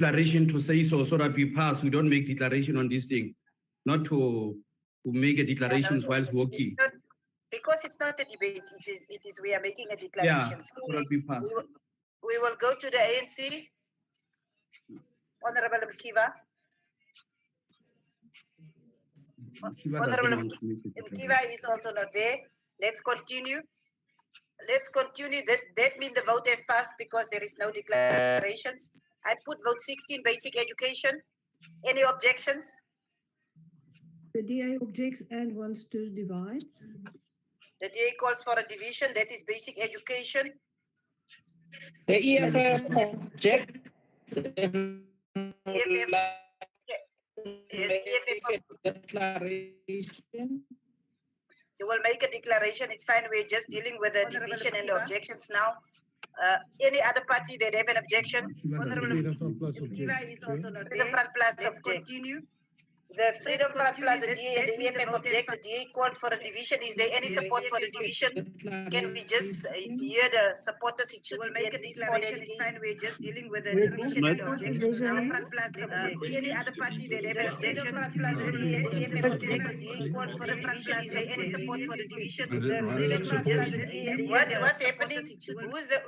declaration to say so that we pass. We don't make declaration on this thing, not to make a declarations whilst working. Because it's not a debate, it is we are making a declaration. Yeah, so we pass. We will go to the ANC. Honorable Mkiva. Honorable Mkiva is also not there. Let's continue. Let's continue. That means the vote has passed because there is no declarations. I put vote 16, basic education. Any objections? The DA objects and wants to divide. The DA calls for a division. That is basic education. The EFF objects. Declaration. You will make a declaration. It's fine. We're just dealing with the division and the objections now. Any other party that have an objection? Honorable Mkiva is also not there. Freedom Front Plus objects. Continue. The Freedom Front Plus, the DA and the EFF objects. The DA called for a division. Is there any support for the division? Can we just hear the supporters? It should make a declaration. It's fine. We're just dealing with the division and the objections now. Any other party that have an objection? Freedom Front Plus, the DA and the EFF objects. The DA called for the division. Is there any support for the division? The Freedom Front Plus, the DA and the EFF. What's happening? Who is the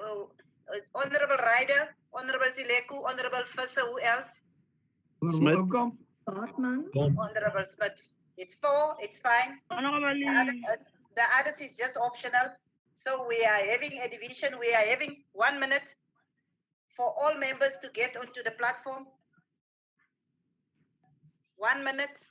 Honorable Ryder, Honorable Zileku, Honorable Fassa? Who else? Smith. Honorable Smith. It's 4, it's fine. The others is just optional. So we are having a division. We are having 1 minute for all members to get onto the platform. 1 minute.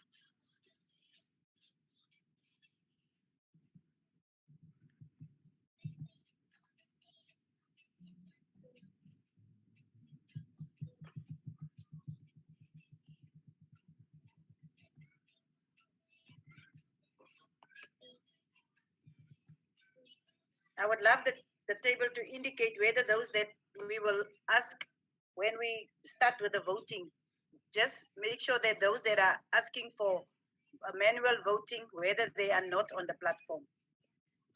I would love the table to indicate whether those that we will ask when we start with the voting, just make sure that those that are asking for a manual voting, whether they are not on the platform.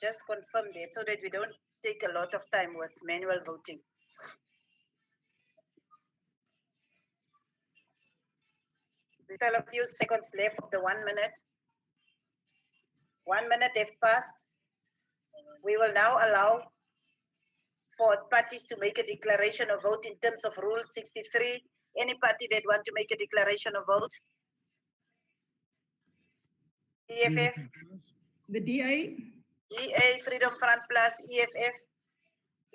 Just confirm that so that we don't take a lot of time with manual voting. We still have a few seconds left of the 1 minute. 1 minute have passed. We will now allow for parties to make a declaration of vote in terms of Rule 63. Any party that want to make a declaration of vote? EFF? The DA? DA, Freedom Front Plus, EFF.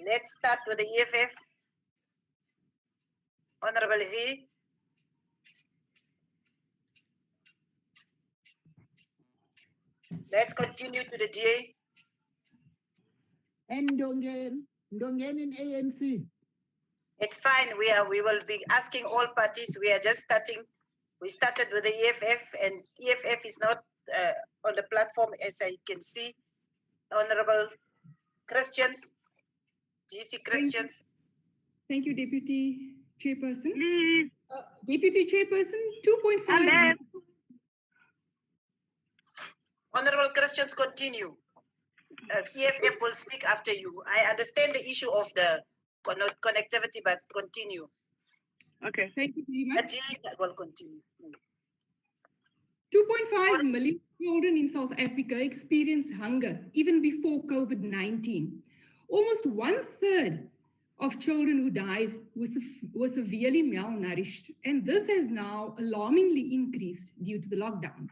Let's start with the EFF. Honorable V. Let's continue to the DA. And Ndongen in ANC. It's fine. We will be asking all parties. We are just starting. We started with the EFF, and EFF is not on the platform, as I can see. Honorable Christians, GC Christians. Thank you, Deputy Chairperson. Deputy Chairperson, 2.5. Honorable Christians, continue. EFF will speak after you. I understand the issue of the connectivity, but continue. Okay. Thank you very much. Will continue. 2.5 million children in South Africa experienced hunger even before COVID-19. Almost 1/3 of children who died were severely malnourished, and this has now alarmingly increased due to the lockdown.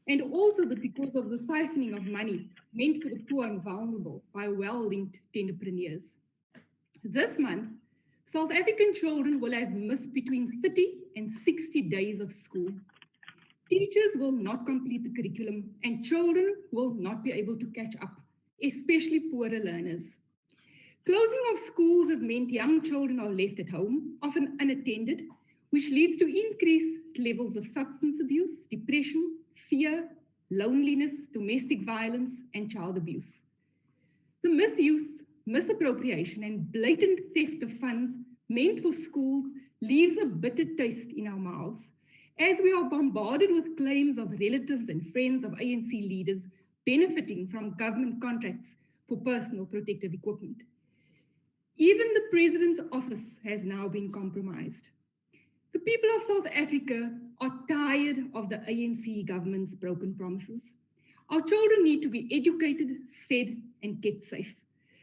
And also because of the siphoning of money meant for the poor and vulnerable by well-linked entrepreneurs. This month, South African children will have missed between 30 and 60 days of school. Teachers will not complete the curriculum, and children will not be able to catch up, especially poorer learners. Closing of schools have meant young children are left at home, often unattended, which leads to increased levels of substance abuse, depression, fear, loneliness, domestic violence, and child abuse. The misuse, misappropriation, and blatant theft of funds meant for schools leaves a bitter taste in our mouths, as we are bombarded with claims of relatives and friends of ANC leaders benefiting from government contracts for personal protective equipment. Even the President's office has now been compromised. people of South Africa are tired of the ANC government's broken promises. Our children need to be educated, fed, and kept safe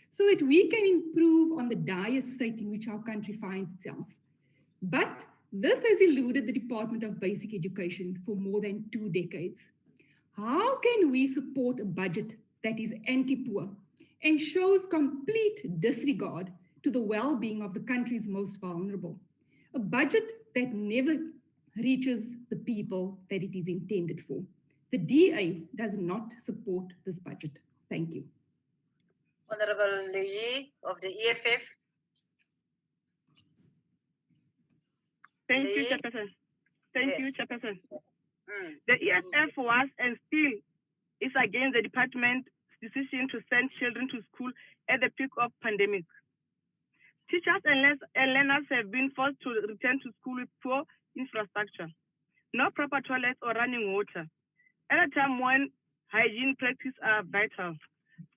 so that we can improve on the dire state in which our country finds itself. But this has eluded the Department of Basic Education for more than 2 decades. How can we support a budget that is anti-poor and shows complete disregard to the well-being of the country's most vulnerable? A budget that never reaches the people that it is intended for. The DA does not support this budget. Thank you. Honorable Lee of the EFF. Thank you, Lee. Chairperson. Thank you, Yes. Chairperson. The EFF was and still is against the department's decision to send children to school at the peak of pandemic. Teachers and learners have been forced to return to school with poor infrastructure, no proper toilets or running water, at a time when hygiene practices are vital.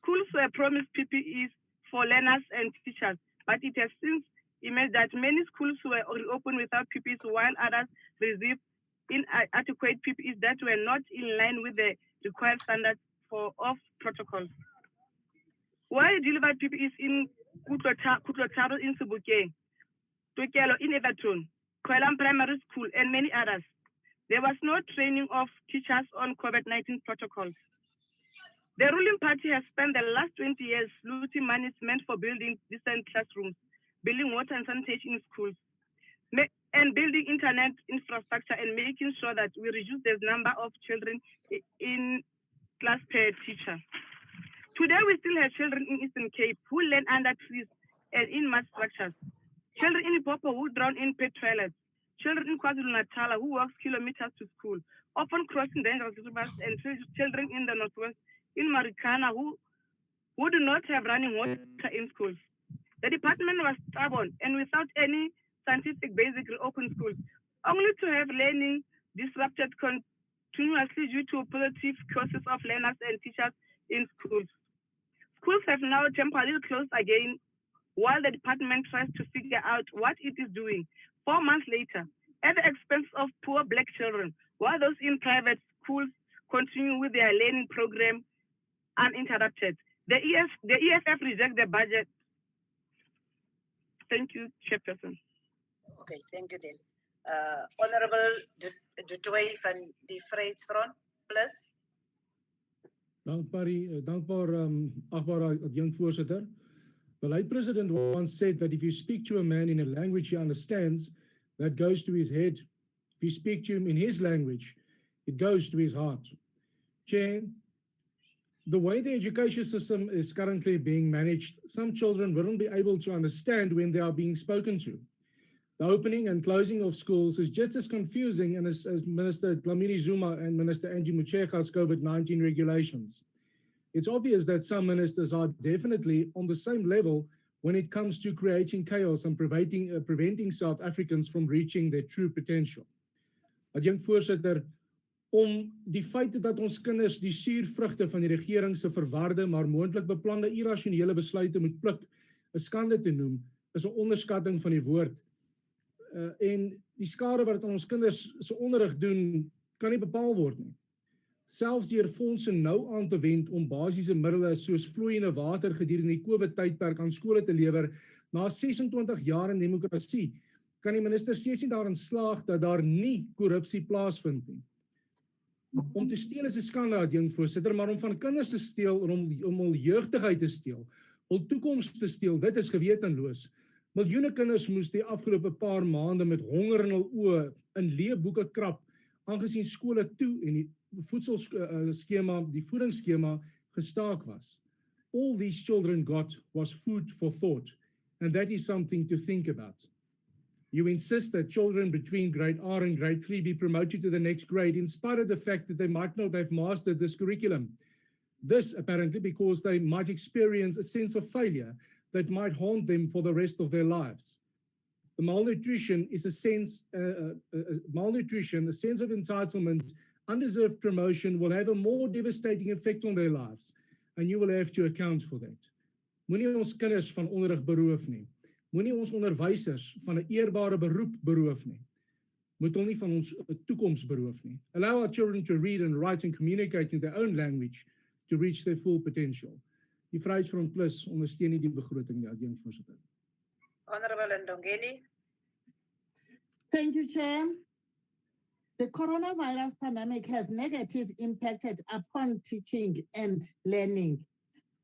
Schools were promised PPEs for learners and teachers, but it has since emerged that many schools were reopened without PPEs, while others received inadequate PPEs that were not in line with the required standards of protocols. While delivered PPEs in Kutlotaro in Sebokeng, Tokelo in Everton, Koelam Primary School, and many others, there was no training of teachers on COVID-19 protocols. The ruling party has spent the last 20 years looting money meant for building decent classrooms, building water and sanitation in schools, and building internet infrastructure and making sure that we reduce the number of children in class per teacher. Today, we still have children in Eastern Cape who learn under trees and in mud structures, children in Limpopo who drown in pet toilets, children in KwaZulu-Natal who walk kilometers to school, often crossing dangerous rivers, and children in the Northwest, in Marikana who do not have running water in schools. The department was stubborn and without any scientific basic reopen schools, only to have learning disrupted continuously due to positive courses of learners and teachers in schools. Schools have now temporarily closed again while the department tries to figure out what it is doing 4 months later at the expense of poor Black children, while those in private schools continue with their learning program uninterrupted. The EFF reject the budget. Thank you, Chairperson. Okay, thank you then. Honorable Dutoy van die Vryheidsfront, plus. Dankbaar, achtbare adjunct voorzitter. The late president once said that if you speak to a man in a language he understands, that goes to his head. If you speak to him in his language, it goes to his heart. Chair, the way the education system is currently being managed, some children wouldn't be able to understand when they are being spoken to. The opening and closing of schools is just as confusing as Minister Dlamini Zuma and Minister Angie Motshekga's COVID-19 regulations. It's obvious that some ministers are definitely on the same level when it comes to creating chaos and preventing South Africans from reaching their true potential. Adjunct voorsitter, om die feite dat ons kinders die suurvrugte van die regering se verwarde maar moontlik beplande irrasionele besluite moet pluk, 'n skande te noem, is 'n onderskatting van die woord. En die skade wat ons kinders se onderrig doen, kan nie bepaal word nie. Selfs deur fondse nou aan te wend om basiese middele soos vloeiende water gedurende die COVID-tydperk aan skole te lewer, na 26 jaar in demokrasie, kan die minister steeds nie daarin slaag dat daar nie korrupsie plaasvind nie. Om te steel is 'n skande, adjunkt voorsitter, maar om van kinders te steel, om hul jeugdigheid te steel, hul toekoms te steel, dit is gewetenloos. Miljoene kinders moes die afgelope paar maande met honger in hul oë in leeboeke krap, aangesien skole toe en die voedingsskema gestaak was. All these children got was food for thought, and that is something to think about. You insist that children between grade R and grade 3 be promoted to the next grade in spite of the fact that they might not have mastered this curriculum. This apparently because they might experience a sense of failure that might haunt them for the rest of their lives. The malnutrition is a sense of entitlement, undeserved promotion will have a more devastating effect on their lives, and you will have to account for that. Moenie ons kinders van onderrig beroof nie. Moenie ons onderwysers van 'n eerbare beroep beroof nie. moet hulle nie van ons toekoms beroof nie. Allow our children to read and write and communicate in their own language to reach their full potential. Die Vryheidsfront Plus ondersteun nie die begroting nie, adjunkvoorsitter. Honorable Ndongeni. Thank you, Chair. The coronavirus pandemic has negatively impacted upon teaching and learning.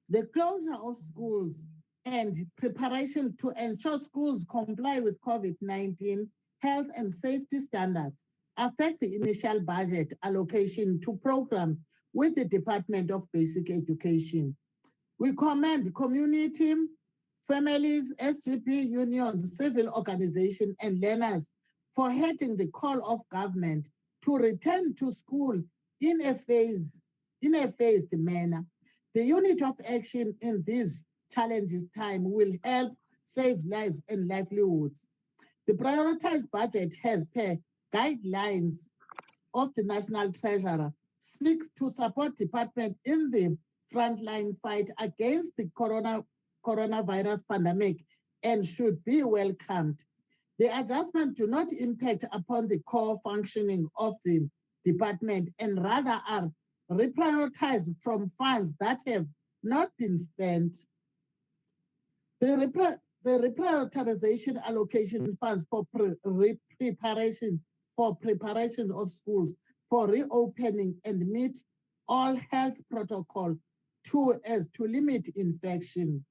The closure of schools and preparation to ensure schools comply with COVID-19 health and safety standards affect the initial budget allocation to program with the Department of Basic Education. We commend community, families, SGP unions, civil organizations, and learners for heeding the call of government to return to school in a phased manner. The unit of action in this challenging time will help save lives and livelihoods. The prioritized budget has per guidelines of the National Treasurer seeks to support department in the frontline fight against the coronavirus pandemic and should be welcomed. The adjustments do not impact upon the core functioning of the department and rather are reprioritized from funds that have not been spent. The reprioritization allocation funds for preparation of schools for reopening and meet all health protocol to limit infection.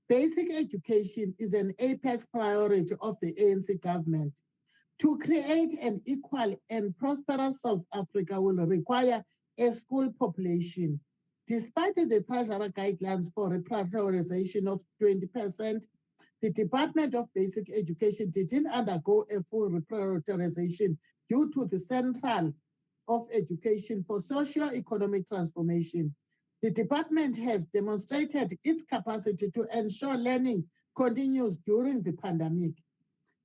Basic education is an apex priority of the ANC government. To create an equal and prosperous South Africa will require a school population. Despite the Treasury guidelines for reprioritization of 20%, the Department of Basic Education didn't undergo a full reprioritization due to the Central of Education for Socio-Economic Transformation. The department has demonstrated its capacity to ensure learning continues during the pandemic.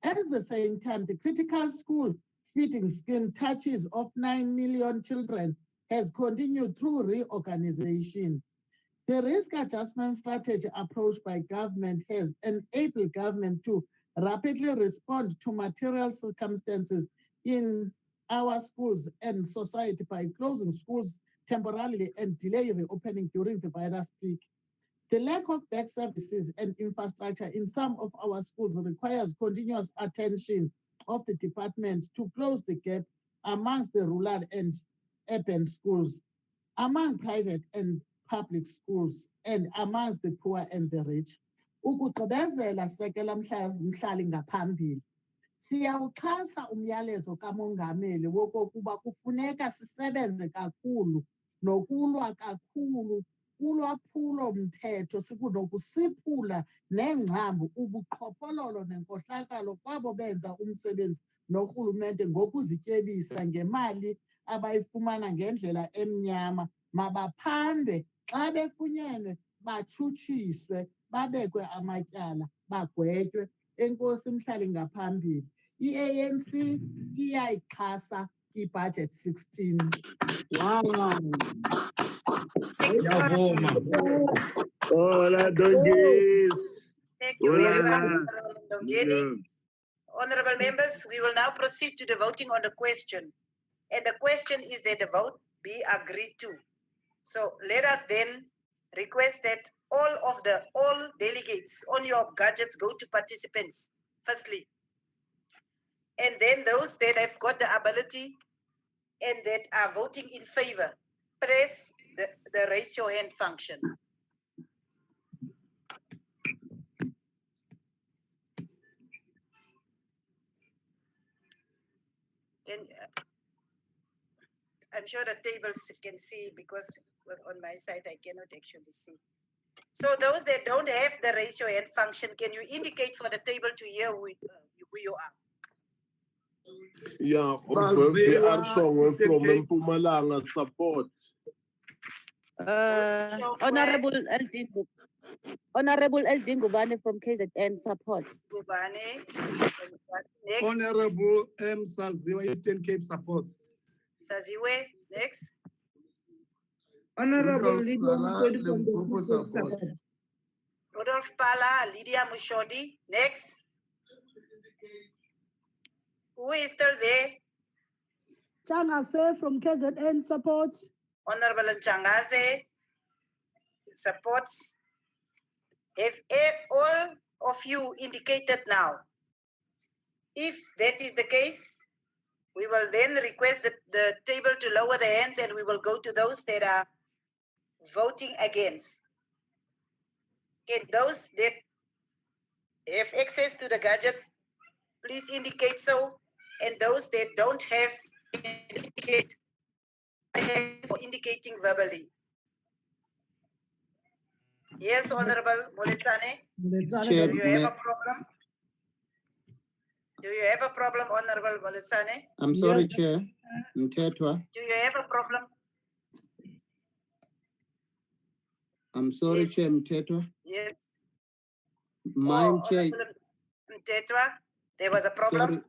At the same time, the critical school feeding scheme touches of 9 million children has continued through reorganization. The risk adjustment strategy approach by government has enabled government to rapidly respond to material circumstances in our schools and society by closing schools temporarily and delay reopening during the virus peak. The lack of back services and infrastructure in some of our schools requires continuous attention of the department to close the gap amongst the rural and urban schools, among private and public schools, and amongst the poor and the rich. Ukugqibezela sekela mhlali ngaphambili. Siyawuxhasa umyalezo kamongameli wokokuba kufuneka sisebenze kakhulu nokulwa kakhulu ulwaphulo-mthetho sikunokusiphula nengcambu ubuqhophololo nenkohlakalo kwabo benza umsebenzi norhulumente ngokuzityebisa ngemali abayifumana ngendlela emnyama. Mabaphandwe, xa befunyenwe batshutshiswe, babekwe amatyala, bagwetywe. Enkosi mhlali ngaphambili. I-ANC iyayixhasa i-budget 16. Wow. Hola, Dongis. Thank you very Hola. much, Honorable Ndongeni. Honorable members, we will now proceed to the voting on the question. And the question is that the vote be agreed to. So let us then request that all delegates on your gadgets go to participants, firstly. And then those that have got the ability and that are voting in favor, press the raise your hand function. And I'm sure the tables can see because on my side I cannot actually see. So those that don't have the raise your hand function, can you indicate for the table to hear who you are? Yeah, we are strong from Mpumalanga support. Honorable Eldin Gubane from KZN support. Gubane. Next. Honorable M. Saziwe, Eastern Cape supports. Saziwe, next. Honorable Lydia Mushodi from the Eastern support. Rodolph Pala, Lydia Mushodi, next. Who is still there? Changase from KZN supports. Honorable Nchangaze supports. If all of you indicated now, if that is the case, we will then request the table to lower the hands and we will go to those that are voting against. Can those that have access to the gadget, please indicate so. And those that don't have, indicate for indicating verbally. Yes, Honorable Moletsane. Chair, Do you have a problem? Do you have a problem, Honorable Moletsane? I'm sorry, Chair. Mtetwa. Do you have a problem? I'm sorry, Yes. Chair Mtetwa. Yes. Mine, Chair. Honorable Mtetwa, there was a problem. Sorry.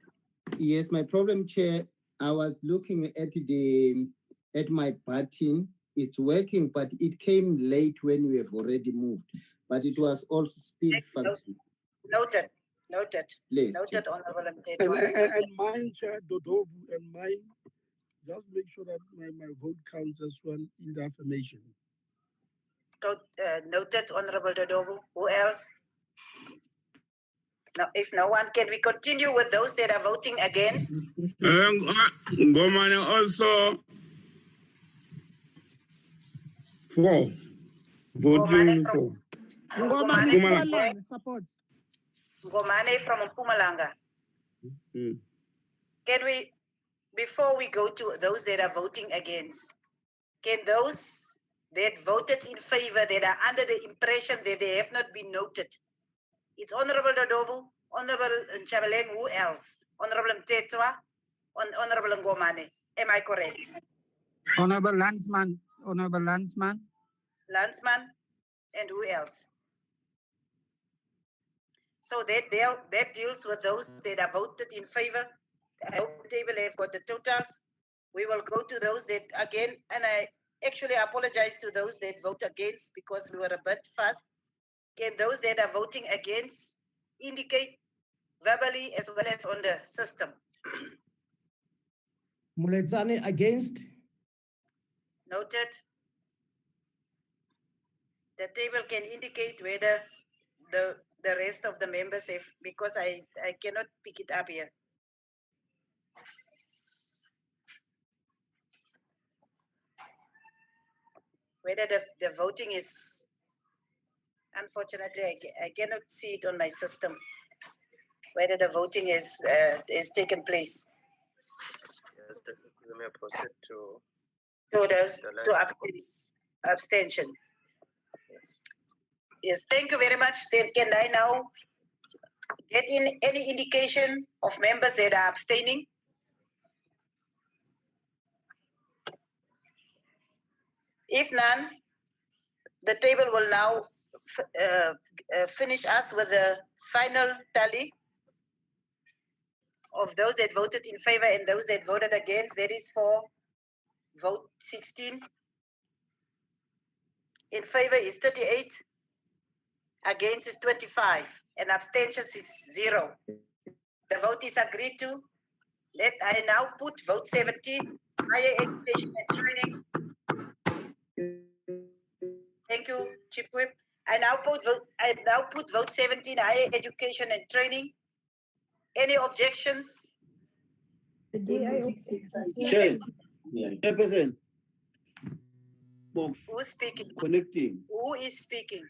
Yes, my problem, Chair. I was looking at my button. It's working, but it came late when we have already moved. But it was also still functioning. Noted. Noted. Please, Noted, Chair. Honorable Mtetwa. And mine, Chair Dodovu, and mine, just make sure that my vote counts as well in the affirmation. Noted, Honorable Dodovu. Who else? Now, if no one, can we continue with those that are voting against? Ngomane also for voting for. Ngomane supports. Ngomane from Mpumalanga. Can we, before we go to those that are voting against, can those that voted in favor, that are under the impression that they have not been noted? It's Honorable Dodovu, Honorable Nchabaleng, who else? Honorable Mtetwa, Honorable Ngomane. Am I correct? Honorable Landsman, Honorable Landsman. Landsman, and who else? So that deals with those that are voted in favor. I hope the table have got the totals. We will go to those that again, and I actually apologize to those that vote against because we were a bit fast. Can those that are voting against indicate verbally as well as on the system? Moletsane against. Noted. The table can indicate whether the rest of the members have, because I cannot pick it up here. Whether the voting is, unfortunately, I cannot see it on my system, whether the voting is taken place. Yes, you may proceed to abstention. Yes, thank you very much. Then can I now get in any indication of members that are abstaining? If none, the table will now finish us with the final tally of those that voted in favor and those that voted against. That is for vote 16. In favor is 38, against is 25, and abstentions is 0. The vote is agreed to. I now put vote 17, higher education and training. Thank you, Chief Whip. I now put vote 17, higher education and training. Any objections? Chair, Chairperson. Who's speaking? Connecting. Who is speaking?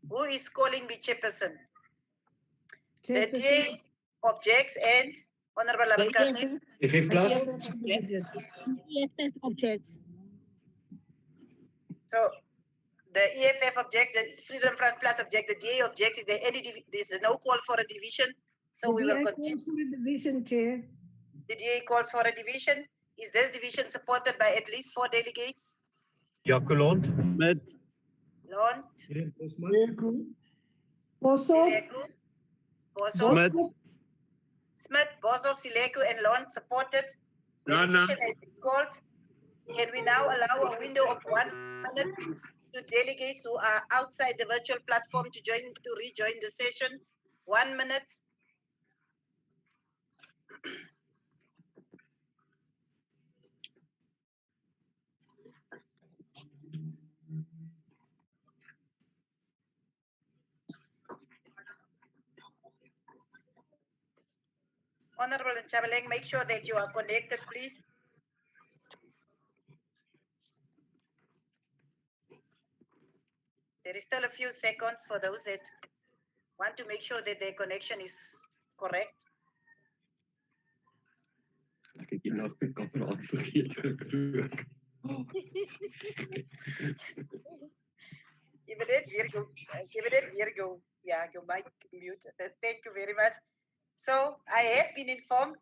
Who is calling me chairperson? The DA objects and Honorable Abskani. FF plus. EFF objects. So the EFF objects, the Freedom Front Plus object, the DA objects. Is there any? There's no call for a division, so we will continue. For a division, Chair. The DA calls for a division. Is this division supported by at least 4 delegates? Jaculond. Met. Lond. Bosov. Bosov. Smith, Bosov, Sileku, and Lond supported. The division has been called. Can we now allow a window of 1 minute to delegates who are outside the virtual platform to rejoin the session? 1 minute. Honorable Chabaleng, make sure that you are connected, please. There is still a few seconds for those that want to make sure that their connection is correct. Jy Give it go. Yeah, your mic mute. Thank you very much. So I have been informed,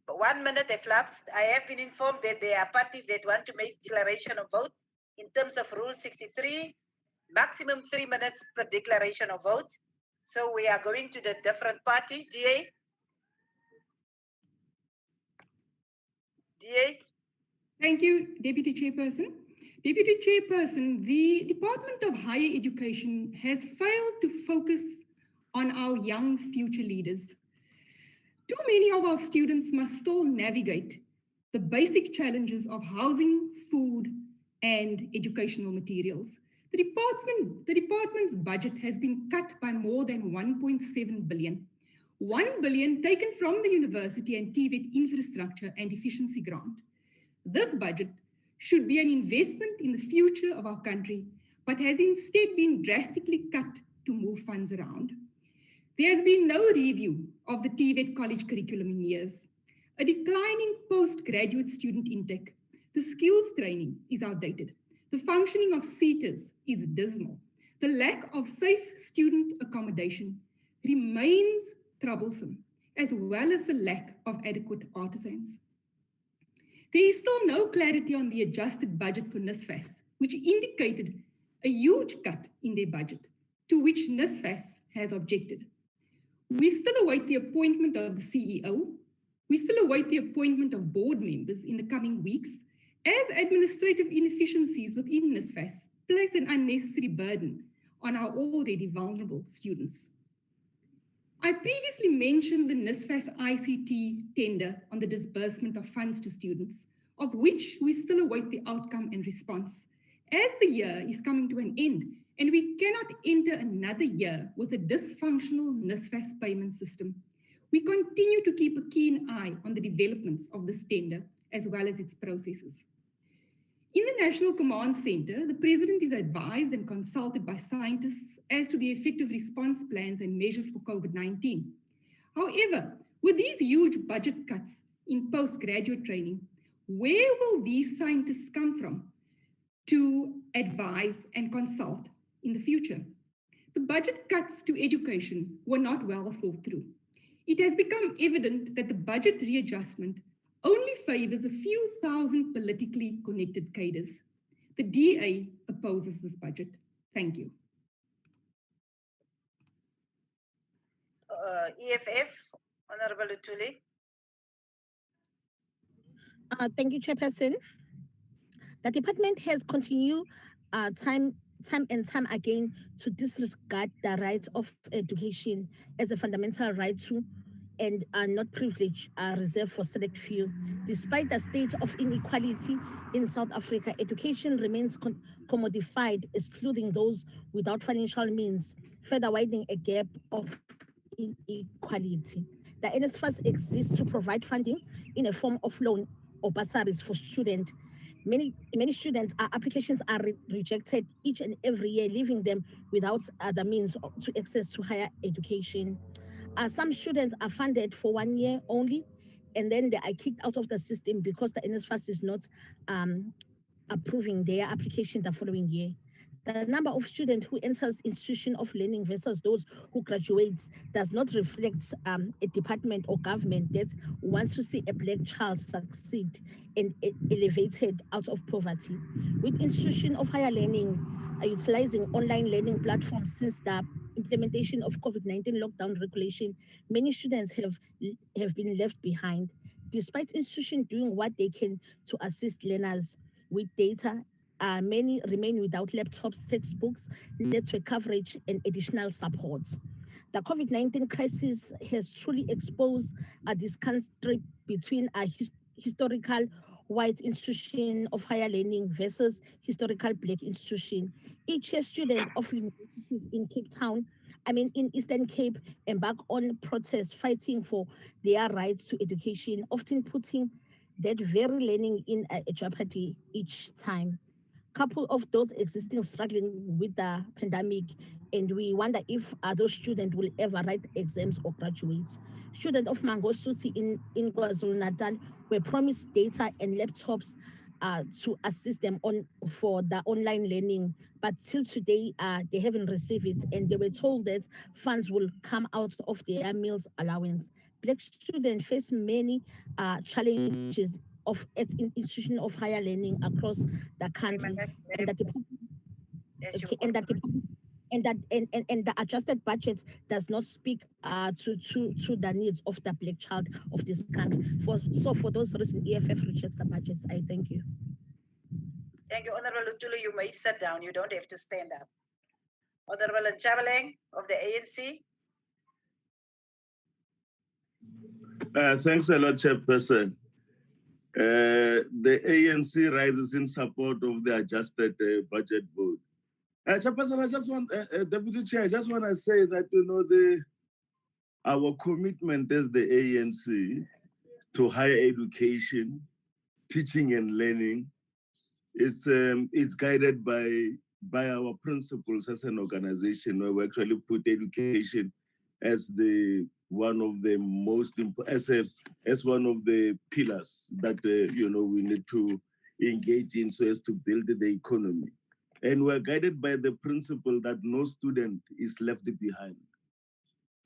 1 minute have lapsed. I have been informed that there are parties that want to make declaration of vote in terms of Rule 63, maximum 3 minutes per declaration of vote. So we are going to the different parties. DA? DA? Thank you, Deputy Chairperson. Deputy Chairperson, the Department of Higher Education has failed to focus on our young future leaders. Too many of our students must still navigate the basic challenges of housing, food, and educational materials. The department's budget has been cut by more than 1.7 billion. 1 billion taken from the university and TVET infrastructure and efficiency grant. This budget should be an investment in the future of our country, but has instead been drastically cut to move funds around. There has been no review of the TVET college curriculum in years. A declining postgraduate student intake. The skills training is outdated. The functioning of seaters is dismal. The lack of safe student accommodation remains troublesome, as well as the lack of adequate artisans. There is still no clarity on the adjusted budget for NSFAS, which indicated a huge cut in their budget, to which NSFAS has objected. We still await the appointment of the CEO. We still await the appointment of board members in the coming weeks, as administrative inefficiencies within NSFAS place an unnecessary burden on our already vulnerable students. I previously mentioned the NSFAS ICT tender on the disbursement of funds to students, of which we still await the outcome and response, as the year is coming to an end and we cannot enter another year with a dysfunctional NSFAS payment system. We continue to keep a keen eye on the developments of this tender as well as its processes. In the National Command Center, the President is advised and consulted by scientists as to the effective response plans and measures for COVID-19. However, with these huge budget cuts in postgraduate training, where will these scientists come from to advise and consult in the future? The budget cuts to education were not well thought through. It has become evident that the budget readjustment only favors a few thousand politically connected cadres. The DA opposes this budget. Thank you. EFF, Honorable Lutuli. Thank you, Chairperson. The department has continued time and time again to disregard the right of education as a fundamental right to and are not privileged reserved for select few. Despite the state of inequality in South Africa, education remains commodified, excluding those without financial means, further widening a gap of inequality. The NSFAS exists to provide funding in a form of loan or bursaries for students. Many students' applications are rejected each and every year, leaving them without other means to access to higher education. Some students are funded for 1 year only, and then they are kicked out of the system because the NSFAS is not approving their application the following year. The number of students who enters institution of learning versus those who graduate does not reflect a department or government that wants to see a Black child succeed and elevated out of poverty. With institution of higher learning utilizing online learning platforms since the implementation of COVID-19 lockdown regulation, many students have been left behind. Despite institutions doing what they can to assist learners with data, many remain without laptops, textbooks, network coverage, and additional supports. The COVID-19 crisis has truly exposed a disconnect between a historical white institution of higher learning versus historical Black institution. Each year, students of universities in Cape Town in Eastern Cape, embark on protests fighting for their rights to education, often putting that very learning in jeopardy each time. Couple of those existing struggling with the pandemic, and we wonder if those students will ever write exams or graduate. Students of Mangosuthu in KwaZulu-Natal were promised data and laptops to assist them for the online learning, but till today they haven't received it, and they were told that funds will come out of their meals allowance. Black students face many challenges at institution of higher learning across the country, and that the adjusted budget does not speak to the needs of the black child of this country. So for those reasons, EFF rejects the budget. I thank you. Thank you, Honorable Lutulu. You may sit down. You don't have to stand up. Honorable Chabaleng of the ANC. Thanks a lot, Chairperson. The ANC rises in support of the adjusted budget vote. Chairperson, I just want, Deputy Chair, I just want to say that, our commitment as the ANC to higher education, teaching and learning, it's guided by our principles as an organization, where we actually put education as one of the most important, as one of the pillars that we need to engage in so as to build the economy. And we're guided by the principle that no student is left behind.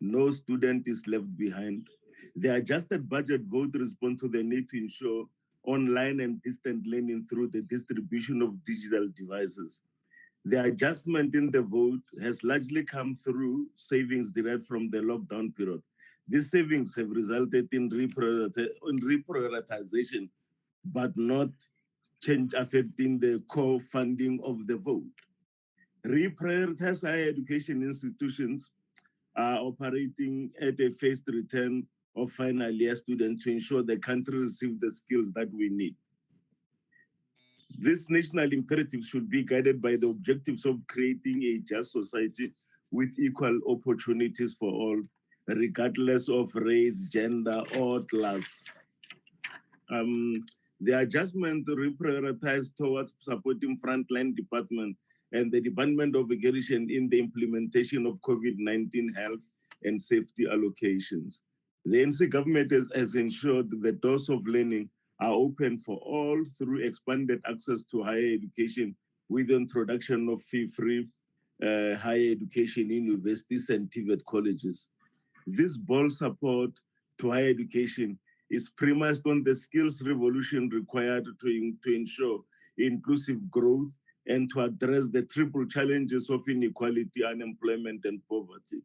No student is left behind. The adjusted budget vote responds to the need to ensure online and distant learning through the distribution of digital devices. The adjustment in the vote has largely come through savings derived from the lockdown period. These savings have resulted in reprioritization, but not change affecting the core funding of the vote. Reprioritize higher education institutions are operating at a phased return of final year students to ensure the country receives the skills that we need. This national imperative should be guided by the objectives of creating a just society with equal opportunities for all, regardless of race, gender, or class. The adjustment reprioritized towards supporting frontline department and the Department of Education in the implementation of COVID-19 health and safety allocations. The NC government has ensured the doors of learning are open for all through expanded access to higher education with the introduction of fee-free higher education in universities and TVET colleges. This bold support to higher education is premised on the skills revolution required to ensure inclusive growth and to address the triple challenges of inequality, unemployment, and poverty.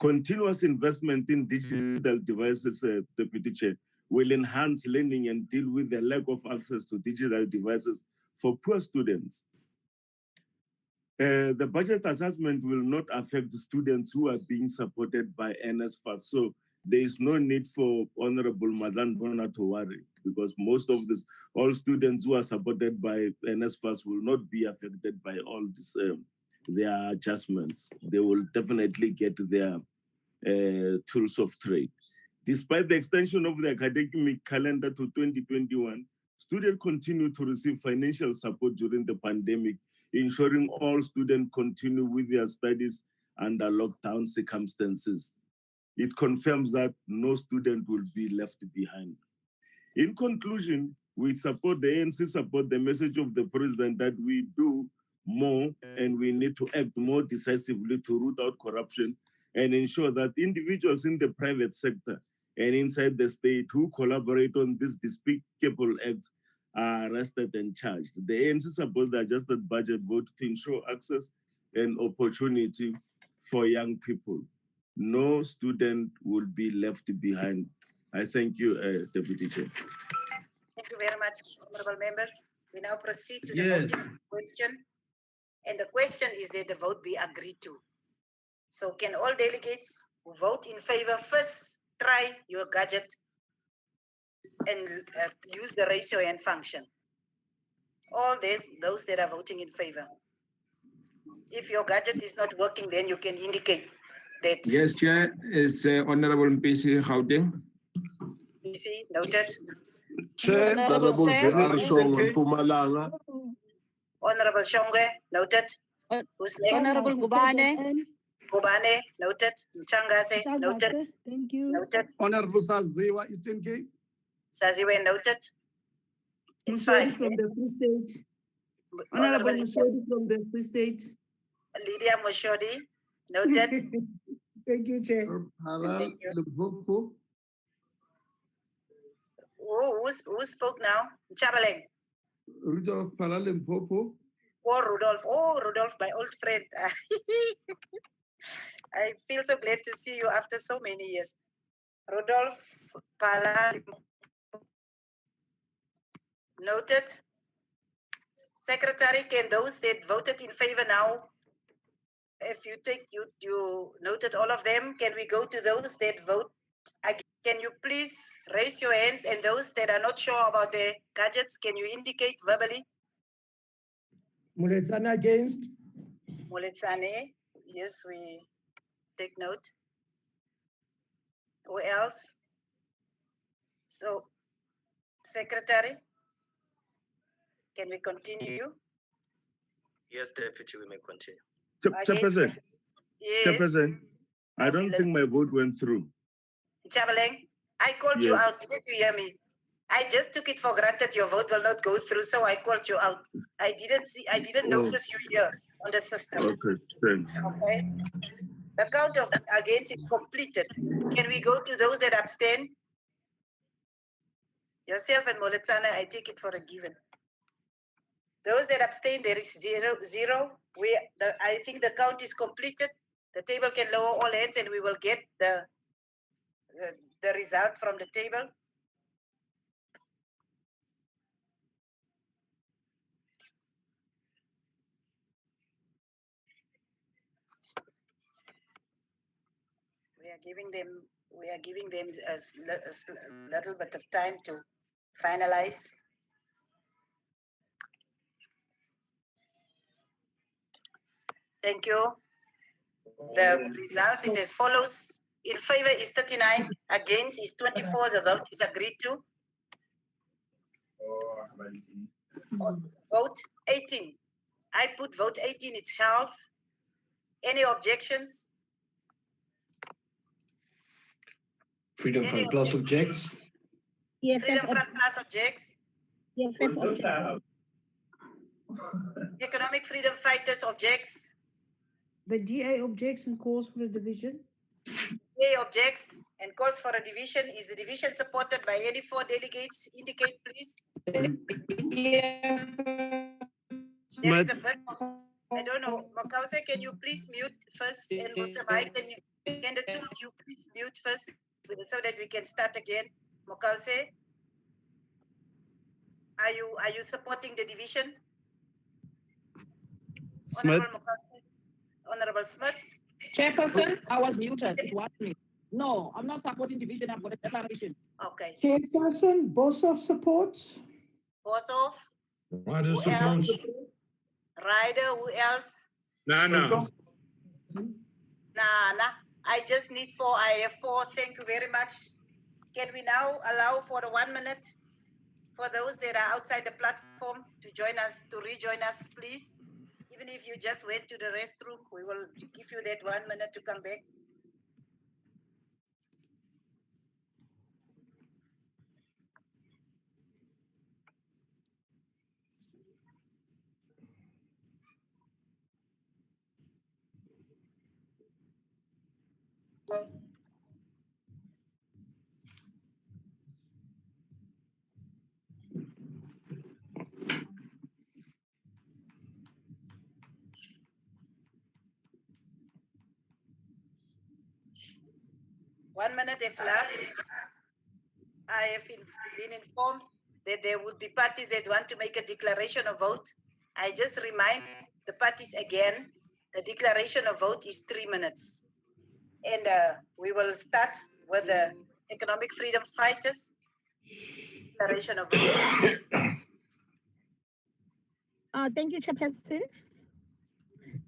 Continuous investment in digital devices, Deputy Chair, will enhance learning and deal with the lack of access to digital devices for poor students. The budget adjustment will not affect the students who are being supported by NSFAS. So there is no need for Honorable Madan Bona to worry, because most of this, all students who are supported by NSFAS will not be affected by all this, their adjustments. They will definitely get their tools of trade. Despite the extension of the academic calendar to 2021, students continue to receive financial support during the pandemic, ensuring all students continue with their studies under lockdown circumstances. It confirms that no student will be left behind. In conclusion, we support the ANC, support the message of the president that we do more and we need to act more decisively to root out corruption and ensure that individuals in the private sector and inside the state who collaborate on these despicable acts are arrested and charged. The ANC supports the adjusted budget vote to ensure access and opportunity for young people. No student will be left behind. I thank you, Deputy Chair. Thank you very much, honorable members. We now proceed to the voting question. And the question is that the vote be agreed to. So can all delegates who vote in favor first try your gadget and use the raise your hand function? All those that are voting in favor. If your gadget is not working, then you can indicate That Yes, Chair. It's Honorable PC Gauteng. PC noted. Chair, Honorable Chair. Mpumalanga. Honorable Shonge noted. Who's next? Honorable Gubane. Gubane noted. Mchangase noted. Thank you. Noted. Honorable Saziwa, Eastern Cape. Saziwe noted. It's Mosodi five. from the Free State. Honorable Mosodi from the Free State. Lydia Moshodi noted. Thank you, Chair. Thank you. Who spoke now? Chabaleng. Rudolph Palalimpopo. Oh, Rudolph. Oh, Rudolph, my old friend. I feel so glad to see you after so many years. Rudolph Pala. Noted. Secretary, can those that voted in favor now, if you take, you noted all of them, can we go to those that vote? Can you please raise your hands, and those that are not sure about the gadgets, can you indicate verbally? Muletsane against. Muletsane, yes, we take note. Who else? So, Secretary, can we continue? Yes, Deputy, we may continue. Chairperson. Yes. Chairperson, I don't think my vote went through. Chabaleng, I called you Yes. out. Did you hear me? I just took it for granted your vote will not go through, so I called you out. I didn't notice you here on the system. Okay, thanks. Okay. The count of against is completed. Can we go to those that abstain? Yourself and Moletsana, I take it for a given. Those that abstain, there is zero. I think the count is completed. The table can lower all hands, and we will get the result from the table. We are giving them a little bit of time to finalize. Thank you. The results is as follows. In favor is 39, against is 24. The vote is agreed to. Vote 18. I put vote 18, it's half. Any objections? Freedom Front Plus objects. Freedom Front Plus objects. Economic Freedom Fighters objects. The DA objects and calls for a division. DA objects and calls for a division. Is the division supported by any 4 delegates? Indicate, please. There is a bit of, I don't know. Makause, can you please mute first? And Mutsamai, can the two of you please mute first so that we can start again? Makause, are you supporting the division? Smith. Honorable Smith. Chairperson, I was muted. It was me. No, I'm not supporting division. I've got a declaration. Okay. Chairperson, Bosov supports. Bosov. Ryder supports. Ryder, who else? Nana. Nana. I just need 4. I have 4. Thank you very much. Can we now allow for the 1 minute for those that are outside the platform to join us, to rejoin us, please? Even if you just went to the restroom, we will give you that 1 minute to come back. One minute if lapsed. I have been informed that there would be parties that want to make a declaration of vote. I just remind the parties again, the declaration of vote is 3 minutes. And we will start with the Economic Freedom Fighters. Declaration of vote. Thank you, Chairperson.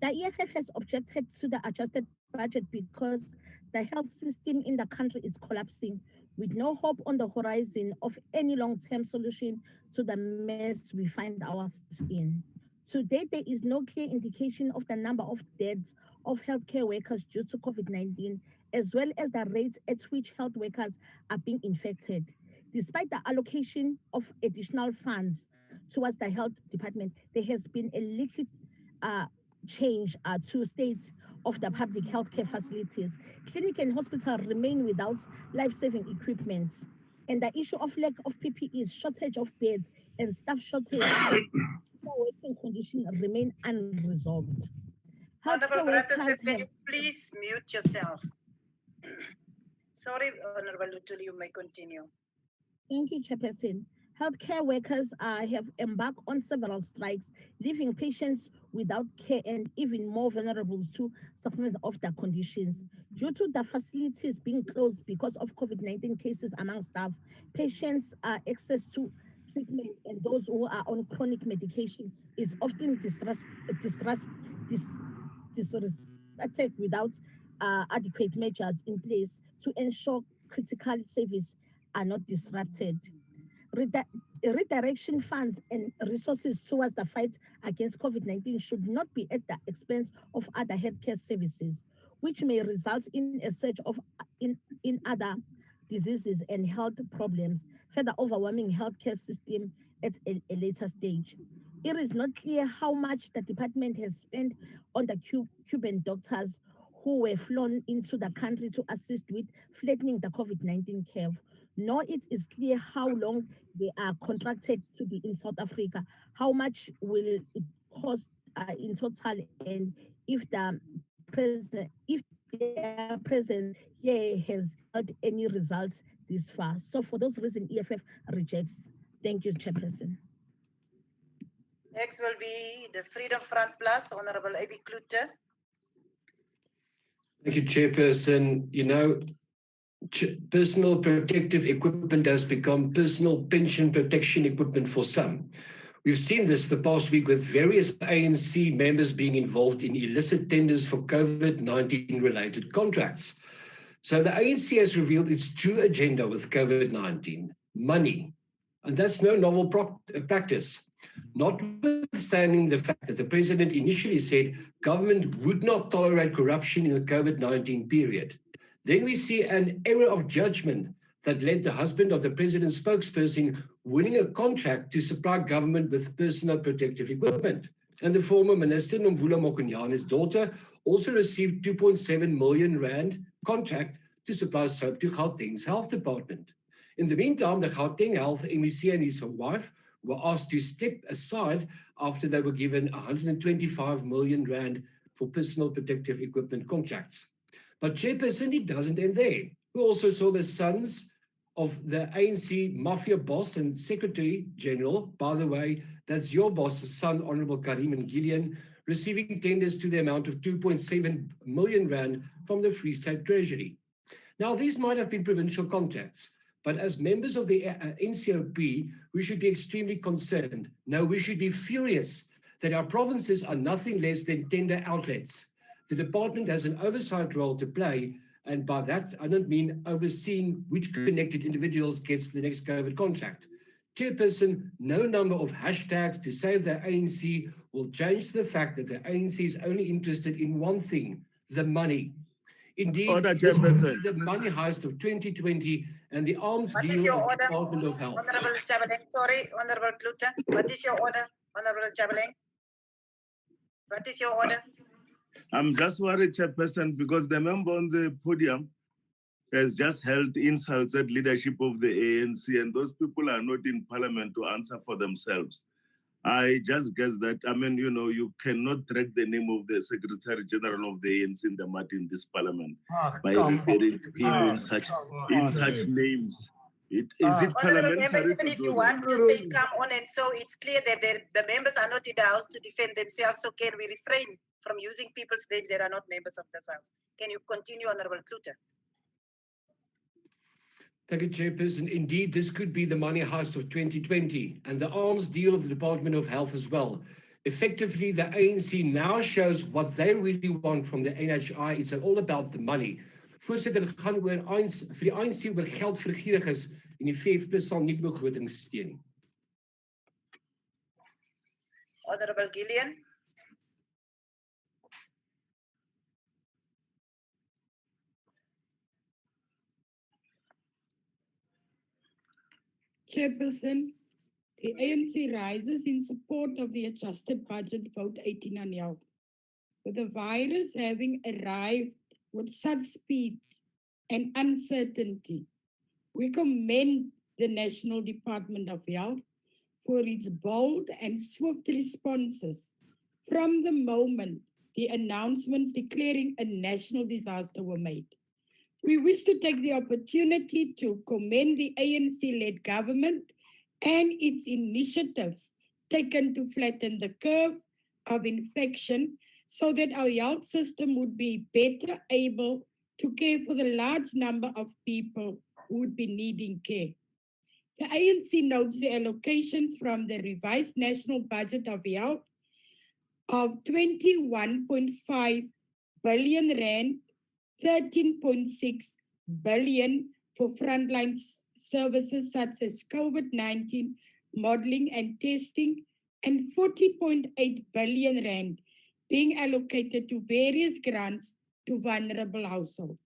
The EFF has objected to the adjusted budget because the health system in the country is collapsing, with no hope on the horizon of any long-term solution to the mess we find ourselves in. To date, there is no clear indication of the number of deaths of healthcare workers due to COVID-19, as well as the rate at which health workers are being infected. Despite the allocation of additional funds towards the health department, there has been a little change to state of the public healthcare facilities. Clinic and hospital remain without life-saving equipment. And the issue of lack of PPEs, shortage of beds, and staff shortage, working conditions remain unresolved. Honorable Brother, can you please mute yourself? Sorry, Honorable Lutul, you may continue. Thank you, Chairperson. Healthcare workers have embarked on several strikes, leaving patients without care and even more vulnerable to supplement of their conditions. Due to the facilities being closed because of COVID-19 cases among staff, patients' access to treatment and those who are on chronic medication is often disrespected without adequate measures in place to ensure critical service are not disrupted. Redirection funds and resources towards the fight against COVID-19 should not be at the expense of other healthcare services, which may result in a surge of in other diseases and health problems, further overwhelming healthcare system at a later stage. It is not clear how much the department has spent on the Cuban doctors who were flown into the country to assist with flattening the COVID-19 curve, nor it is clear how long they are contracted to be in South Africa, how much will it cost in total, and if their presence here has had any results this far. So for those reasons, EFF rejects. Thank you, Chairperson. Next will be the Freedom Front Plus, Honorable Avi Klute. Thank you, Chairperson. You know, personal protective equipment has become personal pension protection equipment for some. We've seen this the past week with various ANC members being involved in illicit tenders for COVID-19 related contracts. So the ANC has revealed its true agenda with COVID-19, money. And that's no novel practice. Notwithstanding the fact that the president initially said government would not tolerate corruption in the COVID-19 period. Then we see an error of judgment that led the husband of the president's spokesperson winning a contract to supply government with personal protective equipment. And the former minister, Nomvula Mokonyane's daughter, also received 2.7 million rand contract to supply soap to Gauteng's health department. In the meantime, the Gauteng Health MEC and his wife were asked to step aside after they were given 125 million rand for personal protective equipment contracts. But Chairperson, it doesn't end there. We also saw the sons of the ANC mafia boss and Secretary General, by the way, that's your boss's son, Honorable Karim and Gillian, receiving tenders to the amount of 2.7 million rand from the Free State Treasury. Now, these might have been provincial contracts, but as members of the NCOP, we should be extremely concerned. No, we should be furious that our provinces are nothing less than tender outlets. The department has an oversight role to play, and by that, I don't mean overseeing which connected individuals gets the next COVID contract. Chairperson, no number of hashtags to save the ANC will change the fact that the ANC is only interested in one thing, the money. Indeed, this will be the money heist of 2020 and the arms deal of the Department of Health. Honorable Chabaleng, sorry, Honorable Klute. What is your order, Honorable Chabaleng? What is your order? I'm just worried, Chairperson, because the member on the podium has just held insults at leadership of the ANC, and those people are not in parliament to answer for themselves. I just guess that, I mean, you know, you cannot drag the name of the Secretary General of the ANC in the mud in this parliament by referring to him in such names. Is it parliamentary? Even if you want to say come on, and so it's clear that the members are not in the House to defend themselves, so can we refrain from using people's names that are not members of the House? Can you continue, Honorable Klute? Thank you, Chairperson. Indeed, this could be the money heist of 2020 and the arms deal of the Department of Health as well. Effectively, the ANC now shows what they really want from the NHI. It's all about the money. Voorsitter, dit gaan oor vir die ANC oor geld vergierig is en die VF+ sal nie begroting steun nie. Honorable Gillian. Chairperson, the ANC rises in support of the adjusted budget vote 18 on health. With the virus having arrived with such speed and uncertainty, we commend the National Department of Health for its bold and swift responses from the moment the announcements declaring a national disaster were made. We wish to take the opportunity to commend the ANC-led government and its initiatives taken to flatten the curve of infection so that our health system would be better able to care for the large number of people who would be needing care. The ANC notes the allocations from the revised national budget of health of 21.5 billion rand, 13.6 billion for frontline services such as COVID-19 modeling and testing, and 40.8 billion rand being allocated to various grants to vulnerable households.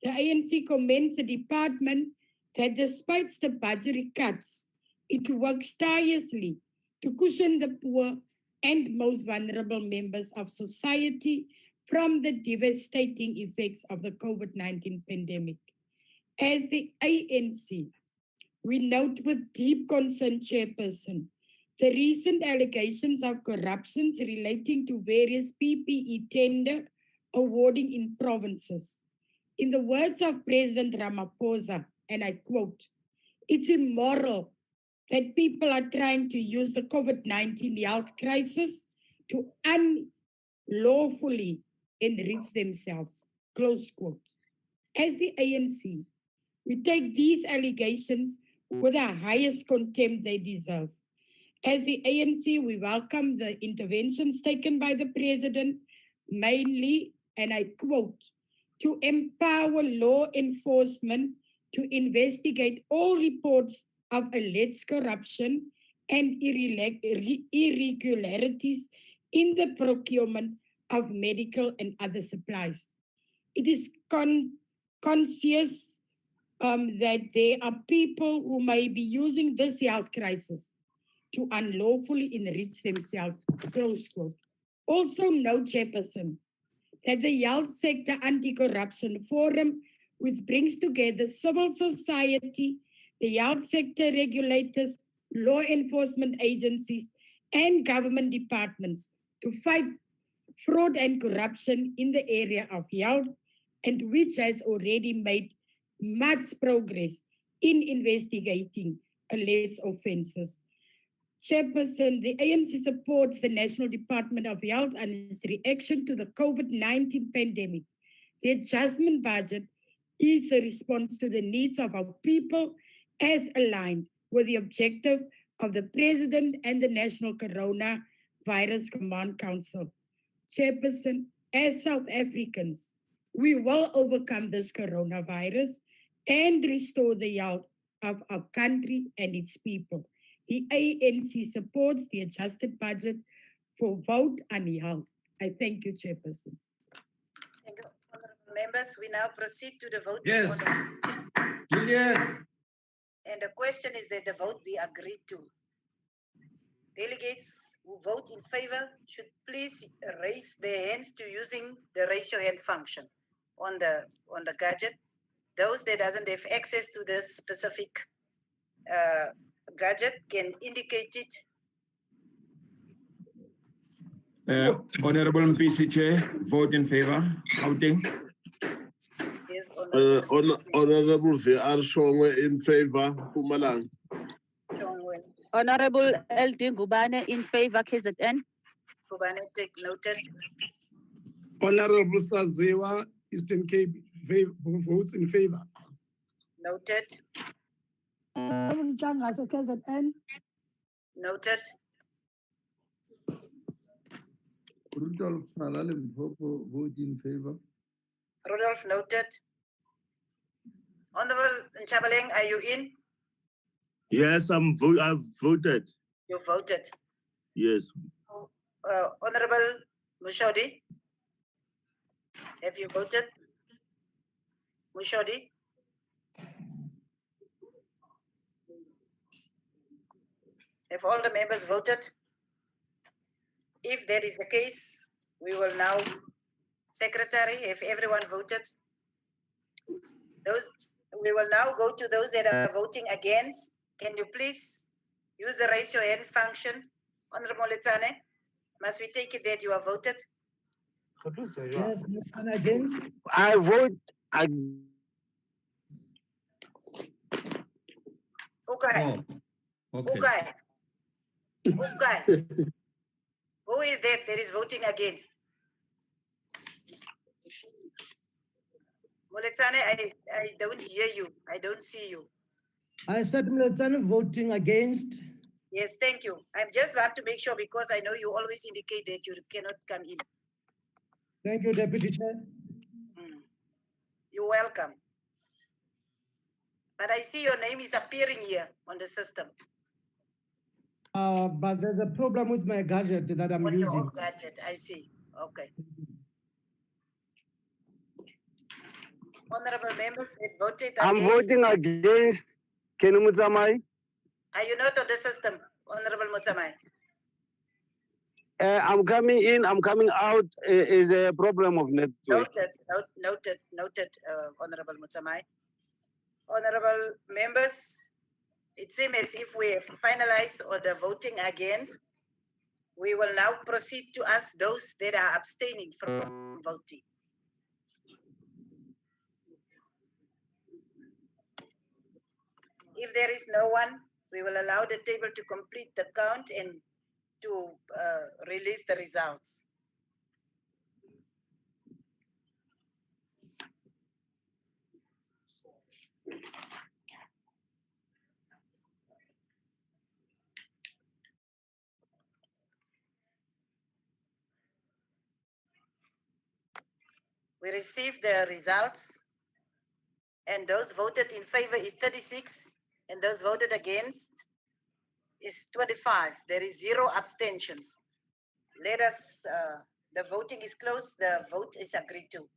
The ANC commends the department that despite the budgetary cuts, it works tirelessly to cushion the poor and most vulnerable members of society from the devastating effects of the COVID-19 pandemic. As the ANC, we note with deep concern, Chairperson, the recent allegations of corruptions relating to various PPE tender awarding in provinces. In the words of President Ramaphosa, and I quote, "It's immoral that people are trying to use the COVID-19 health crisis to unlawfully enrich themselves," close quote. As the ANC, we take these allegations with the highest contempt they deserve. As the ANC, we welcome the interventions taken by the President, mainly, and I quote, "to empower law enforcement to investigate all reports of alleged corruption and irregularities in the procurement of medical and other supplies." It is conscious that there are people who may be using this health crisis to unlawfully enrich themselves, close quote. Also note, Chairperson, that the Health Sector Anti-Corruption Forum, which brings together civil society, the health sector regulators, law enforcement agencies, and government departments to fight fraud and corruption in the area of health, and which has already made much progress in investigating alleged offenses. Chairperson, the ANC supports the National Department of Health and its reaction to the COVID-19 pandemic. The adjustment budget is a response to the needs of our people as aligned with the objective of the President and the National Coronavirus Command Council. Chairperson, as South Africans, we will overcome this coronavirus and restore the health of our country and its people. The ANC supports the adjusted budget for vote on health. I thank you, Chairperson. Thank you, honorable members. We now proceed to the vote. Yes. Juliet. And the question is that the vote be agreed to. Delegates who vote in favor should please raise their hands to using the raise your hand function on the gadget. Those that doesn't have access to this specific gadget can indicate it. Honorable PC Chair, vote in favor. Voting. Yes, Honorable VR Shongwe in favor. Pumalang. Honorable LD Gubane in favor, KZN. Gubane, take noted. Honorable Saziwa, Eastern Cape, votes in favor. Noted. KZN. Noted. Rudolph Malalimpopo, vote in favor. Rudolph noted. Honorable Nchabaleng, are you in? Yes, I've voted. You voted. Yes. Honorable Mushodi, have you voted? Mushodi? Have all the members voted? If that is the case, we will now, Secretary, have everyone voted? We will now go to those that are voting against. Can you please use the raise your hand function? Honorable Letsane, must we take it that you are voted? Yes, and against. I vote against. Okay. Okay. Okay. Who is that is voting against? Moletsane, I don't hear you. I don't see you. I said Mletsane voting against. Yes, thank you. I just want to make sure because I know you always indicate that you cannot come in. Thank you, Deputy Chair. You're welcome. But I see your name is appearing here on the system. But there's a problem with my gadget that I'm using. Your gadget, I see. Okay. Honorable members that voted against. I'm voting against. Ken Mutsamai. Are you not on the system, Honorable Mutsamai? I'm coming in, I'm coming out. Is a problem of network. Noted, Honorable Mutsamai. Honorable members, it seems as if we have finalized on the voting against. We will now proceed to ask those that are abstaining from voting. If there is no one, we will allow the table to complete the count and to release the results. We received the results, and those voted in favor is 36, and those voted against is 25. There is 0 abstentions. Let us, the voting is closed, the vote is agreed to.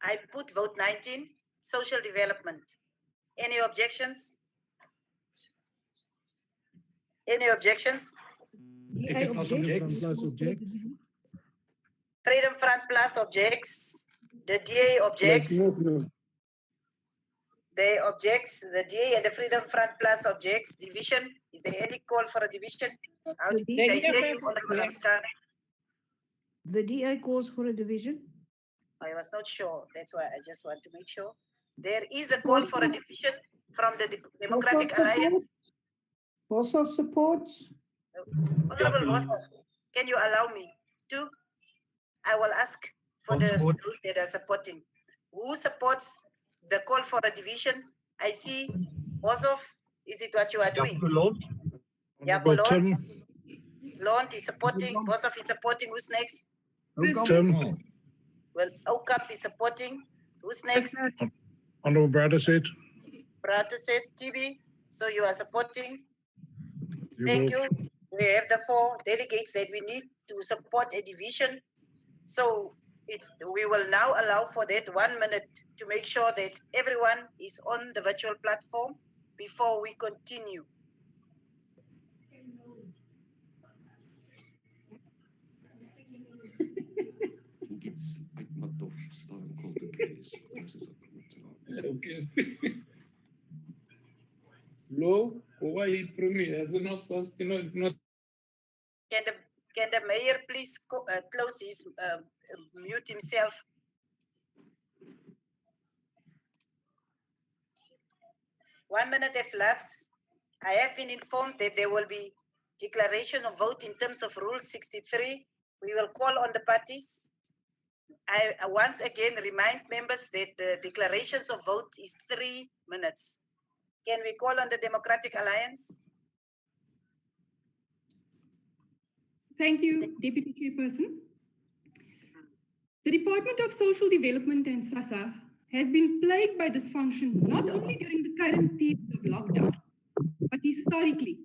I put vote 19, social development. Any objections? Any objections? Freedom Front Plus objects. The DA objects. They objects. The DA and the Freedom Front Plus objects. Division. Is there any call for a division? How did I hear you, Honorable Oscar? The DA calls for a division. I was not sure. That's why I just want to make sure. There is a call for a division from the Democratic Alliance. Also supports. Honorable Oscar, can you allow me to? I will ask for those that are supporting. Who supports the call for a division? I see Bosov. Is it what you are doing? Lond is supporting. Bosov is supporting. Who's next? Well, OCAP is supporting. Who's next? Honorable Brother said. Brother said, TB. So you are supporting. Thank you. We have the 4 delegates that we need to support a division. So we will now allow for that 1 minute to make sure that everyone is on the virtual platform before we continue. Okay. Low, why premier? Not. Can the mayor please close his mute himself? One minute have lapsed. I have been informed that there will be declaration of vote in terms of Rule 63. We will call on the parties. I once again remind members that the declarations of vote is 3 minutes. Can we call on the Democratic Alliance? Thank you, Deputy Chairperson. The Department of Social Development and SASSA has been plagued by dysfunction not only during the current period of lockdown, but historically,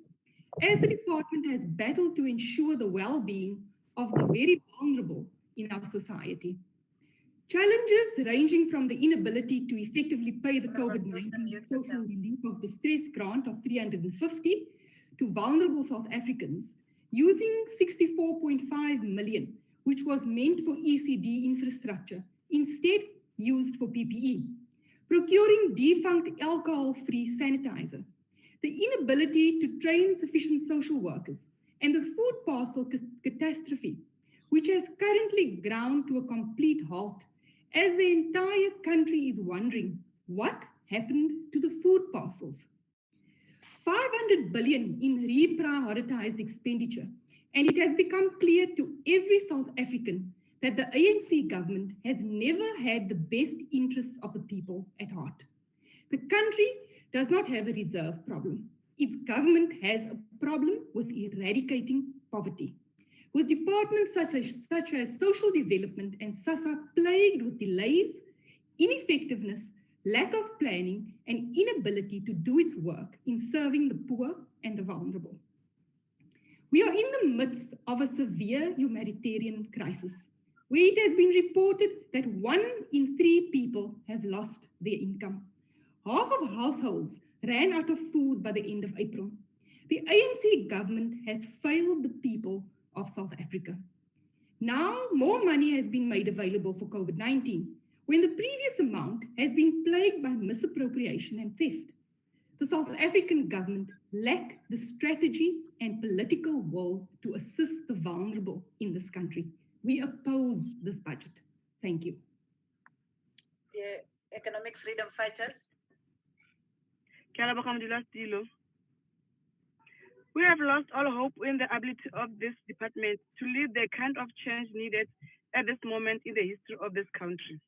as the department has battled to ensure the well-being of the very vulnerable in our society. Challenges ranging from the inability to effectively pay the COVID-19 social relief of distress grant of 350 to vulnerable South Africans using 64.5 million, which was meant for ECD infrastructure, instead used for PPE. Procuring defunct alcohol-free sanitizer, the inability to train sufficient social workers, and the food parcel catastrophe, which has currently ground to a complete halt, as the entire country is wondering what happened to the food parcels. 500 billion in reprioritized expenditure, and it has become clear to every South African that the ANC government has never had the best interests of the people at heart. The country does not have a reserve problem. Its government has a problem with eradicating poverty. With departments such as social development and SASSA plagued with delays, ineffectiveness, lack of planning, and inability to do its work in serving the poor and the vulnerable. We are in the midst of a severe humanitarian crisis, where it has been reported that 1 in 3 people have lost their income. Half of households ran out of food by the end of April. The ANC government has failed the people of South Africa. Now, more money has been made available for COVID-19, when the previous amount has been plagued by misappropriation and theft. The South African government lacked the strategy and political will to assist the vulnerable in this country. We oppose this budget. Thank you. The economic freedom fighters. We have lost all hope in the ability of this department to lead the kind of change needed at this moment in the history of this country.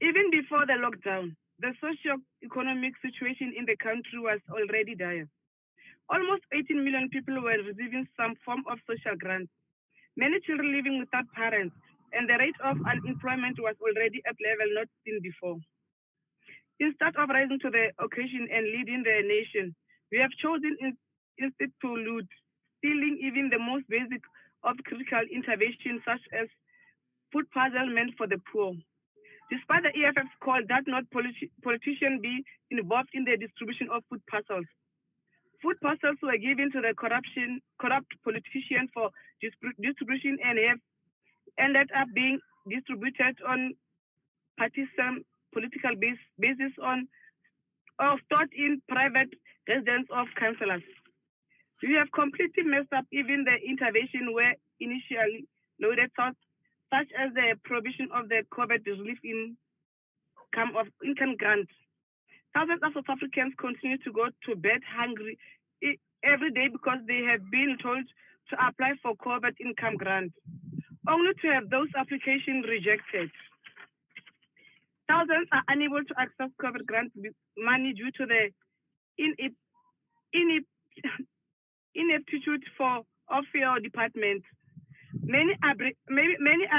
Even before the lockdown, the socio-economic situation in the country was already dire. Almost 18 million people were receiving some form of social grant, many children living without parents, and the rate of unemployment was already at a level not seen before. Instead of rising to the occasion and leading the nation, we have chosen instead to loot, stealing even the most basic of critical interventions such as food parcel meant for the poor. Despite the EFF's call that not politicians be involved in the distribution of food parcels, food parcels were given to the corrupt politicians for distribution and have ended up being distributed on partisan political basis or stored in private residence of councillors. We have completely messed up even the intervention were initially loaded, such as the provision of the COVID relief income grant. Thousands of South Africans continue to go to bed hungry every day because they have been told to apply for COVID income grant, only to have those applications rejected. Thousands are unable to access COVID grant money due to the ineptitude of your department. Many are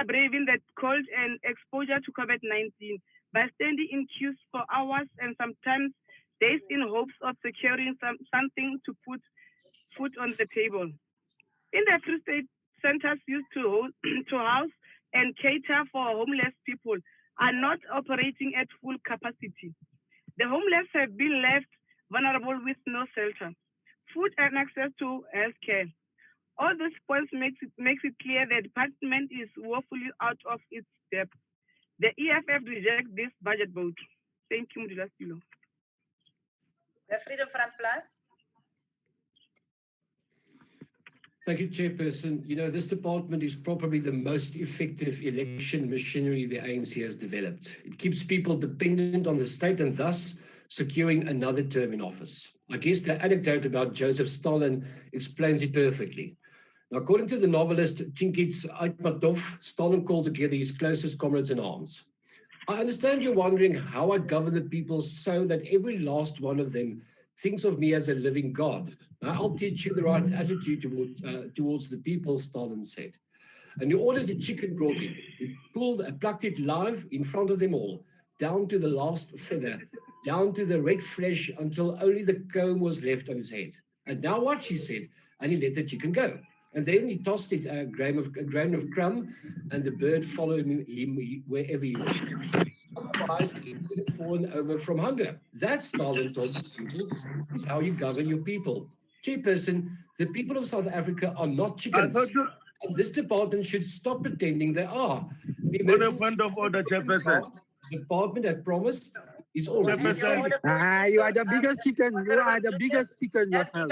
braving the cold and exposure to COVID-19 by standing in queues for hours and sometimes days in hopes of securing something to put food on the table. In the Free State centers used to house and cater for homeless people are not operating at full capacity. The homeless have been left vulnerable with no shelter, food and access to healthcare. All these points makes it clear the department is woefully out of its depth. The EFF rejects this budget vote. Thank you, Mudula Stilo. The Freedom Front Plus. Thank you, Chairperson. You know, this department is probably the most effective election machinery the ANC has developed. It keeps people dependent on the state and thus securing another term in office. I guess the anecdote about Joseph Stalin explains it perfectly. Now, according to the novelist Chingiz Aytmatov, Stalin called together his closest comrades in arms. I understand you're wondering how I govern the people so that every last one of them thinks of me as a living God. I'll teach you the right attitude towards the people, Stalin said. And he ordered a chicken brought in. He plucked it live in front of them all, down to the last feather, down to the red flesh, until only the comb was left on his head. And now what, she said, and he let the chicken go. And then he tossed it a grain of crumb, and the bird followed him wherever he went. Otherwise, he would have fallen over from hunger. That's Stalin told the people, is how you govern your people. Chairperson, the people of South Africa are not chickens. And this department should stop pretending they are. The On a point of order, Chairperson. Department had promised is already. You are the biggest chicken. You are the biggest chicken yourself.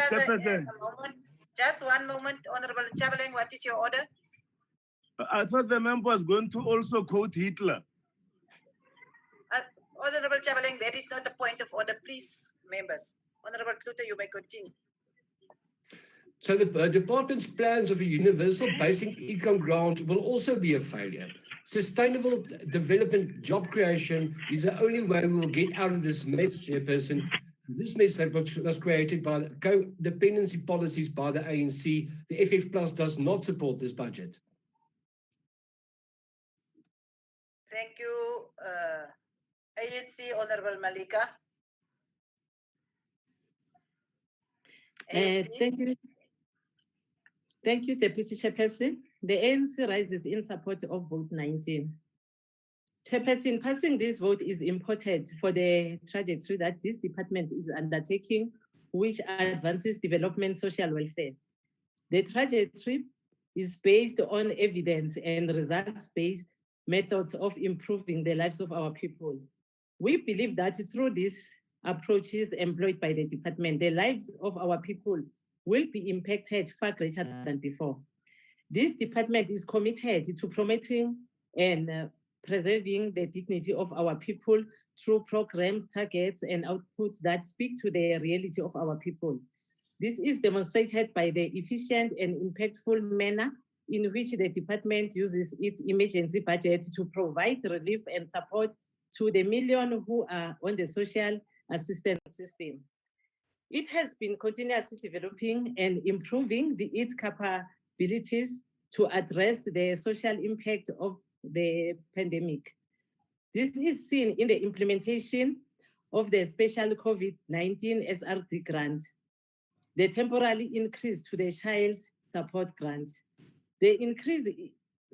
Just one moment, Honorable Chabeling, what is your order? I thought the member was going to also quote Hitler. Honorable Chabeling, that is not the point of order. Please, members. Honorable Kluter, you may continue. So the department's plans of a universal basic income grant will also be a failure. Sustainable development, job creation is the only way we will get out of this mess, Chairperson. This mess that was created by the codependency policies by the ANC. The FF Plus does not support this budget. Thank you, ANC, Honorable Malika. Thank you, Deputy Chairperson. The ANC rises in support of vote 19. Chairperson, passing this vote is important for the trajectory that this department is undertaking, which advances development, social welfare. The trajectory is based on evidence and results-based methods of improving the lives of our people. We believe that through these approaches employed by the department, the lives of our people will be impacted far greater than before. This department is committed to promoting and preserving the dignity of our people through programs, targets, and outputs that speak to the reality of our people. This is demonstrated by the efficient and impactful manner in which the department uses its emergency budget to provide relief and support to the million who are on the social assistance system. It has been continuously developing and improving its capabilities to address the social impact of the pandemic. This is seen in the implementation of the special COVID-19 SRD grant, the temporary increase to the child support grant, the increase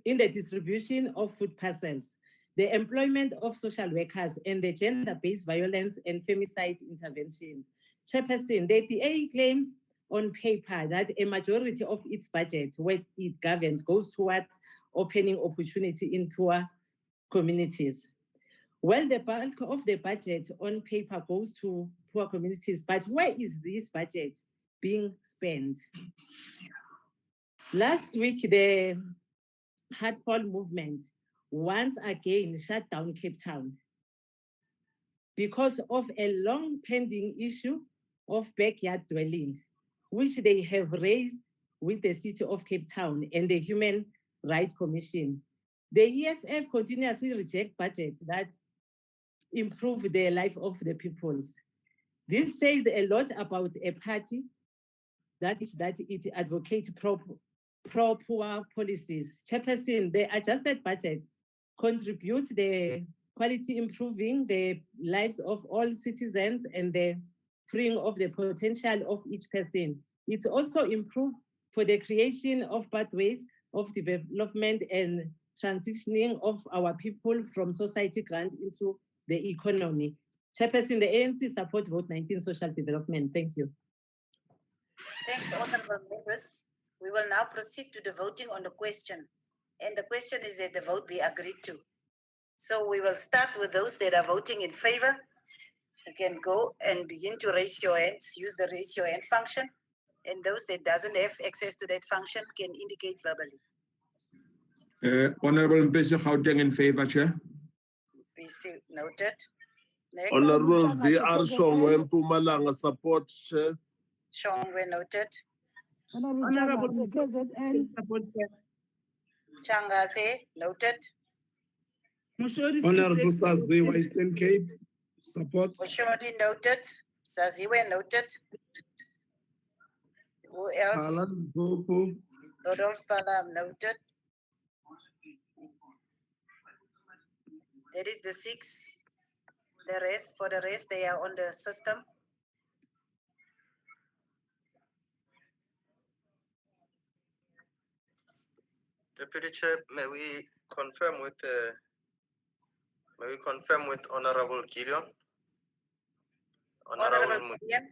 in the distribution of food parcels, the employment of social workers, and the gender-based violence and femicide interventions. Chairperson, the DA claims on paper that a majority of its budget, where it governs, goes towards opening opportunity in poor communities. Well, the bulk of the budget on paper goes to poor communities, but where is this budget being spent? Last week, the Heartful movement once again shut down Cape Town because of a long pending issue of backyard dwelling, which they have raised with the City of Cape Town and the Human Rights Commission. The EFF continuously rejects budgets that improve the life of the peoples. This says a lot about a party that it advocates pro-poor policies. Chairperson, the adjusted budget contributes the quality improving the lives of all citizens and the freeing of the potential of each person. It's also improved for the creation of pathways of development and transitioning of our people from society grant into the economy. Chairperson, the ANC support vote 19 social development. Thank you. Thank you, honorable members. We will now proceed to the voting on the question. And the question is that the vote be agreed to. So we will start with those that are voting in favor. You can go and begin to raise your hands, use the raise your hand function. And those that doesn't have access to that function can indicate verbally. Honorable Mpesi Gauteng in favor, Chair. PC noted. Next. Honorable VR Shongwe Mpumalanga support, Chair. Shongwe noted. Honorable KZN. Changase noted. Honorable Saziwa Eastern Cape support. Moshodi noted. Saziwe noted. Who else? Alan Popo. Rodolphe Pala noted. That is the 6. The rest, for the rest, they are on the system. Deputy Chair, may we confirm with Honorable Gideon? Honorable Gideon?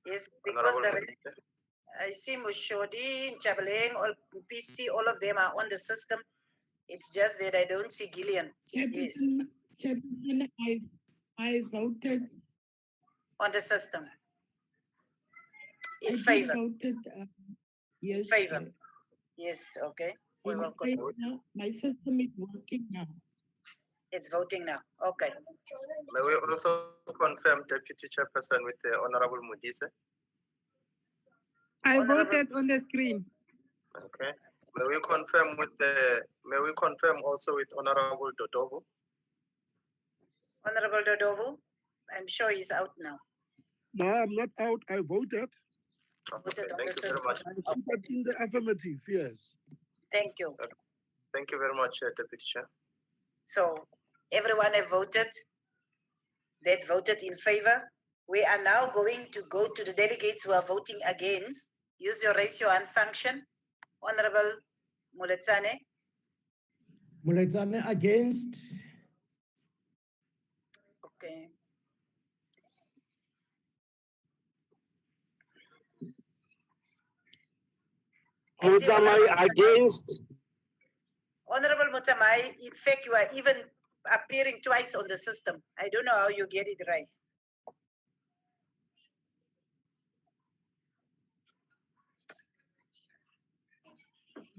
Yes, because Honorable I see Mushodi, Chabaleng, all PC, all of them are on the system. It's just that I don't see Gillian. Yes. Chairperson, I voted On the system. I In did favor. voted yes. Favor. Chair. Yes, okay. We In will continue. favor. My system is working now. It's voting now. Okay. May we also confirm Deputy Chairperson with the Honorable Mudise? I voted on the screen. Okay. May we confirm also with Honorable Dodovo? Honorable Dodovo, I'm sure he's out now. No, I'm not out. I voted. Voted on Thank the you very much. system. I voted in the affirmative, yes. Thank you. Thank you very much, Deputy Chair. So everyone have voted. That voted in favor. We are now going to go to the delegates who are voting against. Use your raise your hand function. Honorable Muletsane. Muletsane against. Okay. Mutamai against. Honorable Mutamai, in fact, you are even appearing twice on the system. I don't know how you get it right.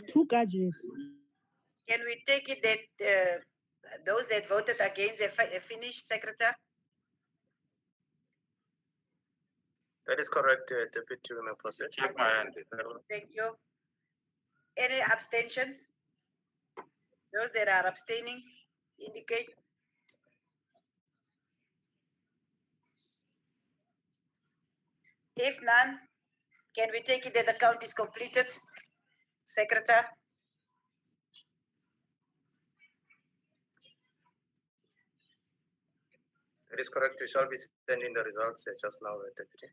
Two gadgets. Can we take it that those that voted against have finished, Secretary? That is correct, Deputy. We may proceed. Check my hand. Thank you. Any abstentions? Those that are abstaining, indicate. If none, can we take it that the count is completed? Secretary? That is correct. We shall be sending the results just now, Deputy.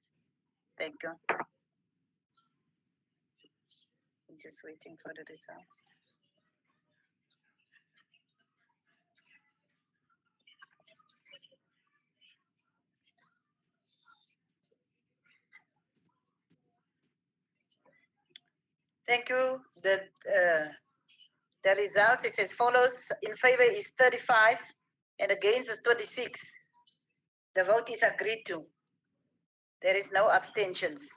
Thank you. I'm just waiting for the results. Thank you. The results is as follows. In favor is 35 and against is 26. The vote is agreed to. There is no abstentions.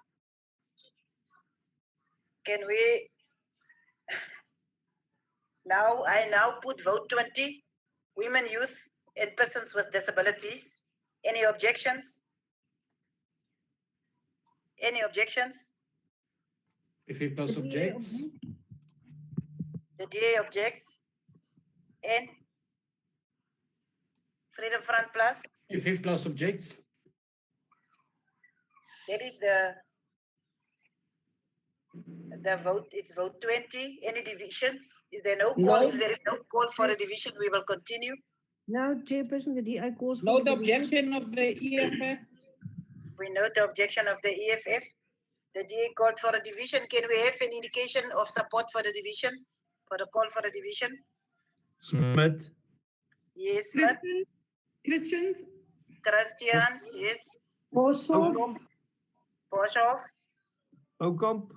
Can we I now put vote 20, women, youth, and persons with disabilities. Any objections? Any objections? If plus objects. The DA objects. And Freedom Front Plus. If plus objects. That is the vote. It's vote 20. Any divisions? Is there no call? No. If there is no call for a division, we will continue. Now, Chairperson, the DI calls for Note the objection of the EFF. We note the objection of the EFF. The DA called for a division. Can we have an indication of support for the division? For the call for a division? Smith. Yes, Smith. Christians. Christians, yes. Boshoff. Boshoff. Outcome.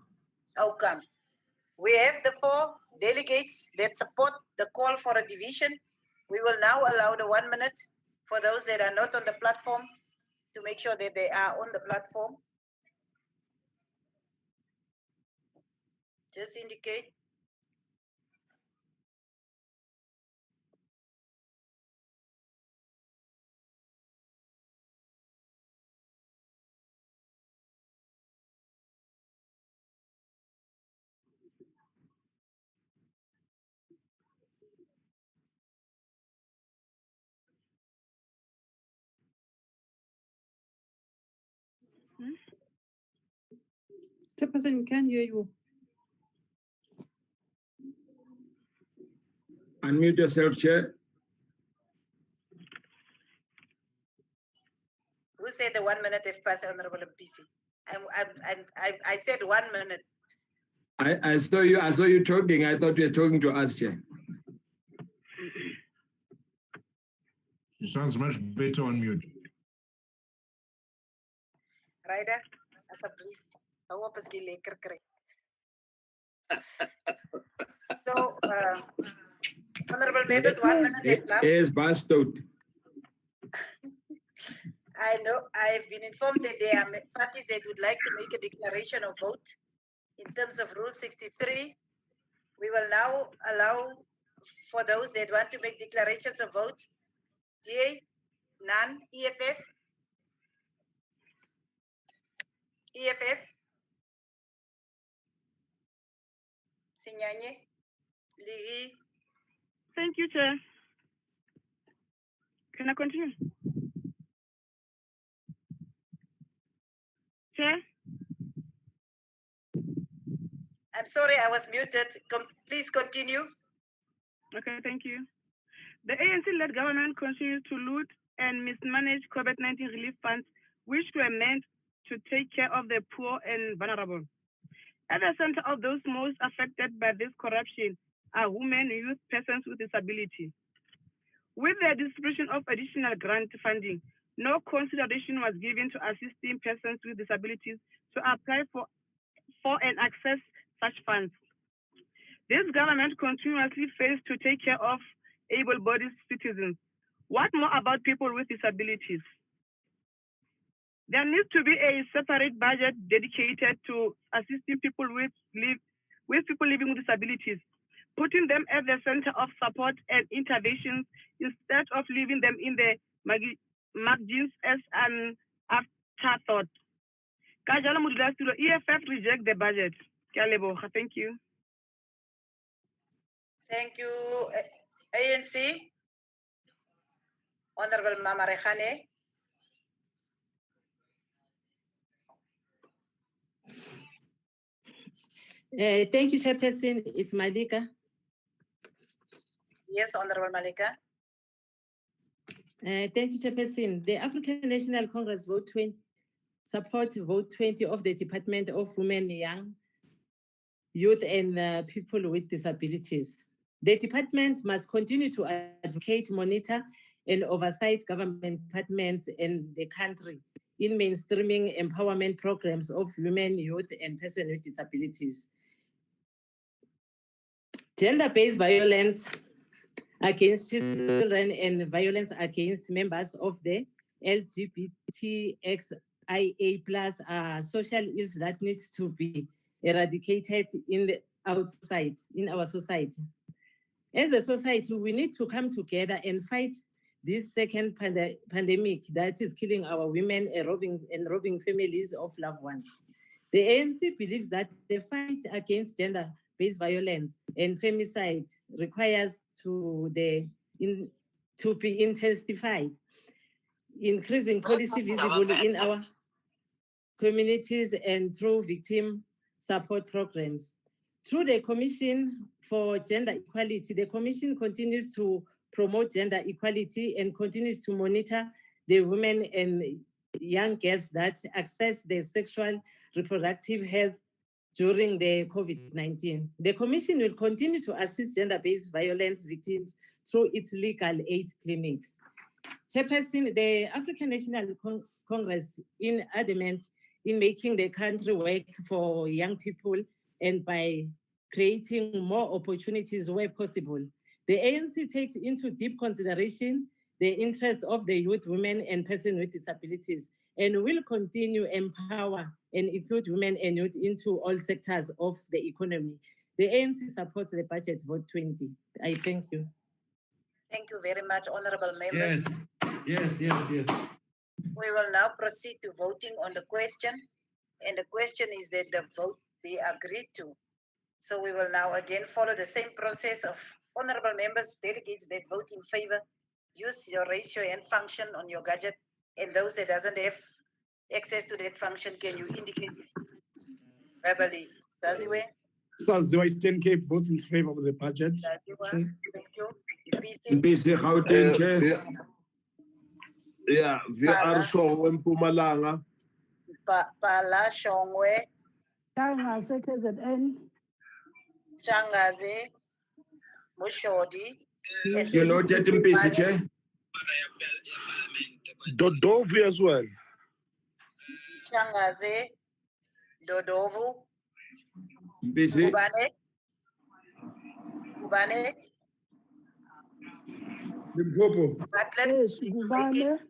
We have the 4 delegates that support the call for a division. We will now allow the 1 minute for those that are not on the platform to make sure that they are on the platform. Just indicate. Chairperson, we can't hear you. Unmute yourself, Chair. Who said the 1 minute if passed, Honorable MPC? I said 1 minute. I saw you talking. I thought you were talking to us, Chair. It sounds much better on mute. Ryder, asseblief. Hou op as jy lekker kry. So, Honorable members, 1 minute and lapse. Yes, Bastot. I know I've been informed that there are parties that would like to make a declaration of vote in terms of Rule 63. We will now allow for those that want to make declarations of vote. DA, none. EFF? EFF? Sinyanye? Ligi? Thank you, Chair. Can I continue? Chair? I'm sorry, I was muted. Please continue. Okay, thank you. The ANC-led government continues to loot and mismanage COVID-19 relief funds, which were meant to take care of the poor and vulnerable. At the center of those most affected by this corruption are women, youth, persons with disability. With the distribution of additional grant funding, no consideration was given to assisting persons with disabilities to apply for and access such funds. This government continuously fails to take care of able-bodied citizens. What more about people with disabilities? There needs to be a separate budget dedicated to assisting people with people living with disabilities, putting them at the center of support and interventions instead of leaving them in the margins as an afterthought. Kajala Mudulasturo, EFF reject the budget. Thank you. Thank you, ANC. Honorable Mama Rehane. Thank you, Chairperson. It's Malika. Yes, Honorable Malika. Thank you, Chairperson. The African National Congress vote 20 support vote 20 of the Department of Women, Young, Youth and People with Disabilities. The department must continue to advocate, monitor, and oversight government departments in the country in mainstreaming empowerment programs of women, youth, and persons with disabilities. Gender-based violence against children and violence against members of the LGBTQIA+ are social ills that needs to be eradicated in our society. As a society, we need to come together and fight this second pandemic that is killing our women and robbing families of loved ones. The ANC believes that the fight against gender-based violence and femicide requires to be intensified, increasing policy visible in our communities and through victim support programs. Through the Commission for Gender Equality, the Commission continues to promote gender equality and continues to monitor the women and young girls that access their sexual reproductive health during the COVID-19. The Commission will continue to assist gender-based violence victims through its legal aid clinic. Chairperson, the African National Congress is adamant in making the country work for young people and by creating more opportunities where possible. The ANC takes into deep consideration the interests of the youth, women, and persons with disabilities, and will continue empower and include women and youth into all sectors of the economy. The ANC supports the budget vote 20. I thank you. Thank you very much, honorable members. Yes. We will now proceed to voting on the question. And the question is that the vote be agreed to. So we will now again follow the same process of honorable members, delegates that vote in favor. Use your raise your hand function on your gadget. And those that doesn't have access to that function, can you indicate verbally? Saziwe? Saziwa Eastern Cape votes in favor of the budget. Saziwa, Chair. thank you. Busy Gauteng, Chair. Yeah, VR Shongwe Mpumalanga. Pala Shongwe, Tangase KZN. Shangaze, Mushodi. You noted Busy, Chair. Dodovu as well. Shangaze, Dodovu, Busy. Kubane, Bartlett.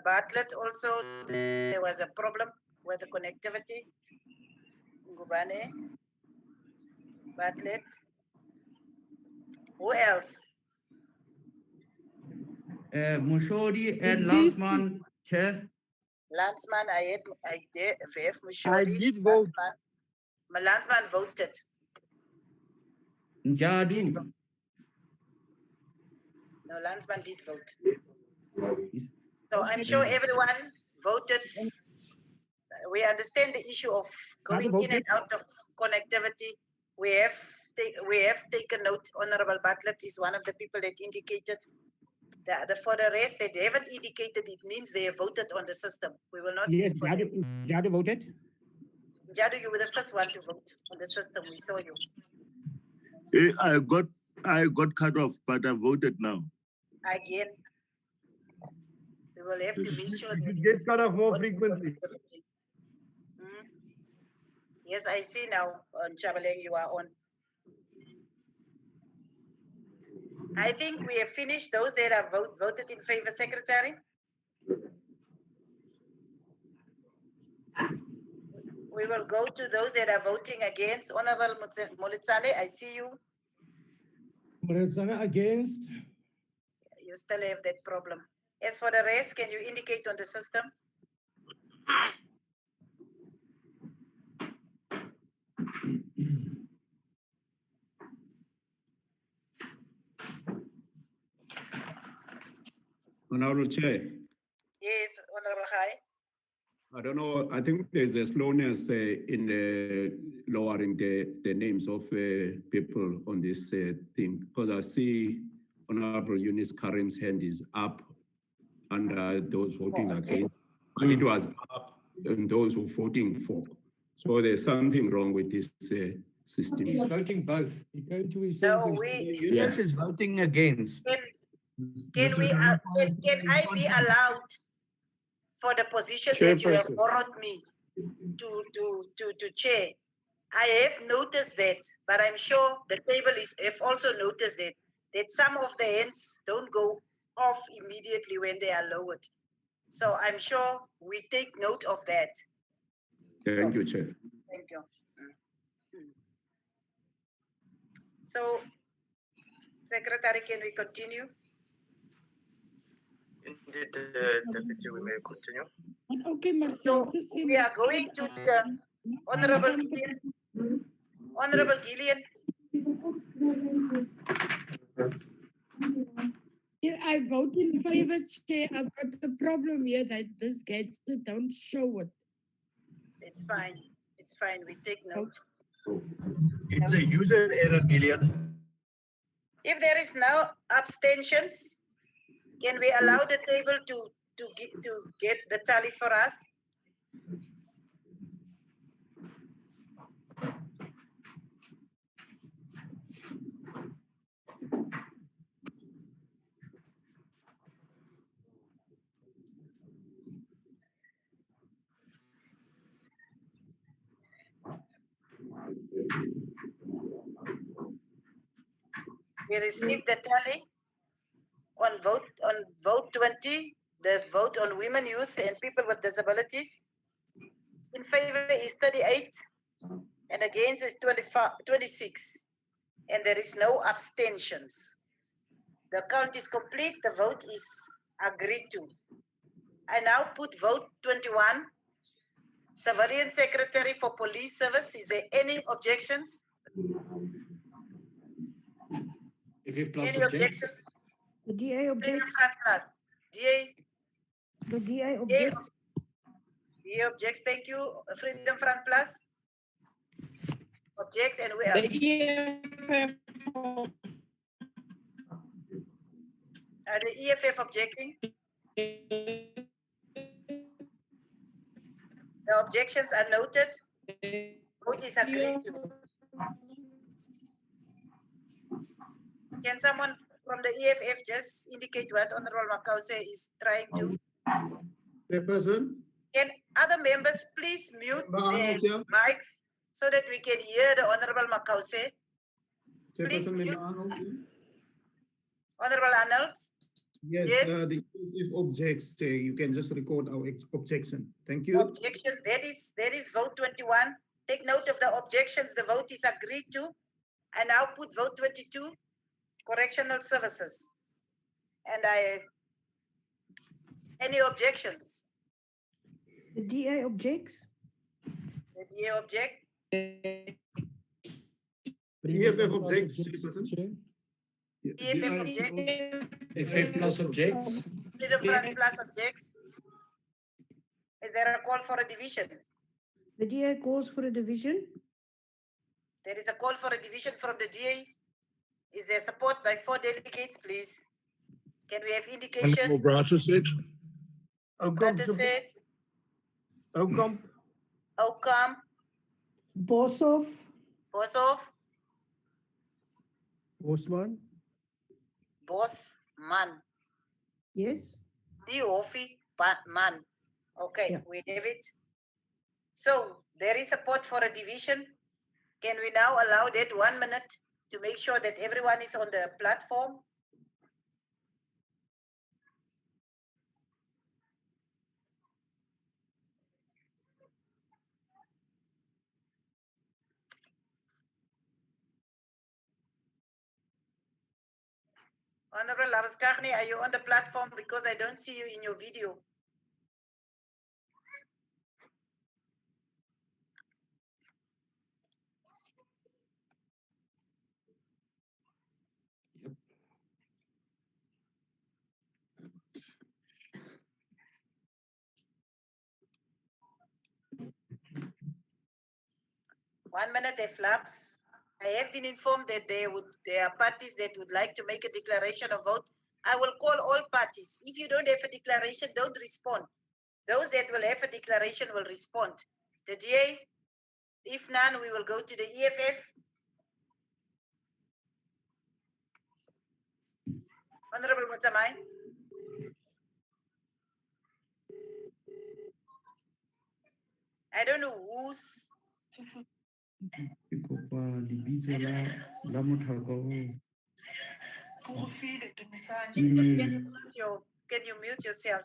Bartlett also, there was a problem with the connectivity. Ngubane, Bartlett. Who else? Mushodi and Lansman, Chair. Landsman, I did Mushodi. I did vote. Landsman voted. Njadu. No, Landsman did vote. So I'm sure everyone voted. We understand the issue of going in and out of connectivity. We have taken note. Honorable Bartlett is one of the people that indicated. For the rest, they haven't indicated, it means they have voted on the system. We will not. Yes, Jadu voted. Jadu, you were the first one to vote on the system. We saw you. I got cut off, but I voted now. Again, we will have to make sure that You get cut off more frequently. Yes, I see now on Chabaleng you are on. I think we have finished those that have voted in favor, Secretary. We will go to those that are voting against. Honorable Molitsale, I see you. Molitsale against. You still have that problem. As for the rest, can you indicate on the system? Honorable Chair. Yes, Honorable High. I don't know. I think there's a slowness in lowering the names of people on this thing, because I see Honorable Eunice Karim's hand is up under those voting against, and it was up on those who voting for. So there's something wrong with this system. He's voting both. No, Eunice is voting against. Can I be allowed for the position that you have borrowed me to chair? I have noticed that, but I'm sure the table have also noticed that some of the hands don't go off immediately when they are lowered. So I'm sure we take note of that. Thank you, Chair. Thank you. So, Secretary, can we continue? Indeed, Deputy, we may continue. Okay, so we are going to the Honorable Gillian. Honorable Gillian. Yeah, I vote in favor, Chair. I've got the problem here that this gets don't show it. It's fine. It's fine. We take note. It's a user error, Gillian. If there is no abstentions, can we allow the table to get the tally for us? We received the tally on vote 20, the vote on women, youth, and people with disabilities. In favor is 38, and against is 26, and there is no abstentions. The count is complete. The vote is agreed to. I now put vote 21, Civilian Secretary for Police Service. Is there any objections? If you've plus Any objects. objections? The DA objects. DA. The DI objects. DA objects, thank you. Freedom Front Plus. Objects, and who else? The EFF objecting. The objections are noted. Vote is agreed to. Can someone from the EFF just indicate what Honorable Makause is trying to? Chairperson. Can other members please mute their mics so that we can hear the Honorable Makause? Please Chairperson, mute. Arnold. Honorable Arnold. Yes, Yes. If objects, you can just record our objection. Thank you. Objection, that is vote 21. Take note of the objections. The vote is agreed to. I now put vote 22, correctional services. And any objections? The DI objects. The DA object. EFF objects, Chairperson. EFF object. FF plus objects. Freedom Front Plus objects. Is there a call for a division? The DI calls for a division. There is a call for a division from the DA. Is there support by 4 delegates, please? Can we have indication? Brataset. Brataset. Outcome. Outcome. Bosov. Bosov. Bosman. Bosman. Yes. Diofi Man. Okay, Yeah. we have it. So there is support for a division. Can we now allow that 1 minute to make sure that everyone is on the platform? Honorable Labuschagne, are you on the platform? Because I don't see you in your video. One minute, flaps. I have been informed that there are parties that would like to make a declaration of vote. I will call all parties. If you don't have a declaration, don't respond. Those that will have a declaration will respond. The DA, if none, we will go to the EFF. Honorable Mutsamai. I don't know who's. Can you mute yourself?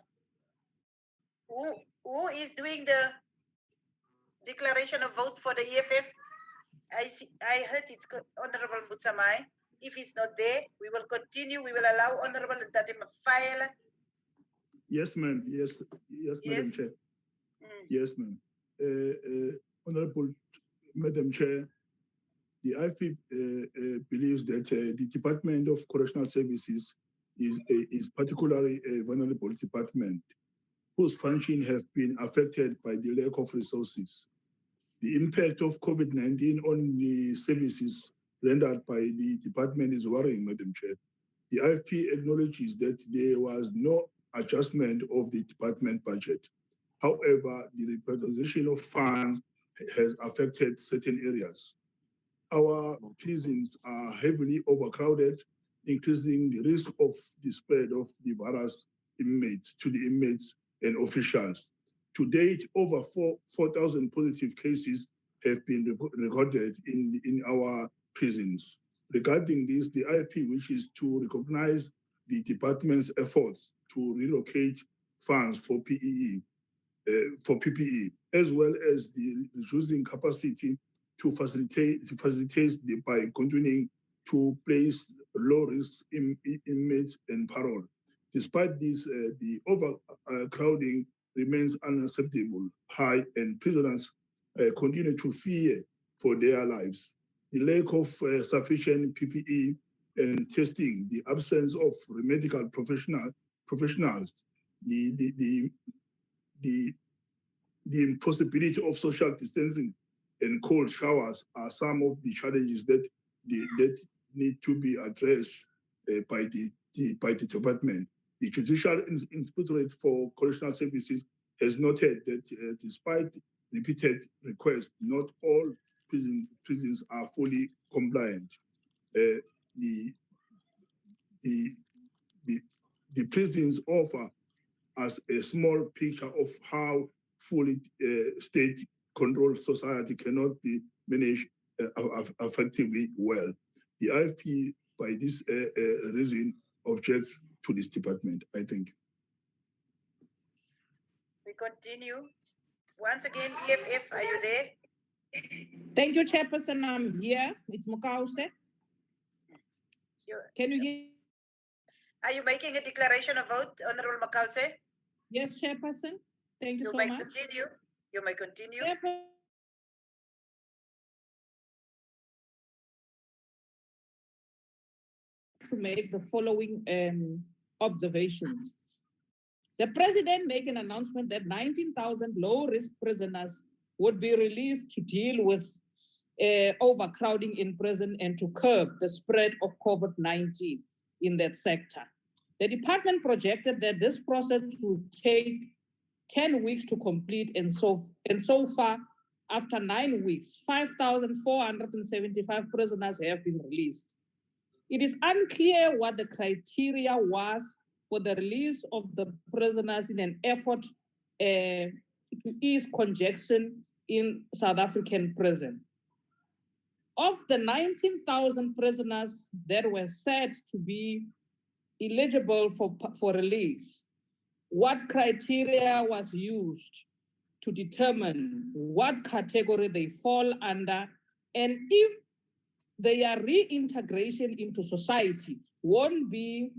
Who is doing the declaration of vote for the EFF? I heard it's Honorable Mutsamai. If he's not there, we will continue. We will allow Honorable Ntate Mafayela. Yes, ma'am. Yes, Madam Chair. Yes, ma'am. Honorable Madam Chair, the IFP believes that the Department of Correctional Services is particularly a vulnerable department whose function have been affected by the lack of resources. The impact of COVID-19 on the services rendered by the department is worrying, Madam Chair. The IFP acknowledges that there was no adjustment of the department budget. However, the reprioritization of funds has affected certain areas. Our prisons are heavily overcrowded, increasing the risk of the spread of the virus to the inmates and officials. To date, over 4,000 positive cases have been recorded in our prisons. Regarding this, the IFP wishes to recognize the department's efforts to relocate funds for PPE, as well as the reducing capacity to facilitate by continuing to place low-risk inmates and parole. Despite this, the overcrowding remains unacceptable high, and prisoners continue to fear for their lives. The lack of sufficient PPE and testing, the absence of medical professionals, the impossibility of social distancing and cold showers are some of the challenges that need to be addressed by the department. The Judicial Inspectorate for Correctional Services has noted that despite repeated requests, not all prisons are fully compliant. The prisons offer us a small picture of how fully state-controlled society cannot be managed effectively well. The IFP, by this reason, objects to this department. I thank you. We continue. Once again, EFF, are you there? Thank you, Chairperson. I'm here. It's Mokause. Can you hear? Are you making a declaration of vote, Honorable Makause? Yes, Chairperson. Thank you so may much. Continue. You may continue. To make the following observations. The President made an announcement that 19,000 low-risk prisoners would be released to deal with overcrowding in prison and to curb the spread of COVID-19 in that sector. The department projected that this process would take 10 weeks to complete, and so far, after 9 weeks, 5,475 prisoners have been released. It is unclear what the criteria was for the release of the prisoners in an effort to ease congestion in South African prison. Of the 19,000 prisoners that were said to be eligible for release, what criteria was used to determine what category they fall under, and if their reintegration into society won't be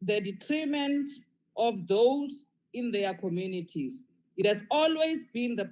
the detriment of those in their communities. It has always been the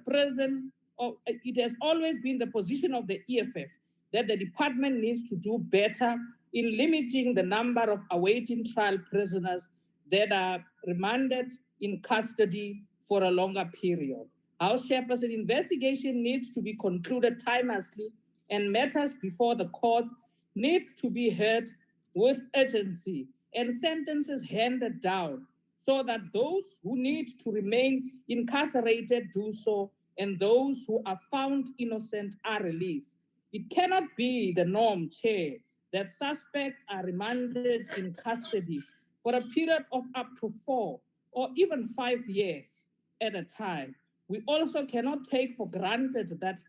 position of the EFF that the department needs to do better in limiting the number of awaiting trial prisoners that are remanded in custody for a longer period. House Chairperson, investigation needs to be concluded timelessly, and matters before the courts needs to be heard with urgency and sentences handed down so that those who need to remain incarcerated do so and those who are found innocent are released. It cannot be the norm, Chair, that suspects are remanded in custody for a period of up to 4 or even 5 years at a time. We also cannot take for granted that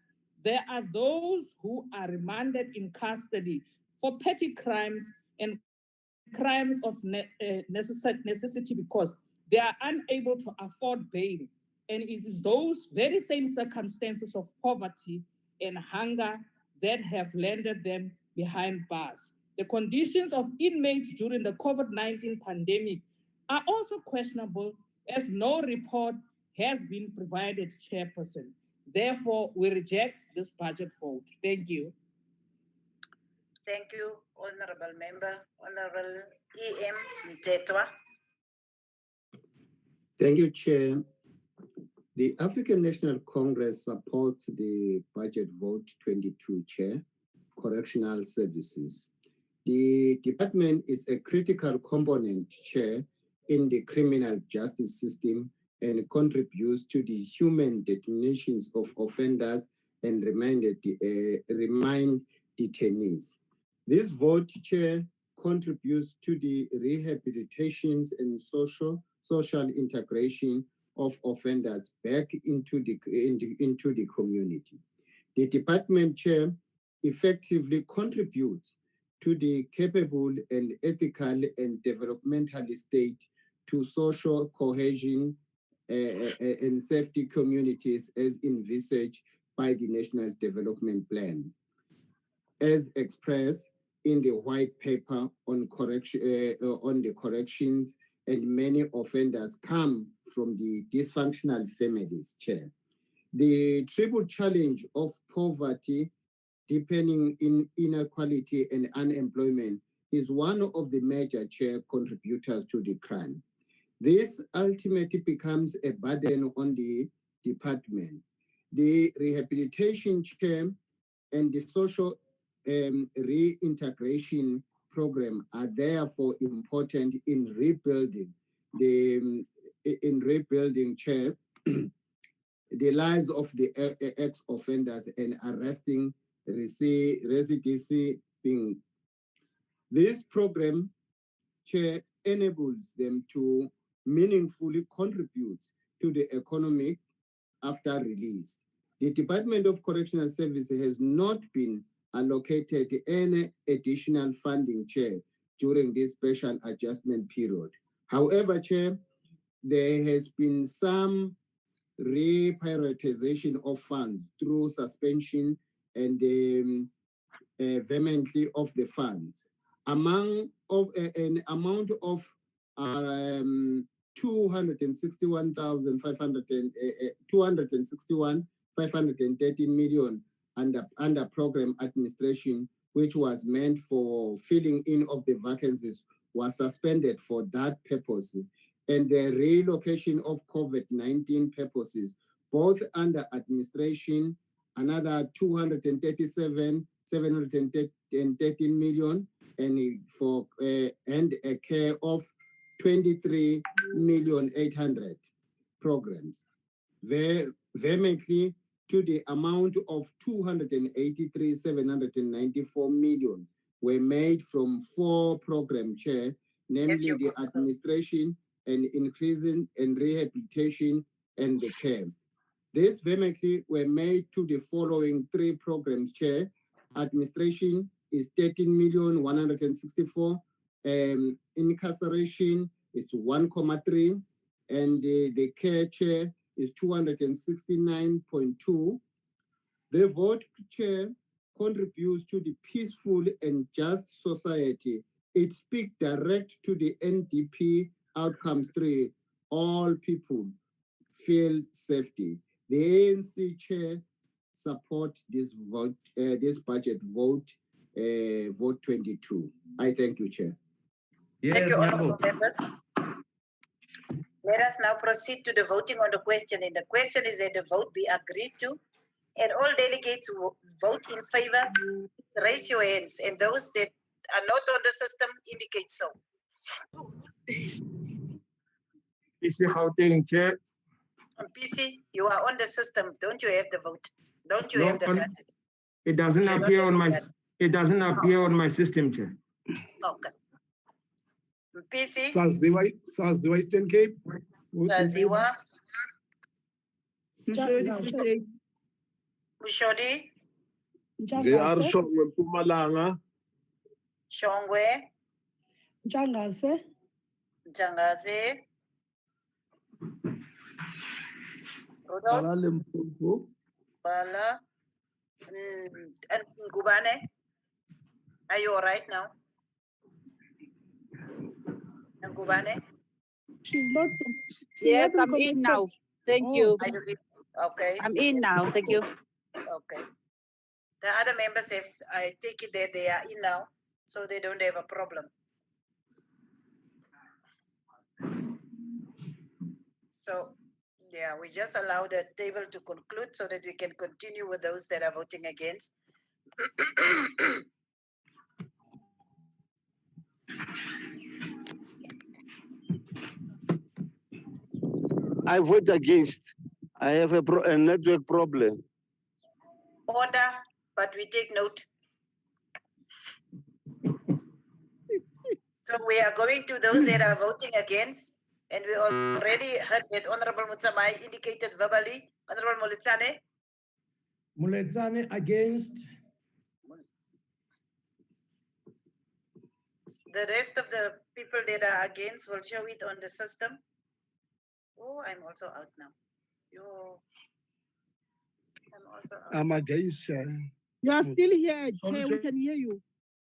there are those who are remanded in custody for petty crimes and crimes of necessity because they are unable to afford bail. And it is those very same circumstances of poverty and hunger that have landed them behind bars. The conditions of inmates during the COVID-19 pandemic are also questionable, as no report has been provided, Chairperson. Therefore, we reject this budget vote. Thank you. Thank you, Honorable Member. Honorable E.M. Mtetwa. Thank you, Chair. The African National Congress supports the budget vote 22, Chair, Correctional Services. The department is a critical component, Chair, in the criminal justice system and contributes to the human detentions of offenders and remind detainees. This vote, Chair, contributes to the rehabilitations and social integration of offenders back into the community. The department, Chair, effectively contributes to the capable and ethical and developmental state to social cohesion and safety communities as envisaged by the National Development Plan, as expressed in the white paper on the corrections, and many offenders come from the dysfunctional families, Chair. The triple challenge of poverty, deepening in inequality and unemployment is one of the major, Chair, contributors to the crime. This ultimately becomes a burden on the department. The rehabilitation chair and the social reintegration program are therefore important in rebuilding chair the lives of the ex-offenders and arresting recidivism. This program, Chair, enables them to meaningfully contribute to the economy after release. The Department of Correctional Services has not been allocated any additional funding, Chair, during this special adjustment period. However, Chair, there has been some reprioritization of funds through suspension and vehemently of the funds. An amount of 261,513 million under program administration, which was meant for filling in of the vacancies, was suspended for that purpose. And the relocation of COVID-19 purposes, both under administration, another 237,713 million, and for and a care of 23,800,000 programs. Vehemently to the amount of 283,794 million were made from 4 program chair, namely the administration and increasing and rehabilitation and the care. This vehemently were made to the following 3 programs chair. Administration is 13,164,000. Incarceration it's 1,3, and the care chair is 269.2. The vote chair contributes to the peaceful and just society. It speaks direct to the NDP outcomes 3. All people feel safety. The ANC chair support this vote, this budget vote, vote 22. I thank you, Chair. Thank you, honorable members. Let us now proceed to the voting on the question. And the question is that the vote be agreed to, and all delegates who vote in favor, raise your hands, and those that are not on the system indicate so. PC Gauteng, Chair. PC, you are on the system. Don't you have the vote? Don't you have the card? It doesn't appear on my. It doesn't appear on my system, Chair. Okay. PC. Saziwa Eastern Cape. Saziwa. Mushodi. VR Shongwe Mpumalanga. Shongwe. Njangase. Njangase. Bala Limpopo. Bala. And Ngubane. Are you all right now? Ngubane? She's not. Yes, I'm in now. Thank you. Okay. I'm in now. Thank you. Okay. The other members have, I take it that they are in now, so they don't have a problem. So, yeah, we just allow the table to conclude so that we can continue with those that are voting against. I vote against. I have a network problem. Order, but we take note. So we are going to those that are voting against, and we already heard that Honorable Mutsamai indicated verbally. Honorable Moletsane? Moletsane against. The rest of the people that are against will show it on the system. Oh, I'm also out now. I'm also out. I'm against. You are still here, Chair. We can hear you.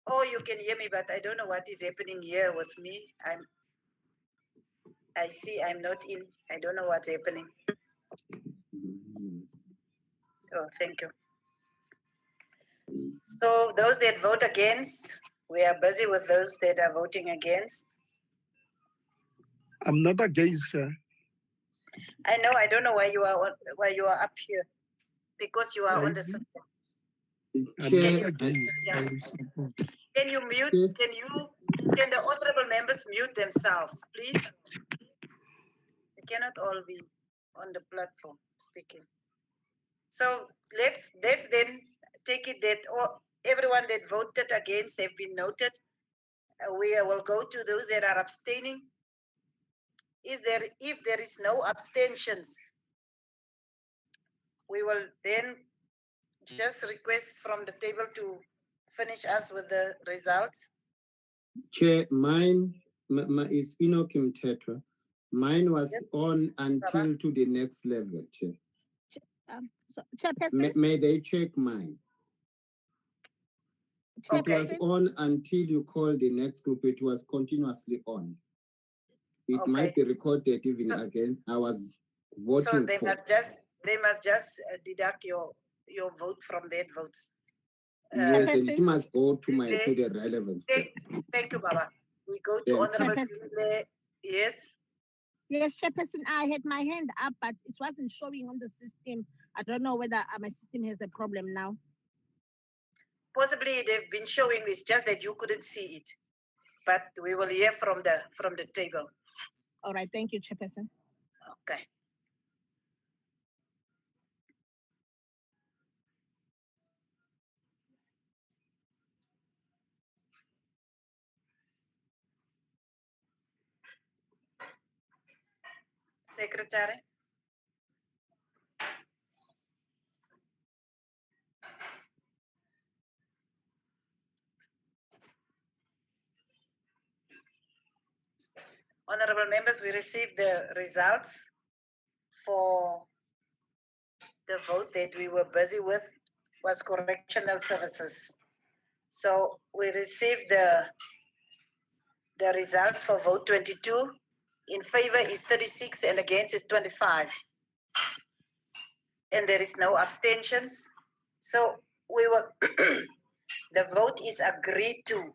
Oh, you can hear me, but I don't know what is happening here with me. I see I'm not in. I don't know what's happening. Oh, thank you. So those that vote against, we are busy with those that are voting against. I'm not against, Chair. I know. I don't know why you are up here, because you are on the system. Chair, Can you mute? Can the honorable members mute themselves, please? They cannot all be on the platform speaking. So let's then take it that everyone that voted against have been noted. We will go to those that are abstaining. If there is no abstentions, we will then just request from the table to finish us with the results. Chair, mine is Inokim Tetra. Mine was on until to the next level, Chair. Chairperson? May they check mine? It was on until you called the next group. It was continuously on. It might be recorded even against. I was voting so they for. They must just deduct your vote from their votes. Yes, and it must go to the relevance. Thank you, Baba. We go to Honorable Kile. Yes. Yes, Chairperson, I had my hand up, but it wasn't showing on the system. I don't know whether my system has a problem now. Possibly they've been showing. It's just that you couldn't see it. But we will hear from the table. All right. Thank you, Chairperson. Okay. Secretary. Honorable members, we received the results for the vote that we were busy with was correctional services. So we received the results for vote 22. In favor is 36 and against is 25. And there is no abstentions. So we will, the vote is agreed to.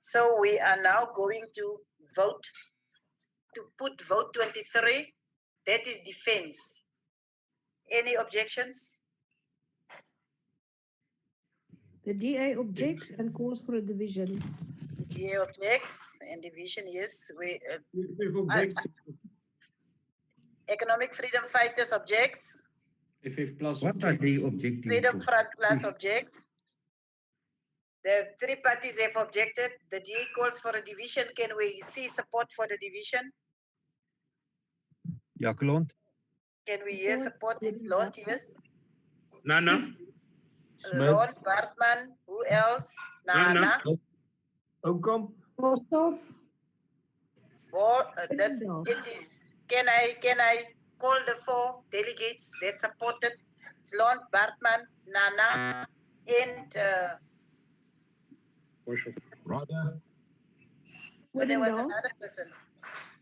So we are now going to vote, to put vote 23, that is defense. Any objections? The DA objects and calls for a division. The DA objects and division, yes. Economic Freedom Fighters objects. FF Plus What are they objecting Freedom to? Front Plus objects. The three parties have objected. The DA calls for a division. Can we see support for the division? Jacqueline? Can we hear support? It's Lord, yes. Nana. Lord, Bartman, who else? Nana. Welcome. Or it is. Can I call the four delegates that supported? It's Lord, Bartman, Nana, and Rada. well, there was another person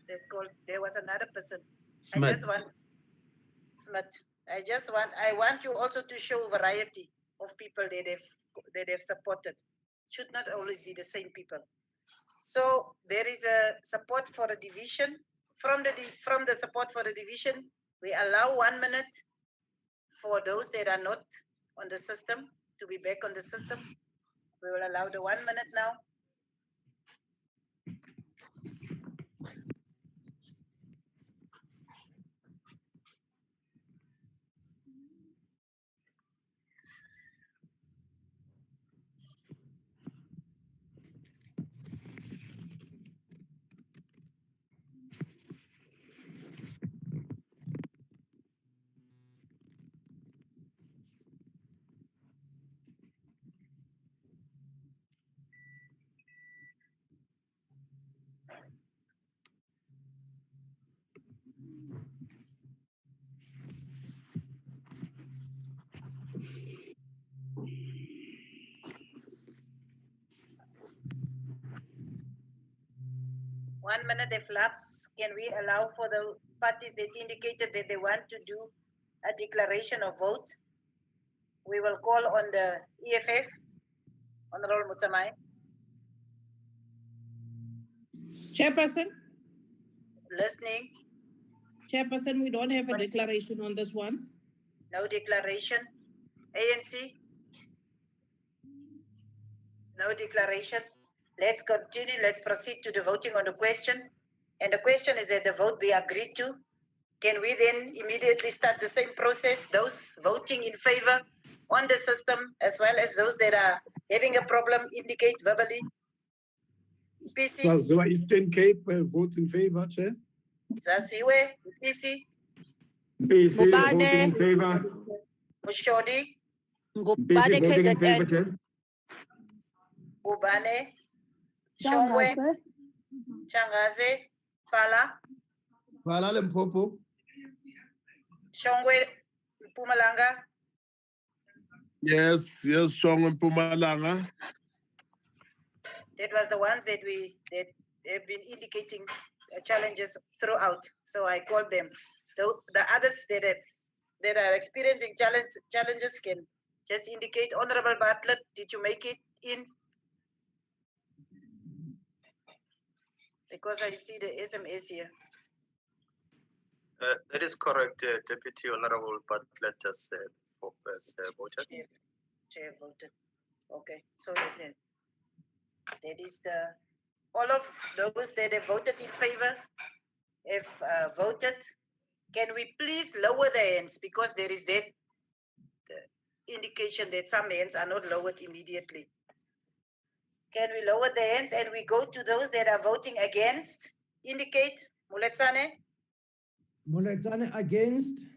that called. There was another person. Smith. I want you also to show variety of people that have supported. Should not always be the same people. So there is a support for a division. From the support for the division, we allow 1 minute for those that are not on the system to be back on the system. We will allow the 1 minute now. One minute if lapsed. Can we allow for the parties that indicated that they want to do a declaration of vote? We will call on the EFF, Honorable Mutsamai. Chairperson? Listening. Chairperson, we don't have a declaration on this one. No declaration. ANC. No declaration. Let's continue. Let's proceed to the voting on the question. And the question is that the vote be agreed to. Can we then immediately start the same process? Those voting in favor on the system, as well as those that are having a problem, indicate verbally. PC. Saziwa Eastern Cape votes in favor, Chair. Zasiwe, PC. PC voting in favor. Mushodi. PC voting in favor, Chair. Ubane. Shongwe. Changaze. Fala. Fala Limpopo. Shongwe. Mpumalanga. Yes, Shongwe Mpumalanga. That was the ones that have been indicating challenges throughout. So I called them. The others that are experiencing challenges can just indicate. Honorable Bartlett, did you make it in? Because I see the SMS here. That is correct, Deputy Honorable Bartlett has voted. Chair voted. Okay, so that is all of those that have voted in favor have voted. Can we please lower the hands, because there is that indication that some hands are not lowered immediately. Can we lower the hands and we go to those that are voting against? Indicate. Muletsane. Muletsane against.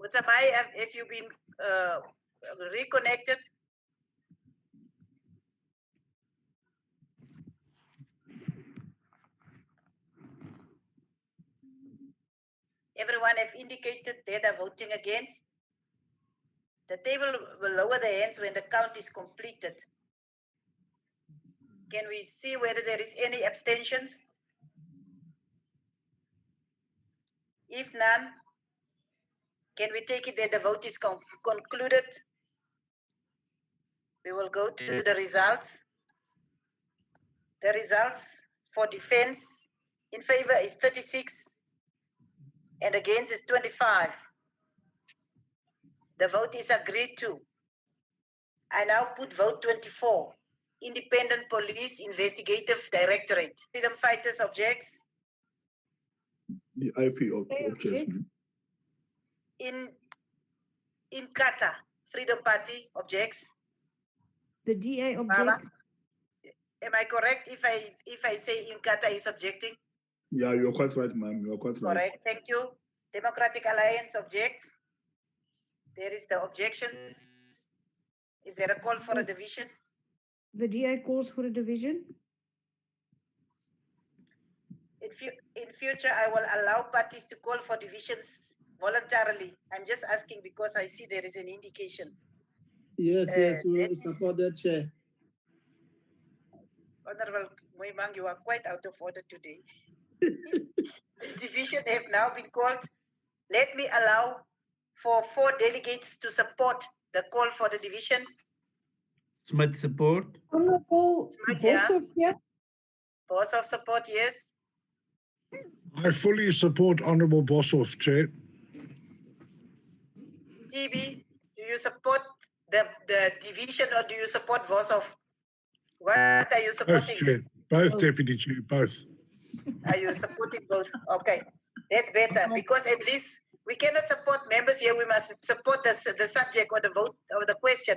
Mutsabai, have you been reconnected? Everyone have indicated they are voting against. The table will lower the hands when the count is completed. Can we see whether there is any abstentions? If none, can we take it that the vote is concluded? We will go to the results. The results for defense in favor is 36 and against is 25. The vote is agreed to. I now put vote 24. Independent Police Investigative Directorate. Freedom Fighters objects. The IP objects. In Qatar, Freedom Party objects. The DA objects. Am I correct if I say in Qatar is objecting? Yeah, you're quite right, ma'am. You're quite right. Correct. Thank you. Democratic Alliance objects. There is the objections. Is there a call for a division? The DA calls for a division. In future, I will allow parties to call for divisions voluntarily. I'm just asking because I see there is an indication. Yes, we will support that, Chair. Honorable Moimang, you are quite out of order today. Division have now been called. Let me allow for 4 delegates to support the call for the division. Smith support. Honorable Boshoff, yeah. Boshoff support, yes. I fully support Honorable Boshoff, Chair. TB, do you support the division or do you support Boshoff? What are you supporting? Both, Chair. Both, Deputy Chair, both. Are you supporting both? Okay, that's better, because at least we cannot support members here. We must support the subject or the vote or the question,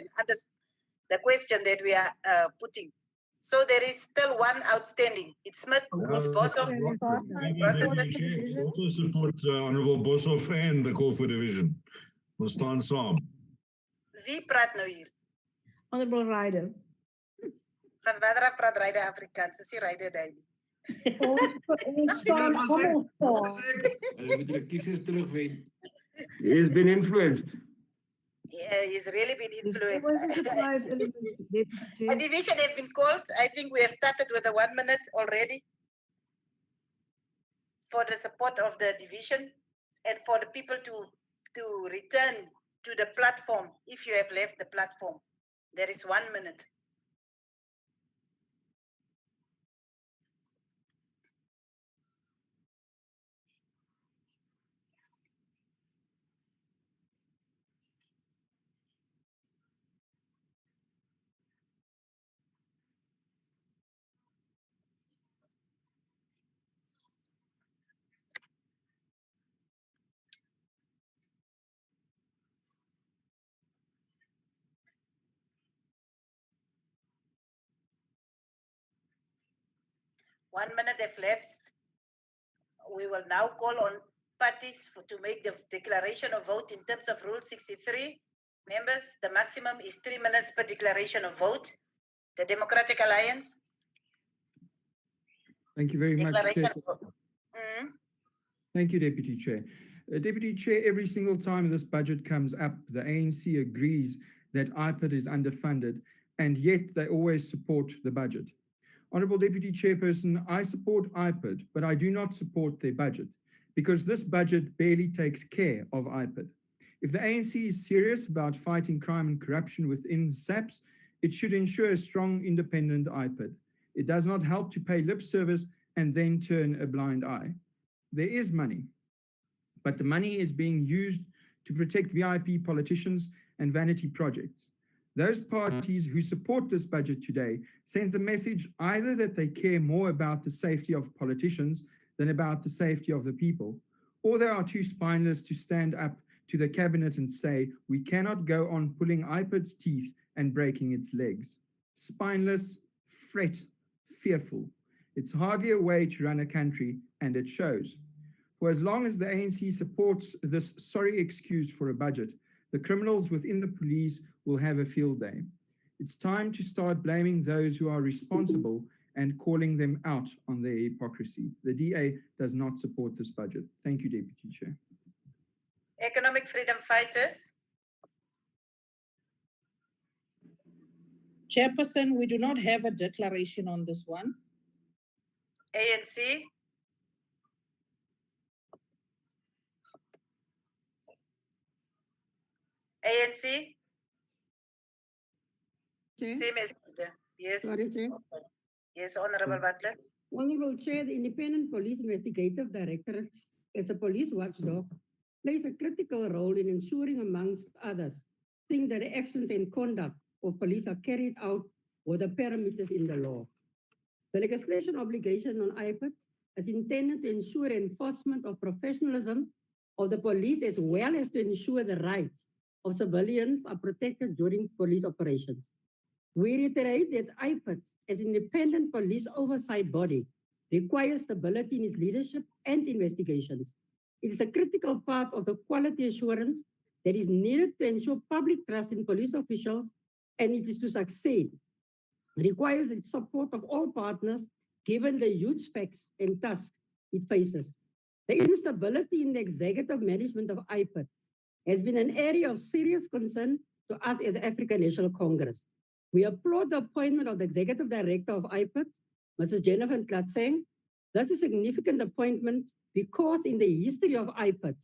the question that we are putting. So there is still one outstanding. It's Smith, it's Boshoff. Also support Honorable Boshoff and the call for division. We'll stand saam. Wie praat nou hier? Honorable Ryder. Van waar praat Ryder Afrikaans? Is die Ryder daar nie? He's been influenced. Yeah, he's really been influenced. A division have been called. I think we have started with the 1 minute already for the support of the division and for the people to return to the platform if you have left the platform. There is 1 minute. 1 minute have lapsed. We will now call on parties to make the declaration of vote in terms of Rule 63. Members, the maximum is 3 minutes per declaration of vote. The Democratic Alliance. Thank you very much, Declaration Chair. of vote. Thank you, Deputy Chair. Deputy Chair, every single time this budget comes up, the ANC agrees that IPID is underfunded, and yet they always support the budget. Honourable Deputy Chairperson, I support IPID, but I do not support their budget, because this budget barely takes care of IPID. If the ANC is serious about fighting crime and corruption within SAPS, it should ensure a strong, independent IPID. It does not help to pay lip service and then turn a blind eye. There is money, but the money is being used to protect VIP politicians and vanity projects. Those parties who support this budget today sends a message either that they care more about the safety of politicians than about the safety of the people, or they are too spineless to stand up to the cabinet and say, we cannot go on pulling IPID's teeth and breaking its legs. Spineless, fret, fearful. It's hardly a way to run a country, and it shows. For as long as the ANC supports this sorry excuse for a budget, the criminals within the police will have a field day. It's time to start blaming those who are responsible and calling them out on their hypocrisy. The DA does not support this budget. Thank you, Deputy Chair. Economic Freedom Fighters. Chairperson, we do not have a declaration on this one. ANC. ANC. Chair. Same as the, yes. Sorry, Chair. Okay. Yes, Honorable Butler. Honorable Chair, the Independent Police Investigative Directorate, as a police watchdog, plays a critical role in ensuring, amongst others, things that the actions and conduct of police are carried out with the parameters in the law. The legislation obligation on IPID is intended to ensure enforcement of professionalism of the police, as well as to ensure the rights of civilians are protected during police operations. We reiterate that IPID, as independent police oversight body, requires stability in its leadership and investigations. It is a critical part of the quality assurance that is needed to ensure public trust in police officials, and it is to succeed. It requires the support of all partners, given the huge specs and tasks it faces. The instability in the executive management of IPID has been an area of serious concern to us as the African National Congress. We applaud the appointment of the Executive Director of IPID, Mrs. Jennifer Klatseng. That's a significant appointment because in the history of IPID,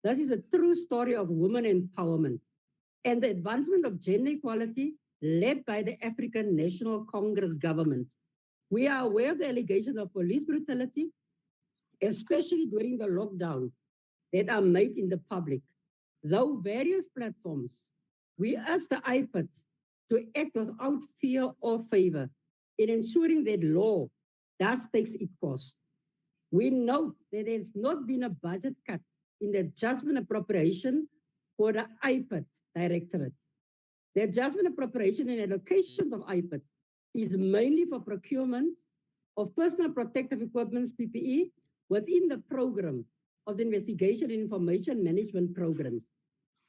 this is a true story of women empowerment and the advancement of gender equality led by the African National Congress government. We are aware of the allegations of police brutality, especially during the lockdown, that are made in the public. Though various platforms, we urge the IPID to act without fear or favor in ensuring that law does take its course. We note that there has not been a budget cut in the adjustment appropriation for the IPID Directorate. The adjustment appropriation and allocations of IPID is mainly for procurement of personal protective equipment, PPE, within the program of the Investigation and Information Management programs.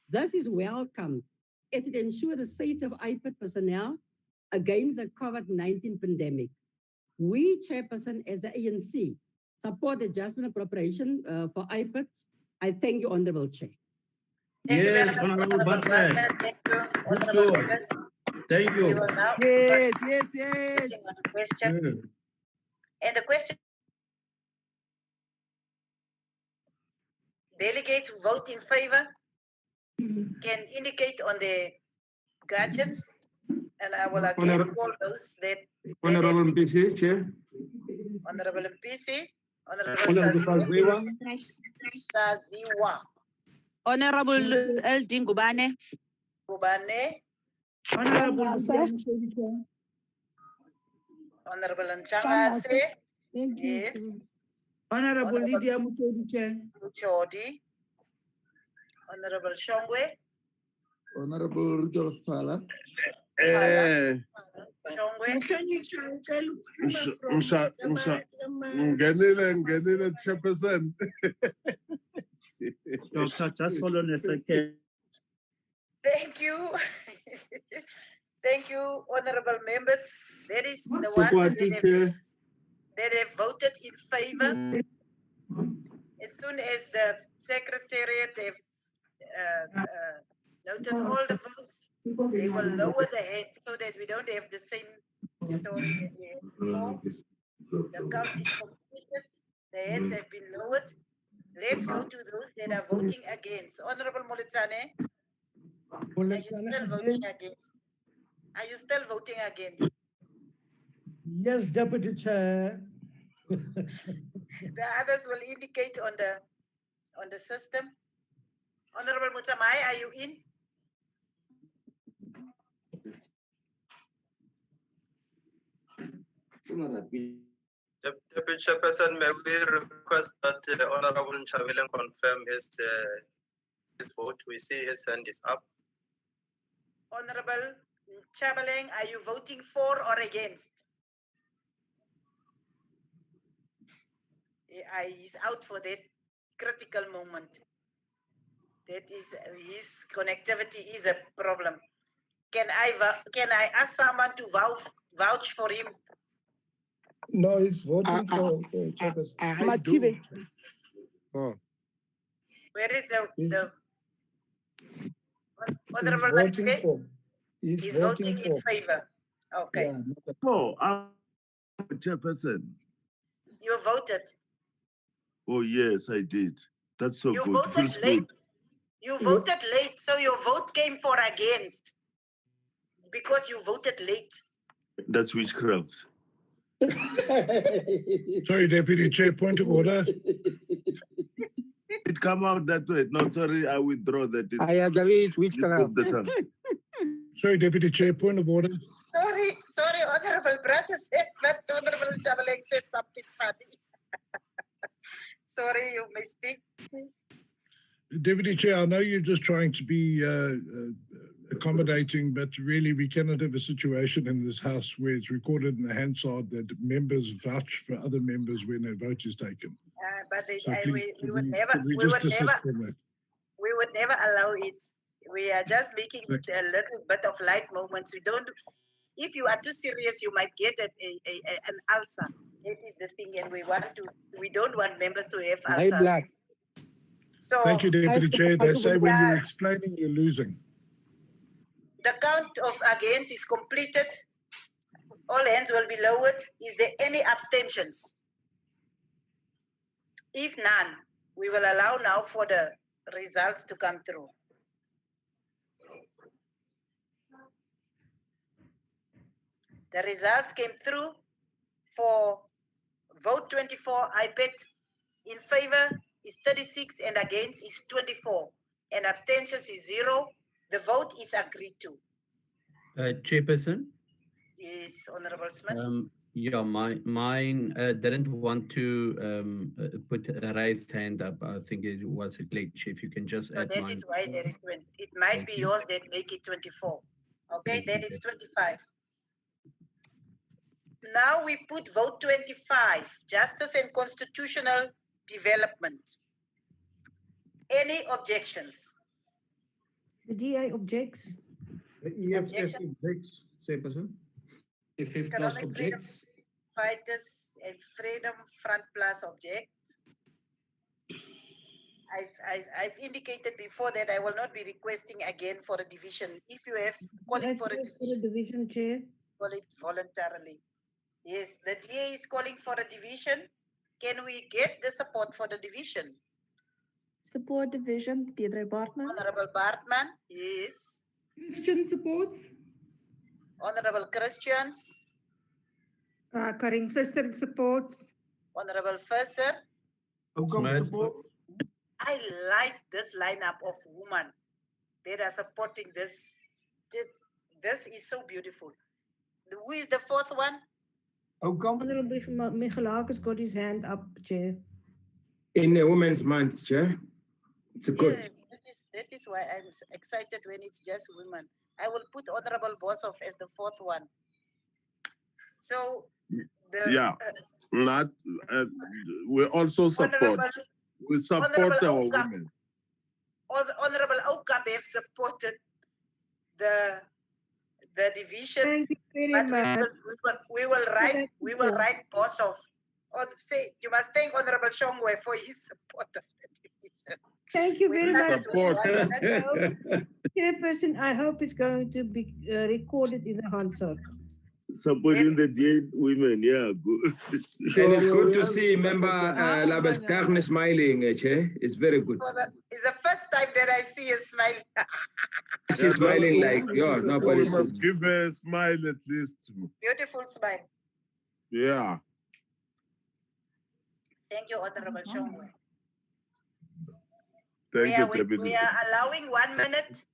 This is welcome as it ensures the safety of IPID personnel against the COVID-19 pandemic. We, Chairperson, as the ANC, support the adjustment appropriation for IPID. I thank you, Honorable Chair. Yes, Honorable Butler. Thank you. Good job. Thank We you. will now Yes, first yes. on the question. And the question, delegates who vote in favor can indicate on the gadgets, and I will again call those that. Honorable MPC, Chair. Honorable MPC, Honorable Saziwa. Saziwa. Honorable LD Ngubane. Ngubane. Honorable Honorable Nchangase. Thank you. Yes. Honorable Lydia Muchodi, Chair. Muchodi. Honorable Shongwe. Honorable Rudolph Pala. Ngenile Chairperson. Doctor, just hold on a second. Thank you. Thank you, honorable members. That is the Support ones it, that have voted in favor. As soon as the secretariat have noted all the votes, they will lower the heads so that we don't have the same story that we had before. The count is completed. The heads have been lowered. Let's go to those that are voting against. Honorable Moletsane, are you still voting against? Are you still voting against? Yes, Deputy Chair. The others will indicate on the system. Honorable Mutsamai, are you in? Deputy Chairperson, may we request that Honorable Nchavilen confirm his vote? We see his hand is up. Honorable Chabaleng, are you voting for or against? He's out for that critical moment. That is, his connectivity is a problem. Can I ask someone to vouch for him? No, he's voting for Chairperson. Oh. Where is the He's honorable voting for. He's voting in favor. Okay. Yeah. Oh, Chairperson. You voted. Oh, yes, I did. That's so You good. voted Feels late. good. You voted late, so your vote came for against because you voted late. That's witchcraft. Sorry, Deputy Chair, point of order. It come out that way. No, sorry, I withdraw that. I agree, it's witchcraft. Sorry, Deputy Chair, point of order. Sorry, Honorable Brother said, but Honorable Chabalek said something funny. Sorry, you may speak. Deputy Chair, I know you're just trying to be accommodating, but really we cannot have a situation in this House where it's recorded in the Hansard that members vouch for other members when their vote is taken. We would never allow it. We are just making it a little bit of light moments. We don't. If you are too serious, you might get an ulcer. That is the thing, and we don't want members to have ulcers. So, thank you, Deputy Chair. They say when you're explaining, you're losing. The count of against is completed. All hands will be lowered. Is there any abstentions? If none, we will allow now for the results to come through. The results came through for vote 24, iPad in favor is 36 and against is 24 and abstentions is 0. The vote is agreed to. Chairperson? Yes, Honorable Smith. Yeah, mine didn't want to put a raised hand up. I think it was a glitch. If you can just add that mine. is why there is 20. It might be yours that make it 24. Okay, then it's 25. Now we put vote 25, Justice and Constitutional Development. Any objections? The DA objects. The EFF objects, Chairperson. EFF plus objects. Fighters and Freedom Front Plus objects. I've indicated before that I will not be requesting again for a division. If you have calling for a division, Chair, call it voluntarily. Yes, the DA is calling for a division. Can we get the support for the division? Support division, Deirdre Bartman. Honorable Bartman, yes. Christian supports. Honorable Christians. Karin Visser supports. Honorable Visser. I like this lineup of women that are supporting this. This is so beautiful. Who is the fourth one? Honorable Michalakis got his hand up, Chair. In a Women's Month, Chair. It's a good. Yes, that is why I'm excited when it's just women. I will put Honorable Bosov as the fourth one. So the Yeah, not, we also support. We support our women. Honorable Okab have supported the division, but we will write Bosov. Or say you must thank Honorable Shongwe for his support of the division. Thank you very much. Support. Chairperson, I hope it's going to be recorded in the Hansard. Supporting the dead women, yeah, good. And it's good to see Member Labas Karne smiling, Chair. It's very good. It's the first time that I see a smile. She's smiling like yours. Nobody We must give her a smile at least. Beautiful smile. Yeah. Thank you, Honorable Shongwe. Thank you, Deputy. We are allowing 1 minute.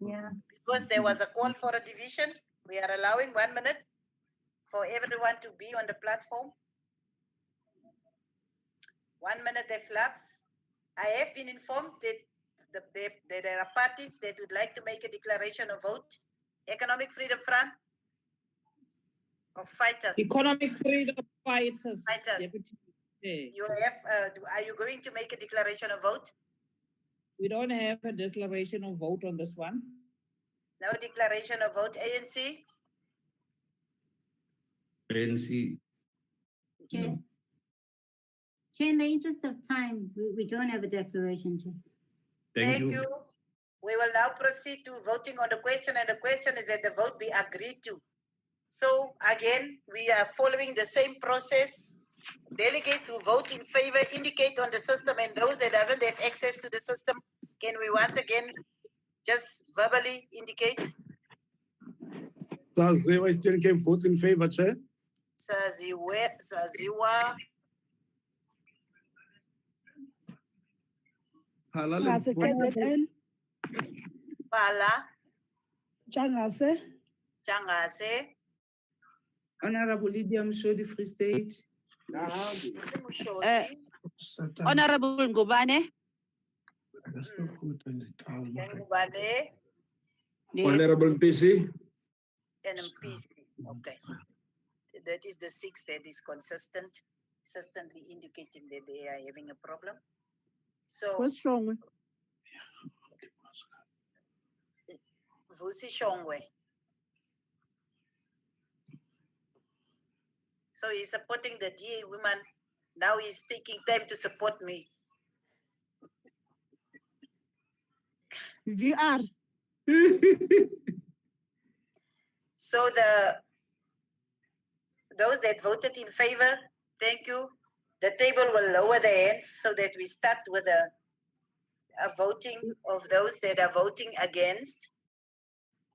Yeah. Because there was a call for a division. We are allowing 1 minute for everyone to be on the platform. 1 minute have lapsed. I have been informed that there are parties that would like to make a declaration of vote. Economic Freedom Front or fighters? Economic Freedom Fighters. Deputy Chair. You have, are you going to make a declaration of vote? We don't have a declaration of vote on this one. No declaration of vote. ANC? ANC. Chair. No. Chair, in the interest of time, we don't have a declaration, Chair. Thank you. We will now proceed to voting on the question, and the question is that the vote be agreed to. So again, we are following the same process. Delegates who vote in favor indicate on the system, and those that doesn't have access to the system, can we once again just verbally indicate? Saziwa still came votes in favor, Chair. Saziwa. Halal. KZN. Pala. Changase. Changase. Honorable Lydia Mshodi, Free State. Honorable Ngubane. Ngubane. Yes. Honorable PC. NMPC. Okay. That is the 6 that is consistently indicating that they are having a problem. So what's wrong? Vusi Shongwe. So he's supporting the DA women. Now he's taking time to support me. VR. So those that voted in favor, thank you. The table will lower their hands so that we start with a voting of those that are voting against.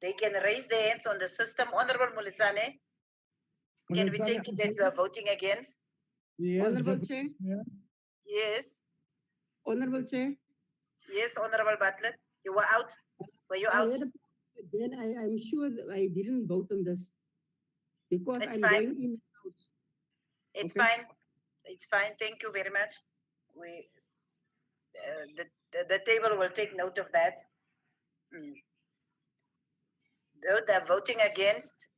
They can raise their hands on the system. Honorable Mulitsane, can we take it that you are voting against? Yes, Honorable Chair. Yeah. Yes. Honorable Chair. Yes, Honorable Butler. You were out. Were you out? Then I'm sure that I didn't vote on this because It's I'm fine. going in and out. It's Okay. fine. It's fine. Thank you very much. We the table will take note of that. Those that are voting against,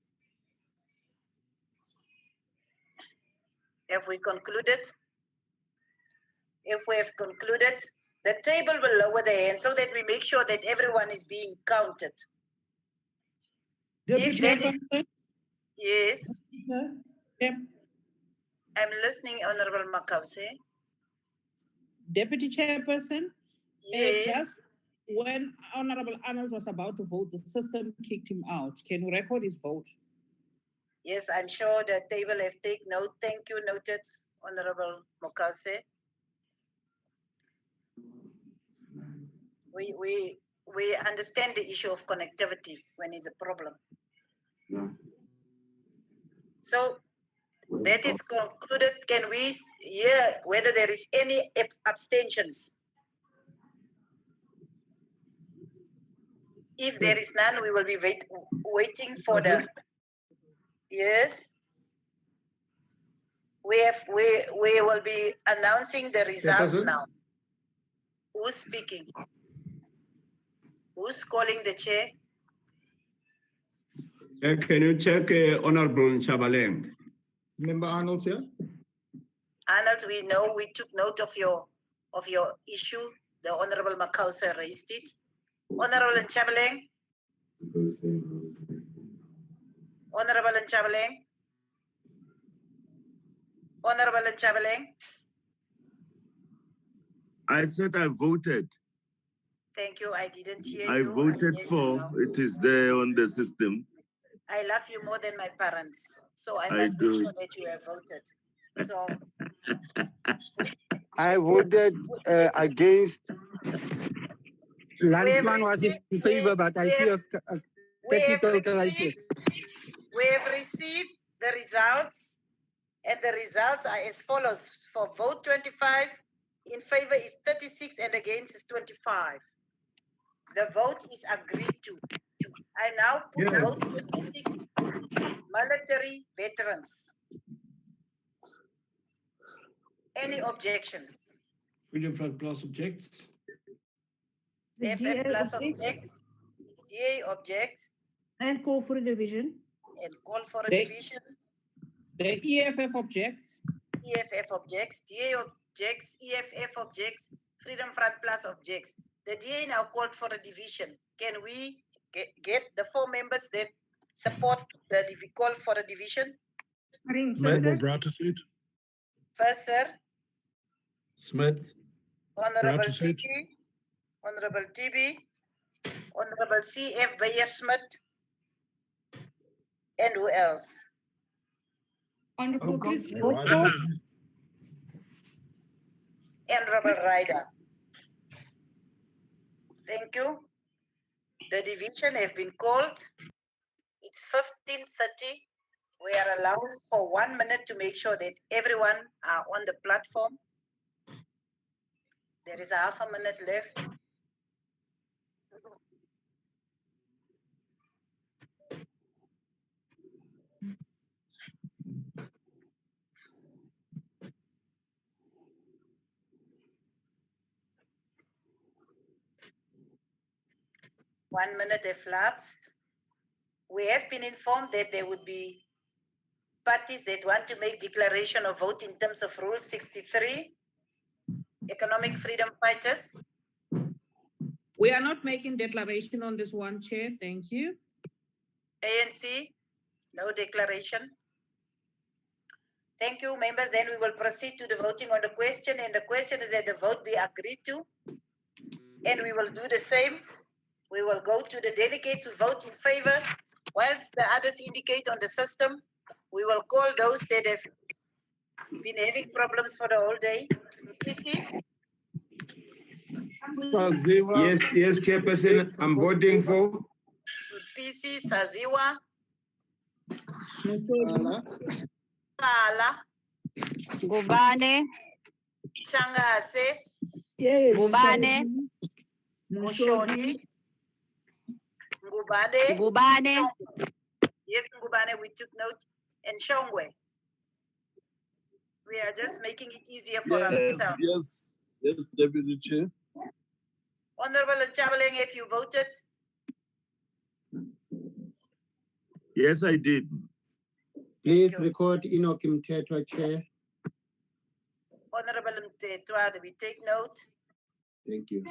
have we concluded? If we have concluded, the table will lower the hand so that we make sure that everyone is being counted. If that is, yes. Yep. I'm listening, Honorable Makause. Deputy Chairperson, Yes. just when Honorable Arnold was about to vote, the system kicked him out. Can you record his vote? Yes, I'm sure the table have taken note. Thank you, noted, Honorable Mokase. We understand the issue of connectivity when it's a problem. So that is concluded. Can we hear whether there is any abstentions? If there is none, we will be waiting for the, yes. We will be announcing the results now. Who's speaking? Who's calling the chair? Can you check Honorable Chabaleng? Member Arnold here. Arnold, we know we took note of your issue. The Honorable Makausa raised it. Honorable Chabaleng. Honorable Chabaleng. Honorable Chabaleng. I said I voted. Thank you. I didn't hear I you. voted I for. It is there on the system. I love you more than my parents, so I I must make do. sure that you have voted. So I voted against. Landsman was in favor, but I see a technical crisis. we have received the results, and the results are as follows. For vote 25, in favor is 36 and against is 25. The vote is agreed to. I now put vote 26, military veterans. Any objections? Freedom Front Plus objects. The FF DA plus objects. objects. DA objects. And call for a division. And call for a The- division. The EFF objects. EFF objects. DA objects. EFF objects. Freedom Front Plus objects. The DA now called for a division. Can we get the 4 members that support the call for a division? Honorable Browter First, sir. Smith. Honorable Browter TB. Honorable TB. Honorable CF Bayer Smith. And who else? Honorable Chris Honorable Ryder. Thank you. The division have been called. It's 15:30. We are allowed for 1 minute to make sure that everyone are on the platform. There is a half a minute left. One minute have lapsed. We have been informed that there would be parties that want to make declaration of vote in terms of Rule 63, economic freedom fighters. We are not making declaration on this one, Chair. Thank you. ANC, no declaration. Thank you, members. Then we will proceed to the voting on the question. And the question is that the vote be agreed to. And we will do the same. We will go to the delegates who vote in favor. Whilst the others indicate on the system, we will call those that have been having problems for the whole day. PC? Yes, Chairperson, I'm voting for. PC, Saziwa. Musodi. Pala. Ngubane. Changase. Yes. Ngubane. Mushodi. Ngubane. Ngubane. Yes, Ngubane, we took note. And Shongwe. We are just making it easier for ourselves. Yes, Deputy Chair. Honorable Chabaleng, if you voted? Yes, I did. Please record Enoch Mtetwa, Chair. Honorable Mtetwa, we take note. Thank you.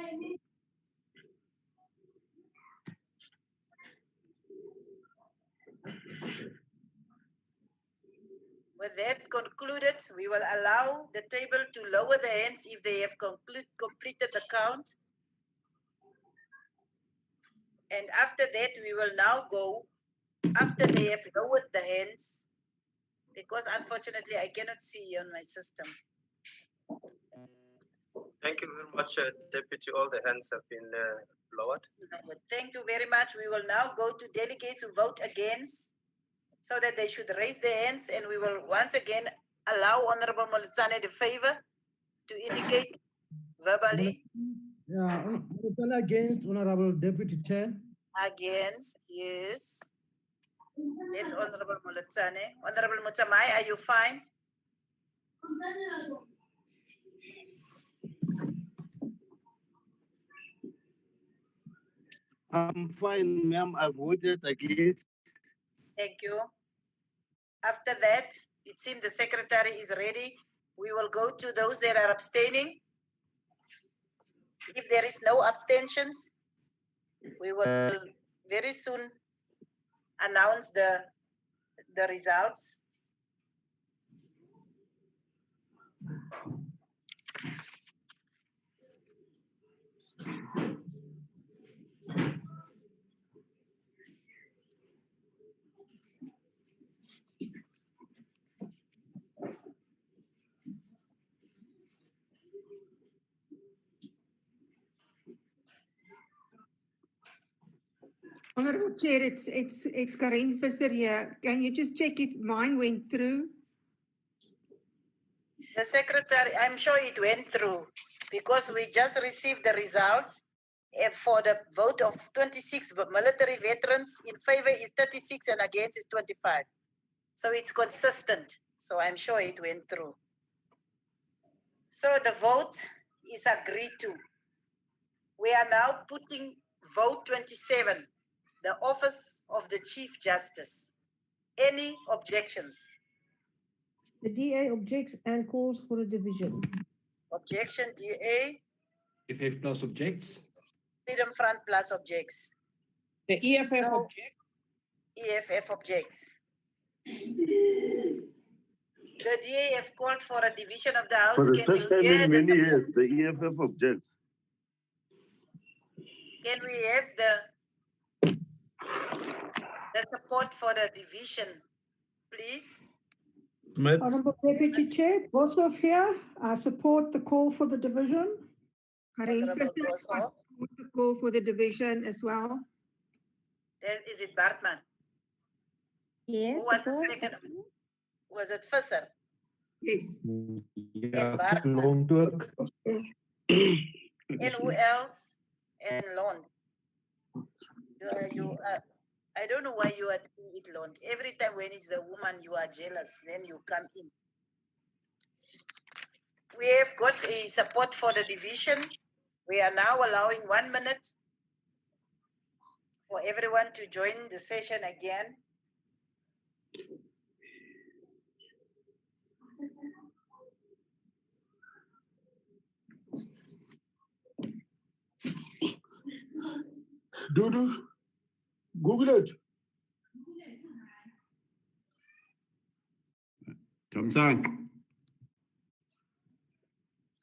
With that concluded, we will allow the table to lower the hands if they have completed the count. And after that, we will now go, after they have lowered the hands, because unfortunately I cannot see on my system. Thank you very much, Deputy. All the hands have been lowered. Thank you very much. We will now go to delegates who vote against, so that they should raise their hands, and we will once again allow Honorable Molitsane the favor to indicate verbally. Yeah, against, Honorable Deputy Chair. Against, yes. That's Honorable Molitsane. Honorable Mutamai, are you fine? I'm fine, ma'am. I voted against. Thank you. After that, it seems the secretary is ready. We will go to those that are abstaining. If there is no abstentions, we will very soon announce the results. Honorable Chair, it's Karin Visser here. Can you just check if mine went through? The secretary, I'm sure it went through because we just received the results for the vote of 26 military veterans. In favor is 36 and against is 25. So it's consistent. So I'm sure it went through. So the vote is agreed to. We are now putting vote 27, the office of the Chief Justice. Any objections? The DA objects and calls for a division. Objection, DA. EFF Plus objects. Freedom Front Plus objects. The EFF objects. EFF objects. The DA have called for a division of the House. For the Can first we time hear in the many support? years, the EFF objects. Can we have the support for the division, please? Smith. Honorable Deputy Chair, Boshoff here. I support the call for the division. Karin Honorable Visser, I Boshoff. support the call for the division as well. Is it Bartman? Yes. Who was the second? Was it Visser? Yes. Yeah, Bartman. long work. And who else? And Lon. I don't know why you are doing it, Lon. Every time when it's the woman, you are jealous. Then you come in. We have got a support for the division. We are now allowing 1 minute for everyone to join the session again. Dudu, Google it. Thompson.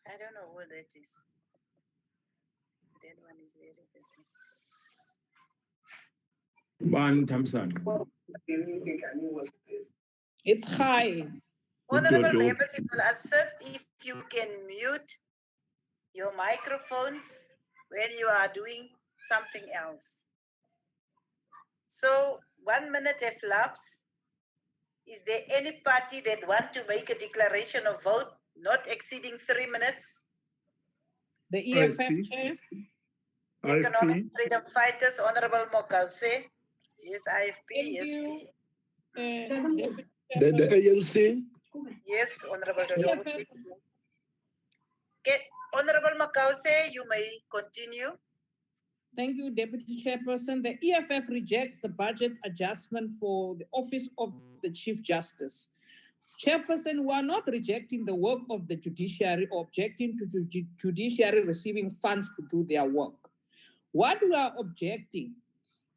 I don't know who that is. That one is very busy. One Thompson. It's high. Honorable members, it will assist if you can mute your microphones when you are doing something else. So 1 minute have lapsed. Is there any party that want to make a declaration of vote not exceeding 3 minutes? The EFF Chair. Economic Freedom Fighters, Honorable Mokause. Yes, IFP. Thank Yes. you. The ANC. Yes, Honorable EFF. Dodo. Okay, Honorable Makause, you may continue. Thank you, Deputy Chairperson. The EFF rejects the budget adjustment for the Office of the Chief Justice. Chairperson, we are not rejecting the work of the judiciary or objecting to judiciary receiving funds to do their work. What we are objecting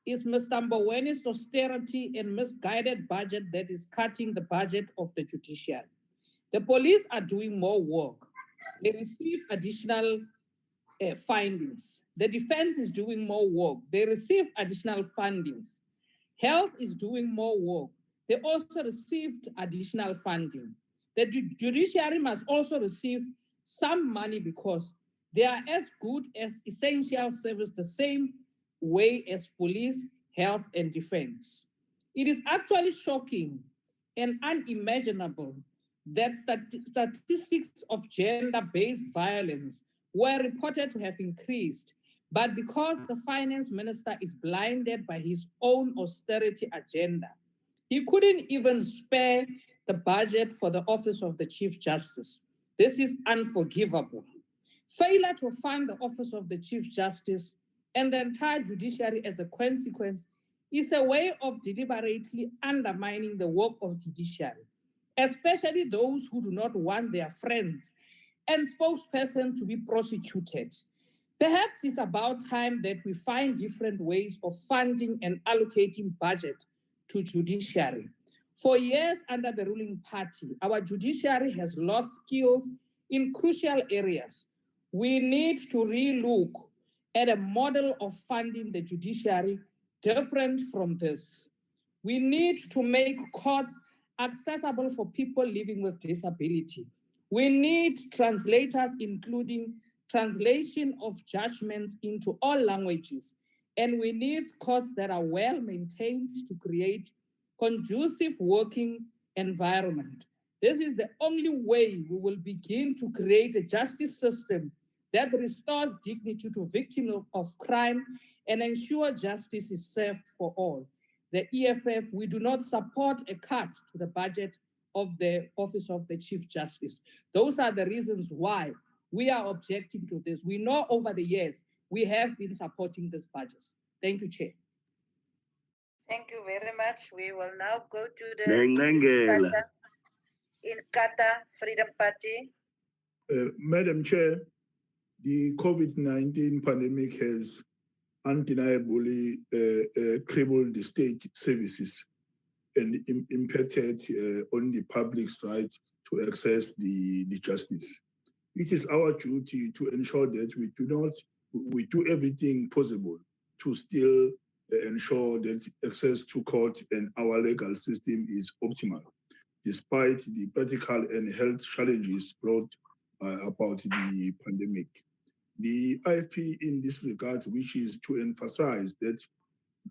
is Mr. Mbowene's austerity and misguided budget that is cutting the budget of the judiciary. The police are doing more work. They receive additional findings. The defense is doing more work. They receive additional fundings. Health is doing more work. They also received additional funding. The judiciary must also receive some money because they are as good as essential service the same way as police, health, and defense. It is actually shocking and unimaginable that statistics of gender-based violence were reported to have increased, but because the finance minister is blinded by his own austerity agenda, he couldn't even spare the budget for the Office of the Chief Justice. This is unforgivable. Failure to fund the Office of the Chief Justice and the entire judiciary as a consequence is a way of deliberately undermining the work of judiciary, especially those who do not want their friends and spokesperson to be prosecuted. Perhaps it's about time that we find different ways of funding and allocating budget to judiciary. For years under the ruling party, our judiciary has lost skills in crucial areas. We need to relook at a model of funding the judiciary different from this. We need to make courts accessible for people living with disability. We need translators, including translation of judgments into all languages. And we need courts that are well maintained to create conducive working environment. This is the only way we will begin to create a justice system that restores dignity to victims of crime and ensure justice is served for all. The EFF, we do not support a cut to the budget of the Office of the Chief Justice. Those are the reasons why we are objecting to this. We know over the years we have been supporting this budget. Thank you, Chair. Thank you very much. We will now go to the Nengela. Inkatha Freedom Party. Madam Chair, the COVID-19 pandemic has undeniably crippled the state services and impacted on the public's right to access the justice. It is our duty to ensure that we do everything possible to still ensure that access to court and our legal system is optimal, despite the practical and health challenges brought about the pandemic. The IFP in this regard wishes to emphasize that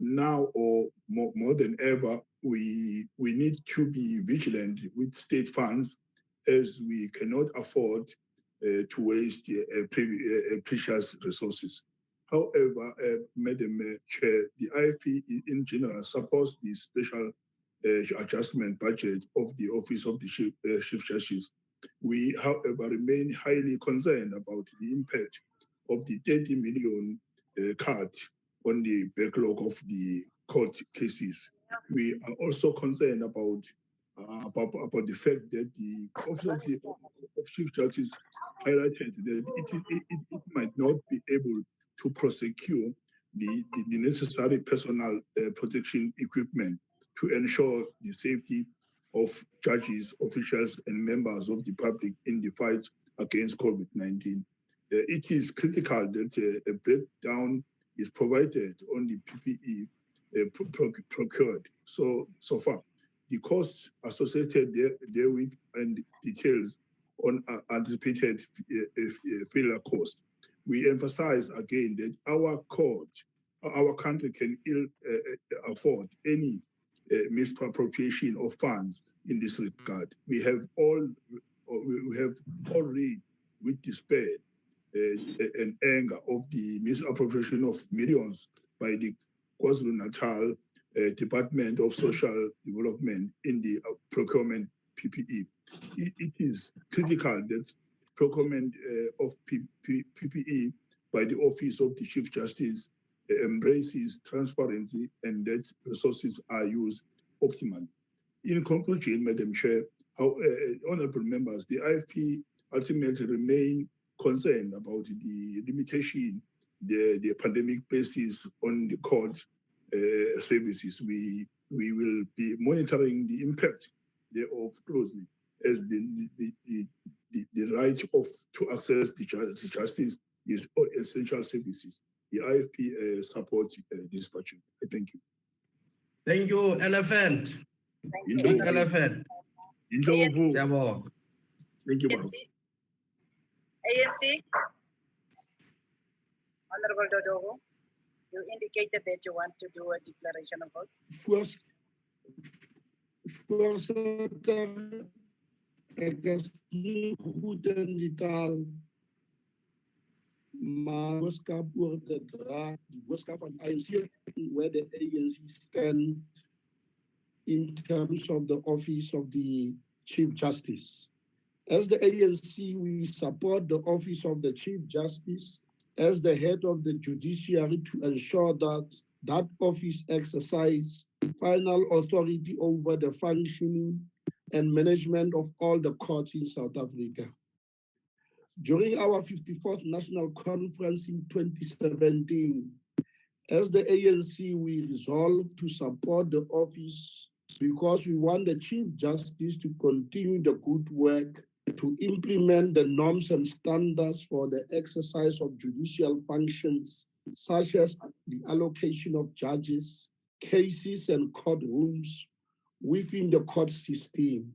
now or more than ever, we need to be vigilant with state funds, as we cannot afford to waste precious resources. However, Madam Chair, the IFP in general supports the special adjustment budget of the Office of the Chief Justice. We, however, remain highly concerned about the impact of the 30 million cut on the backlog of the court cases. We are also concerned about the fact that the Office of the Chief Justice highlighted that it might not be able to prosecute the necessary personal protection equipment to ensure the safety of judges, officials, and members of the public in the fight against COVID-19. It is critical that a breakdown is provided on the PPE procured so far. The costs associated therewith and details on anticipated failure cost. We emphasize again that our country can ill afford any misappropriation of funds in this regard. We have all read with despair and anger of the misappropriation of millions by the KwaZulu-Natal Department of Social Development in the procurement PPE. It is critical that procurement of PPE by the Office of the Chief Justice embraces transparency and that resources are used optimally. In conclusion, Madam Chair, honorable members, the IFP ultimately remain concerned about the limitation the pandemic places on the court services. We will be monitoring the impact thereof closely, as the right to access the justice is essential services. The IFP supports this budget. Thank you. Thank you, Elephant. Big Elephant. Thank you, Baba. ANC. Honorable Dodogo, you indicated that you want to do a declaration of vote. Voorzitter, ik is niet goed in die taal, maar boodschap wordt gedragen, de boodschap van ANC, where the ANC stand in terms of the Office of the Chief Justice. As the ANC, we support the Office of the Chief Justice as the head of the judiciary to ensure that that office exercise final authority over the functioning and management of all the courts in South Africa. During our 54th National Conference in 2017, as the ANC, we resolved to support the office because we want the Chief Justice to continue the good work to implement the norms and standards for the exercise of judicial functions, such as the allocation of judges, cases, and courtrooms within the court system,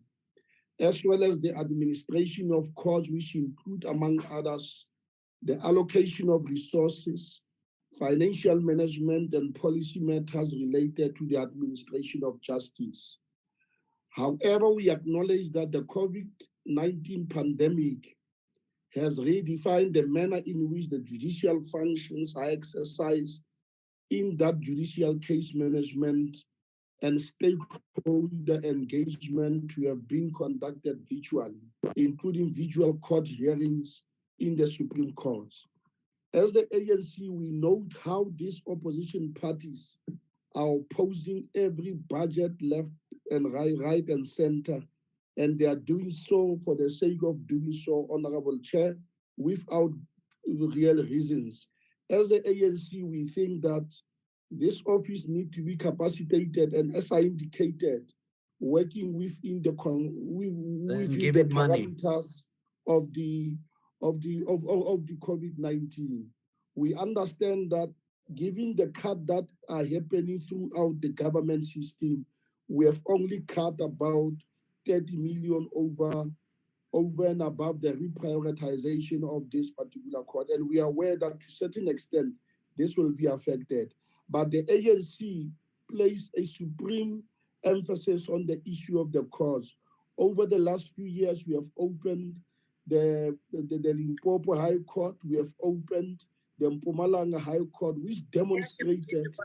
as well as the administration of courts, which include, among others, the allocation of resources, financial management, and policy matters related to the administration of justice. However, we acknowledge that the COVID-19 pandemic has redefined the manner in which the judicial functions are exercised in that judicial case management and stakeholder engagement to have been conducted virtually, including virtual court hearings in the Supreme Court. As the ANC, we note how these opposition parties are opposing every budget left and right and center, and they are doing so for the sake of doing so, Honorable Chair, without real reasons. As the ANC, we think that this office needs to be capacitated, and as I indicated, working within the parameters of the COVID-19. We understand that given the cut that are happening throughout the government system, we have only cut about 30 million over and above the reprioritization of this particular court. And we are aware that to a certain extent, this will be affected. But the ANC placed a supreme emphasis on the issue of the courts. Over the last few years, we have opened the Limpopo High Court, we have opened the Mpumalanga High Court, which demonstrated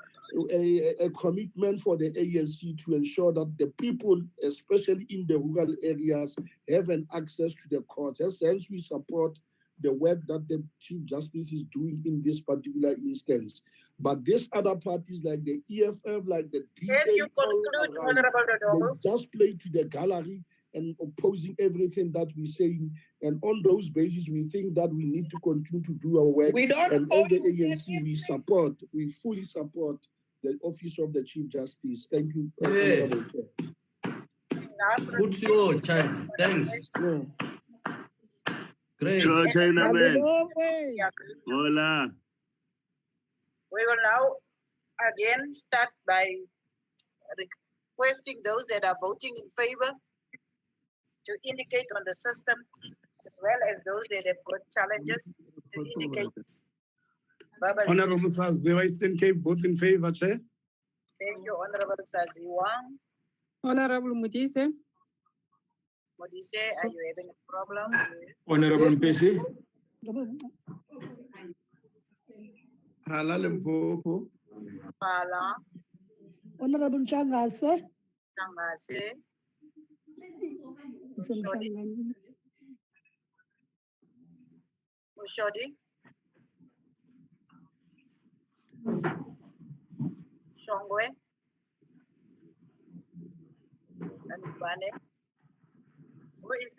a commitment for the ANC to ensure that the people, especially in the rural areas, have an access to the courts. Hence, we support the work that the Chief Justice is doing in this particular instance. But these other parties like the EFF, like the DA, yes, you conclude, Honorable Dodogo. They just play to the gallery and opposing everything that we're saying. And on those bases, we think that we need to continue to do our work. We don't and all the ANC, we fully support the Office of the Chief Justice. Thank you. Yes. Good show, child. Thanks. Yeah. Great. China man. Hola. We will now again start by requesting those that are voting in favor to indicate on the system, as well as those that have got challenges to indicate verbally. Honorable Saziwa, Eastern Cape votes in favor, Chair. Thank you, Honorable Saziwa. Honorable Mutise. Modise, are you having a problem? Honorable Mpesi. Hala Limpopo. Hala. Honorable Changase. Changase. Mushodi. Shongwe. And Bane. Who is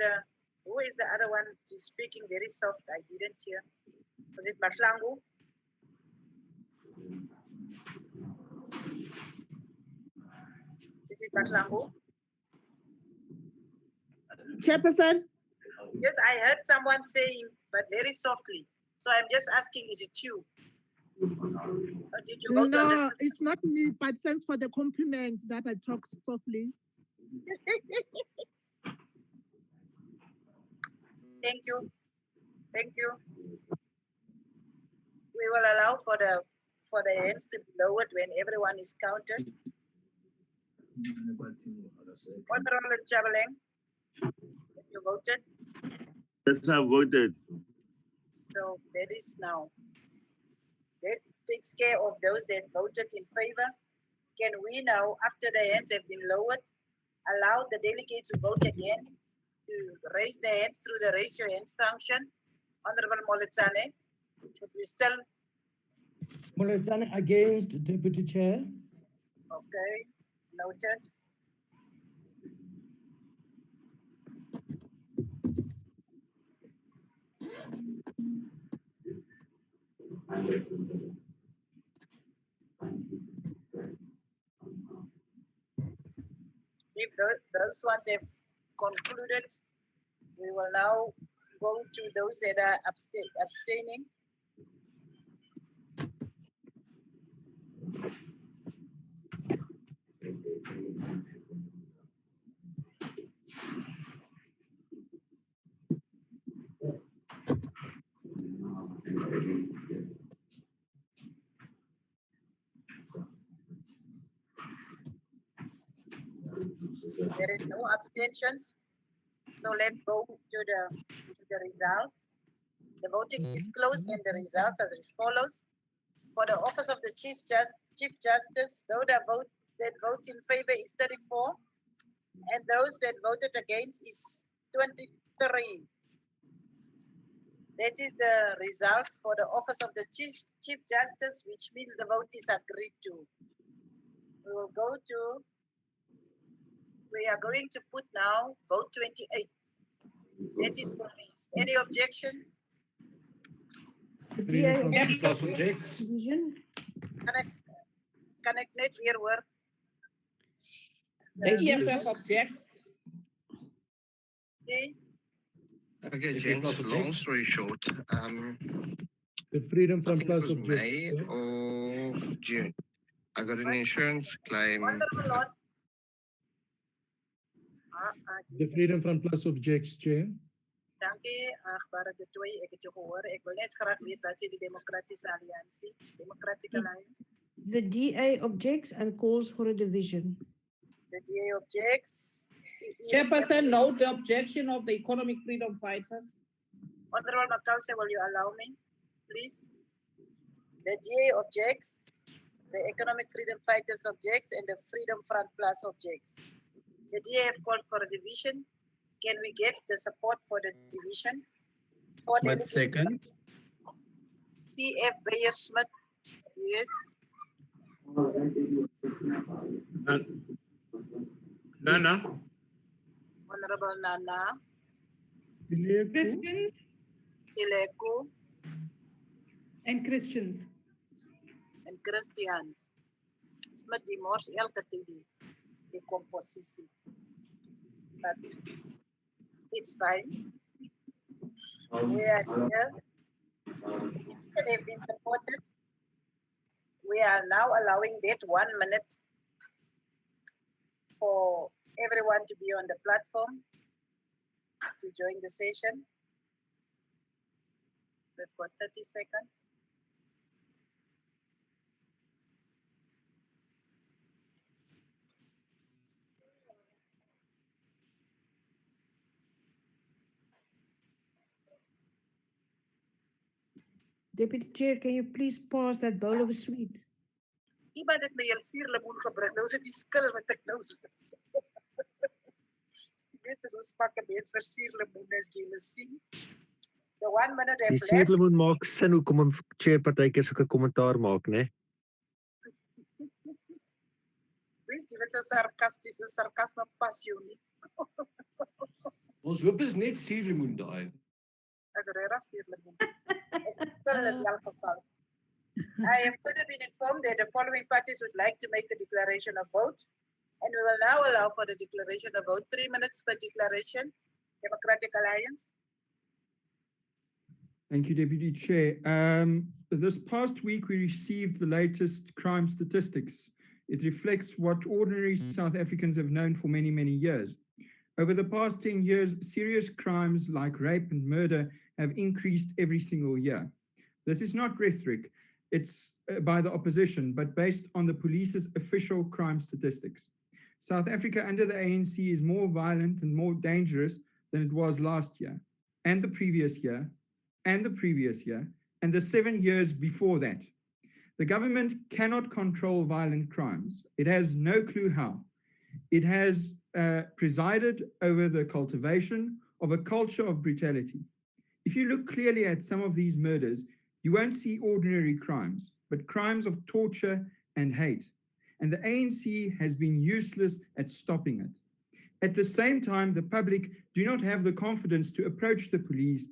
the other one? She's speaking very soft. I didn't hear. Was it Maslangu? Is it Maslangu? Chairperson? Yes, I heard someone saying, but very softly. So I'm just asking, is it you? Or did you go to No, it's not me, but thanks for the compliment that I talk softly. Thank you. Thank you. We will allow for the hands to be lowered when everyone is counted. Honorable Chabaleng, you voted? Yes, I voted. So that is now. That takes care of those that voted in favor. Can we now, after the hands have been lowered, allow the delegates who vote against to raise their hands through the raise your hands function? Honorable Moletsane, should we still Moletsane against, Deputy Chair. Okay, noted. If those ones have concluded, we will now go to those that are abstaining. There is no abstentions. So let's go to the results. The voting is closed and the results as follows. For the office of the Chief Justice, those that vote in favor is 34, and those that voted against is 23. That is the results for the office of the Chief Justice, which means the vote is agreed to. We are going to put now vote 28. That is police. Any objections? Freedom from plus objects. Kan ek net weer hoor? The EFF objects. Okay. Okay, gents, long story short, The freedom I from think it plus was objects. May or June. I got an insurance claim. The freedom from plus objects, Chair. Dankie, agbare de twee, ek het jou gehoor. Ek wil net graag weet wat is die Democratische Alliantie, Democratic Alliance. The DA objects and calls for a division. The DA objects. Chairperson, note the objection of the economic freedom fighters. Honorable Makause, will you allow me, please? The DA objects, the economic freedom fighters objects, and the Freedom Front Plus objects. The DA have called for a division. Can we get the support for the division? Smith second. CF Beyer Smith, yes. Nana. Honorable Nana. Christians. Sileku. And Christians. And Christians. Smith die mors elke tyd die compositie. But it's fine. We are here. They have been supported. We are now allowing that 1 minute for everyone to be on the platform to join the session. We've got 30 seconds. Deputy Chair, can you please pass that bowl of sweets? Iemand het my heel suurlemoen gebring. Nou is dit die skil wat ek nou sê. Ek weet so spakke mens vir suurlemoen as jy hulle sien. The 1 minute Die have left. suurlemoen maak sin hoekom 'n chair partykeer sulke kommentaar maak, né? Wees die wat so sarkasties is, sarkasme pas jou nie. Ons hoop is net suurlemoen daai. As regtig suurlemoen. Is skil in elk geval. I have further been informed that the following parties would like to make a declaration of vote, and we will now allow for the declaration of vote. 3 minutes per declaration. Democratic Alliance. Thank you, Deputy Chair. This past week, we received the latest crime statistics. It reflects what ordinary South Africans have known for many, many years. Over the past 10 years, serious crimes like rape and murder have increased every single year. This is not rhetoric. It's by the opposition, but based on the police's official crime statistics. South Africa under the ANC is more violent and more dangerous than it was last year, and the previous year, and the previous year, and the 7 years before that. The government cannot control violent crimes. It has no clue how. It has presided over the cultivation of a culture of brutality. If you look clearly at some of these murders, You won't see ordinary crimes, but crimes of torture and hate. And the ANC has been useless at stopping it. At the same time, the public do not have the confidence to approach the police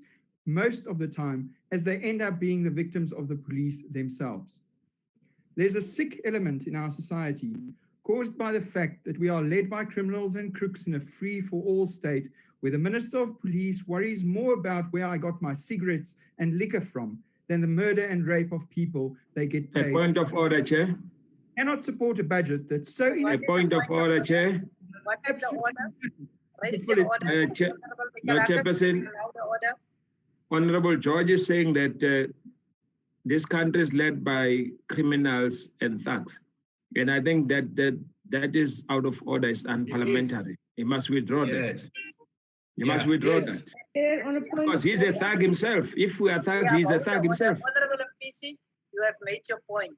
most of the time, as they end up being the victims of the police themselves. There's a sick element in our society caused by the fact that we are led by criminals and crooks in a free-for-all state where the Minister of Police worries more about where I got my cigarettes and liquor from than the murder and rape of people they get paid. A point of order, Chair. Cannot support a budget that's so A point of order, Chair. What is the order? Raise your order. No, Chairperson. Allow the order. Honorable George is saying that this country is led by criminals and thugs. And I think that is out of order, it's unparliamentary. He must withdraw that. He must withdraw that. Because he's a thug himself. If we are thugs, he's a thug himself. Honorable PC, you have made your point.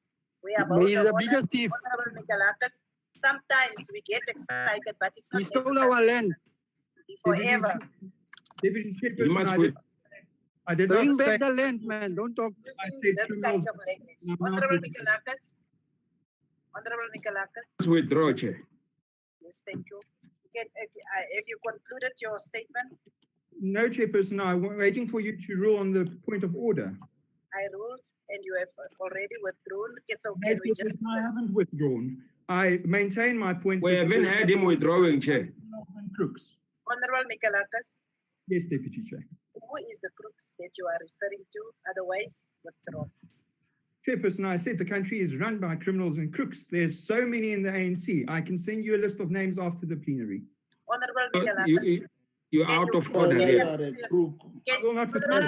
We are about He's the the order. biggest thief. Honorable Michelakas, sometimes we get excited, but it's He not stole our land. forever. Deputy He Chairperson, must I did Bring not say back the land, man. Don't talk. Using this kind of language. Honorable Michelakas. Honorable Michelakas. withdraw, Chair. Yes, thank you. You can, if you concluded your statement, no, Chairperson. I'm waiting for you to rule on the point of order. I ruled and you have already withdrawn. Okay, so No, can we just... Chairperson, I haven't withdrawn. I maintain my point. We haven't had him withdrawing, Chair. Crooks. Honorable Michelakas, Yes, Deputy Chair. who is the crooks that you are referring to? Otherwise, withdraw. Chairperson, I said the country is run by criminals and crooks. There's so many in the ANC. I can send you a list of names after the plenary. Honorable Michelakas. You're out of order here. I will not withdraw.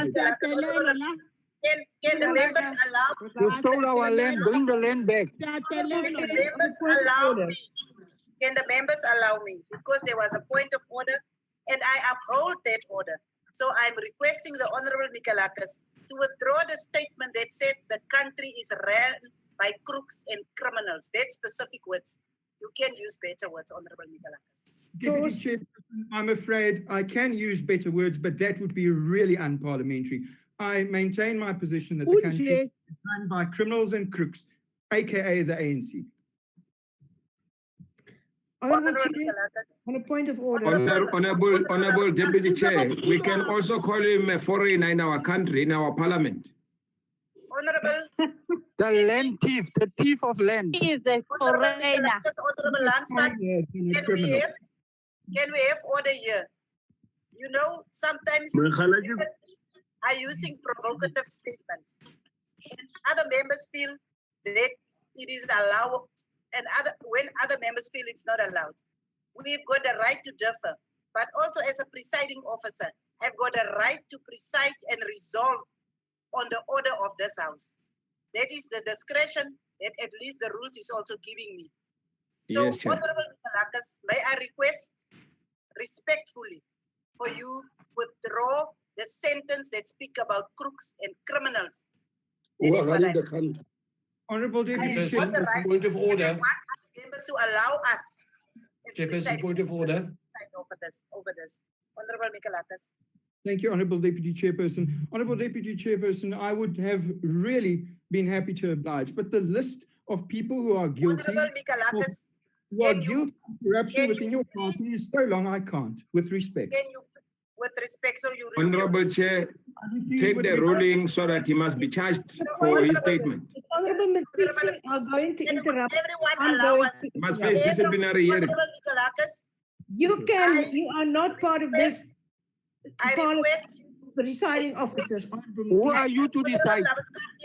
Can the members allow... You stole our land. Bring the land back. Can the members allow me? Can the members allow me? Because there was a point of order and I uphold that order. So I'm requesting the Honorable Michelakas to withdraw the statement that said the country is ran by crooks and criminals. That's specific words. You can use better words, Honorable Michelakas. Deputy Chairperson, I'm afraid I can use better words, but that would be really unparliamentary. I maintain my position that the country is run by criminals and crooks, aka the ANC. Honorable Michelakas. On a point of order. Honorable Deputy Chair, we can also call him a foreigner in our country, in our parliament. Honorable. The land thief, the thief of land. He is the foreigner. Honorable Landsman, can we have order here? You know, sometimes members are using provocative statements. And other members feel that it is allowed, and when other members feel it's not allowed. We've got the right to differ, but also as a presiding officer, I've got a right to preside and resolve on the order of this house. That is the discretion that at least the rules is also giving me. So, Yes, Chair. Honorable Michelakas, may I request respectfully for you withdraw the sentence that speak about crooks and criminals. That is what I- Honorable Deputy I want the Chair. right Point of order. and I want other members to allow us as Chairperson, presiding point of order. officers over this. Honorable Michelakas. Thank you, Honorable Deputy Chairperson. Honorable Deputy Chairperson, I would have really been happy to oblige, but the list of people who are guilty, Honorable Michelakas, who are guilty of corruption within your party is so long I can't, with respect. can you, with respect, so you Honorable Chair, take the ruling so that he must be charged for his statement. Honorable McPherson are going to interrupt. everyone I'm allow going us. He must face disciplinary hearing. Honorable Michelakas, You are not part of this. I request you. Presiding officers. Who are you to decide?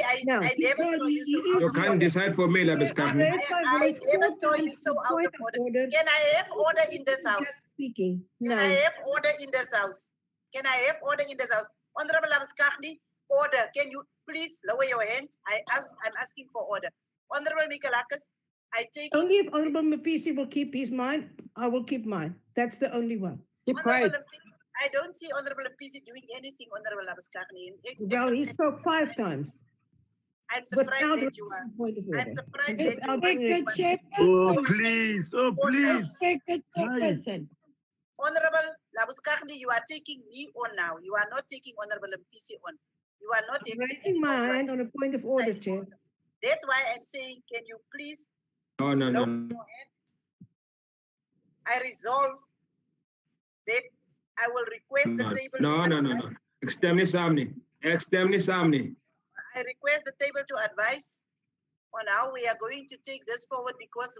I never saw you so You out of can't order. decide for me, Labiskami. I never saw you so out of order. Can I have order in this house? Speaking. Can I have order in this house? Can I have order in this house? Honorable Labiskami, order. Can you please lower your hand? I'm asking for order. Honorable Michelakas, I take it. Only if Honorable Mapisi will keep his mind, I will keep mine. That's the only one. Honorable I don't see Honorable PC doing anything, Honorable Labiskami. Well, he spoke 5 times. I'm surprised Without that you are. point of I'm order. surprised Without that you point of are. order. Oh, please. Oh, please. Honorable Labuskagni, you are taking me on now. You are not taking Honorable PC on. You are not I'm raising my hand on a point of order, Chair. That's why I'm saying, can you please No. lower your hands? I resolve that I will request the table. No. Extemni samni. I request the table to advise on how we are going to take this forward, because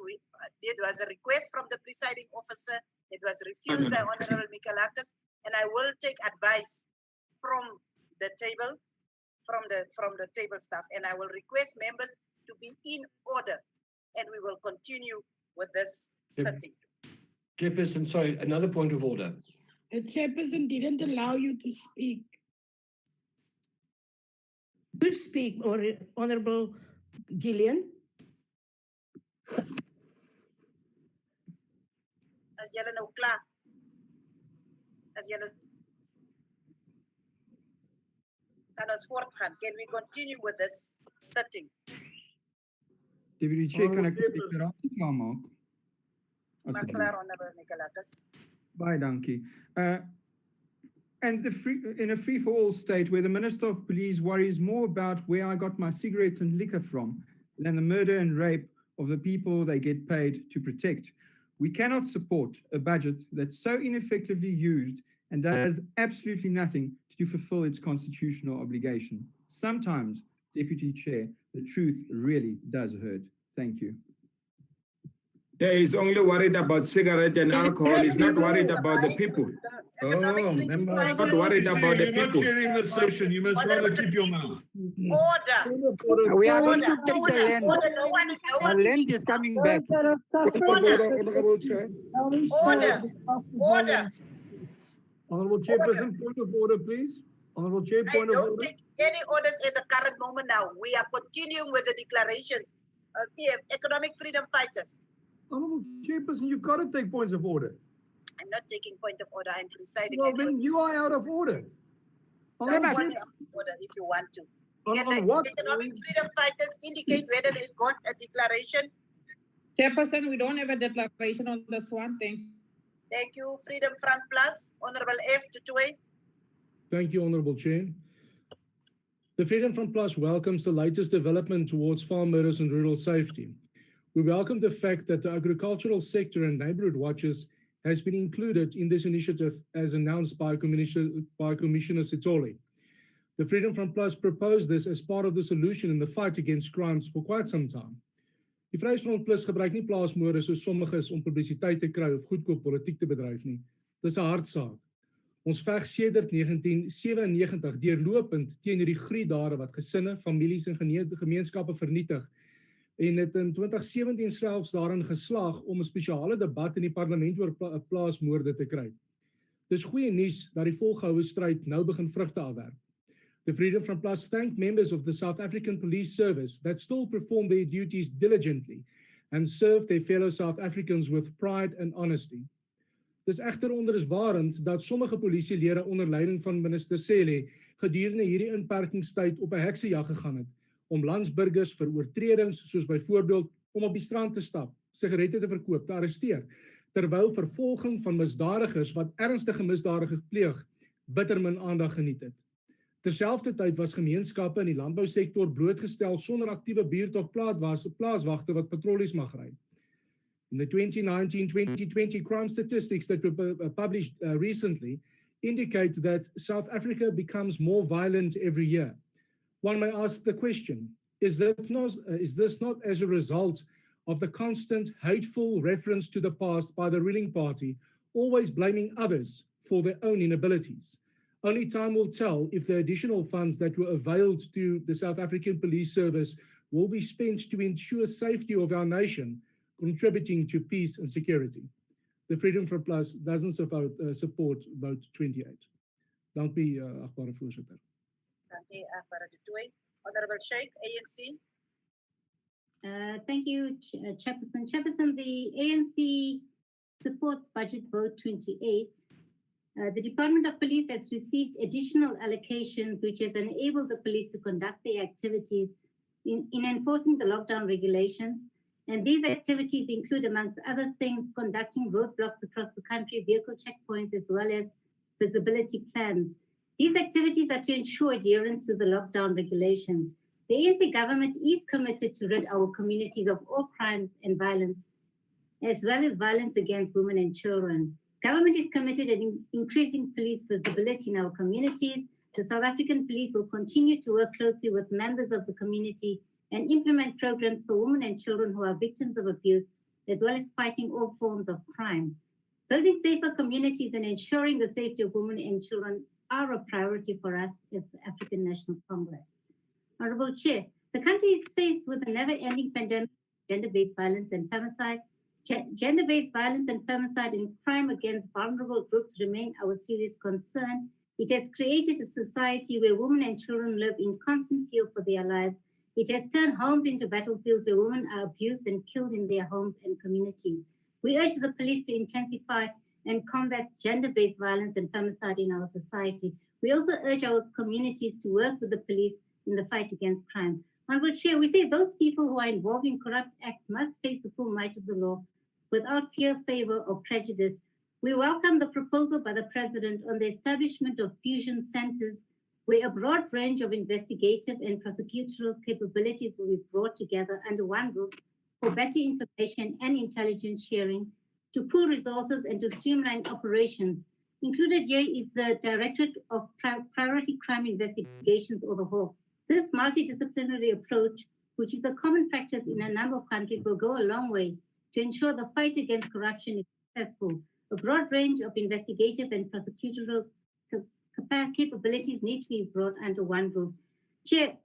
there was a request from the presiding officer. It was refused by Honorable Mikalakis, and I will take advice from the table, from the table staff, and I will request members to be in order, and we will continue with this sitting. Chairperson, sorry, another point of order. The chairperson didn't allow you to speak. To speak, or Honorable Gillian. As julle nou klaar. As julle kan ons voortgaan. Can we continue with this sitting? Deputy Chair, kan ek die deklarasie klaarmaak? Maar klaar, Honorable Mikalakis. Baie dankie. And in a free-for-all state where the Minister of Police worries more about where I got my cigarettes and liquor from than the murder and rape of the people they get paid to protect, we cannot support a budget that's so ineffectively used and does absolutely nothing to fulfill its constitutional obligation. Sometimes, Deputy Chair, the truth really does hurt. Thank you. He's only worried about cigarette and alcohol. He's not worried about the people. Oh, member. He's not worried about the You're not people. chairing the session. You must rather keep your mouth. Order. We are going to take the land. Order. No one The land is coming back. Honorable Chair. Order. Honorable Chairperson, point of order, please. Honorable Chair, I point of don't order. take any orders at the current moment now. We are continuing with the declarations of economic freedom fighters. Honorable Chairperson, you've got to take points of order. I'm not taking point of order. I'm presiding. Well, then you are out of order. Order if you want to. Can the what? economic freedom fighters indicate whether they've got a declaration? Chairperson, we don't have a declaration on this one. Thank you. Freedom Front Plus, Honorable F. Tutuwe. Thank you, Honorable Chair. The Freedom Front Plus welcomes the latest development towards farm murders and rural safety. We welcome the fact that the agricultural sector and neighborhood watches has been included in this initiative as announced by Commissioner Sitoli. The Freedom Front Plus proposed this as part of the solution in the fight against crimes for quite some time. Die Vryheidsfront Plus gebruik nie plaasmoorde soos sommiges om publisiteit te kry of goedkoop politiek te bedryf nie. Dis 'n hartsaak. Ons veg sedert 1997 deurlopend teen hierdie gruweldade wat gesinne, families en gemeenskappe vernietig, en het in 2017 selfs daarin geslaag om 'n spesiale debat in die parlement oor plaasmoorde te kry. Dis goeie nuus dat die volgehoue stryd nou begin vrugte afwerp. The Freedom Front Plus thank members of the South African Police Service that still perform their duties diligently and serve their fellow South Africans with pride and honesty. Dis egter onrusbarend dat sommige polisielede onder leiding van minister Cele gedurende hierdie inperkingstyd op 'n heksejag gegaan het om landsburgers vir oortredings soos byvoorbeeld om op die strand te stap, sigarette te verkoop, te arresteer, terwyl vervolging van misdadigers wat ernstige misdade gepleeg bitter min aandag geniet het. Terselfdertyd was gemeenskappe in die landbousektor blootgestel sonder aktiewe buurt- of plaaswagte wat patrollies mag ry. In the 2019-2020 crime statistics that were published recently indicate that South Africa becomes more violent every year. One may ask the question, is this not as a result of the constant hateful reference to the past by the ruling party, always blaming others for their own inabilities? Only time will tell if the additional funds that were availed to the South African Police Service will be spent to ensure safety of our nation, contributing to peace and security. The Freedom Front Plus doesn't support vote 28. Dankie, agbare voorsitter. Dankie, agbare Tutuwe. Honorable Sheikh, ANC. Thank you, Chairperson. Chairperson, the ANC supports budget vote 28. The Department of Police has received additional allocations which has enabled the police to conduct their activities in enforcing the lockdown regulations. And these activities include, amongst other things, conducting roadblocks across the country, vehicle checkpoints, as well as visibility plans. These activities are to ensure adherence to the lockdown regulations. The ANC government is committed to rid our communities of all crimes and violence, as well as violence against women and children. Government is committed in increasing police visibility in our communities. The South African police will continue to work closely with members of the community and implement programs for women and children who are victims of abuse, as well as fighting all forms of crime. Building safer communities and ensuring the safety of women and children are a priority for us as the African National Congress. Honorable Chair, the country is faced with a never-ending pandemic of gender-based violence and femicide. Gender-based violence and femicide and crime against vulnerable groups remain our serious concern. It has created a society where women and children live in constant fear for their lives. It has turned homes into battlefields where women are abused and killed in their homes and communities. We urge the police to intensify and combat gender-based violence and femicide in our society. We also urge our communities to work with the police in the fight against crime. Honorable Chair, we say those people who are involved in corrupt acts must face the full might of the law without fear, favor, or prejudice. We welcome the proposal by the President on the establishment of fusion centers where a broad range of investigative and prosecutorial capabilities will be brought together under one roof for better information and intelligence sharing, to pool resources and to streamline operations. Included here is the Directorate of Priority Crime Investigations, or the Hawks. This multidisciplinary approach, which is a common practice in a number of countries, will go a long way to ensure the fight against corruption is successful. A broad range of investigative and prosecutorial capabilities need to be brought under one roof. Chair,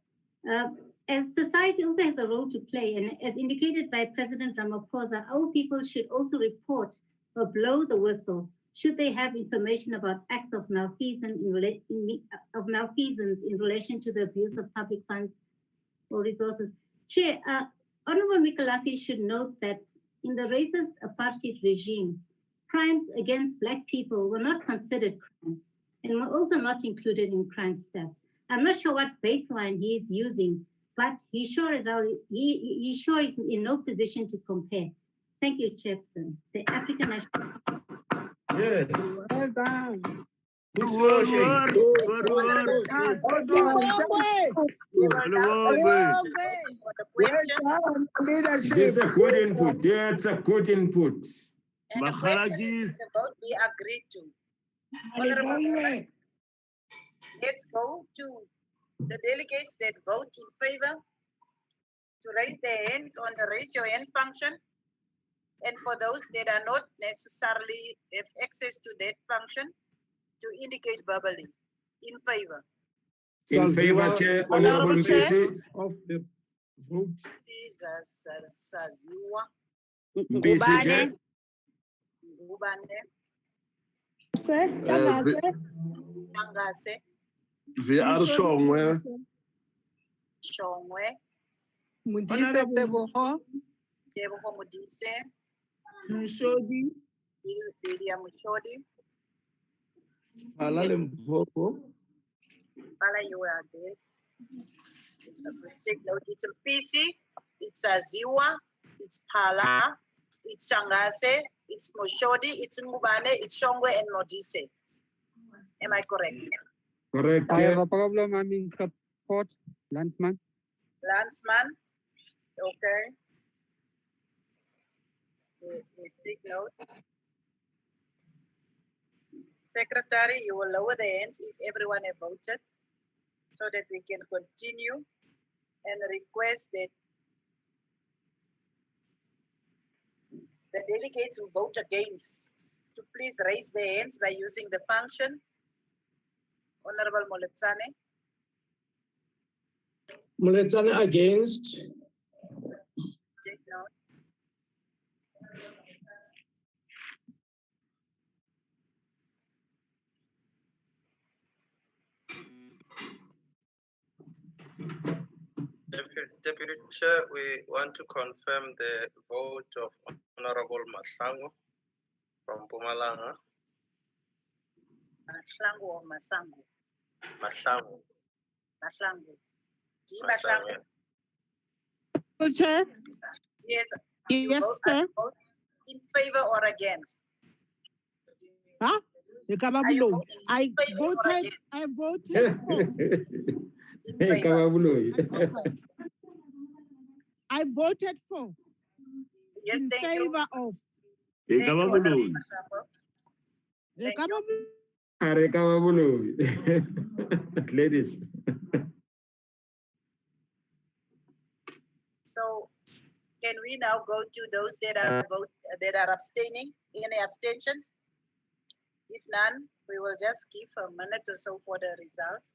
as society also has a role to play, and as indicated by President Ramaphosa, our people should also report or blow the whistle should they have information about acts of malfeasance in relation to the abuse of public funds or resources. Chair, Honorable Mikalaki should note that in the racist apartheid regime, crimes against Black people were not considered crimes and were also not included in crime stats. I'm not sure what baseline he is using, but he sure is in no position to compare. Thank you, Chairperson. The African National. Yes. Well done. Good solution. This is a good input. That's a good input. And the question is the vote we agreed to. Honorable members, let's go to the delegates that vote in favor to raise their hands on the raise your hand function. And for those that are not necessarily have access to that function, to indicate verbally in favor. In favor, Chair, Honorable Mpisi. Of the vote. Mpisi, Chair. Changase. VR Shongwe. Shongwe. Mudise Teboho. Teboho Mudise. Mushodi. Lydia Mushodi. Halal Mpoko. Pala, you are there. Take note. It's a PC, it's a Ziwa, it's Pala, it's Changase, it's Moshodi, it's Ngubane, it's Shongwe, and Modise. Am I correct? Correct. I have a problem. I'm in support, Landsman. Landsman, okay. We take note. Secretary, you will lower the hands if everyone has voted so that we can continue and request that the delegates who vote against to please raise their hands by using the function. Honorable Moletsane. Moletsane against. Take note. Deputy Chair, we want to confirm the vote of Honorable Masango from Mpumalanga. Masango or Masango? Masango. Masango. Masango. Chair? Yes. Yes, sir. In favor or against? Huh? Are you voting I in favor or voted. against? I voted for. Hey, Kawabuloi. I voted for. Yes, In thank favor you. of. Thank you, Honorable Kawabuloi. Masabo. The Thank you. Are Kawabuloi. Ladies. So can we now go to those that are abstaining? Any abstentions? If none, we will just give a minute or so for the results.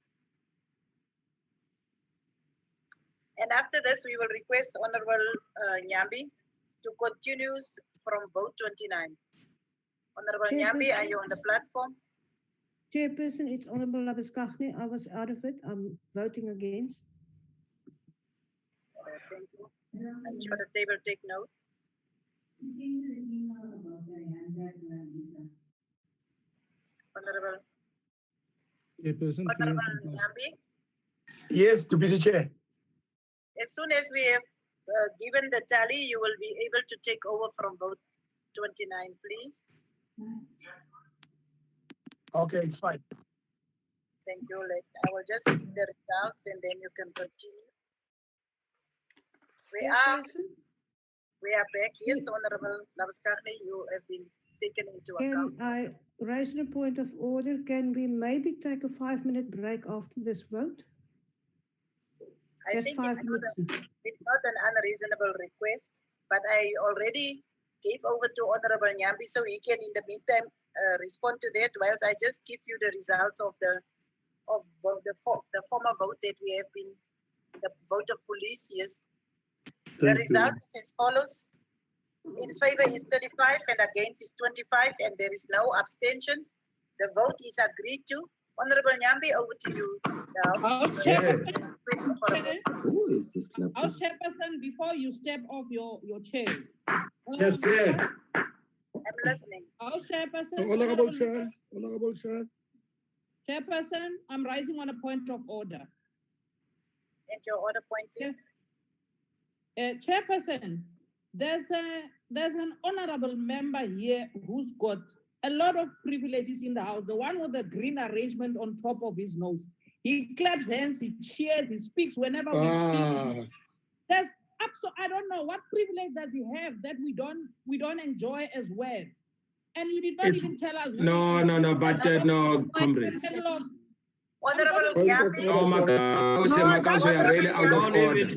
And after this, we will request Honorable Nyambi to continue from vote 29. Honorable Nyambi, are you on the platform? Chairperson, it's Honorable Labuskaghni. I was out of it. I'm voting against. Thank you. I'm sure the table take note. Honorable Chairperson, Freedom from Plus. Nyambi, Yes, Deputy Chair. as soon as we have given the tally, you will be able to take over from vote 29, please. Okay, it's fine. Thank you. I will just give the results and then you can continue. We are back. Yes, Honorable Labuskaghni, you have been taken into account. Can I raise a point of order? Can we maybe take a 5-minute break after this vote? I Just think 5 it's minutes. it's not an unreasonable request, but I already gave over to Honorable Nyambi, so he can in the meantime respond to that, whilst I just give you the results of the former vote that we have been, the vote of police. Yes. The result is as follows. In favor is 35 and against is 25, and there is no abstentions. The vote is agreed to. Honorable Nyambi, over to you. Who is this? Our chairperson, before you step off your chair. Yes, Chair. I'm listening. Our chairperson. Honorable Chair. Honorable Chair. Chairperson, I'm rising on a point of order. And your order point is? Chairperson, there's an honorable member here who's got a lot of privileges in the house. The one with the green arrangement on top of his nose. He claps hands, he cheers, he speaks whenever we speak. There's I don't know what privilege does he have that we don't enjoy as well. And you did not even tell us. No, but no, comrade. Honorable Nyambi. Oh my God, we are really out of order.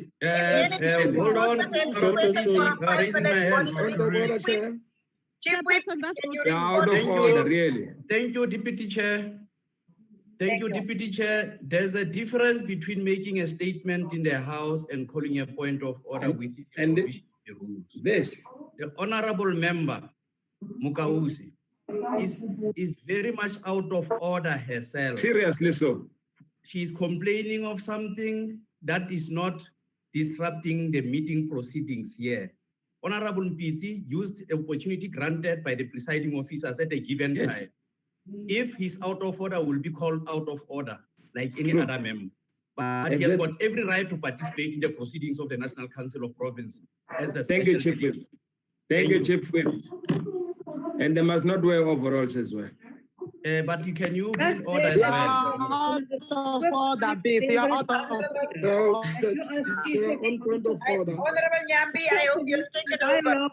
Hold on. Raising my hand. You're out of order, really. Thank you, Deputy Chair. Thank you, Deputy Chair. There's a difference between making a statement in the House and calling a point of order within the rules. The honorable member, Mukausi, is very much out of order herself. Seriously so. She's complaining of something that is not disrupting the meeting proceedings here. Honorable Mpitsi used the opportunity granted by the presiding officers at a given time. If he's out of order, will be called out of order, like any other member. But he has got every right to participate in the proceedings of the National Council of Province. As the Thank you, Chief Whip. Thank you, Chief Whip. And they must not wear overalls as well. But you can bring order as well. Honorable Nyambi, I hope you'll take it over.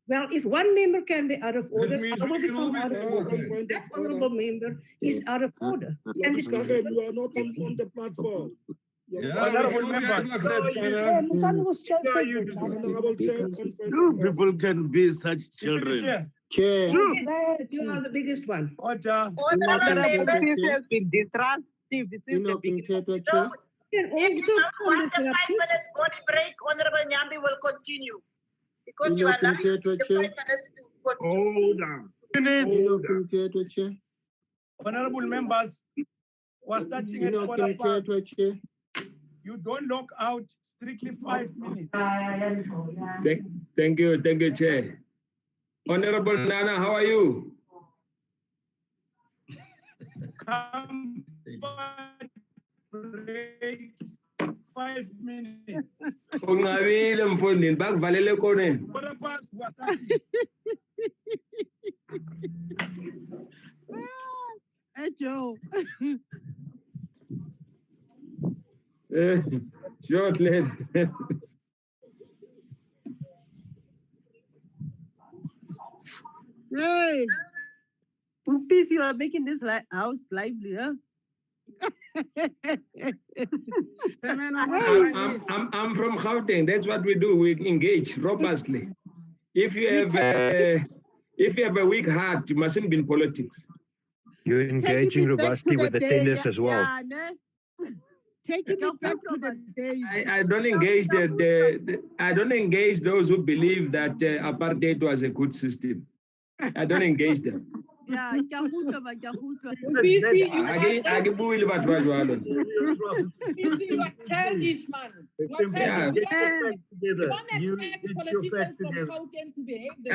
Well, if one member can be out of order, I will become out of order. That honorable member is out of order. And this you are not on the platform. Honorable members. You people can be such children. Chair. You are the biggest one. Honorable members, This has been disruptive since the beginning. So, if you want a 5 minutes body break, Honorable Nyambi will continue. Because you are allowing the 5 minutes to continue. Hold on. Honorable members, we're starting at 4:15. You don't lock out strictly 5 minutes. Thank you, Chair. Honorable Nana, how are you? Come break 5 minutes. Ungawile mfondini bakuvalele koneni. 4:15 we're starting. Joe. Short lady. Hey, Peace, you are making this house lively, huh? I'm from Gauteng. That's what we do. We engage robustly. If you have a weak heart, you mustn't be in politics. You're engaging robustly with the tenders as well. Taking me back to the days. I don't engage I don't engage those who believe that apartheid was a good system. I don't engage them. Yeah, PC, you you are childish, man. Yeah. You don't expect politicians from Gauteng to behave the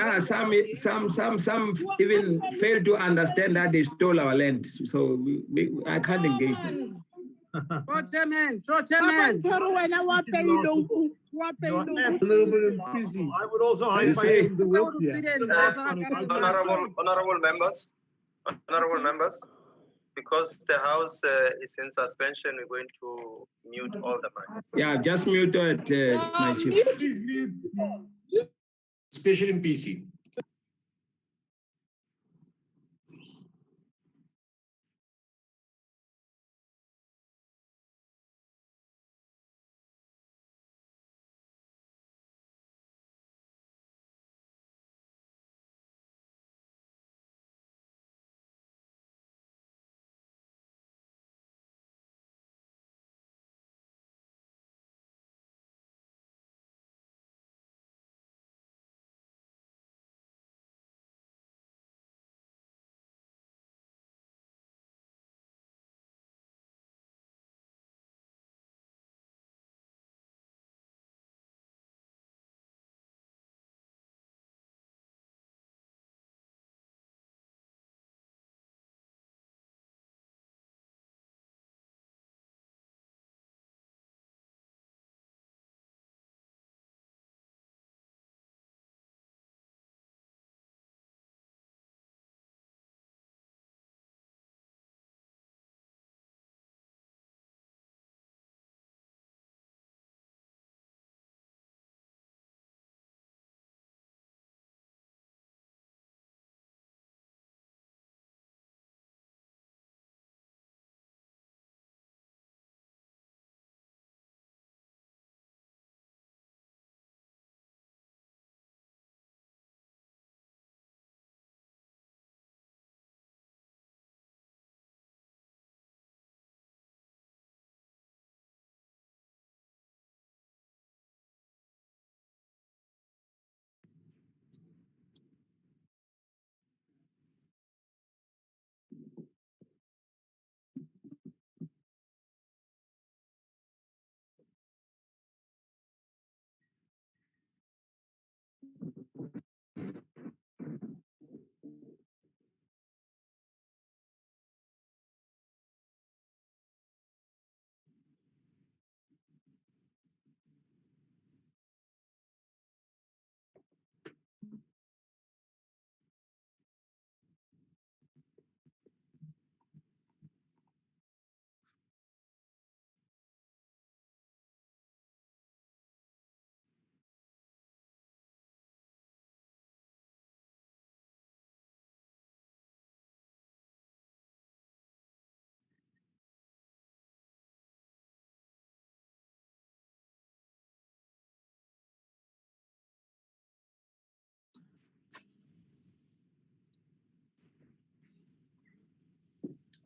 way Some even fail to understand that they stole our land. So I can't engage them. Chairman. I would also highlight the work here. Honorable members, because the House is in suspension, we're going to mute all the mics. Yeah, just mute it, my chief. Especially in PC.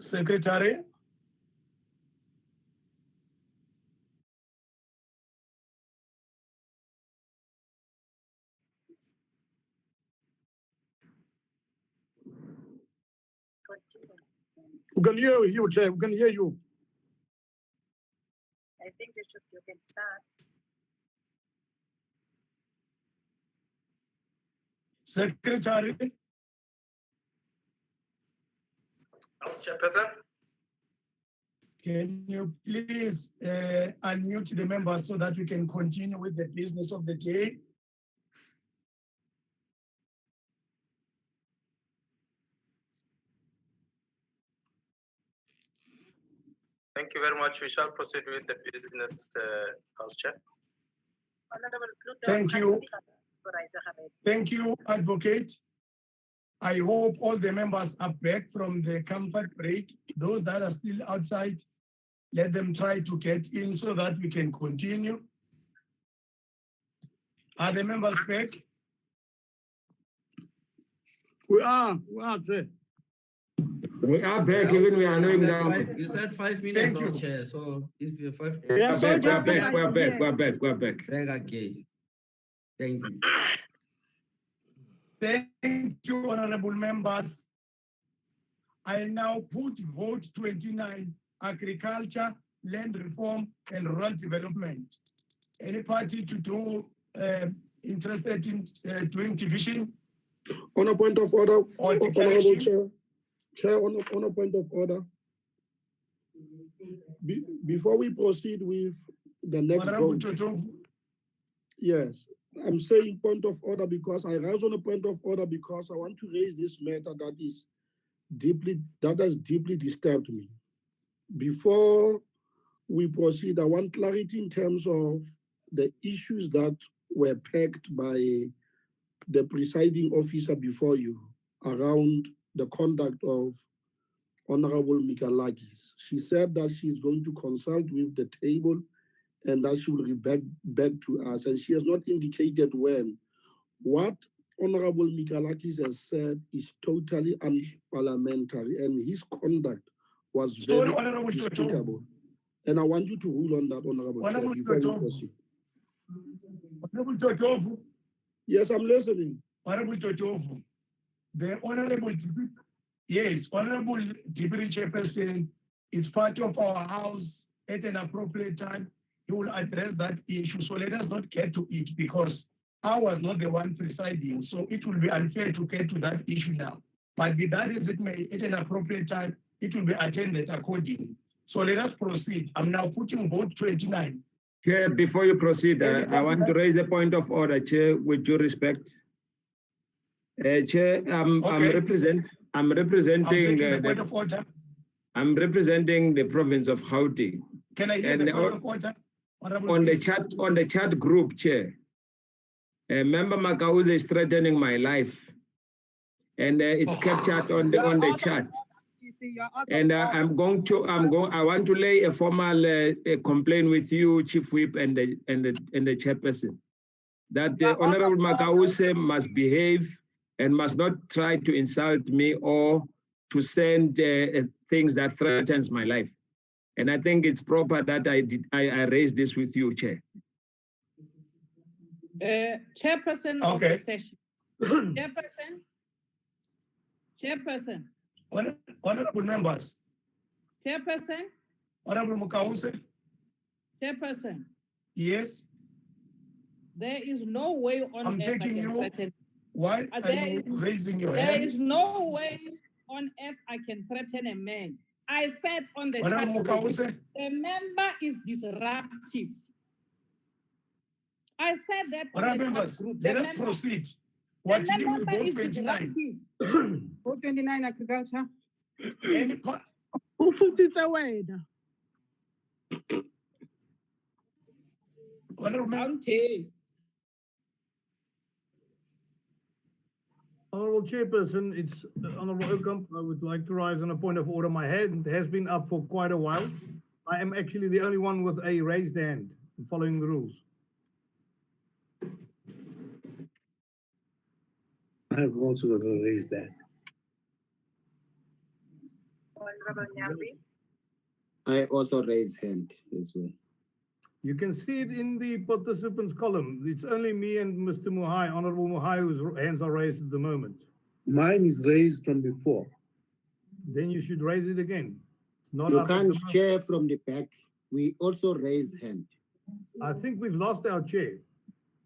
Secretary. We can hear you, Chair. We can hear you. I think you can start. Secretary. Chairperson. Can you please unmute the members so that we can continue with the business of the day? Thank you very much. We shall proceed with the business, House Chair. Thank you. Thank you, Advocate. I hope all the members are back from the comfort break. Those that are still outside, let them try to get in so that we can continue. Are the members back? We are, Chair. We are back, even we are knowing now. You said 5 minutes, House Chair. So if you're 5 We're back. Back again. Thank you. Thank you, honorable members. I now put vote 29, agriculture, land reform, and rural development. Any party to do interested in doing division? On a point of order, Or Honorable Chair, on a point of order. Before we proceed with the next vote. Yes, I'm saying point of order because I rise on a point of order because I want to raise this matter that has deeply disturbed me. Before we proceed, I want clarity in terms of the issues that were packed by the presiding officer before you around the conduct of Honorable Mikalakis. She said that she's going to consult with the table and that she will be back to us. And she has not indicated when. What Honorable Mikalakis has said is totally unparliamentary, and his conduct was very despicable. And I want you to rule on that, Honorable Chair, before we proceed. Honorable Totovu. Yes, I'm listening. Honorable Totovu, the Honorable, yes, Honorable Deputy Chairperson is part of our house at an appropriate time. He will address that issue. So let us not get to it because I was not the one presiding. So it will be unfair to get to that issue now. But be that as it may, at an appropriate time, it will be attended accordingly. So let us proceed. I'm now putting vote 29. Chair, before you proceed, I want to raise a point of order, Chair, with due respect. Chair, I'm representing the province of Gauteng. Can I hear the point of order? On the chat group, Chair, Member Makauze is threatening my life, and it's captured on the chat. And I want to lay a formal complaint with you, Chief Whip, and the chairperson, that the Honorable Makauze must behave and must not try to insult me or to send things that threatens my life. And I think it's proper that I raise this with you, Chair. Chairperson of the session. Chairperson. Honorable members. Chairperson. Honorable Makauze. Chairperson. Yes. There is no way on I'm earth taking you. Threaten. Why are you raising your hand? There is no way on earth I can threaten a man. I said on the chat group, the member is disruptive. I said that on the chat group. Let us proceed. What did you vote 29? Vote 29 agriculture. Any part? Honorable Chairperson, it's Honorable Okamp. I would like to rise on a point of order. My hand has been up for quite a while. I am actually the only one with a raised hand following the rules. I have also raised that. Honorable Nyambi. I also raise hand as well. You can see it in the participants column. It's only me and Mr. Muhai, Honorable Muhai, whose hands are raised at the moment. Mine is raised from before. Then you should raise it again. Not you can't chair from the back. We also raise hand. I think we've lost our chair.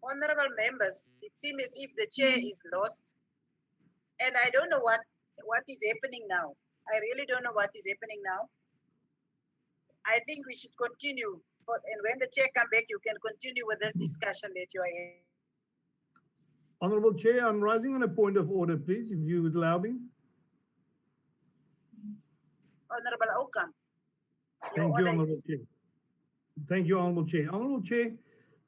Honorable members, it seems as if the chair is lost. And I don't know what is happening now. I really don't know what is happening now. I think we should continue. And when the chair comes back, you can continue with this discussion that you are in. Honorable Chair, I'm rising on a point of order, please, if you would allow me. Honorable Okamp. Thank you, Honorable Chair. Thank you, Honorable Chair. Honorable Chair,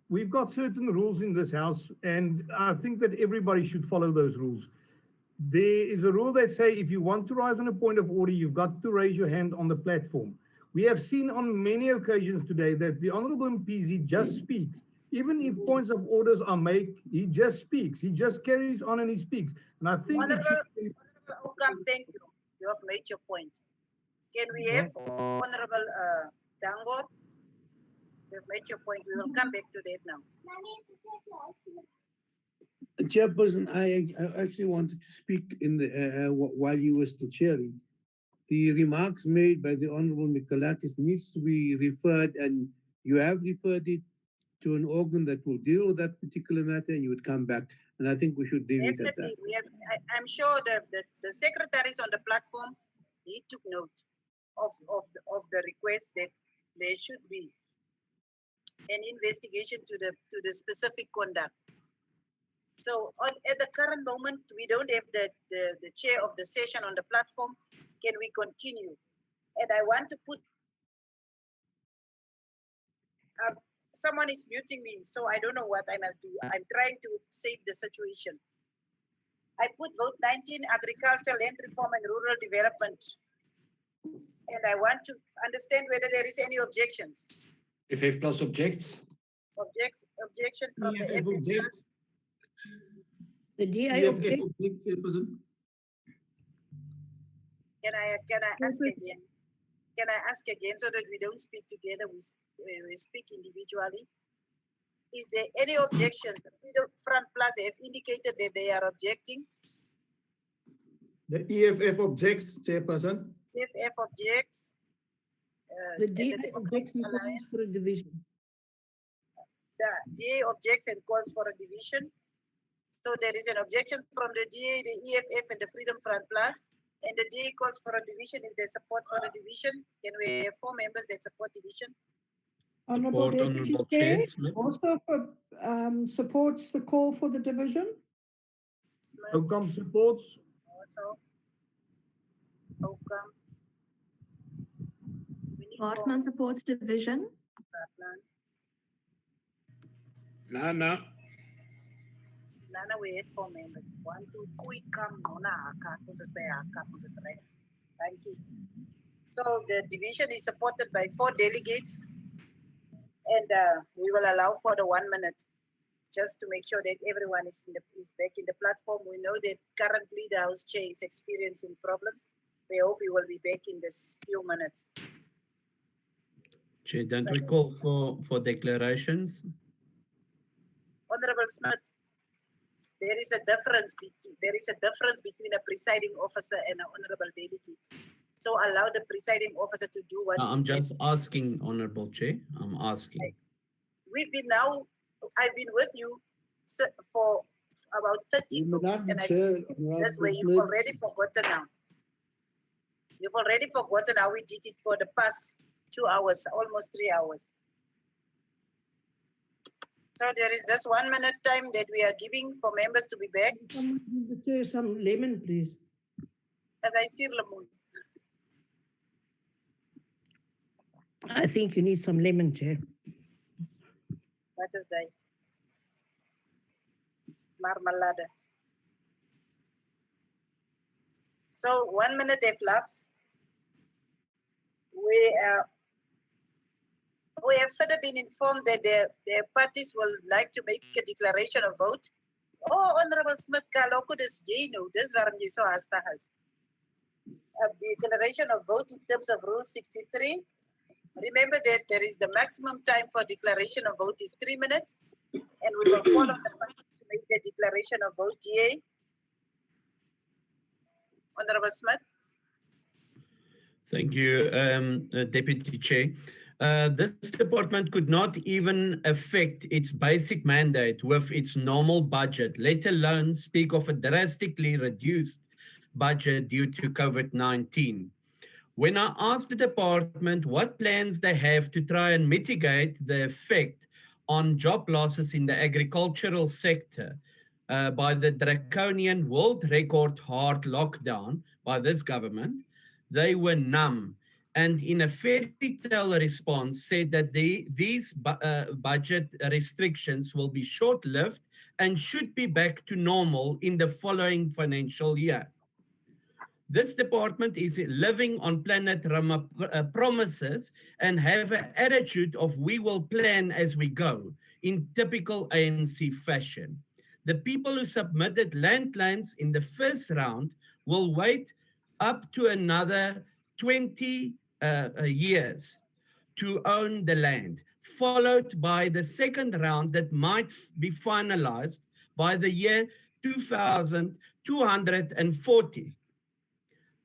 we've got certain rules in this House, and I think that everybody should follow those rules. There is a rule that says if you want to rise on a point of order, you've got to raise your hand on the platform. We have seen on many occasions today that the Honorable MPs, he just speaks. Even if points of orders are made, he just speaks. He just carries on and he speaks. And I think Honorable Okam, thank you. You have made your point. Can we have Honorable Dangor? You have made your point. We will come back to that now. Chairperson, I actually wanted to speak in the while you were still chairing. The remarks made by the Honorable Mikalakis needs to be referred, and you have referred it to an organ that will deal with that particular matter, and you would come back. And I think we should leave it at that. We have, I'm sure the secretaries on the platform, he took note of the request that there should be an investigation to the specific conduct. So at the current moment, we don't have the chair of the session on the platform. Can we continue? And I want to put, someone is muting me, so I don't know what I must do. I'm trying to save the situation. I put vote 19, agriculture, land reform and rural development. And I want to understand whether there is any objections. FF plus objects. Objection from the FF plus. The DI object. Can I ask again? Can I ask again so that we don't speak together, we speak individually? Is there any objections? The Freedom Front Plus have indicated that they are objecting. The EFF objects, Chairperson. EFF objects. The DI objects and calls for a division. The DA objects and calls for a division. So there is an objection from the DA, the EFF, and the Freedom Front Plus. And the DA calls for a division. Is there support for the division? Can we have 4 members that support division? Honorable Deputy Chair also supports the call for the division. Okam supports. Also, Okam. Hartman supports division. Nana. Nana, we had 4 members. 1, 2, 3, come, thank you. So the division is supported by 4 delegates, and we will allow for the 1 minute, just to make sure that everyone is back in the platform. We know that currently the House Chair is experiencing problems. We hope he will be back in this few minutes. Chair, don't we call for declarations? Honorable Smith, there is a difference between a presiding officer and an honorable delegate. So allow the presiding officer to do what I'm just asking, Honorable Chair. I'm asking. I've been with you for about 30 minutes, and I think that's where you've already forgotten now. You've already forgotten how we did it for the past 2 hours, almost 3 hours. So there is just 1 minute time that we are giving for members to be back. Someone give the chair some lemon, please. As I see lemon. I think you need some lemon, Chair. What is that? Marmalade. So 1 minute have lapsed. We have further been informed that their parties will like to make a declaration of vote. Oh, Honorable Smith, kaloko dis jy nou, dis waarom jy so haastig is. A declaration of vote in terms of Rule 63. Remember that there is the maximum time for declaration of vote is 3 minutes, and we will call on the parties to make the declaration of vote. Yay. Honorable Smith. Thank you, Deputy Chair. This department could not even affect its basic mandate with its normal budget, let alone speak of a drastically reduced budget due to COVID-19. When I asked the department what plans they have to try and mitigate the effect on job losses in the agricultural sector by the draconian world record hard lockdown by this government, they were numb and in a fairy tale response said that these budget restrictions will be short-lived and should be back to normal in the following financial year. This department is living on Planet Rama promises and have an attitude of we will plan as we go in typical ANC fashion. The people who submitted land claims in the first round will wait up to another 20 years to own the land, followed by the second round that might be finalized by the year 2240.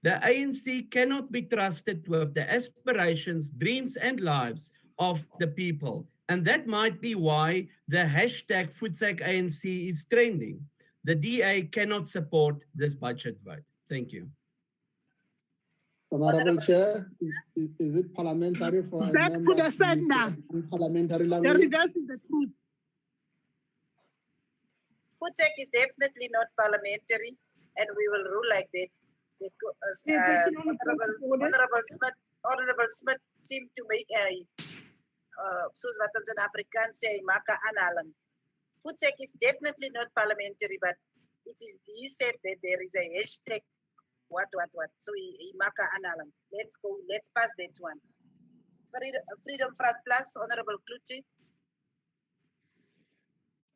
The ANC cannot be trusted with the aspirations, dreams, and lives of the people. And that might be why the hashtag #ANC is trending. The DA cannot support this budget vote. Thank you. Honorable Chair, is it parliamentary for a Back member to the use sender. parliamentary The language? reverse is the truth. FoodSec is definitely not parliamentary, and we will rule like that. Because Honorable Smith seemed to make a soos wat ons in Afrikaans sê, hy maak 'n aanhaling. FoodSec is definitely not parliamentary, but he said that there is a hashtag what. So he maak 'n aanhaling. Let's pass that one. Freedom Front Plus, Honorable Klutse.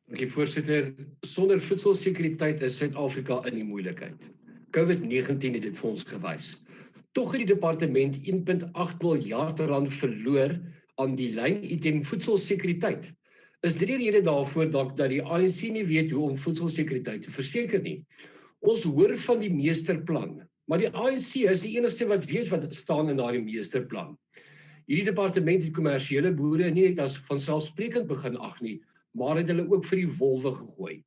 Dankie voorsitter. Sonder voedselsekuriteit is Suid-Afrika in die moeilikheid. COVID-19 het dit vir ons gewys. Tog het die departement 1.8 miljard rand verloor aan die lynitem voedselsekuriteit. Is dit die rede daarvoor dat die ANC nie weet hoe om voedselsekuriteit te verseker nie? Ons hoor van die meesterplan, maar die ANC is die enigste wat weet wat staan in daardie meesterplan. Hierdie departement het kommersiële boere nie net as vanselfsprekend begin ag nie, maar het hulle ook vir die wolwe gegooi.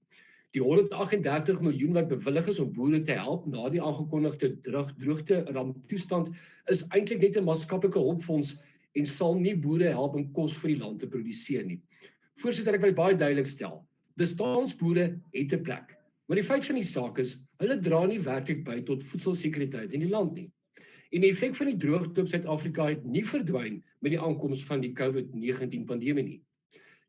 Die 138 miljoen wat bewillig is om boere te help na die aangekondigde droogte ramptoestand is eintlik net 'n maatskaplike hulpfonds en sal nie boere help om kos vir die land te produseer nie. Voorsitter, ek wil baie duidelik stel, bestaanboere het 'n plek, maar die feit van die saak is, hulle dra nie werklik by tot voedselsekuriteit in die land nie. En die effek van die droogte op Suid-Afrika het nie verdwyn met die aankoms van die COVID-19 pandemie nie.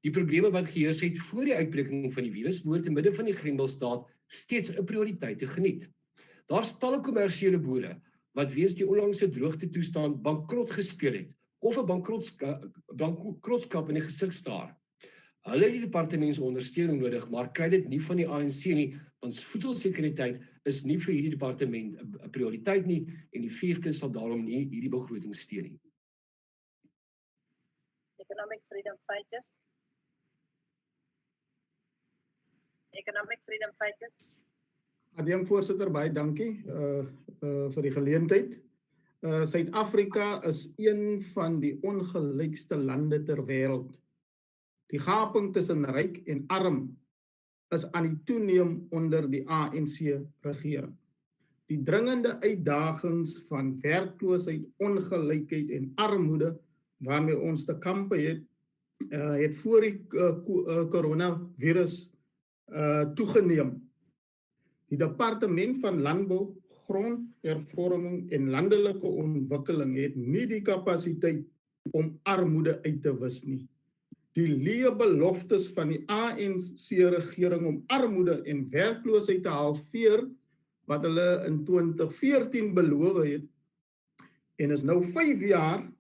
Die probleme wat geheers het voor die uitbreking van die virus behoort te midde van die Grendelstaat steeds 'n prioriteit te geniet. Daar's talle kommersiële boere wat weens die onlangse droogte toestand bankrot gespeel het of 'n bankrotskap in die gesig staar. Hulle het die departement se ondersteuning nodig, maar kry dit nie van die ANC nie, want voedselsekuriteit is nie vir hierdie departement 'n prioriteit nie en die VFK sal daarom nie hierdie begroting steun nie. Economic Freedom Fighters. Economic Freedom Fighters. Adjang voorsitter, baie dankie vir die geleentheid. Suid-Afrika is een van die ongelykste lande ter wêreld. Die gaping tussen ryk en arm is aan die toeneem onder die ANC regering. Die dringende uitdagings van werkloosheid, ongelykheid en armoede waarmee ons te kampe het voor die coronavirus toegeneem. Die Departement van Landbou, Grondhervorming en Landelike Ontwikkeling het nie die kapasiteit om armoede uit te wis nie. Die leë beloftes van die ANC-regering om armoede en werkloosheid te halveer, wat hulle in 2014 beloof het, en is nou 5 jaar,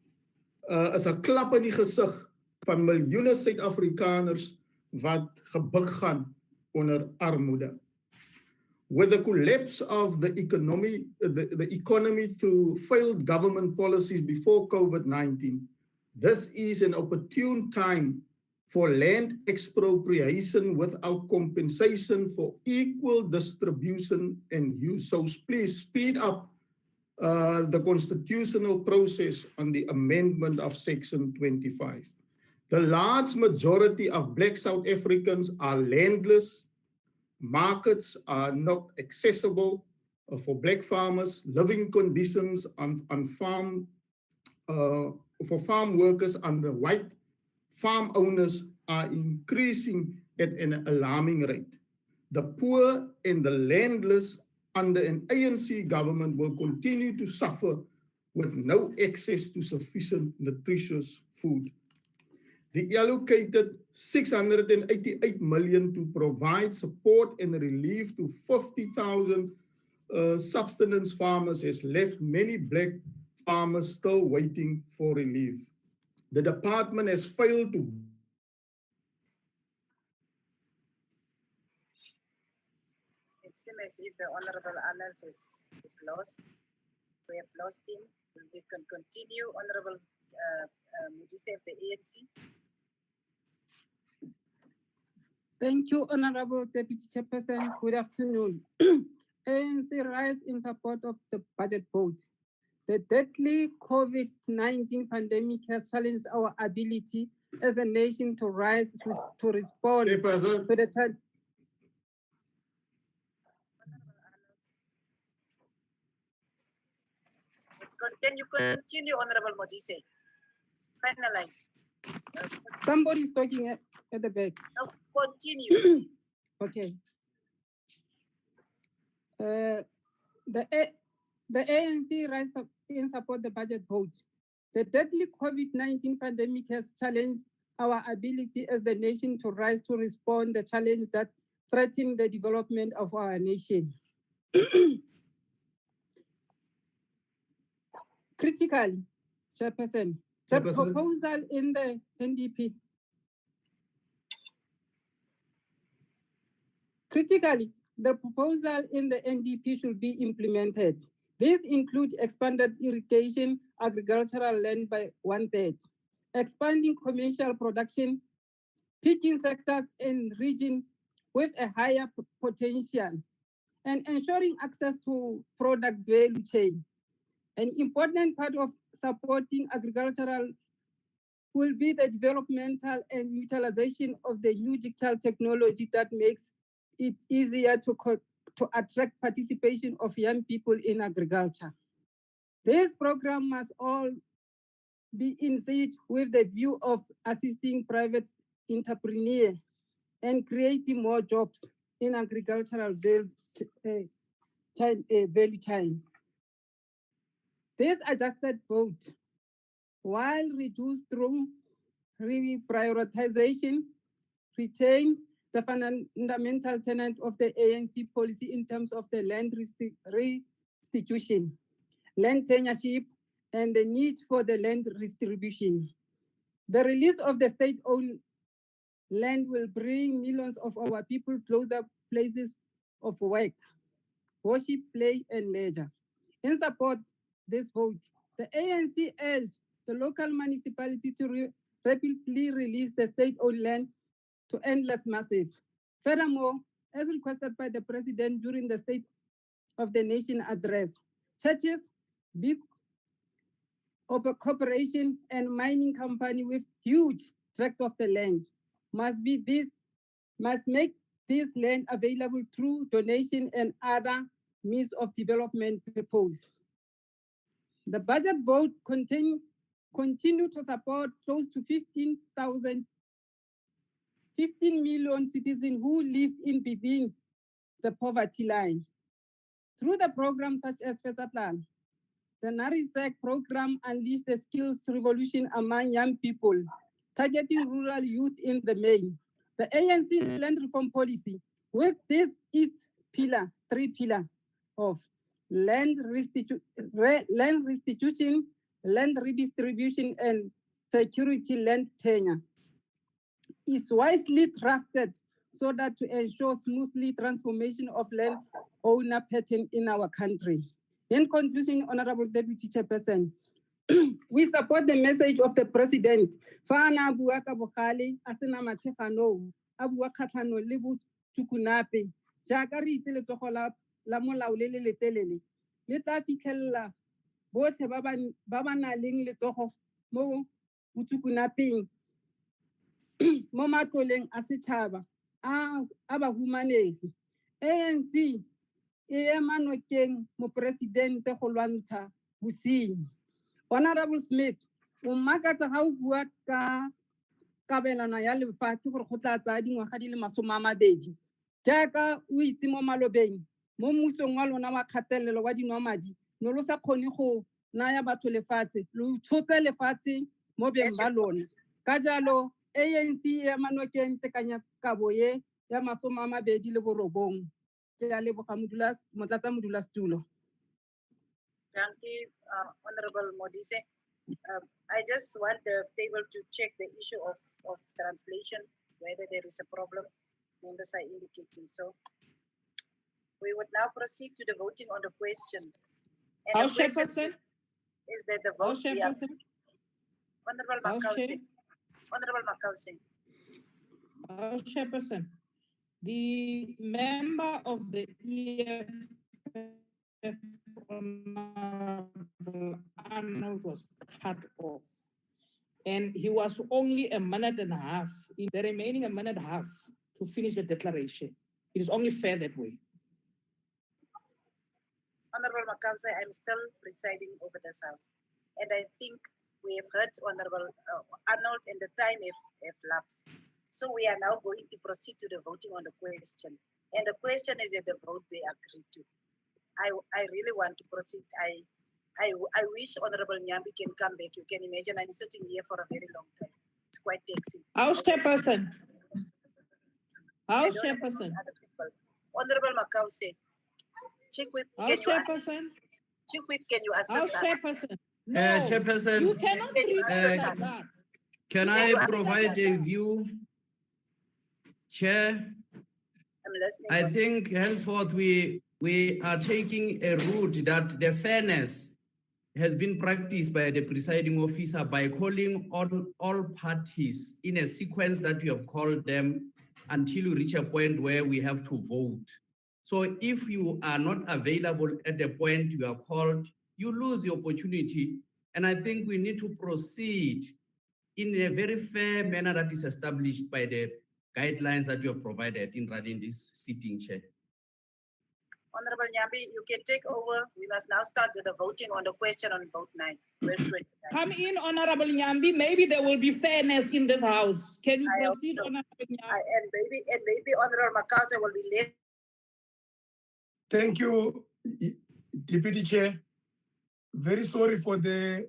is 'n klap in die gesig van miljoene Suid-Afrikaners wat gebuk gaan onder armoede. With the collapse of the economy through failed government policies before COVID-19, this is an opportune time for land expropriation without compensation for equal distribution and use. So please speed up the constitutional process on the amendment of Section 25. The large majority of Black South Africans are landless. Markets are not accessible for Black farmers. Living conditions on farm for farm workers and the white farm owners are increasing at an alarming rate. The poor and the landless under an ANC government will continue to suffer with no access to sufficient nutritious food. The allocated 688 million to provide support and relief to 50,000 subsistence farmers has left many black farmers still waiting for relief. The department has failed to It seems as if the Honorable Anand is lost. We have lost him. We can continue. Honorable Mudise of the ANC. Thank you, Honorable Deputy Chairperson. Good afternoon. ANC rise in support of the budget vote. The deadly COVID-19 pandemic has challenged our ability as a nation to rise to respond to the challenge. Can you continue, Honorable Modise? Finalize. Somebody is talking at the back. No, continue. Okay. The ANC rise in support the budget vote. The deadly COVID-19 pandemic has challenged our ability as the nation to rise to respond to the challenge that threaten the development of our nation. Critically, Chairperson, the proposal in the NDP. Critically, the proposal in the NDP should be implemented. This includes expanded irrigation, agricultural land by 1/3, expanding commercial production, picking sectors in region with a higher potential, and ensuring access to product value chain. An important part of supporting agricultural will be the developmental and utilization of the new digital technology that makes it easier to attract participation of young people in agriculture. This program must all be in sync with the view of assisting private entrepreneurs and creating more jobs in agricultural value chain. This adjusted vote, while reduced through reprioritization, retain the fundamental tenet of the ANC policy in terms of the land restitution, land tenureship, and the need for the land redistribution. The release of the state-owned land will bring millions of our people closer places of work, worship, play, and leisure. In support of this vote, the ANC urged the local municipality to rapidly release the state-owned land to endless masses. Furthermore, as requested by the President during the State of the Nation address, churches, big corporation, and mining company with huge tract of the land must make this land available through donation and other means of development proposed. The budget vote continue to support close to 15 million citizens who live in within the poverty line. Through the programs such as Pesatlan, the NARISEC program unleashed the skills revolution among young people, targeting rural youth in the main. The ANC land reform policy, with this its three pillar of land restitution, land redistribution, and security land tenure, is wisely drafted so that to ensure smoothly transformation of land owner pattern in our country. In conclusion, Honorable Deputy Chairperson, we support the message of the President. Fana bua ka bogale a sena mathegano a bua kgatlhanong le botshukunape jaaka re itse letsogo la molao le le letelele le tla fitlhelela botlhe ba ba nang le letsogo mo botsukunapeng mo matloleng a setšhaba a bahumanegi. ANC e ema nokeng moporesidente go lwantsha bosenyi. Honorable Smith, o mmakatsa ga o bua ka kabelano ya lefatshe gore go tla tsaya dingwaga di le 20. Jaaka o itse mo malobeng mo mmusong wa lona wa kgatelelo wa dinwamadi no lo sa kgone go naya batho lefatshe lo tshotse lefatshe mo beng ba lona ka jalo ANC ya manokeng tekanyakabo ye ya 2029 ke a leboga motlatsamodulasetulo. Thank you, Honorable Modise. I just want the table to check the issue of translation, whether there is a problem. Members are indicating so. We would now proceed to the voting on the question. And House the question Chairperson? is that the vote House be up. Chairperson? Honorable House Chair? Makause. Honorable Makause. House Chairperson, the member of the EFF, Honorable Arnold, was cut off. And he was only a minute and a half, in the remaining a minute and a half to finish the declaration. It is only fair that way. Honorable Makause, I'm still presiding over this house. And I think we have heard Honorable Arnold and the time have lapsed. So we are now going to proceed to the voting on the question. And the question is that the vote be agreed to. I really want to proceed. I wish Honorable Nyambi can come back. You can imagine I'm sitting here for a very long time. It's quite taxing. House Chairperson. House Chairperson. Honorable Makause. Chief Whip, House Chairperson. Chief Whip, can you assist House us? Chairperson. No, Chairperson, you cannot treat us like that. Can I provide a view? Chair, I'm listening. I think henceforth we are taking a route that the fairness has been practiced by the presiding officer by calling on all parties in a sequence that we have called them until you reach a point where we have to vote. So if you are not available at the point you are called, you lose the opportunity. And I think we need to proceed in a very fair manner that is established by the guidelines that you have provided in running this sitting, Chair. Honorable Nyambi, you can take over. We must now start with the voting on the question on vote 9. Come in, Honorable Nyambi. Maybe there will be fairness in this house. Can you proceed, so. Honorable Nyambi? And maybe Honorable Makause will be late. Thank you, Deputy Chair. Very sorry for the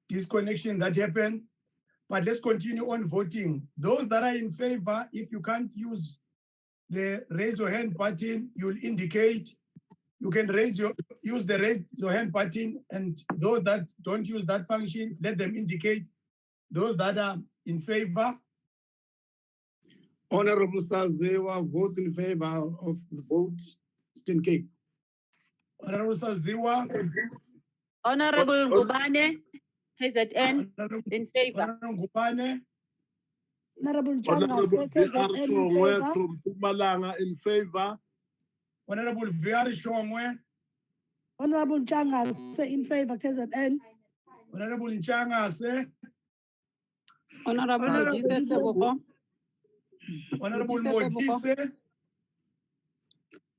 disconnection that happened, but let's continue on voting. Those that are in favor, if you can't use the raise your hand button, you'll indicate. You can use the raise your hand button, and those that don't use that function, let them indicate. Those that are in favor. Honorable Sazewa votes in favor of the vote. Eastern Cape. Honorable Sazewa. Honorable Gubane, KZN, in favor. Honorable Gubane. Honorable VR from Pumalanga in favor. Honorable VR Shongwe. Honorable Changas in favor, KZN. Honorable Changas. Honorable Modise. Honorable Modise.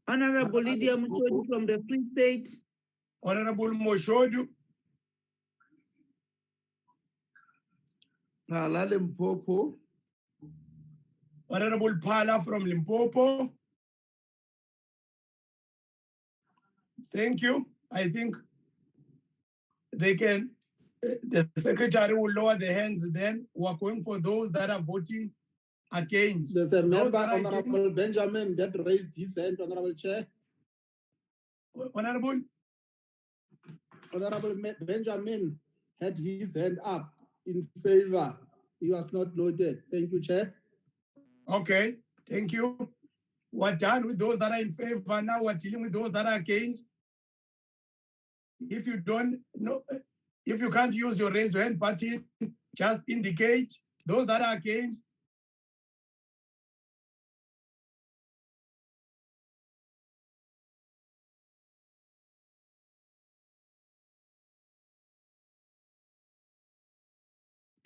Honorable Lydia Mushodu from the Free State. Honorable Mushodu. Phala Limpopo. Honorable Phala from Limpopo. Thank you. I think they can, the secretary will lower the hands then. We're going for those that are voting against. There's a member, Honorable Benjamin, that raised his hand, Honorable Chair. Honorable Benjamin had his hand up in favor. He was not noted. Thank you, Chair. Okay, thank you. We're done with those that are in favor. Now we're dealing with those that are against. If you don't know, if you can't use your raise your hand button, just indicate. Those that are against.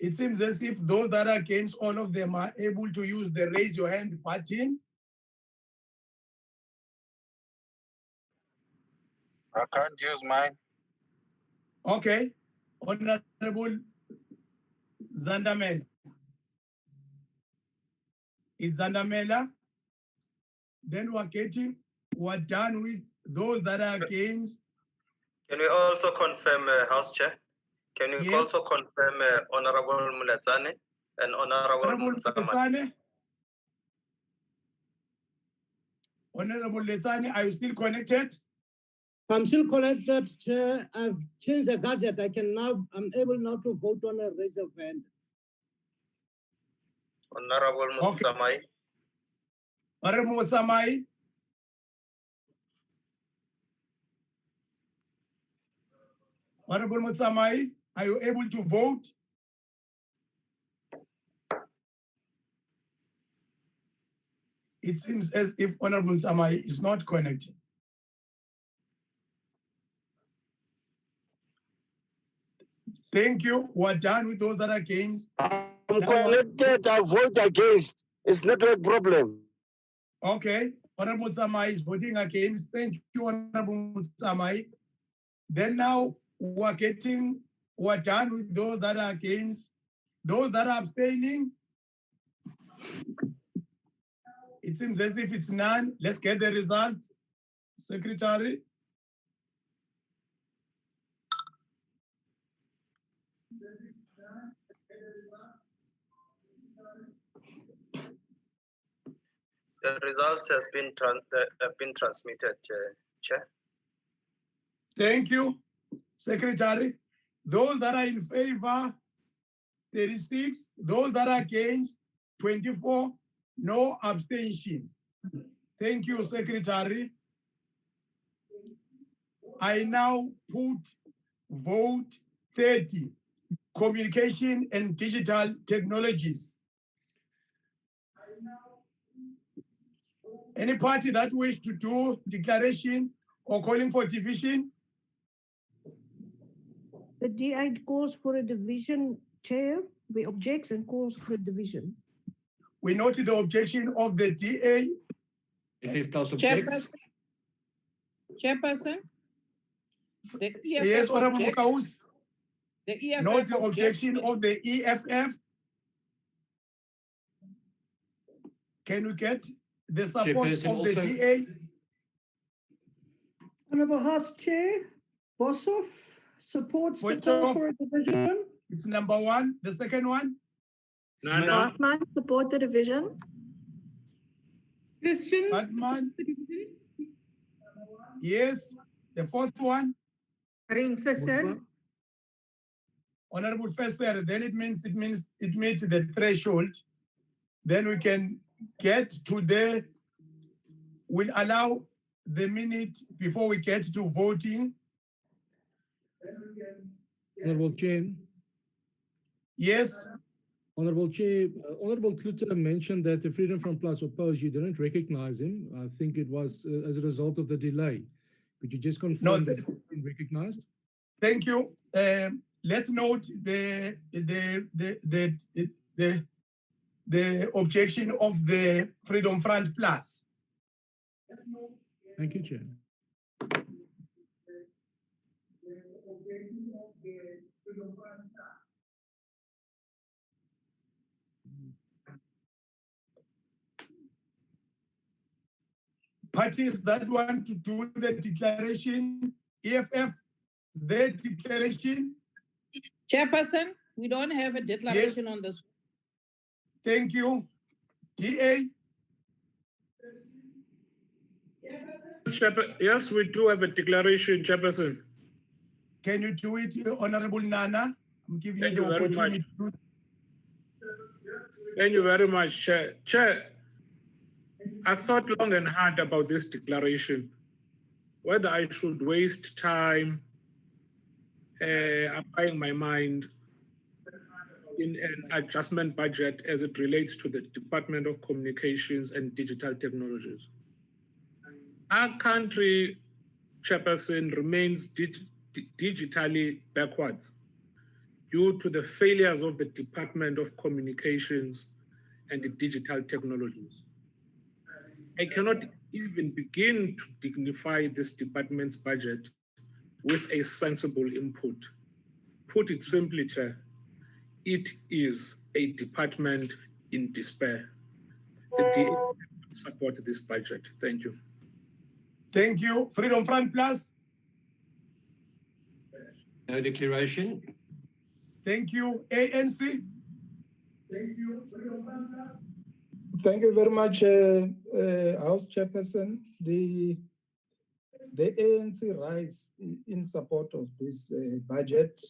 It seems as if those that are against, all of them are able to use the raise your hand button. I can't use mine. Okay. Honorable Zandamela. It's Zandamela. Then we're done with Those that are against. Can we also confirm, House Chair? Can you Yes. also confirm Honorable Mulazane and Honorable Mutsamani? Honorable Letsane, are you still connected? I'm still connected, Chair. I've changed the gadget. I'm able now to vote on a raise of hand. Honorable Mutsamai. Honorable Mutsamai. Honorable Mutsamai, are you able to vote? It seems as if Honorable Mutsamai is not connected. Thank you. We're done with those that are against. I'm connected. I vote against. It's network problem. Okay. Honorable Mutsamai is voting against. Thank you, Honorable Mutsamai. Then now we're done with those that are against. Those that are abstaining, it seems as if it's none. Let's get the results. Secretary. The results have been transmitted, Chair. Thank you, Secretary. Those that are in favor, 36. Those that are against, 24. No abstention. Thank you, Secretary. I now put vote 30, communication and digital technologies. Any party that wish to do declaration or calling for division? The DA calls for a division, Chair. We object and calls for a division. We noted the objection of the DA. Chairperson? The EFF Yes, Honorable Mukaus. The EFF Note the objection of the EFF. Can we get the support of the DA? Honorable House Chair, Boshoff supports the call for a division. It's number 1. The second one? Batman, support the division. Christians? Batman? Yes. The fourth one? Fisser. Honorable Fisser, then it meets the threshold. Then we can get to we'll allow the minute before we get to voting. Honorable Chair. Yes. Honorable Chair, Honorable Kluter mentioned that the Freedom Front Plus opposed. You didn't recognize him. I think it was as a result of the delay. Could you just confirm that he's been recognized? Thank you. Let's note the objection of the Freedom Front Plus. Thank you, Chair. Parties that want to do the declaration, EFF, their declaration. Chairperson, we don't have a declaration on this. Thank you. DA. Yes, we do have a declaration, Chairperson. Can you do it, Honorable Nana? I'm giving you the opportunity. Thank you very much, Chair. Chair, I thought long and hard about this declaration, whether I should waste time applying my mind in an adjustment budget as it relates to the Department of Communications and Digital Technologies. Our country, Chairperson, remains digitally backwards due to the failures of the Department of Communications and the Digital Technologies. I cannot even begin to dignify this department's budget with a sensible input. Put it simply, Chair, it is a department in despair. The DA support this budget. Thank you. Thank you. Freedom Front Plus. No declaration. Thank you. ANC. Thank you. Freedom Front Plus. Thank you very much, House Chairperson. The ANC rise in support of this budget.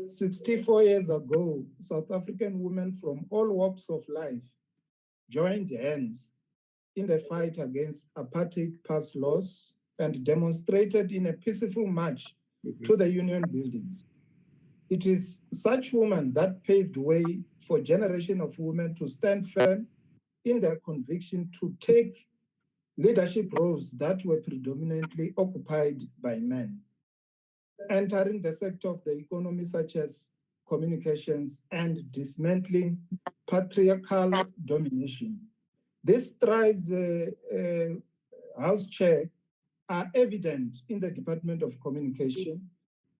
64 years ago, South African women from all walks of life joined hands in the fight against apartheid past laws and demonstrated in a peaceful march to the union buildings. It is such women that paved way for a generation of women to stand firm in their conviction to take leadership roles that were predominantly occupied by men, entering the sector of the economy such as communications and dismantling patriarchal domination. These strides, House Chair, are evident in the Department of Communication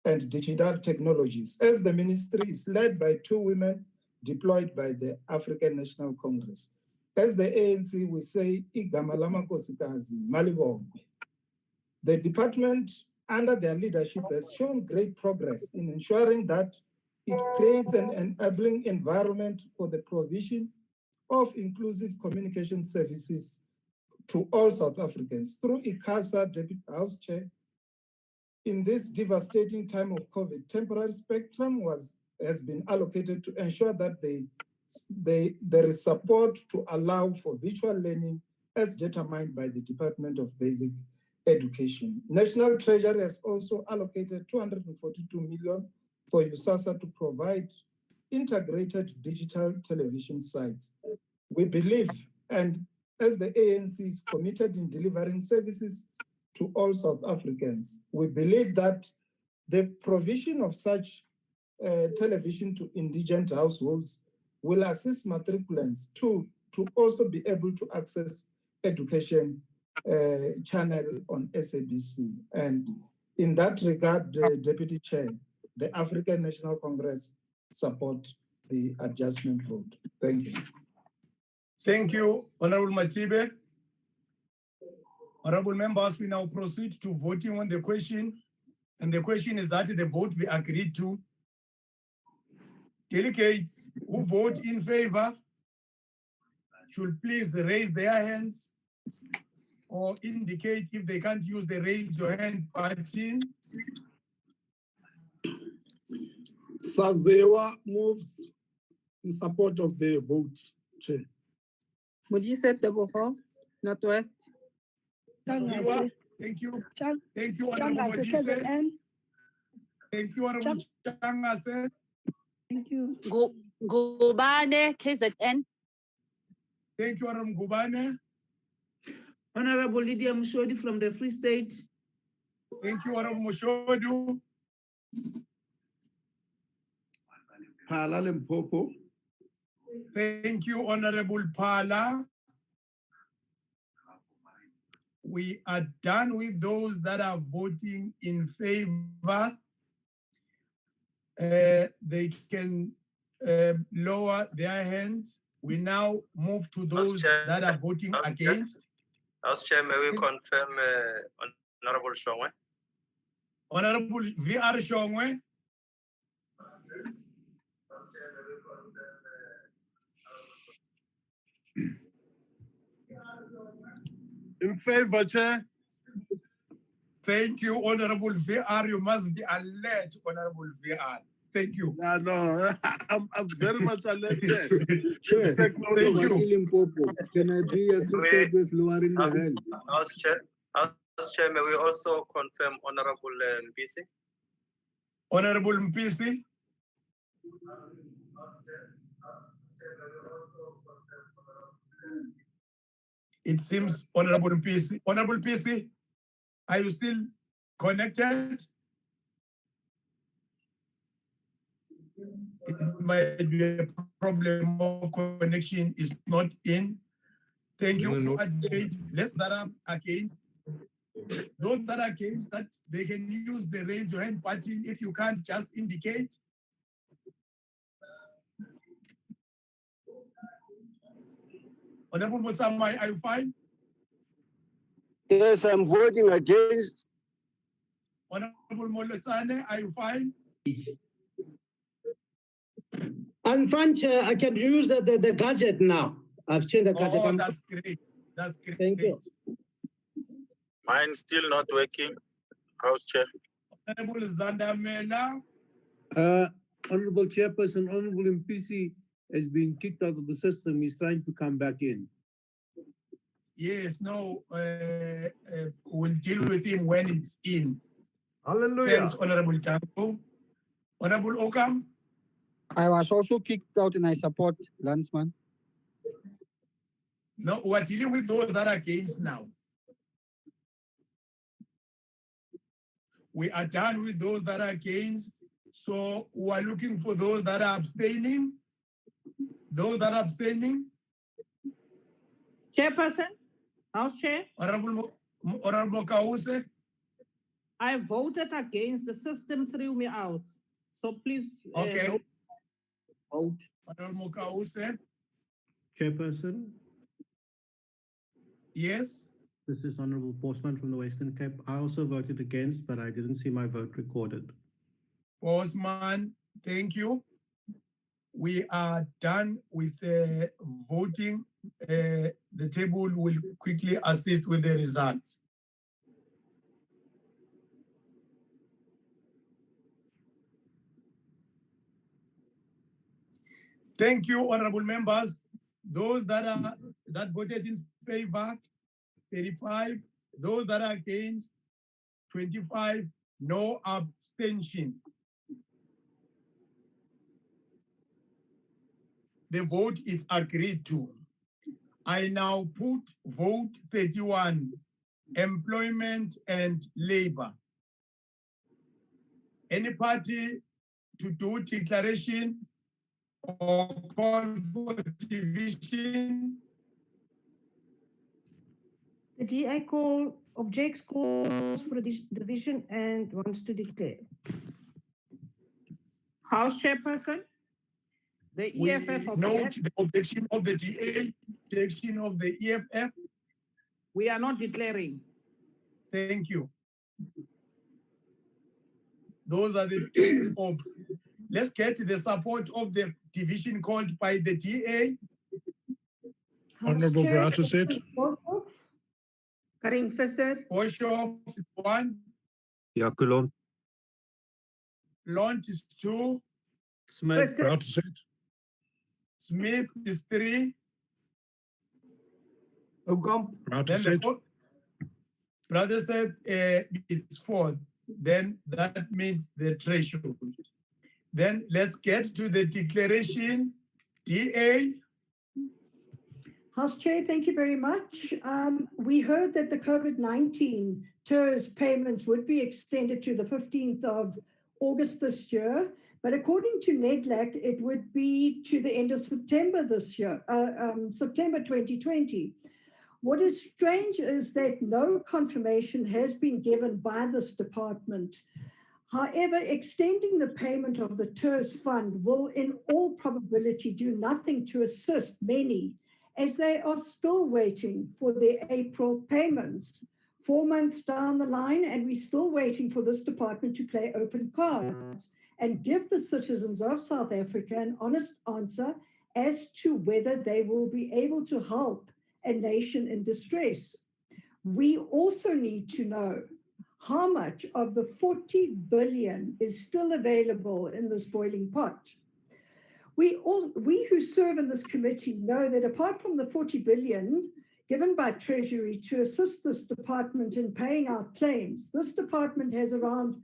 and Digital Technologies, as the ministry is led by 2 women deployed by the African National Congress. As the ANC, we say, igama lamakosikazi malibongwe. The department, under their leadership, has shown great progress in ensuring that it creates an enabling environment for the provision of inclusive communication services to all South Africans. Through ICASA, Deputy House Chair, in this devastating time of COVID, temporary spectrum has been allocated to ensure that there is support to allow for virtual learning as determined by the Department of Basic Education. National Treasury has also allocated 242 million for USASA to provide integrated digital television sites. We believe, and as the ANC is committed in delivering services to all South Africans, we believe that the provision of such television to indigent households will assist matriculants to also be able to access education channel on SABC. And in that regard, Deputy Chair, the African National Congress support the adjustment vote. Thank you. Thank you, Honorable Matibe. Honorable members, we now proceed to voting on the question. And the question is that the vote we agreed to. Delegates who vote in favor should please raise their hands or indicate if they can't use the raise your hand button. Sazewa moves in support of the vote, Chair. Modise Teboho, Northwest. Thank you. Thank you, Honorable Modise. Thank you, Honorable Changase. Thank you. Gubane, KZN. Thank you, Honorable Gubane. Honorable Lydia Mushodi from the Free State. Thank you, Honorable Mushodu. Phala Limpopo. Thank you, Honorable Phala. We are done with those that are voting in favor. They can lower their hands. We now move to those that are voting against. House Chair, may we confirm Honorable Shongwe? Honorable VR Shongwe. In favor, Chair. Thank you, Honorable VR. You must be alert, Honorable VR. Thank you. No, I'm very much alert, Chair. Chair, Thank you. Can I be assisted with lowering the hand? House Chair, may we also confirm Honorable Mpisi? Honorable Mpisi. It seems Honorable Mpisi. Honorable Mpisi, are you still connected? It might be a problem of connection is not in. Thank you. Let's that up against. Those that are against that, they can use the raise your hand button. If you can't, just indicate. Honorable Motsamai, are you fine? Yes, I'm voting against. Honorable Molosane, are you fine? I'm fine, Chair. I can use the gadget now. I've changed the gadget. Oh, that's great. That's great. Thank you. Mine's still not working, House Chair. Honorable Zandamela. Honorable Chairperson, Honorable MPC has been kicked out of the system. He's trying to come back in. Yes, no, we'll deal with him when it's in. Hallelujah. Thanks, Honorable Tango. Honorable Okam. I was also kicked out and I support Landsman. No, we're dealing with those that are against now. We are done with those that are against. So we are looking for those that are abstaining. Those that are abstaining. Chairperson, House Chair. Honorable Kause. I voted against. The system threw me out. So please. Okay. Vote. Honorable Kause. Chairperson. Yes. This is Honorable Postman from the Western Cape. I also voted against, but I didn't see my vote recorded. Postman, thank you. We are done with voting. The table will quickly assist with the results. Thank you, honorable members. Those that voted in favor, 35. Those that are against, 25. No abstention. The vote is agreed to. I now put vote 31, employment and labor. Any party to do declaration or call for division? The DA objects, calls for a division and wants to declare. House Chairperson. The EFF note the objection of the DA, objection of the EFF. We are not declaring. Thank you. Those are the two. Let's get the support of the division called by the DA. Honorable Browser. Karim Visser. Oshoff is 1. Yakulon. Launch is 2. Smith. Browser. Smith is 3. Okam. Brother said it's 4. Then that means the threshold. Then let's get to the declaration. DA. House Chair, thank you very much. We heard that the COVID-19 TERS payments would be extended to the 15th of August this year, but according to NEDLAC, it would be to the end of September this year, September 2020. What is strange is that no confirmation has been given by this department. However, extending the payment of the TERS fund will in all probability do nothing to assist many, as they are still waiting for their April payments. 4 months down the line, and we're still waiting for this department to play open cards and give the citizens of South Africa an honest answer as to whether they will be able to help a nation in distress. We also need to know how much of the 40 billion is still available in this boiling pot. We who serve in this committee know that apart from the 40 billion given by Treasury to assist this department in paying out claims, this department has around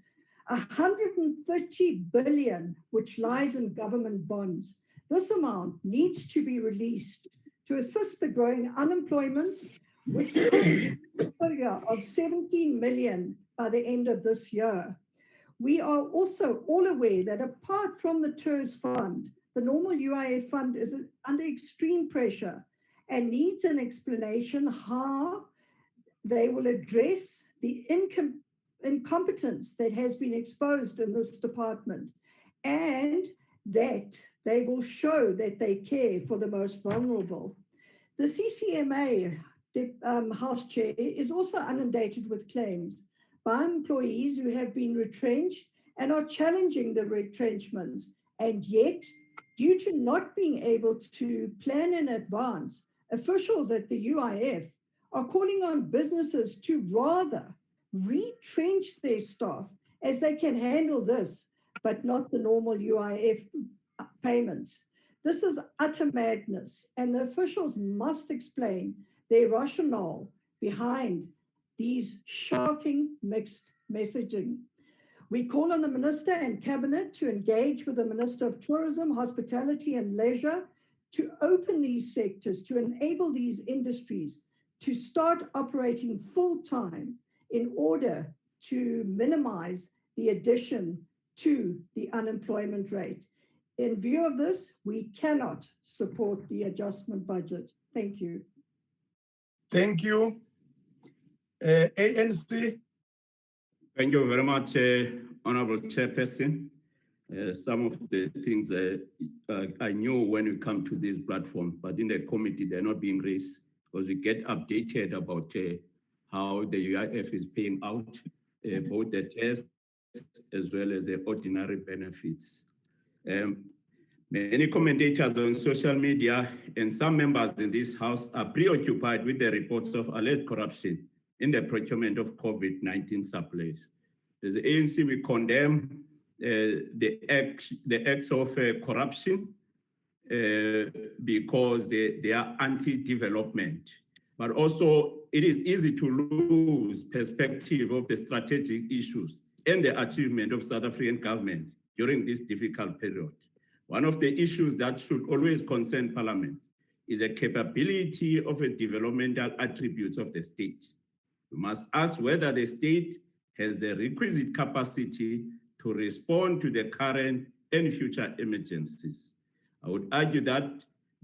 130 billion which lies in government bonds. This amount needs to be released to assist the growing unemployment, which could be a figure of 17 million by the end of this year. We are also all aware that apart from the TERS fund, the normal UIF fund is under extreme pressure and needs an explanation how they will address the incompetence that has been exposed in this department, and that they will show that they care for the most vulnerable. The CCMA House Chair, is also inundated with claims by employees who have been retrenched and are challenging the retrenchments. And yet, due to not being able to plan in advance, officials at the UIF are calling on businesses to rather retrench their staff as they can handle this, but not the normal UIF payments. This is utter madness, and the officials must explain their rationale behind these shocking mixed messaging. We call on the Minister and Cabinet to engage with the Minister of Tourism, Hospitality and Leisure to open these sectors, to enable these industries to start operating full-time in order to minimize the addition to the unemployment rate. In view of this, we cannot support the adjustment budget. Thank you. Thank you. ANC. Thank you very much, Honorable Chairperson. Some of the things I knew when we come to this platform, but in the committee, they're not being raised because we get updated about how the UIF is paying out, both the tests as well as the ordinary benefits. Many commentators on social media and some members in this House are preoccupied with the reports of alleged corruption in the procurement of COVID-19 supplies. As the ANC, we condemn the acts of corruption because they are anti-development. But also, it is easy to lose perspective of the strategic issues and the achievement of South African government during this difficult period. One of the issues that should always concern Parliament is the capability of the developmental attributes of the state. We must ask whether the state has the requisite capacity to respond to the current and future emergencies. I would argue that,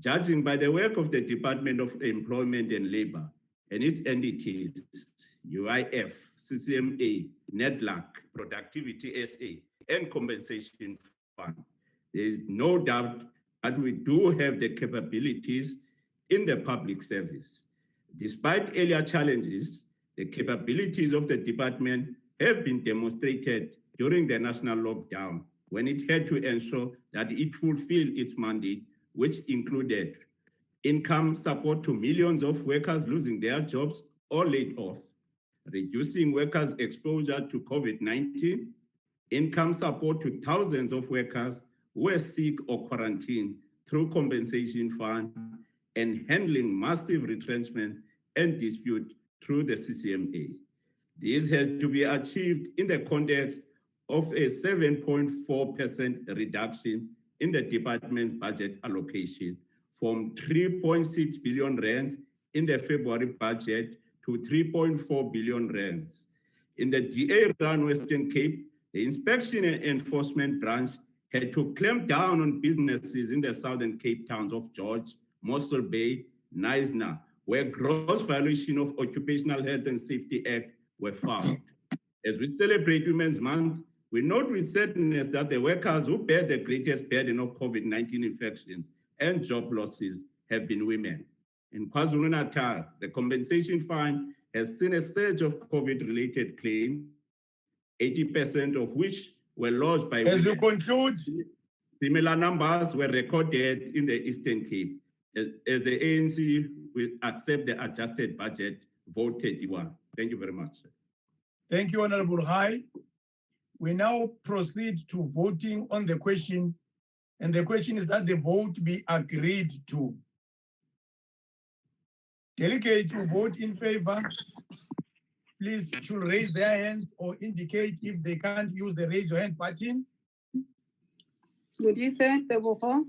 judging by the work of the Department of Employment and Labor and its entities, UIF, CCMA, NEDLAC, Productivity SA, and Compensation Fund, there is no doubt that we do have the capabilities in the public service. Despite earlier challenges, the capabilities of the department have been demonstrated during the national lockdown when it had to ensure that it fulfilled its mandate, which included income support to millions of workers losing their jobs or laid off, reducing workers' exposure to COVID-19, income support to thousands of workers who were sick or quarantined through Compensation Fund, and handling massive retrenchment and dispute through the CCMA. This has to be achieved in the context of a 7.4% reduction in the department's budget allocation from 3.6 billion rands in the February budget to 3.4 billion rands. In the DA-run Western Cape, the Inspection and Enforcement Branch had to clamp down on businesses in the Southern Cape towns of George, Mossel Bay, Knysna, where gross violation of Occupational Health and Safety Act were found. As we celebrate Women's Month, we note with sadness that the workers who bear the greatest burden of COVID-19 infections and job losses have been women. In KwaZulu-Natal, the Compensation Fund has seen a surge of COVID-related claims, 80% of which were lodged by women. As you conclude, similar numbers were recorded in the Eastern Cape. As the ANC will accept the adjusted budget, vote 31. Thank you very much. Thank you, Honorable High. We now proceed to voting on the question, and the question is that the vote be agreed to. Delegates who vote in favor, please should raise their hands or indicate if they can't use the raise your hand button. Modise, Tebogo.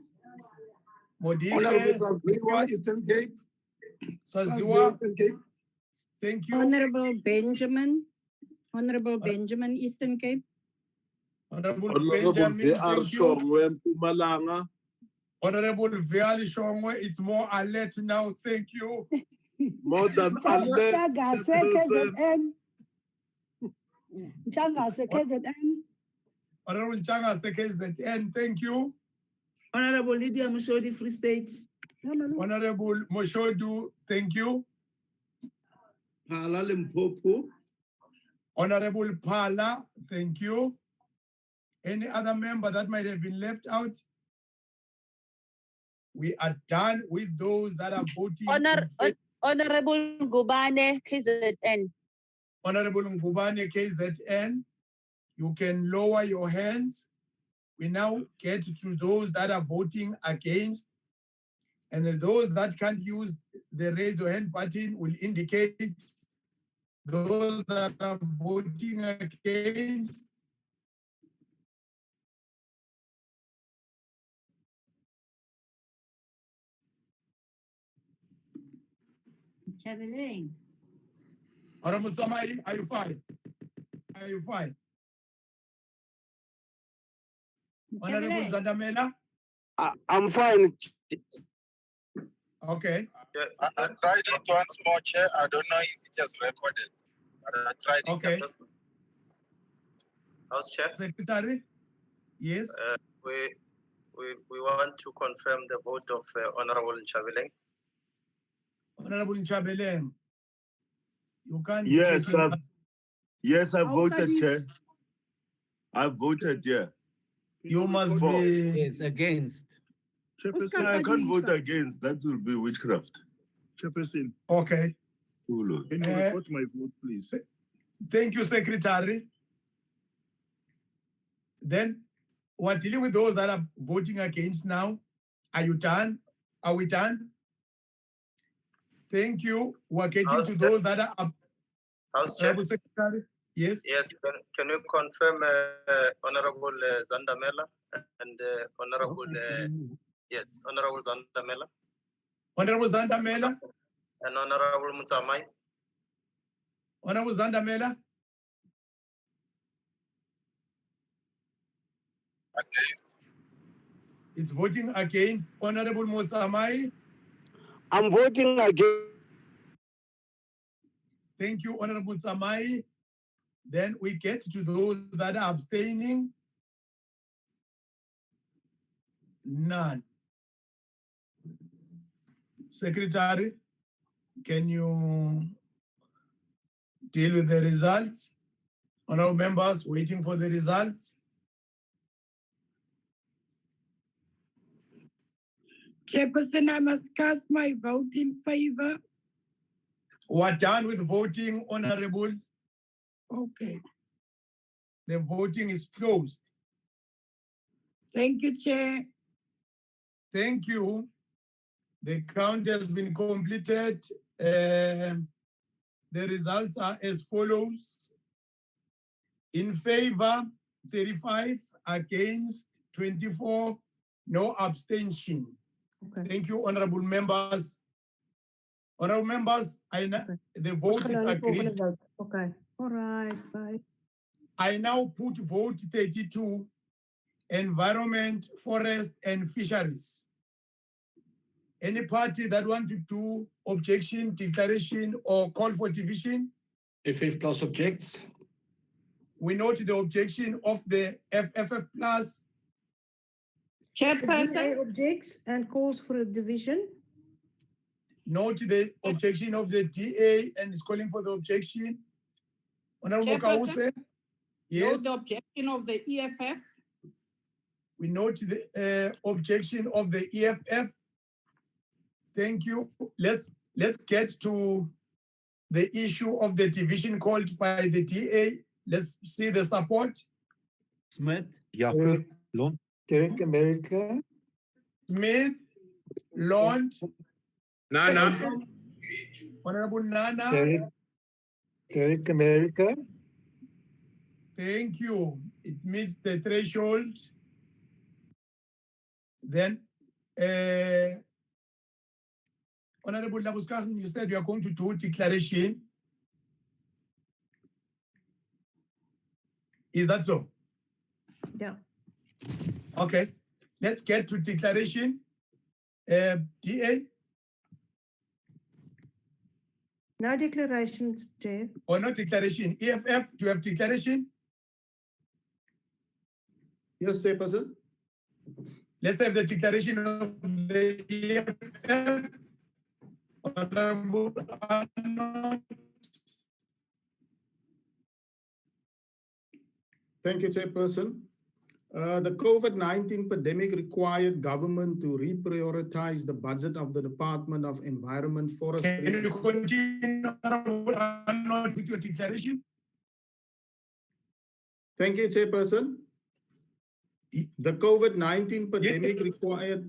Modise, Eastern Cape. Saziwa, Eastern Cape. Thank you. Honorable Benjamin, Eastern Cape. Honorable Honorable Benjamin, V.R. thank you. Shongwe, Mpumalanga. Honorable V.R. Shongwe, it's more alert now. Thank you. More than alert. Honorable Changa KZN, thank you. Honorable Lydia Mushodi, Free State. Honorable Moshodu, thank you. Phala Limpopo. Honorable Phala, thank you. Any other member that might have been left out? We are done with those that are voting. Honorable Gubane, KZN. Honorable Ngubane, KZN, you can lower your hands. We now get to those that are voting against. And those that can't use the raise your hand button will indicate those that are voting against. Chabeling. Honorable Samai, are you fine? Are you fine? Honorable Zandamela? I'm fine. Okay. Yeah, I tried it once more, Chair. I don't know if it has recorded, but I tried it. Okay. House Chair. Secretary? Yes. We want to confirm the vote of Honorable Chabeling. Honorable Chabeleng, you can't. Yes, I voted, Chair. I voted, yeah. You must be. Yes, against. Chairperson, I can't vote against. That will be witchcraft. Chairperson. Okay. Can you record my vote, please? Thank you, Secretary. Then we're dealing with those that are voting against now. Are you done? Are we done? Thank you. We're getting to those that are up. House Chair. Secretary. Yes. Yes. Can you confirm Honorable Zandamela and Honorable yes, Honorable Zandamela. Honorable Zandamela. And Honorable Mutsamai. Honorable Zandamela. Against. It's voting against. Honorable Mutsamai. I'm voting against. Thank you, Honorable Mutsamai. Then we get to those that are abstaining. None. Secretary, can you deal with the results? Honorable members waiting for the results. Chairperson, I must cast my vote in favor. We're done with voting, Honorable. Okay. The voting is closed. Thank you, Chair. Thank you. The count has been completed. The results are as follows. In favor, 35, against 24, no abstention. Okay. Thank you, honorable members. Honorable members, the vote is agreed. Okay. All right. Bye. I now put vote 32, environment, forest, and fisheries. Any party that want to do objection, declaration, or call for division? FF Plus objects. We note the objection of the FFF Plus. Chairperson objects and calls for a division. Note the objection of the DA and is calling for the objection. Honorable Kause. Yes. Note the objection of the EFF. We note the objection of the EFF. Thank you. Let's get to the issue of the division called by the DA. Let's see the support. Smith. Jacob, Lund, Derek America. Smith, Lund. Nana. Honorable Nana. Derek America. Thank you. It meets the threshold. Then, Honorable Labuskan, you said you are going to do declaration. Is that so? Yeah. Okay. Let's get to declaration. DA. No declarations, Chair. Or no declaration. EFF, do you have declaration? Yes, Chairperson. Let's have the declaration of the EFF. Honorable Arnold. Thank you, Chairperson. The COVID-19 pandemic required government to reprioritize the budget of the Department of Environment, Forestry. Can you continue, Honorable Arnold, with your declaration? Thank you, Chairperson. The COVID-19 pandemic required.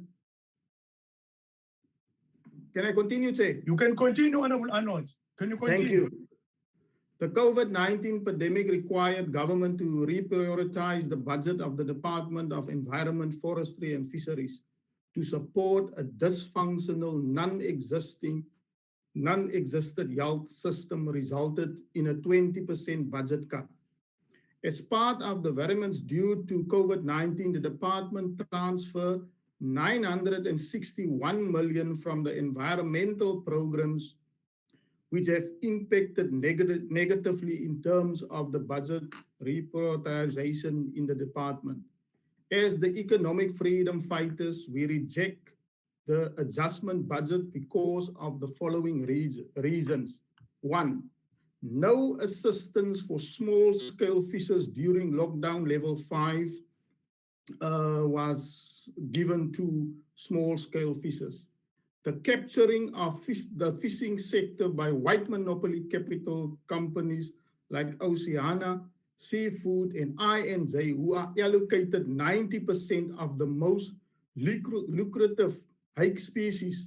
Can I continue, Chair? You can continue, Honorable Arnold. Can you continue? Thank you. The COVID-19 pandemic required government to reprioritize the budget of the Department of Environment, Forestry and Fisheries to support a dysfunctional, non-existent health system resulted in a 20% budget cut. As part of the variance due to COVID-19, the department transferred 961 million from the environmental programs, which have impacted negatively in terms of the budget reprioritization in the department. As the economic freedom fighters, we reject the adjustment budget because of the following reasons. One, no assistance for small-scale fishers during lockdown level 5 was given to small-scale fishers. The capturing of the fishing sector by white monopoly capital companies like Oceana, Seafood, and INZ, who are allocated 90% of the most lucrative hake species,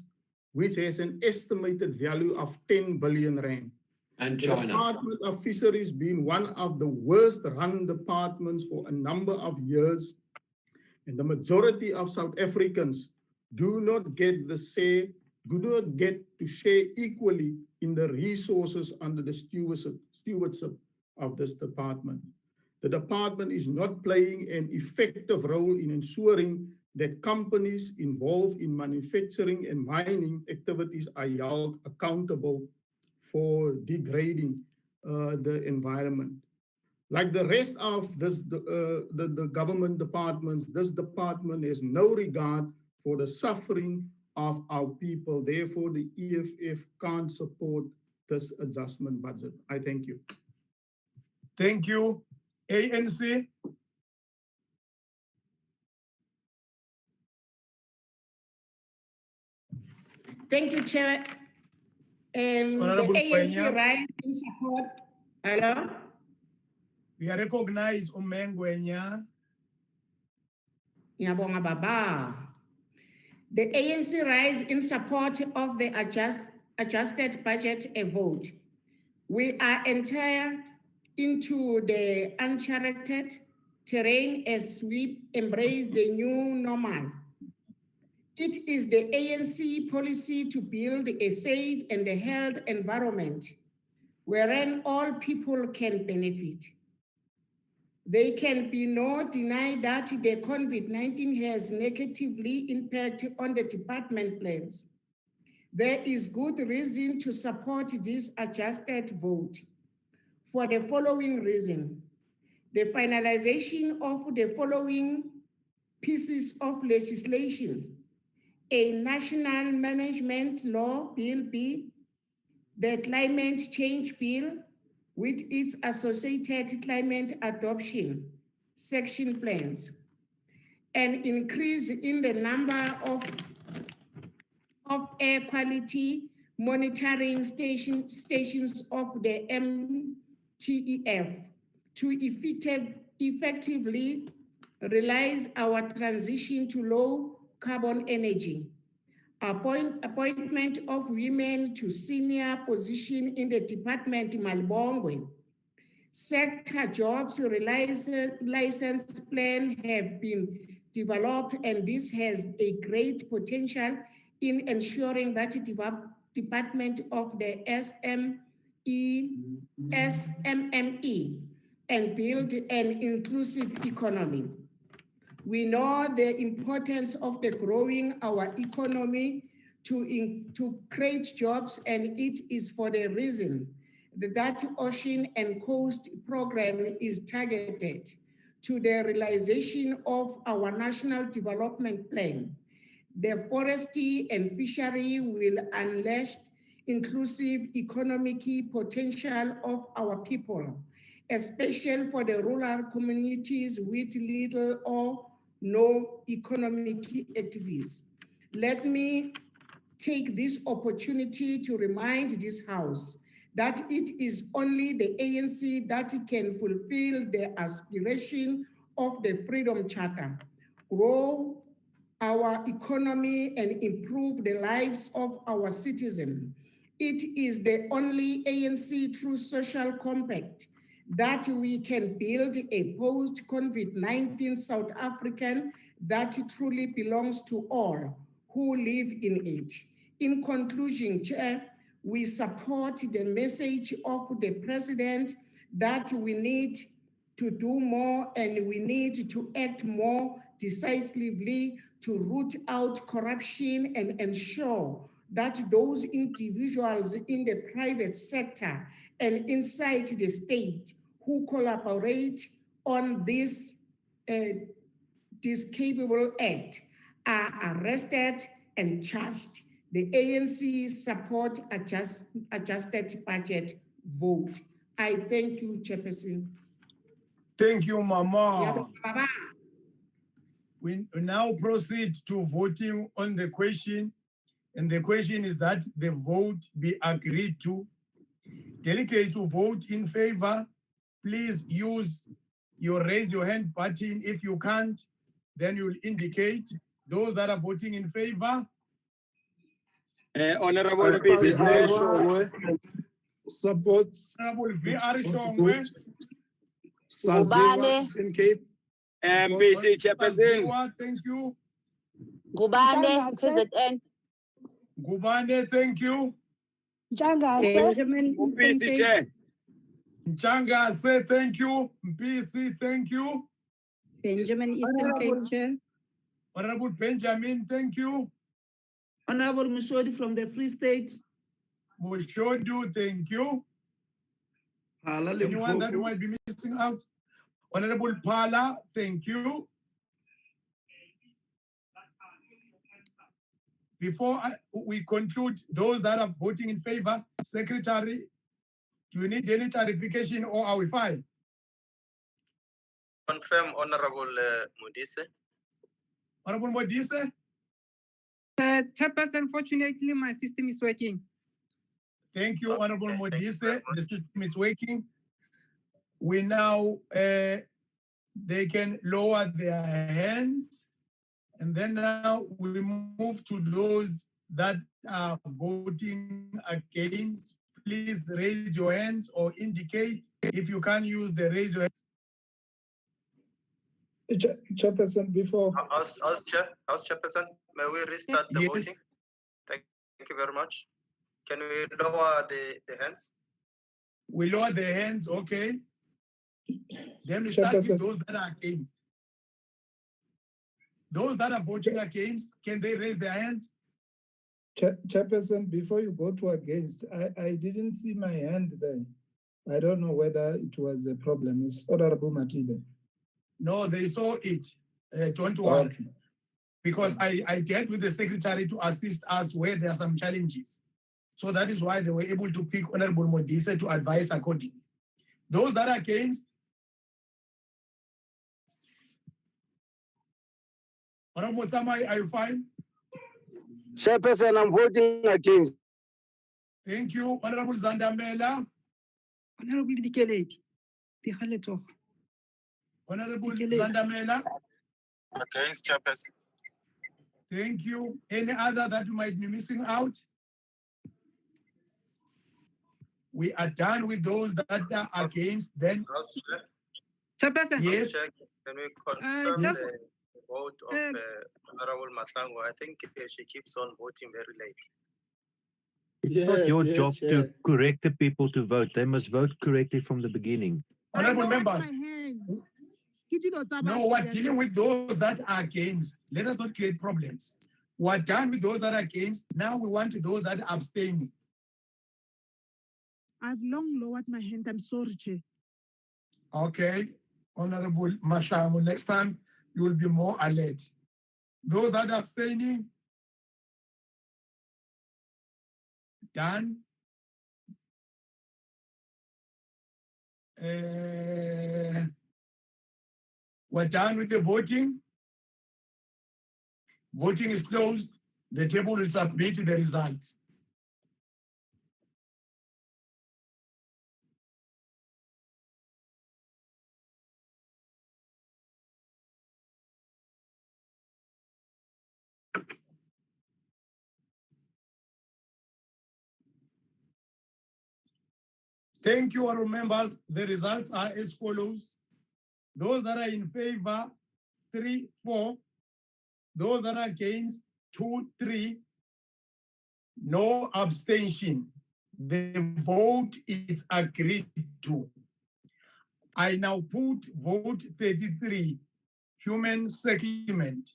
which has an estimated value of 10 billion rand. And the China. Department of Fisheries being one of the worst run departments for a number of years, and the majority of South Africans do not get to share equally in the resources under the stewardship of this department. The department is not playing an effective role in ensuring that companies involved in manufacturing and mining activities are held accountable for degrading the environment. Like the rest of the government departments, this department has no regard for the suffering of our people. Therefore, the EFF can't support this adjustment budget. I thank you. Thank you. ANC. Thank you, Chair. The Honorable ANC Kwenya. rise in support. Hello? We recognize Umengwenya. Ngiyabonga Baba. The ANC rise in support of the adjusted budget a vote. We are entered into the uncharted terrain as we embrace the new normal. It is the ANC policy to build a safe and a healthy environment wherein all people can benefit. There can be no deny that the COVID-19 has negatively impacted on the department plans. There is good reason to support this adjusted vote for the following reason. The finalization of the following pieces of legislation: a national management law bill B, the climate change bill with its associated climate adoption section plans, an increase in the number of air quality monitoring stations of the MTEF to effectively realize our transition to low carbon energy, appointment of women to senior position in the department Malbongwe, sector jobs license plan have been developed, and this has a great potential in ensuring that the department of the SMME and build an inclusive economy. We know the importance of the growing our economy to create jobs, and it is for the reason that Ocean and Coast program is targeted to the realization of our national development plan. The forestry and fishery will unleash inclusive economic potential of our people especially for the rural communities with little or no economic activities. Let me take this opportunity to remind this House that it is only the ANC that can fulfill the aspiration of the Freedom Charter, grow our economy and improve the lives of our citizens. It is the only ANC through social compact that we can build a post-COVID-19 South African that truly belongs to all who live in it. In conclusion, Chair, we support the message of the President that we need to do more and we need to act more decisively to root out corruption and ensure that those individuals in the private sector and inside the state who collaborate on this capable act are arrested and charged. The ANC support adjusted budget vote. I thank you, Chairperson. Thank you, Mama. Baba. We now proceed to voting on the question, and the question is that the vote be agreed to. Delegates who vote in favor, please use your raise your hand button. If you can't, then you'll indicate. Those that are voting in favor. Honorable Support. Honorable VR Shongwe. Saziwa Cape. MPC Chairperson. Thank you. Gubane, President. Gubane, thank you. Benjamin, MPC Chair. Changa, say thank you. MPC, thank you. Benjamin Eastern Cape Chair. Honorable Benjamin, thank you. Honorable Mushodi from the Free State. Mushodu, thank you. Anyone that might be missing out? Honorable Pala, thank you. Before we conclude, those that are voting in favor, Secretary, do you need any clarification or are we fine? Confirm, Honorable Modise. Honorable Modise? Chairperson, unfortunately, my system is working. Thank you, Honorable Modise. The system is working. We now, they can lower their hands. And then now we move to those that are voting against. Please raise your hands or indicate if you can't use the raise your hand. Chairperson, before. House Chairperson, may we restart the voting? Thank you very much. Can we lower the hands? We lower the hands, okay. Then we start with those that are against. Those that are voting against, can they raise their hands? Chairperson, before you go to against, I didn't see my hand there. I don't know whether it was a problem. It's Honorable Matibe. No, they saw it, 21. Okay. Because I dealt with the secretary to assist us where there are some challenges. So that is why they were able to pick Honorable Modise to advise accordingly. Those that are against, Honorable Motsama, are you fine? Chairperson, I'm voting against. Thank you. Honorable Zandamela. Honorable Dikeleti. Honorable Zandamela. Against, Chairperson. Thank you. Any other that might be missing out? We are done with those that are against. Then, Chairperson. Yes. Can we confirm just, the vote of Honorable Masango? I think she keeps on voting very late. It's not your job to correct the people to vote. They must vote correctly from the beginning. Honorable members. No, we're dealing with those that are against. Let us not create problems. We're done with those that are against. Now we want those that are abstaining. I've long lowered my hand. I'm sorry, Chair. Okay, Honorable Mashamu, next time you will be more alert. Those that are abstaining, done. We're done with the voting. Voting is closed. The table will submit the results. Thank you, honorable members. The results are as follows. Those that are in favor, 3-4. Those that are against, 2-3. No abstention. The vote is agreed to. I now put vote 33, human settlement.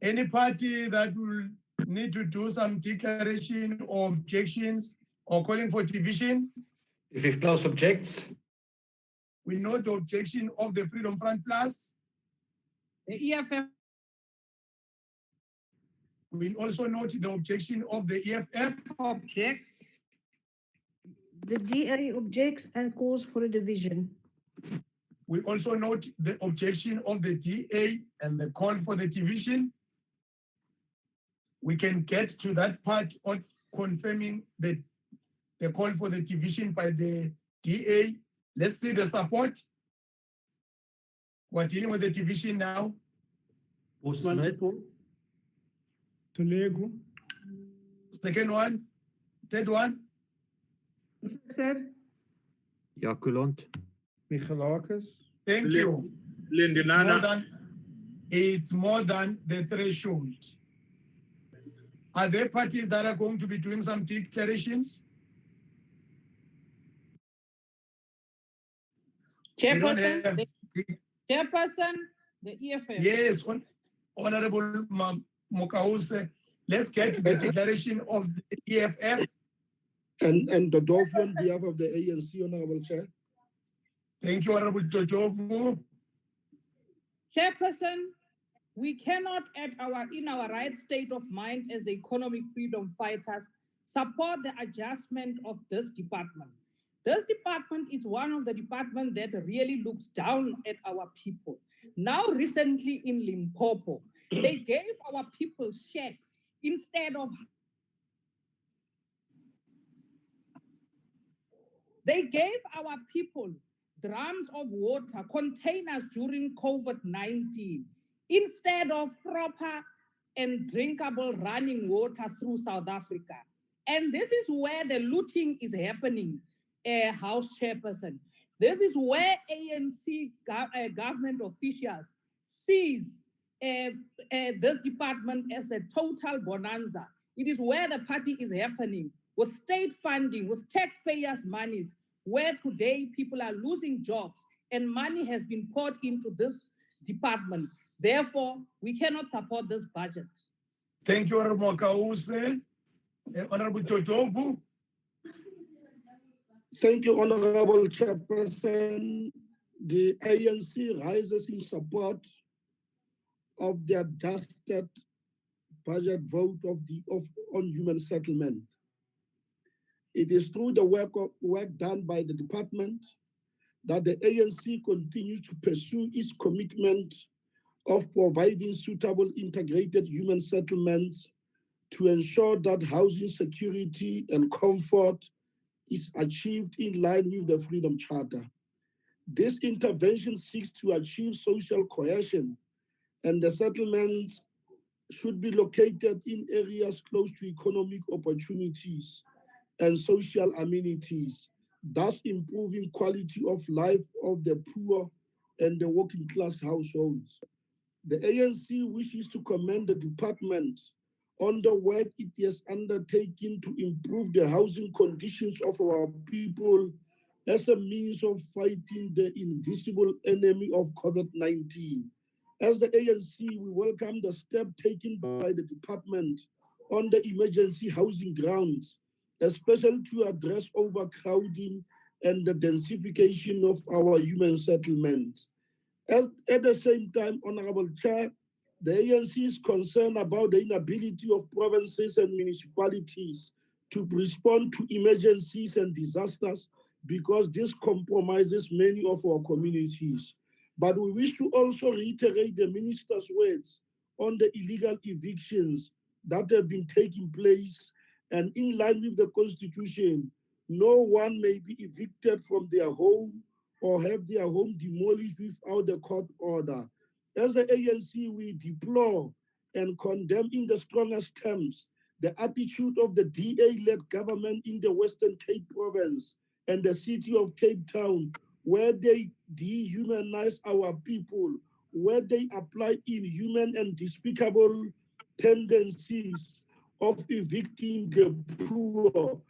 Any party that will need to do some declaration or objections or calling for division? If Ifplaas objects, we note the objection of the Freedom Front Plus. The EFF. We also note the objection of the EFF. Objects. The DA objects and calls for a division. We also note the objection of the DA and the call for the division. We can get to that part of confirming the call for the division by the DA. Let's see the support. We're dealing with the division now. Tolego. Second one. Third one. Sir. Jaculant. Michalakis. Thank you. Lindinana. It's more than the threshold. Are there parties that are going to be doing some declarations? Chairperson, Chairperson, the EFF. Yes, Honorable Mokause, let's get the declaration of the EFF. And Dodovu on behalf of the ANC, Honorable Chair. Thank you, Honorable Dodovu. Chairperson, we cannot, in our right state of mind as the economic freedom fighters, support the adjustment of this department. This department is one of the departments that really looks down at our people. Now, recently in Limpopo, they gave our people checks instead of... They gave our people drums of water, containers during COVID-19, instead of proper and drinkable running water through South Africa. And this is where the looting is happening, House Chairperson. This is where ANC government officials sees this department as a total bonanza. It is where the party is happening, with state funding, with taxpayers' monies, where today people are losing jobs and money has been poured into this department. Therefore, we cannot support this budget. Thank you, Honorable Mokause. Honorable Dodovu. Thank you, Honorable Chairperson. The ANC rises in support of the adjusted budget vote on human settlement. It is through the work done by the department that the ANC continues to pursue its commitment of providing suitable integrated human settlements to ensure that housing security and comfort is achieved in line with the Freedom Charter. This intervention seeks to achieve social cohesion, and the settlements should be located in areas close to economic opportunities and social amenities, thus improving quality of life of the poor and the working class households. The ANC wishes to commend the department on the work it has undertaken to improve the housing conditions of our people as a means of fighting the invisible enemy of COVID-19. As the ANC, we welcome the step taken by the department on the emergency housing grounds, especially to address overcrowding and the densification of our human settlements. At the same time, Honorable Chair, the ANC is concerned about the inability of provinces and municipalities to respond to emergencies and disasters because this compromises many of our communities. But we wish to also reiterate the minister's words on the illegal evictions that have been taking place, and in line with the Constitution, no one may be evicted from their home or have their home demolished without a court order. As the ANC, we deplore and condemn in the strongest terms the attitude of the DA-led government in the Western Cape Province and the city of Cape Town, where they dehumanize our people, where they apply inhuman and despicable tendencies of evicting the poor,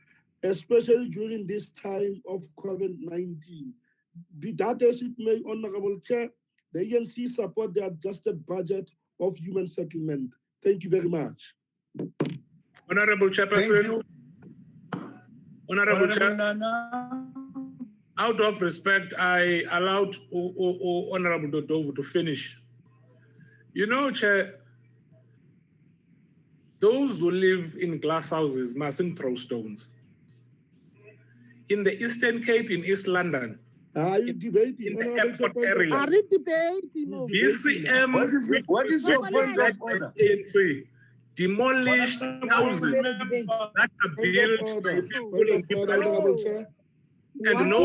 especially during this time of COVID-19. Be that as it may, Honorable Chair, the ANC support the adjusted budget of human settlement. Thank you very much. Honorable Chairperson. Honorable Chair. Nana. Out of respect, I allowed Honorable Dodovu to finish. You know, Chair, those who live in glass houses mustn't throw stones. In the Eastern Cape, in East London, are you debating? In the airport area, Are you debating? BCM, what is your point of order? ANC demolished houses that are built by people and no.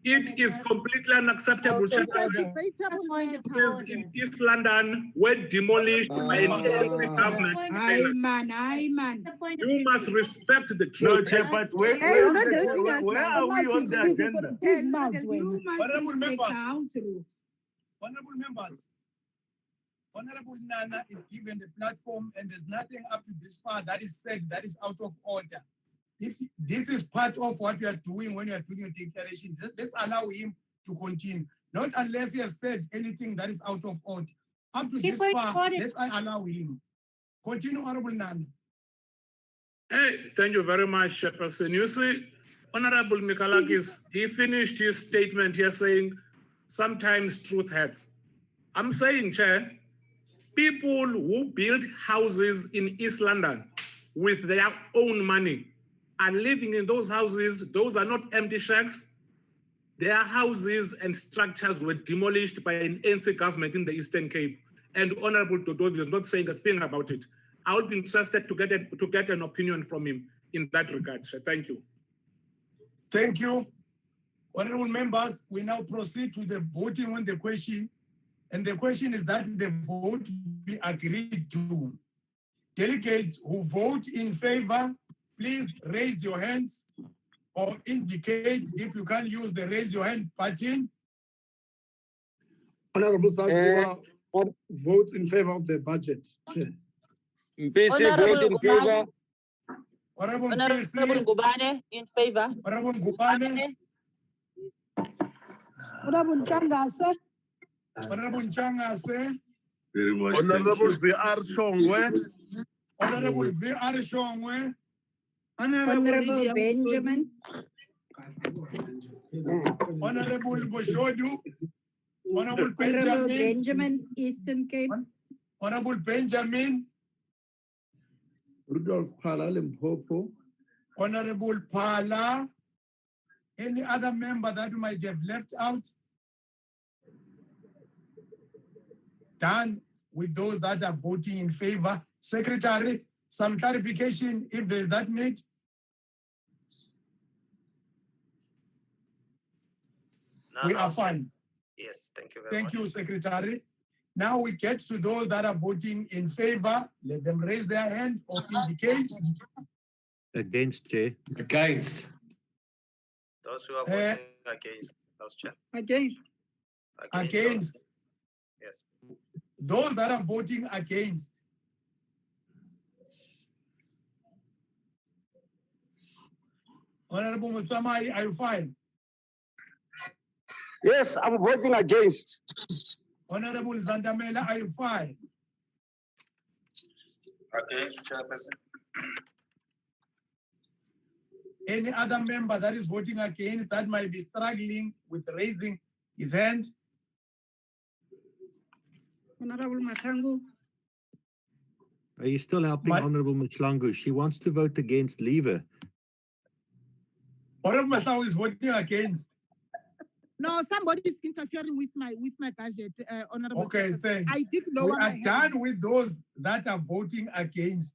It is completely unacceptable. In East London were demolished by an ANC government. Aye, man. You must respect the truth. No, Chair, but where are we on the agenda? You must respect council. Honorable members, Honorable Nana is given the platform and there's nothing up to this far that is said that is out of order. If this is part of what you are doing when you are doing your declaration, let's allow him to continue. Not unless he has said anything that is out of order. Up to this far, let's allow him. Continue, Honorable Nana. Hey, thank you very much, Chairperson. You see, Honorable Mikalakis, he finished his statement here saying, sometimes truth hurts. I'm saying, Chair, people who build houses in East London with their own money are living in those houses. Those are not empty shacks. Their houses and structures were demolished by an ANC government in the Eastern Cape. And Honorable Dodovi is not saying a thing about it. I would be interested to get an opinion from him in that regard. Thank you. Thank you. Honorable members, we now proceed to the voting on the question. And the question is that the vote be agreed to. Delegates who vote in favor, please raise your hands or indicate if you can use the raise your hand button. Honorable Saziwa votes in favor of the budget. PC vote in favor. Honorable Gubane in favor. Honorable Gubane. Honorable Changase. Honorable Changase. Very much. Honorable VR Shongwe. Honorable VR Shongwe. Honorable Benjamin. Honorable Boshodu. Honorable Benjamin, Eastern Cape. Honorable Benjamin. Rudolph Phala Limpopo. Honorable Phala. Any other member that you might have left out? Done with those that are voting in favor. Secretary, some clarification if there's that made. No, we are fine. Yes, thank you very much. Thank you, Secretary. Now we get to those that are voting in favor. Let them raise their hand or indicate. Against, Chair. Against. Those who are voting against, House Chair. Against. Against. Yes. Those that are voting against. Honorable Mutsama, are you fine? Yes, I'm voting against. Honorable Zandamela, are you fine? Against, Chairperson. Any other member that is voting against that might be struggling with raising his hand? Honorable Matangu. Are you still helping Honorable Mchlangu? She wants to vote against. Leave her. Honorable Masao is voting against. No, somebody is interfering with my budget, Honorable Okay, Chairperson. thanks. I did We lower my are hand. done with those that are voting against.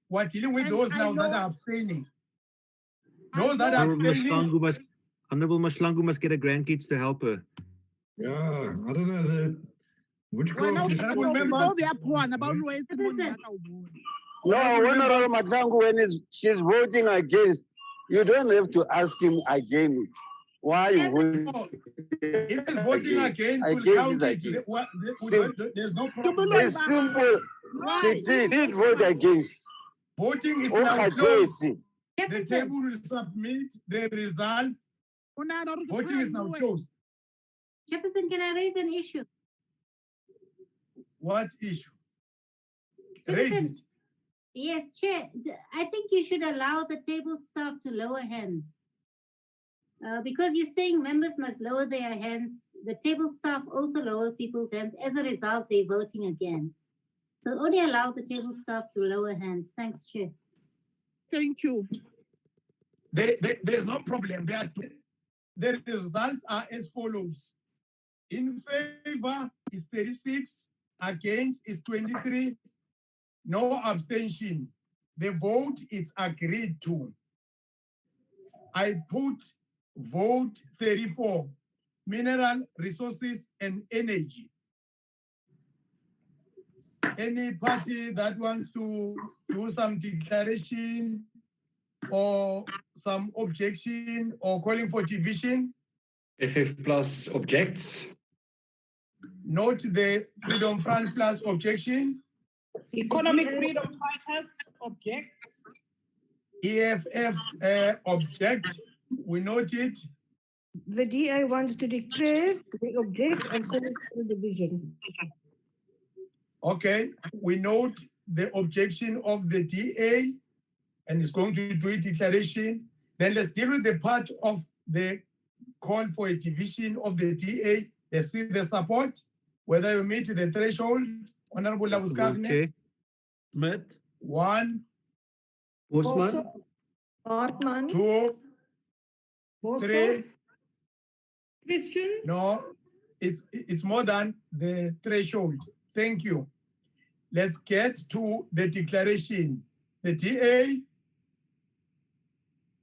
We're dealing with And those I now that know- are abstaining. I Those that are Honorable abstaining, Honorable Mashlangu must get her grandkids to help her. Yeah, I don't know which Well, now, craft is Honorable members. No, Honorable Matangu, when she's voting against, you don't have to ask him again. Why you voting? If he's voting against, we'll Against count is it. against. There's no problem. It's simple. She did vote against. Voting is Oh, now against. closed. The table will submit the results. Voting is now closed. Jefferson, can I raise an issue? What issue? Raise it. Yes, Chair. I think you should allow the table staff to lower hands. Because you're saying members must lower their hands, the table staff also lower people's hands. As a result, they're voting again. So only allow the table staff to lower hands. Thanks, Chair. Thank you. There's no problem. The results are as follows. In favor is 36, against is 23, no abstention. The vote is agreed to. I put vote 34, mineral resources and energy. Any party that wants to do some declaration or some objection or calling for division? FF Plus objects. Note the Freedom Front Plus objection. Economic freedom fighters object. EFF object. We note it. The DA wants to declare, they object and call for a division. Okay, we note the objection of the DA and is going to do a declaration. Then let's deal with the part of the call for a division of the DA. Let's see the support, whether you meet the threshold. Honorable Labuskavne. Smith. 1. Bosman. Hartman. 2. 3. Christian. No, it's more than the threshold. Thank you. Let's get to the declaration. The DA,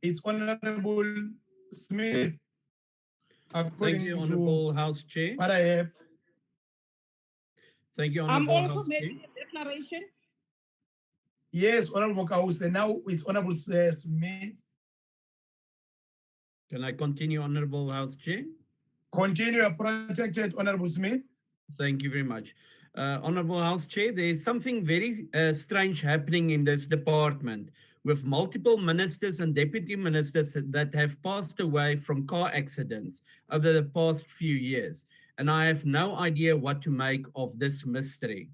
it's Honorable Smith. Thank you, Honorable House Chair. What I have. Thank you, I'm Honorable also House Chair. making a declaration. Yes, Honorable Mokause. Now it's Honorable Smith. Can I continue, Honorable House Chair? Continue, protected Honorable Smith. Thank you very much. Honorable House Chair, there is something very strange happening in this department with multiple ministers and deputy ministers that have passed away from car accidents over the past few years. And I have no idea what to make of this mystery.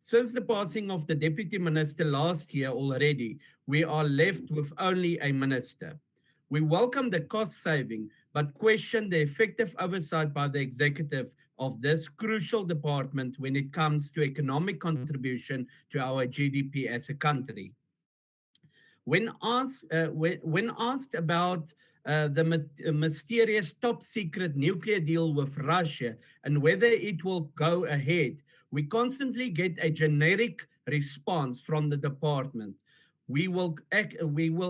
Since the passing of the deputy minister last year already, we are left with only a minister. We welcome the cost saving, but question the effective oversight by the executive of this crucial department when it comes to economic contribution to our GDP as a country. When asked about the mysterious top secret nuclear deal with Russia and whether it will go ahead, we constantly get a generic response from the department. We will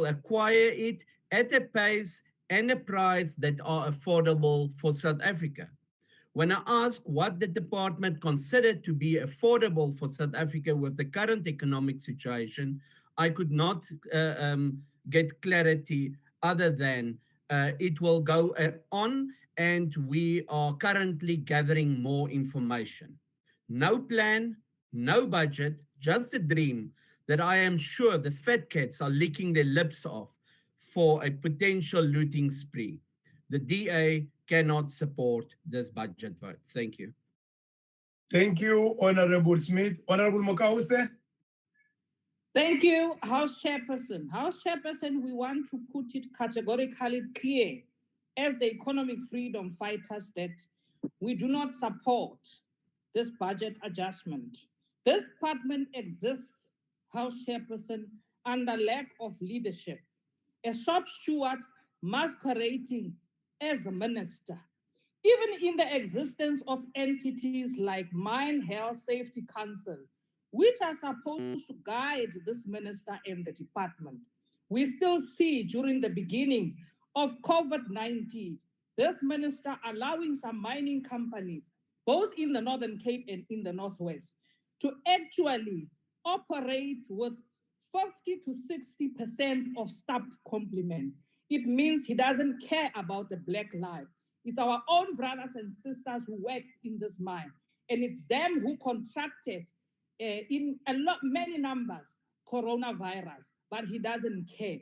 acquire it at a pace and a price that are affordable for South Africa. When I ask what the department considered to be affordable for South Africa with the current economic situation, I could not get clarity other than it will go on, and we are currently gathering more information. No plan, no budget, just a dream that I am sure the fat cats are licking their lips off for a potential looting spree. The DA cannot support this budget vote. Thank you. Thank you, Honorable Smith. Honorable Mokause. Thank you, House Chairperson. House Chairperson, we want to put it categorically clear as the economic freedom fighters that we do not support this budget adjustment. This department exists, House Chairperson, under lack of leadership. A shop steward masquerading as a minister. Even in the existence of entities like Mine Health Safety Council, which are supposed to guide this minister and the department, we still see during the beginning of COVID-19, this minister allowing some mining companies, both in the Northern Cape and in the Northwest, to actually operate with 50 to 60% of staff complement. It means he doesn't care about the black life. It's our own brothers and sisters who works in this mine, and it's them who contracted in many numbers coronavirus, but he doesn't care.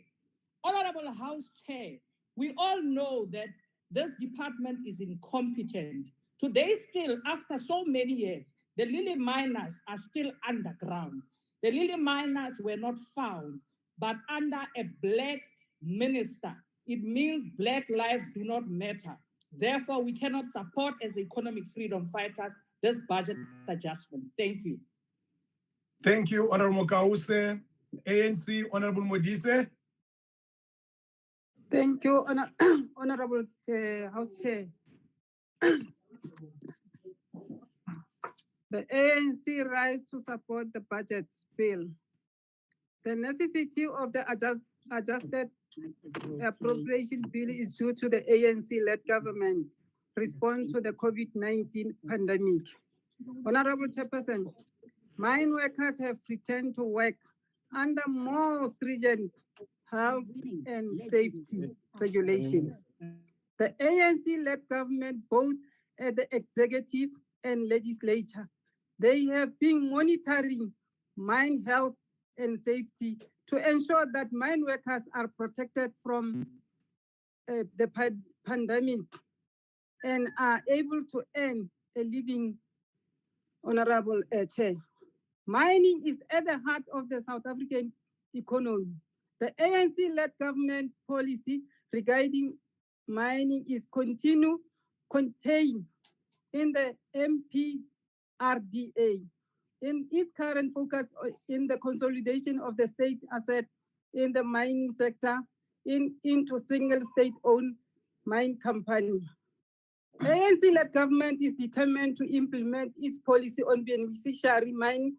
Honorable House Chair, we all know that this department is incompetent. Today still, after so many years, the Lily miners are still underground. The Lily miners were not found, but under a black minister. It means black lives do not matter. Therefore, we cannot support as the economic freedom fighters this budget adjustment. Thank you. Thank you, Honorable Kause. ANC, Honorable Modise. Thank you, Honorable House Chair. The ANC rise to support the budget bill. The necessity of the adjusted appropriation bill is due to the ANC-led government response to the COVID-19 pandemic. Honorable Chairperson, mine workers have returned to work under more stringent health and safety regulation. The ANC-led government, both at the executive and legislature, they have been monitoring mine health and safety to ensure that mine workers are protected from the pandemic and are able to earn a living. Honorable Chair, mining is at the heart of the South African economy. The ANC-led government policy regarding mining is contained in the MPRDA. In its current focus in the consolidation of the state asset in the mining sector into single state-owned mine company. ANC-led government is determined to implement its policy on beneficiary mine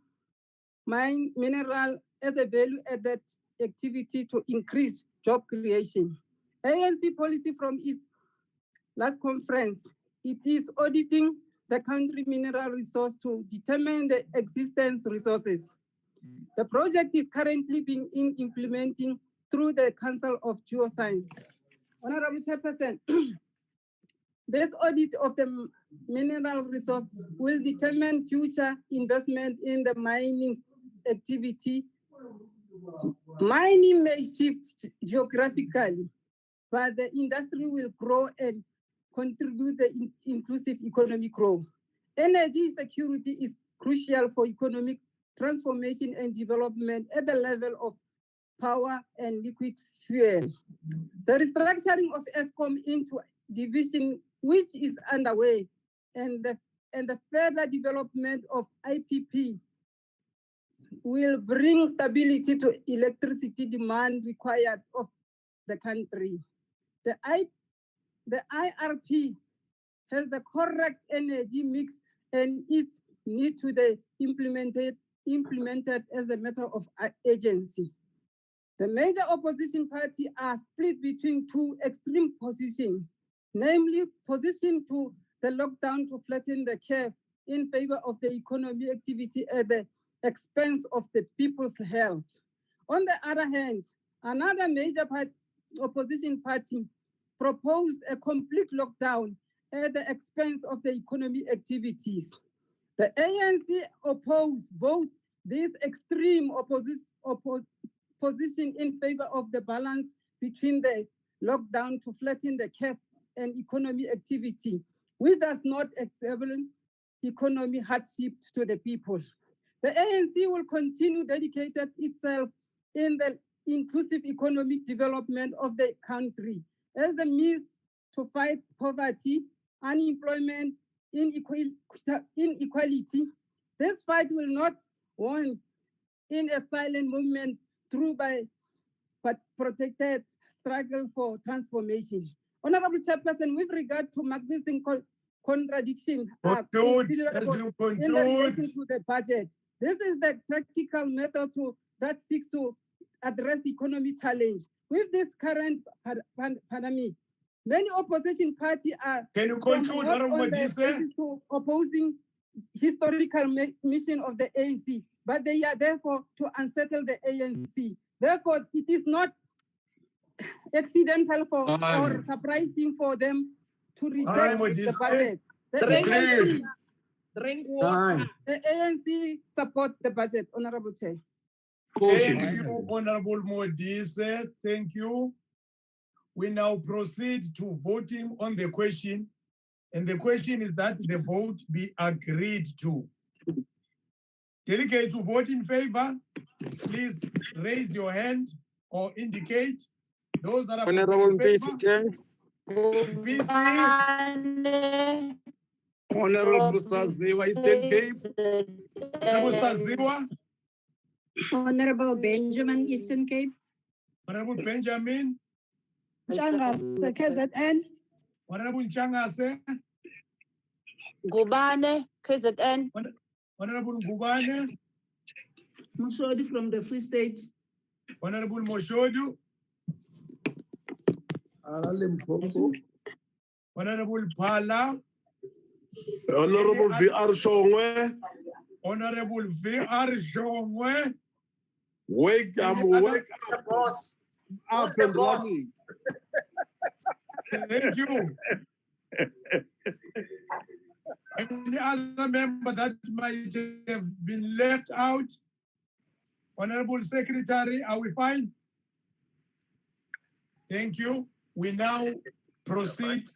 mineral as a value-added activity to increase job creation. ANC policy from its last conference, it is auditing the country mineral resource to determine the existence resources. The project is currently being implemented through the Council of Geoscience. Honorable Chairperson, this audit of the mineral resource will determine future investment in the mining activity. Mining may shift geographically, but the industry will grow and contribute to the inclusive economic growth. Energy security is crucial for economic transformation and development at the level of power and liquid fuel. The restructuring of ESCOM into division, which is underway, and the further development of IPP will bring stability to electricity demand required of the country. The IRP has the correct energy mix and its need to be implemented as a matter of agency. The major opposition parties are split between two extreme positions, namely position to the lockdown to flatten the curve in favor of the economic activity at the expense of the people's health. On the other hand, another major opposition party proposed a complete lockdown at the expense of the economic activities. The ANC opposed both these extreme position in favor of the balance between the lockdown to flatten the curve and economic activity, which does not exacerbate economic hardship to the people. The ANC will continue dedicated itself in the inclusive economic development of the country as the means to fight poverty, unemployment, inequality. This fight will not won in a silent movement through by but protected struggle for transformation. Honorable Chairperson, with regard to Marxist contradiction in relation to the budget, this is the tactical method that seeks to address the economy challenge. With this current pandemic, many opposition parties are opposing historical mission of the ANC, but they are therefore to unsettle the ANC. Therefore, it is not accidental or surprising for them to reject the budget. The ANC support the budget, Honorable Chair. Thank you, Honorable Modise. Thank you. We now proceed to voting on the question. And the question is that the vote be agreed to. Delegates who vote in favor, please raise your hand or indicate. Those that are Honorable PC. Honorable Saziwa, Eastern Cape. Honorable Saziwa. Honorable Benjamin, Eastern Cape. Honorable Benjamin. Changase, KZN. Honorable Changase. Gubane, KZN. Honorable Gubane. Moshodu from the Free State. Honorable Moshodu. Honorable Pala. Honorable VR Shongwe. Honorable VR Shongwe. Wake up, boss. Up and running. Thank you. Any other member that might have been left out? Honorable Secretary, are we fine? Thank you. We now proceed.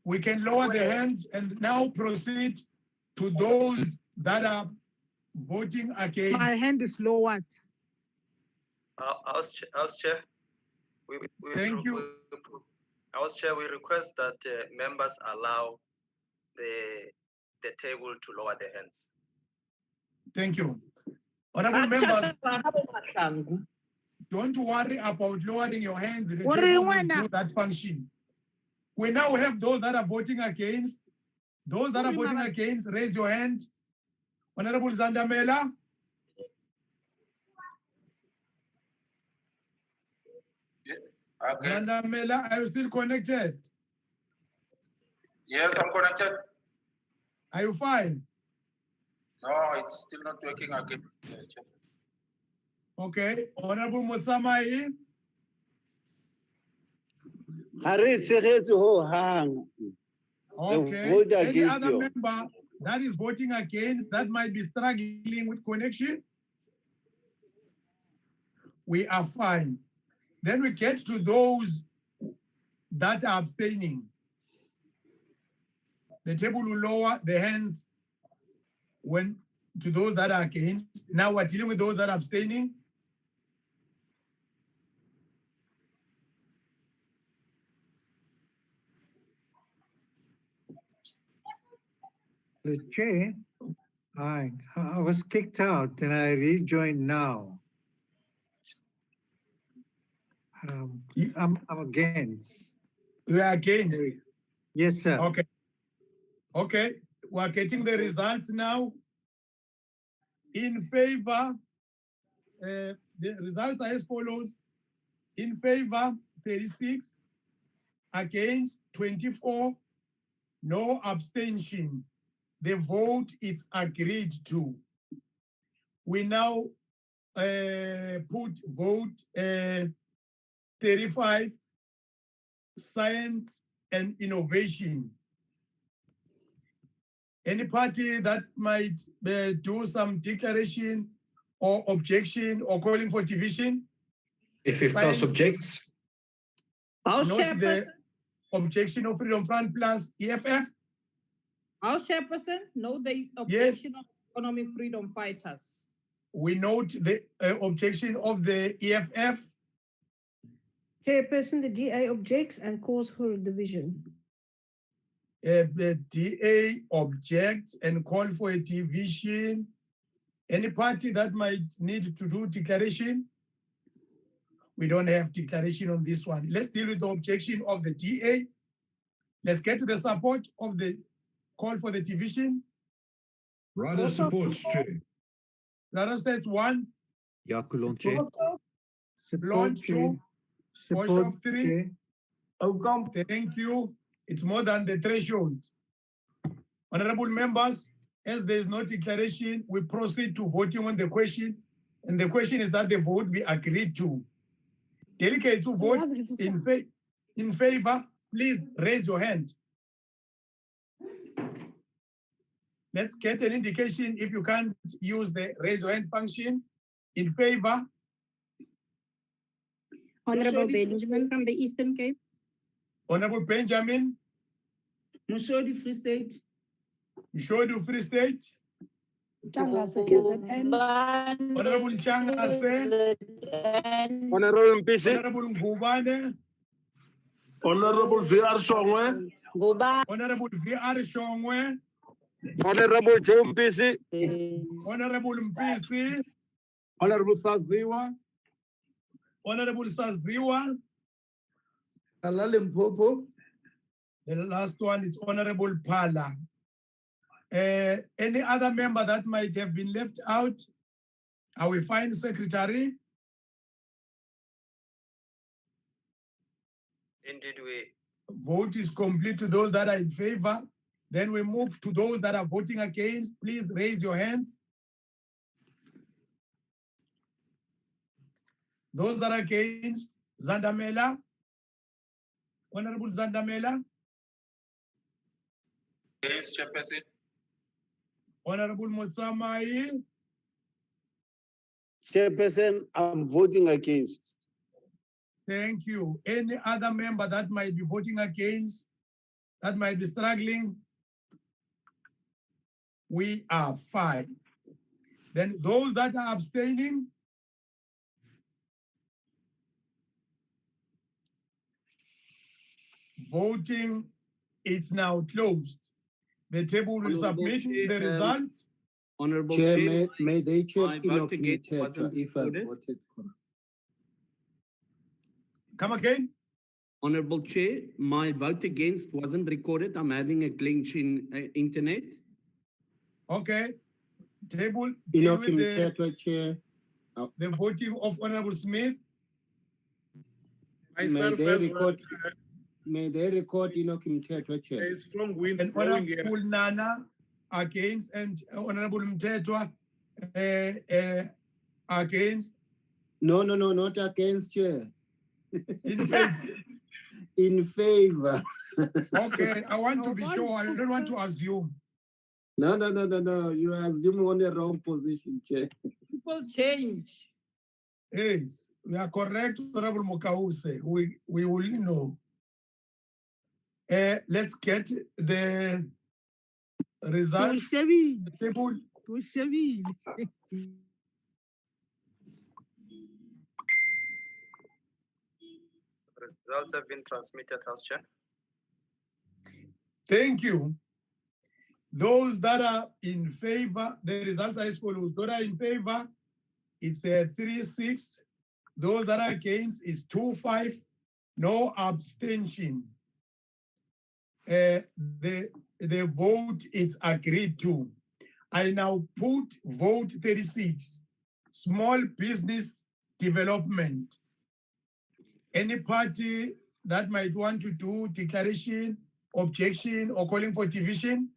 We can lower the hands and now proceed to those that are voting against. My hand is lowered. House Chair, Thank you. House Chair, we request that members allow the table to lower their hands. Thank you. Honorable members, don't worry about lowering your hands. The table will do that function. We now have those that are voting against. Those that are voting against, raise your hand. Honorable Zandamela. Okay. Zandamela, are you still connected? Yes, I'm connected. Are you fine? No, it's still not working again. Okay. Honorable Motsamai. Okay. Any other member that is voting against that might be struggling with connection? We are fine. Then we get to those that are abstaining. The table will lower the hands when to those that are against. Now we're dealing with those that are abstaining. The chair, I was kicked out and I rejoined now. I'm against. You are against? Yes, sir. Okay. Okay, we're getting the results now. In favor, the results are as follows. In favor, 36, against 24, no abstention. The vote is agreed to. We now put vote 35, science and innovation. Any party that might do some declaration or objection or calling for division? If IFNAS objects. House Not Chairperson. the objection of Freedom Front plus EFF. House Chairperson, note the objection of economic freedom fighters. We note the objection of the EFF. Chairperson, the DA objects and calls for a division. The DA objects and call for a division. Any party that might need to do declaration? We don't have declaration on this one. Let's deal with the objection of the DA. Let's get to the support of the call for the division. Rada supports, Chair. Rada says 1. Yakulon, Chair. Launch 2. Support, 3. Chair. Thank you. It's more than the threshold. Honorable members, as there is no declaration, we proceed to voting on the question. And the question is that the vote be agreed to. Delegates who vote in favor, please raise your hand. Let's get an indication if you can't use the raise your hand function. In favor. Honorable Benjamin from the Eastern Cape. Honorable Benjamin. Mshodi, Free State. Mshodi, Free State. Changase, KZN. Honorable Changase. Honorable Mpisi. Honorable Ngubane. Honorable VR Shongwe. Honorable VR Shongwe. Honorable Joe Mpisi. Honorable Mpisi. Honorable Saziwa. Honorable Saziwa. Limpopo. The last one is Honorable Pala. Any other member that might have been left out? Are we fine, Secretary? Indeed, we. Vote is complete to those that are in favor. Then we move to those that are voting against. Please raise your hands. Those that are against, Zandamela. Honorable Zandamela. Against, Chairperson. Honorable Motsamai. Chairperson, I'm voting against. Thank you. Any other member that might be voting against, that might be struggling? We are fine. Then those that are abstaining, voting is now closed. The table will submit the results. Honorable Chair, Chair, may they check my vote against if wasn't I recorded. voted correct. Come again? Honorable Chair, my vote against wasn't recorded. I'm having a glitch in internet. Okay. Table deal with Chair. the voting of Honorable Smith. May they record, Mthetwa, Chair. There is strong winds And blowing here. Honorable Nana against, and Honorable Mthetwa against. No, not against, Chair. In favor. In favor. Okay, I want to be sure. I don't want to assume. No. You are assuming on the wrong position, Chair. People change. Yes, we are correct, Honorable Mokause. We will know. Let's get the results. Table. Results have been transmitted, House Chair. Thank you. Those that are in favor, the results are as follows. Those that are in favor, it's 3-6. Those that are against is 2-5. No abstention. The vote is agreed to. I now put vote 36, small business development. Any party that might want to do declaration, objection, or calling for division?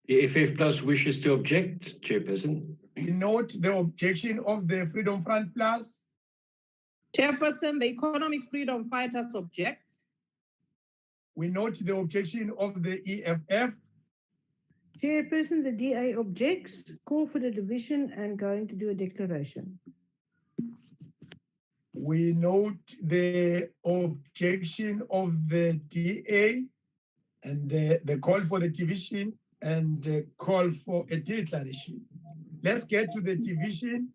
The FF Plus wishes to object, Chairperson. Note the objection of the Freedom Front Plus. Chairperson, the Economic Freedom Fighters object. We note the objection of the EFF. Chairperson, the DA objects, call for the division and going to do a declaration. We note the objection of the DA and the call for the division and the call for a declaration. Let's get to the division.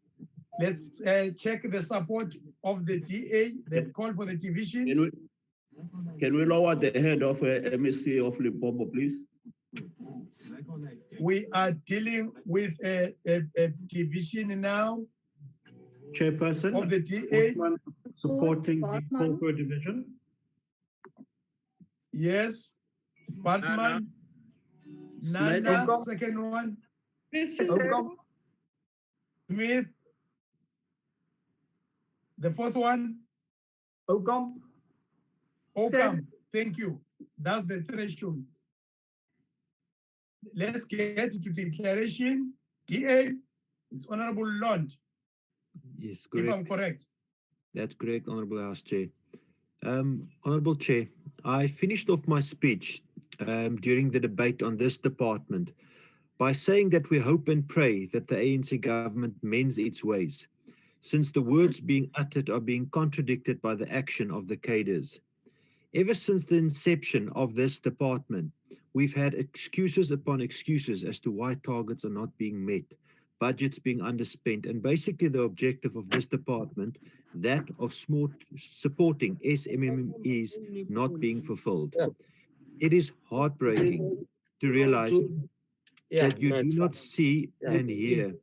Let's check the support of the DA, the call for the division. Can we lower the head of MSC of Limpopo, please? We are dealing with a division now. Chairperson. Of the DA. Supporting the Bartman. call for a division. Yes. Batman. Smith. Nana, second one. Smith. The fourth one. Ocamp. Ocamp. Thank you. That's the threshold. Let's get to declaration. DA, it's Honorable Lund, Yes, if correct. I'm correct. That's correct, Honorable House Chair. Honorable Chair, I finished off my speech during the debate on this department by saying that we hope and pray that the ANC government mends its ways, since the words being uttered are being contradicted by the action of the cadres. Ever since the inception of this department, we've had excuses upon excuses as to why targets are not being met, budgets being underspent, and basically the objective of this department, that of supporting SMMEs, not being fulfilled. It is heartbreaking to realize that you do not see and hear.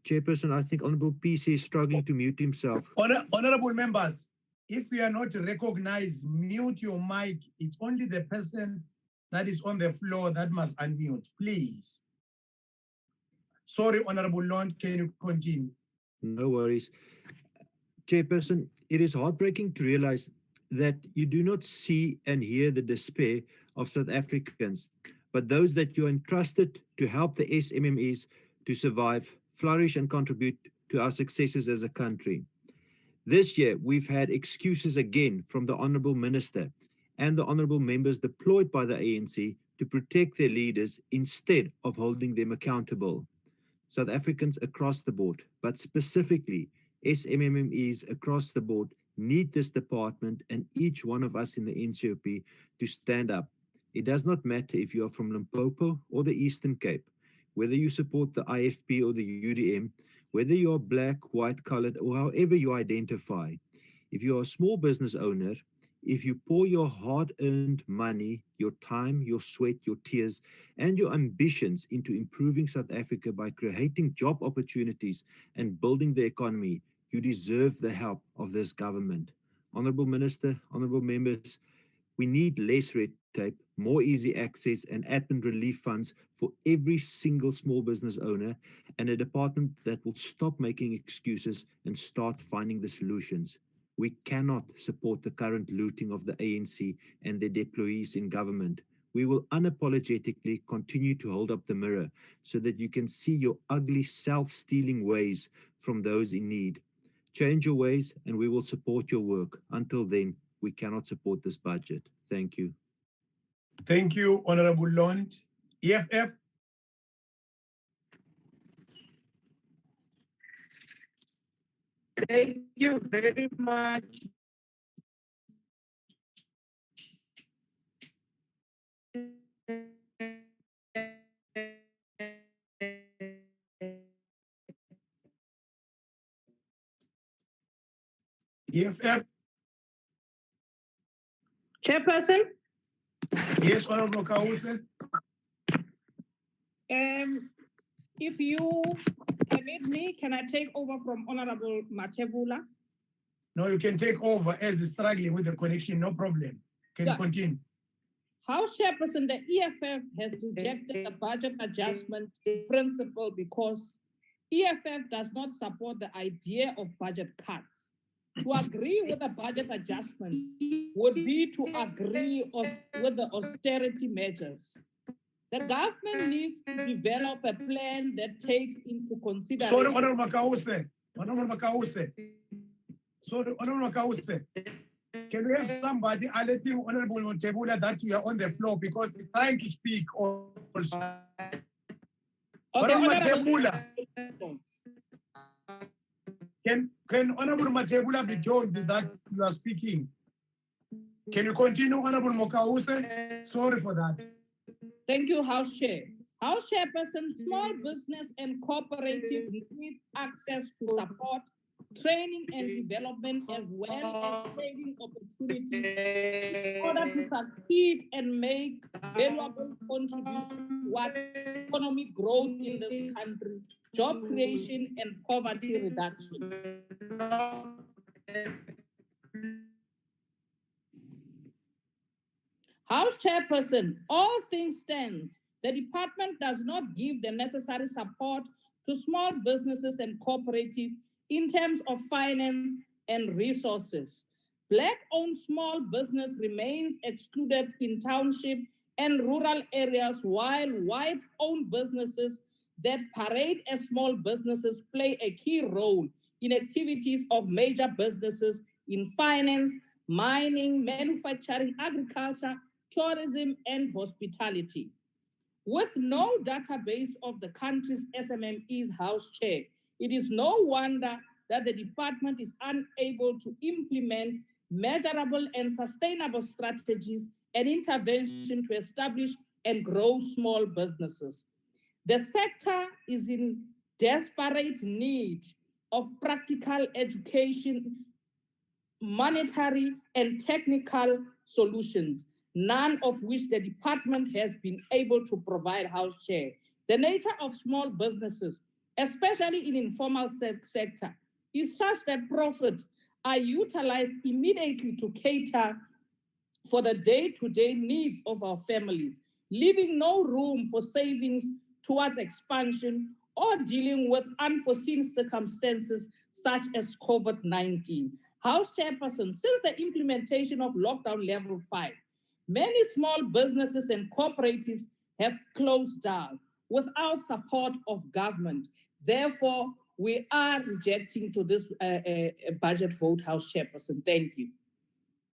Chairperson, I think Honorable PC is struggling to mute himself. Honorable members, if you are not recognized, mute your mic. It's only the person that is on the floor that must unmute, please. Sorry, Honorable Lund, can you continue? No worries. Chairperson, it is heartbreaking to realize that you do not see and hear the despair of South Africans, but those that you are entrusted to help the SMMEs to survive, flourish, and contribute to our successes as a country. This year, we've had excuses again from the Honourable Minister and the Honourable members deployed by the ANC to protect their leaders instead of holding them accountable. South Africans across the board, but specifically SMMEs across the board, need this department and each one of us in the NCOP to stand up. It does not matter if you are from Limpopo or the Eastern Cape, whether you support the IFP or the UDM, whether you are black, white, colored, or however you identify. If you are a small business owner, if you pour your hard-earned money, your time, your sweat, your tears, and your ambitions into improving South Africa by creating job opportunities and building the economy, you deserve the help of this government. Honourable Minister, honourable members, we need less red tape, more easy access and admin relief funds for every single small business owner, and a department that will stop making excuses and start finding the solutions. We cannot support the current looting of the ANC and their deployees in government. We will unapologetically continue to hold up the mirror so that you can see your ugly self-stealing ways from those in need. Change your ways and we will support your work. Until then, we cannot support this budget. Thank you. Thank you, Honorable Lund. EFF. Thank you very much. EFF. Chairperson, Yes, Honorable Kause. if you permit me, can I take over from Honorable Matebula? No, you can take over as he's struggling with the connection, no problem. Can you continue? House Chairperson, the EFF has rejected the budget adjustment principle because EFF does not support the idea of budget cuts. To agree with the budget adjustment would be to agree with the austerity measures. The government needs to develop a plan that takes into consideration. Sorry, Honorable Kause. Honorable Kause. Sorry, Honorable Kause. Can we have somebody alerting Honorable Montebula that you are on the floor because he's trying to speak also. Okay, Honorable Honorable. Montebula. Can Honorable Matebula be told that you are speaking? Can you continue, Honorable Mokause? Sorry for that. Thank you, House Chair. House Chairperson, small business and cooperative need access to support training and development, as well as trading opportunities in order to succeed and make valuable contributions towards economic growth in this country, job creation, and poverty reduction. House Chairperson, all things stands. The department does not give the necessary support to small businesses and cooperatives in terms of finance and resources. Black-owned small business remains excluded in township and rural areas, while white-owned businesses that parade as small businesses play a key role in activities of major businesses in finance, mining, manufacturing, agriculture, tourism, and hospitality. With no database of the country's SMMEs, House Chair, it is no wonder that the department is unable to implement measurable and sustainable strategies and intervention to establish and grow small businesses. The sector is in desperate need of practical education, monetary and technical solutions, none of which the department has been able to provide, House Chair. The nature of small businesses, especially in informal sector, is such that profits are utilized immediately to cater for the day-to-day needs of our families, leaving no room for savings towards expansion or dealing with unforeseen circumstances such as COVID-19. House Chairperson, since the implementation of lockdown level 5, many small businesses and cooperatives have closed down without support of government. Therefore, we are rejecting to this budget vote, House Chairperson. Thank you.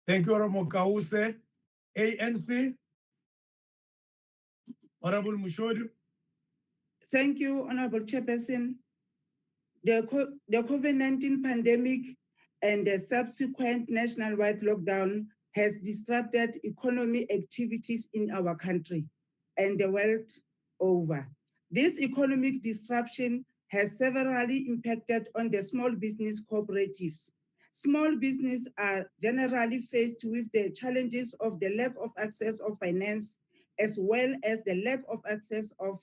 Thank you, Honorable Kause. ANC, Honorable Mushodu. Thank you, Honorable Chairperson. The COVID-19 pandemic and the subsequent nationwide lockdown has disrupted economic activities in our country and the world over. This economic disruption has severely impacted on the small business cooperatives. Small business are generally faced with the challenges of the lack of access of finance, as well as the lack of access of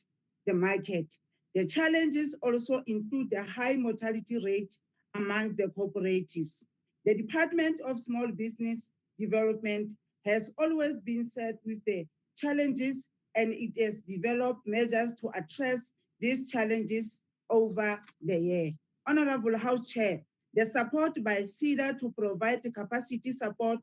the market. The challenges also include the high mortality rate amongst the cooperatives. The Department of Small Business Development has always been set with the challenges, and it has developed measures to address these challenges over the year. Honorable House Chair, the support by CEDA to provide capacity support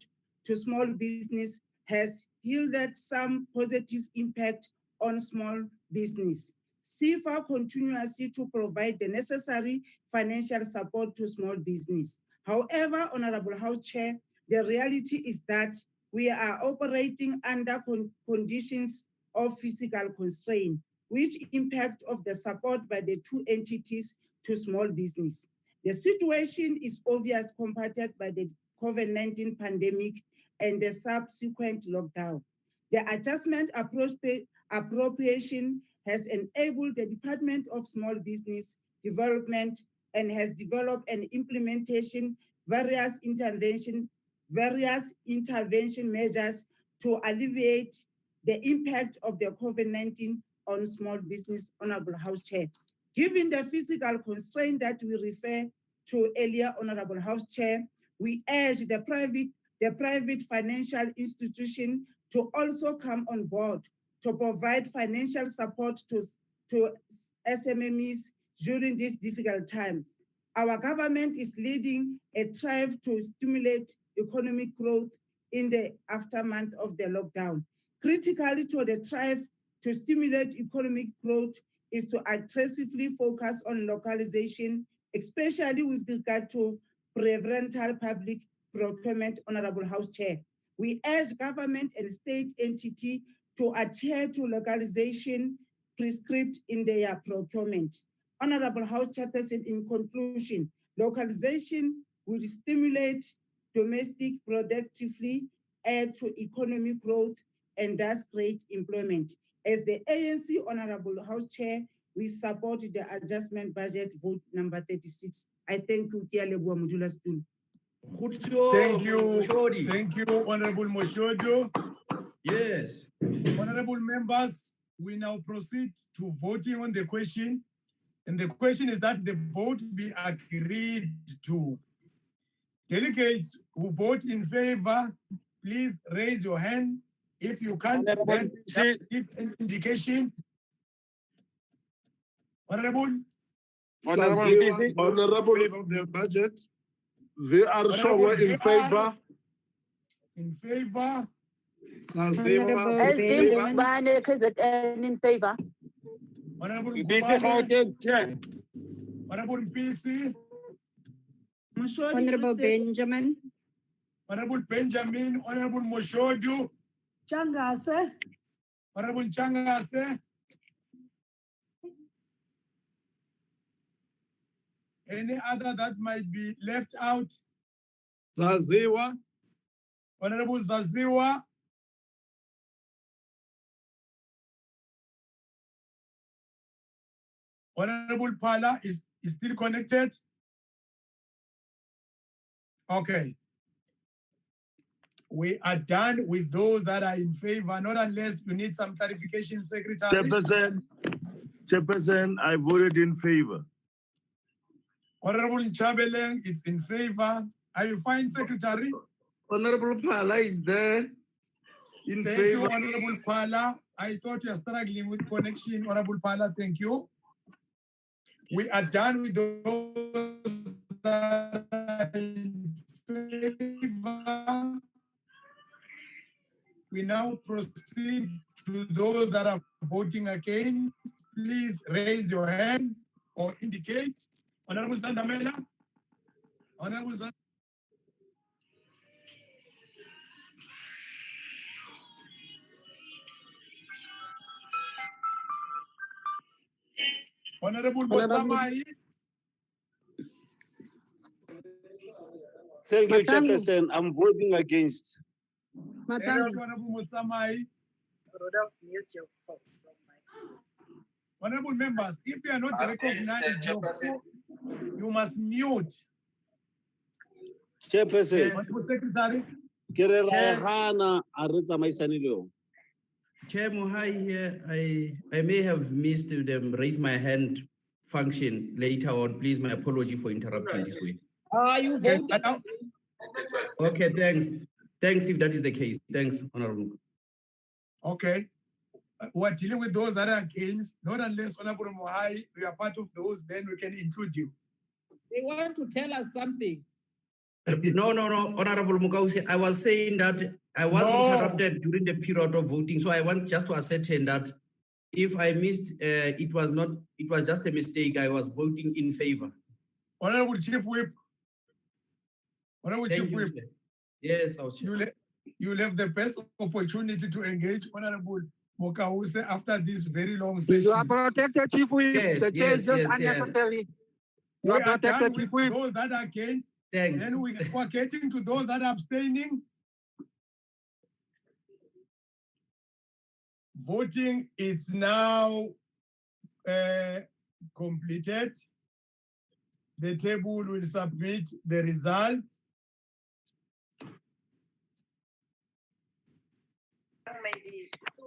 to small business has yielded some positive impact on small business. CFA continuously to provide the necessary financial support to small business. However, Honorable House Chair, the reality is that we are operating under conditions of physical constraint, which impact of the support by the two entities to small business. The situation is obvious combated by the COVID-19 pandemic and the subsequent lockdown. The adjustment appropriation has enabled the Department of Small Business Development and has developed an implementation various intervention measures to alleviate the impact of the COVID-19 on small business, Honorable House Chair. Given the physical constraint that we refer to earlier, Honorable House Chair, we urge the private financial institution to also come on board to provide financial support to SMMEs during these difficult times. Our government is leading a drive to stimulate economic growth in the aftermath of the lockdown. Critically to the drive to stimulate economic growth is to aggressively focus on localization, especially with regard to preferential public procurement, Honorable House Chair. We urge government and state entity to adhere to localization prescribed in their procurement. Honorable House Chairperson, in conclusion, localization will stimulate domestic productively, add to economic growth, and thus create employment. As the ANC Honorable House Chair, we support the adjustment budget vote number 36. I thank you, Ke a leboha modulasetulo. Thank you, Honorable Moshodo. Yes. Honorable members, we now proceed to voting on the question. And the question is that the vote be agreed to. Delegates who vote in favor, please raise your hand. If you can't, then give an indication. Honorable Honorable of the budget, they are showing in favor. In favor. Honorable Ngubane, KZN in favor. Honorable Honorable PC. Honorable Benjamin. Honorable Benjamin, Honorable Moshodu. Changase. Honorable Changase. Any other that might be left out? Zaziwa. Honorable Zaziwa. Honorable Pala is still connected. Okay. We are done with those that are in favor, not unless you need some clarification, Secretary. Chairperson, I voted in favor. Honorable Chabeleng is in favor. Are you fine, Secretary? Honorable Pala is there. In Thank favor. you, Honorable Pala. I thought you are struggling with connection, Honorable Pala. Thank you. We are done with those that are in favor. We now proceed to those that are voting against. Please raise your hand or indicate. Honorable Zandamela. Honorable Zandamela. Honorable Botsamai. Thank you, Chairperson. I'm voting against. Thank you, Honorable Botsamai. Honorable members, if you are not recognized, you must mute. Chairperson. Honorable Secretary. Chair Mohai here, I may have missed them raise my hand function later on. Please, my apology for interrupting this way. You voted. Okay, thanks. Thanks if that is the case. Thanks, Honorable. Okay. We're dealing with those that are against, not unless Honorable Mohai, we are part of those, then we can include you. They want to tell us something. No, Honorable Mukausi, I was saying that I was interrupted during the period of voting, so I want just to ascertain that if I missed, it was just a mistake. I was voting in favor. Honorable Chief Whip. Honorable Chief Whip. Yes, I'll you have the best opportunity to engage Honorable Mokause after this very long session. You are protected, Chief Whip. Yes, the chair is just unnecessary. We are done with those that are against. Thanks. Then we are getting to those that are abstaining. Voting is now completed. The table will submit the results.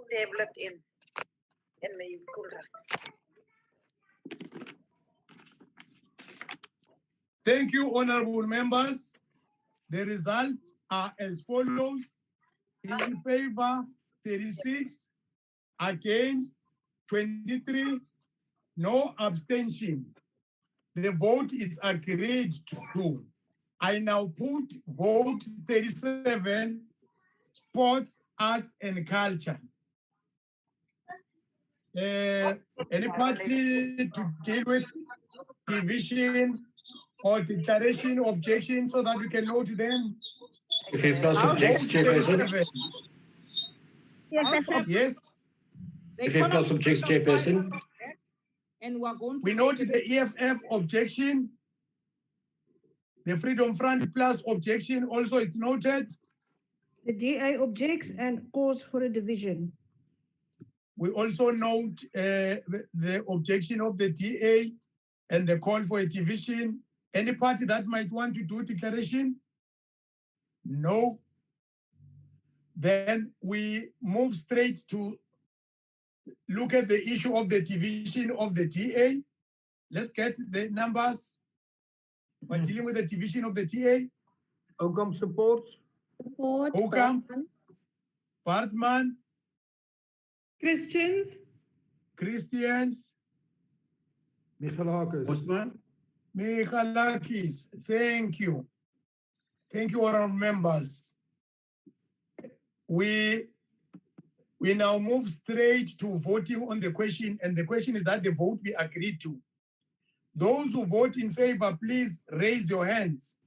Tablet in my cooler. Thank you, honorable members. The results are as follows. In favor, 36. Against, 23. No abstention. The vote is agreed to. I now put vote 37, sports, arts, and culture. Any party to deal with division or declaration objection so that we can note them? If you've got subjects, Chairperson. Yes. If you've got subjects, Chairperson. And we're going to we noted the EFF objection. The Freedom Front Plus objection also it's noted. The DA objects and calls for a division. We also note the objection of the DA and the call for a division Any party that might want to do declaration? No. Then we move straight to look at the issue of the division of the DA. Let's get the numbers. We're dealing with the division of the DA. Ocamp supports. Support. Ocamp. Bartman. Christians. Christians. Michalakis. Osman. Michalakis. Thank you. Thank you, our members. We now move straight to voting on the question, and the question is that the vote we agreed to. Those who vote in favor, please raise your hands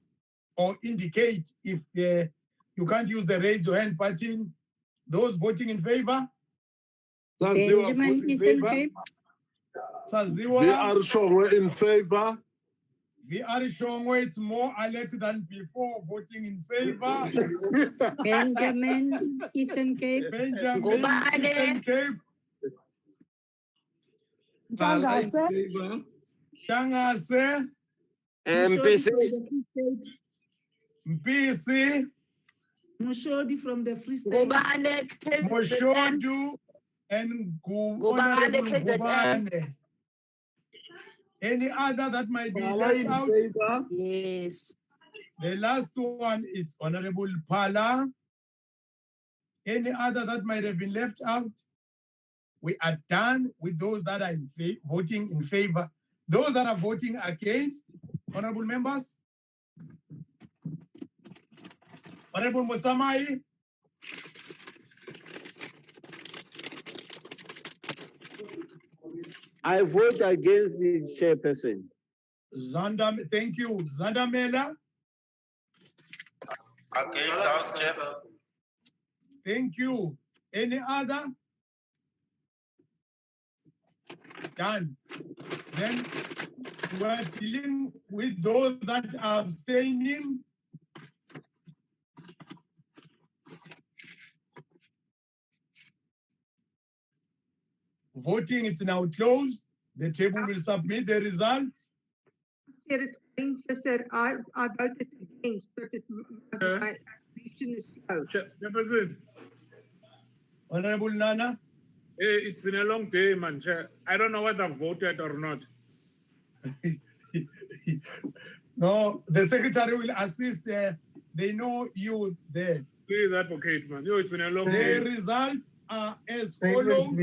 or indicate if you can't use the raise your hand button. Those voting in favor? Benjamin is in favor. Saziwa. We are sure in favor. We are sure it's more alert than before voting in favor. Benjamin, Eastern Cape. Benjamin, Eastern Cape. Changase. Changase. MPC. MPC. Mushodi from the Free State. Moshodu and Honorable Gubane. Any other that might be left out? Yes. The last one is Honorable Pala. Any other that might have been left out? We are done with those that are voting in favor. Those that are voting against, honorable members. Honorable Mutsamai. I vote against the chairperson. Zandam, thank you. Zandamela. Against House Chair. Thank you. Any other? Done. Then we're dealing with those that are abstaining. Voting is now closed. The table will submit the results. Sir, I voted against, but my vision is slow. Chairperson. Honorable Nana. Hey, it's been a long day, man. I don't know whether I've voted or not. No, the secretary will assist there. They know you there. Please advocate, man. Yo, it's been a long day. The results are as follows.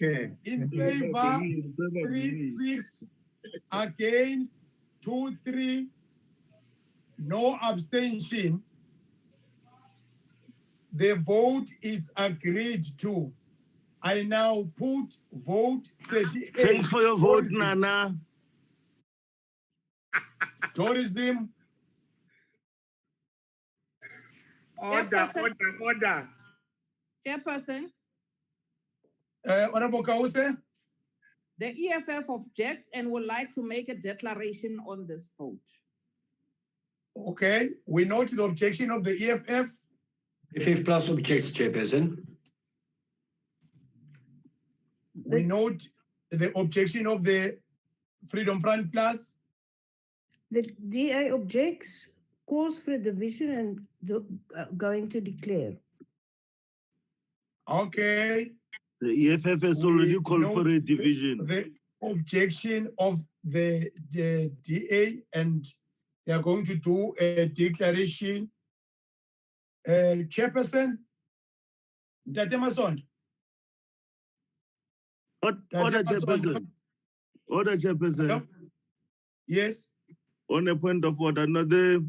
In favor, 3-6, against 2-3, no abstention. The vote is agreed to. I now put vote 38. Thanks for your vote, Nana. Tourism. Order. Chairperson, Honorable Kause. the EFF objects and would like to make a declaration on this vote. Okay, we note the objection of the EFF. EFF Plus objects, Chairperson. We note the objection of the Freedom Front Plus. The DA objects, calls for a division and going to declare. Okay. The EFF has already called for a division. The objection of the DA, and they are going to do a declaration. Chairperson, Tate Mason. Order, Chairperson. Order, Chairperson. Yes. On a point of order, no, the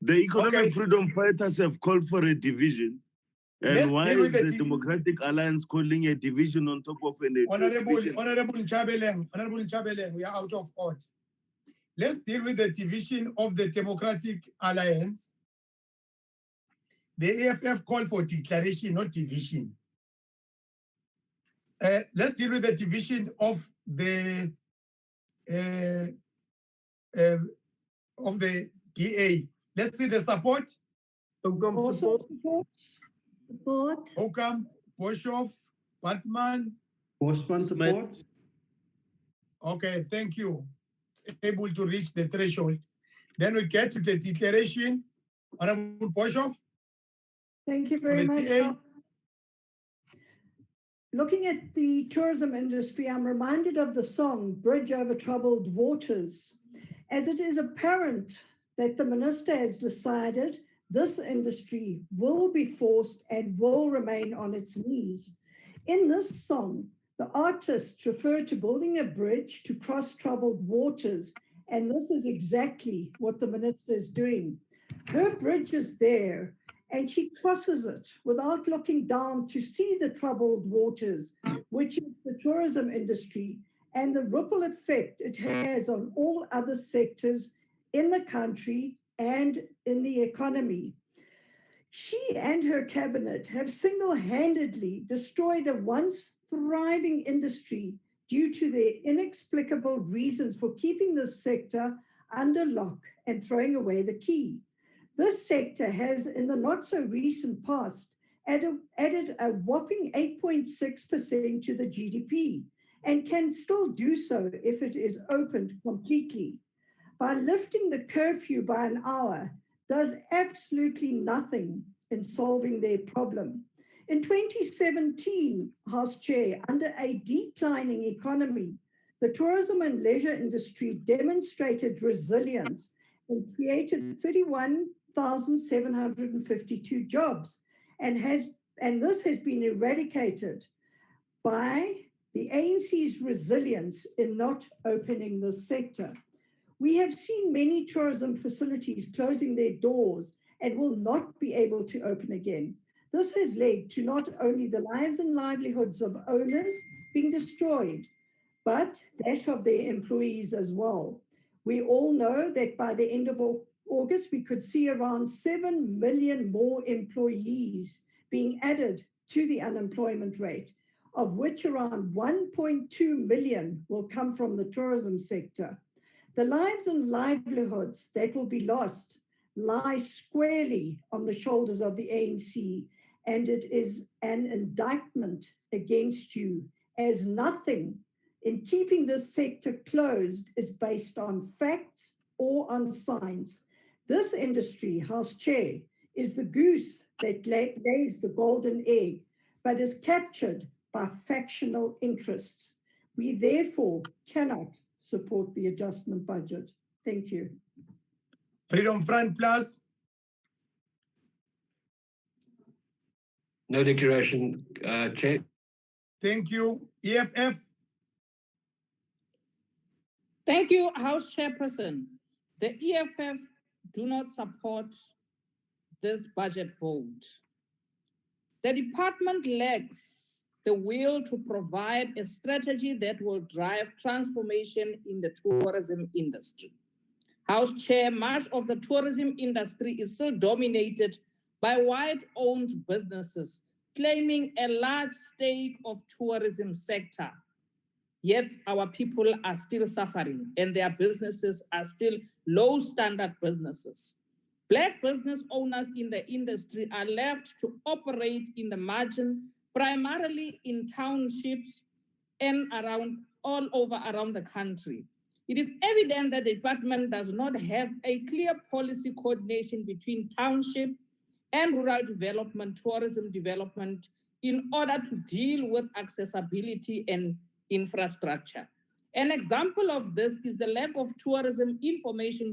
economic freedom fighters have called for a division. And why is the Democratic Alliance calling a division on top of an Honorable Nchabeleng, we are out of order. Let's deal with the division of the Democratic Alliance. The EFF called for declaration, not division. Let's deal with the division of the DA. Let's see the support. Support. Ocamp, Boshoff, Batman. Bosman support. Okay, thank you. able to reach the threshold. Then we get to the declaration. Honorable Boshoff. Thank you very much. TA. Looking at the tourism industry, I'm reminded of the song Bridge Over Troubled Waters, as it is apparent that the minister has decided this industry will be forced and will remain on its knees. In this song, the artists refer to building a bridge to cross troubled waters, and this is exactly what the minister is doing. Her bridge is there, and she crosses it without looking down to see the troubled waters, which is the tourism industry, and the ripple effect it has on all other sectors in the country and in the economy. She and her cabinet have single-handedly destroyed a once thriving industry due to their inexplicable reasons for keeping this sector under lock and throwing away the key. This sector has, in the not-so-recent past, added a whopping 8.6% to the GDP and can still do so if it is opened completely. By lifting the curfew by an hour does absolutely nothing in solving their problem. In 2017, House Chair, under a declining economy, the tourism and leisure industry demonstrated resilience and created 31,752 jobs, and this has been eradicated by the ANC's resilience in not opening this sector. We have seen many tourism facilities closing their doors and will not be able to open again. This has led to not only the lives and livelihoods of owners being destroyed, but that of their employees as well. We all know that by the end of August, we could see around 7 million more employees being added to the unemployment rate, of which around 1.2 million will come from the tourism sector. The lives and livelihoods that will be lost lie squarely on the shoulders of the ANC, and it is an indictment against you, as nothing in keeping this sector closed is based on facts or on science. This industry, House Chair, is the goose that lays the golden egg, but is captured by factional interests. We therefore cannot support the adjustment budget. Thank you. Freedom Front Plus. No declaration, Chair. Thank you. EFF. Thank you, House Chairperson. The EFF do not support this budget vote. The department lacks the will to provide a strategy that will drive transformation in the tourism industry. House Chair, much of the tourism industry is still dominated by white-owned businesses claiming a large stake of tourism sector. Yet our people are still suffering and their businesses are still low-standard businesses. Black business owners in the industry are left to operate in the margin, primarily in townships and all over around the country. It is evident that the department does not have a clear policy coordination between township and rural development, tourism development, in order to deal with accessibility and infrastructure. An example of this is the lack of tourism information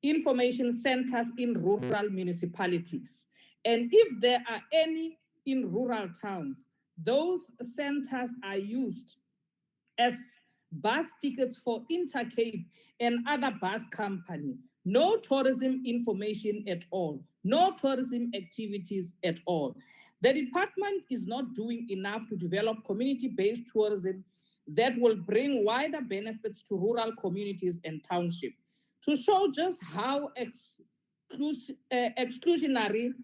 information centers in rural municipalities. And if there are any in rural towns, those centers are used as bus tickets for Intercape and other bus company. No tourism information at all, no tourism activities at all. The department is not doing enough to develop community-based tourism that will bring wider benefits to rural communities and townships. To show just how exclusionary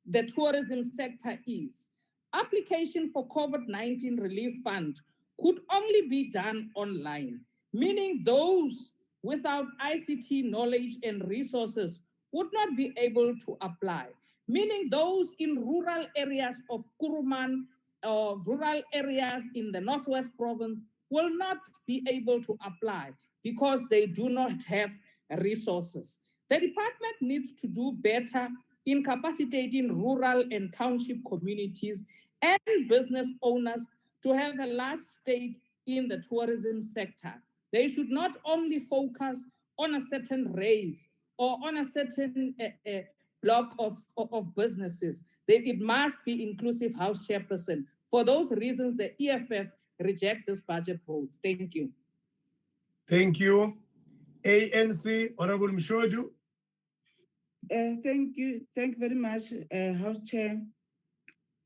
the tourism sector is, application for COVID-19 relief fund could only be done online, meaning those without ICT knowledge and resources would not be able to apply, meaning those in rural areas of Kuruman or rural areas in the Northwest Province will not be able to apply because they do not have resources. The department needs to do better in capacitating rural and township communities and business owners to have a large stake in the tourism sector. They should not only focus on a certain race or on a certain block of businesses. It must be inclusive, House Chairperson. For those reasons, the EFF reject this budget votes. Thank you. Thank you. ANC, Honorable Mshodu. Thank you. Thank you very much, House Chair.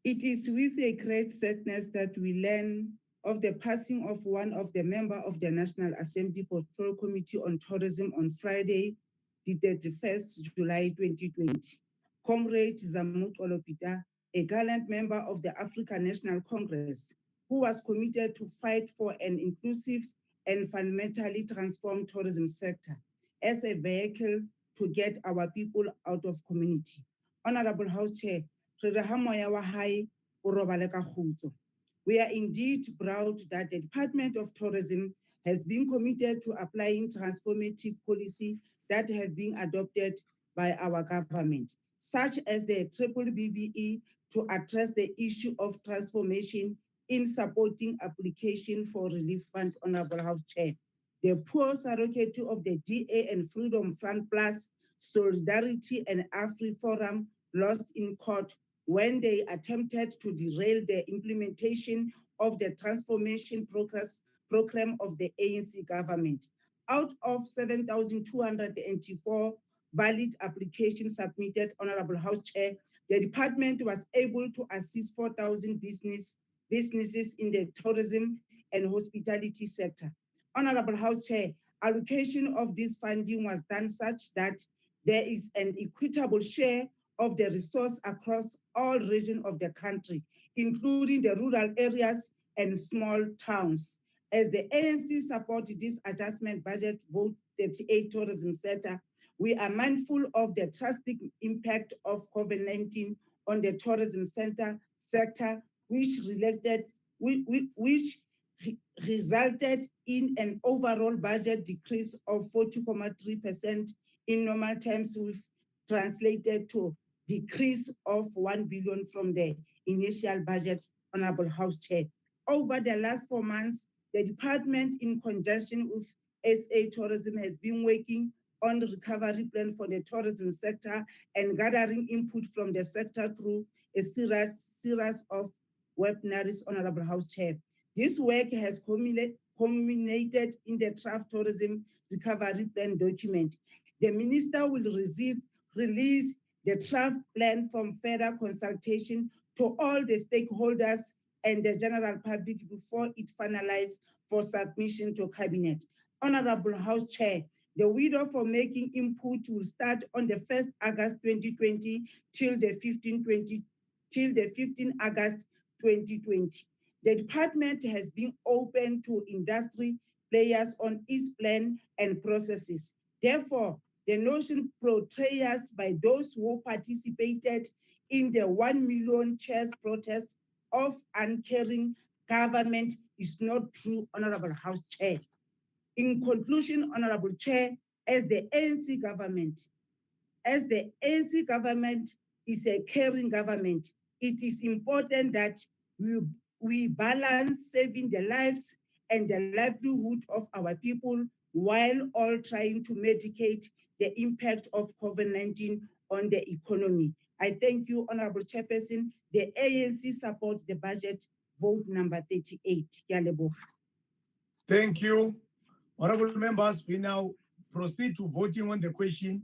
It is with a great sadness that we learn of the passing of one of the members of the National Assembly Portfolio Committee on Tourism on Friday, the 31st July 2020. Comrade Zamukolo Peter, a gallant member of the African National Congress, who was committed to fight for an inclusive and fundamentally transformed tourism sector as a vehicle to get our people out of community. Honorable House Chair, we are indeed proud that the Department of Tourism has been committed to applying transformative policy that have been adopted by our government, such as the BBE to address the issue of transformation in supporting application for relief fund, Honorable House Chair. The poor surrogate of the DA and Freedom Front Plus, Solidarity and AfriForum lost in court when they attempted to derail the implementation of the transformation program of the ANC government. Out of 7,284 valid applications submitted, Honorable House Chair, the department was able to assist 4,000 businesses in the tourism and hospitality sector. Honorable House Chair, allocation of this funding was done such that there is an equitable share of the resource across all regions of the country, including the rural areas and small towns. As the ANC supports this adjustment budget vote 38 tourism sector, we are mindful of the drastic impact of COVID-19 on the tourism sector, which resulted in an overall budget decrease of 40.3% in normal terms, with translated to decrease of 1 billion from the initial budget, Honorable House Chair. Over the last 4 months, the department, in conjunction with SA Tourism, has been working on the recovery plan for the tourism sector and gathering input from the sector through a series of webinars, Honorable House Chair. This work has culminated in the draft tourism recovery plan document. The minister will release the draft plan from further consultation to all the stakeholders and the general public before it finalized for submission to cabinet. Honorable House Chair, the window for making input will start on the 1st August 2020 till the 15 August 2020. The department has been open to industry players on its plan and processes. Therefore, the notion portrayed by those who participated in the 1 million chairs protest of uncaring government is not true, Honorable House Chair. In conclusion, Honorable Chair, as the ANC government is a caring government, it is important that we balance saving the lives and the livelihood of our people while all trying to mitigate the impact of COVID-19 on the economy. I thank you, Honorable Chairperson. The ANC supports the budget, vote number 38. Thank you. Honorable members, we now proceed to voting on the question.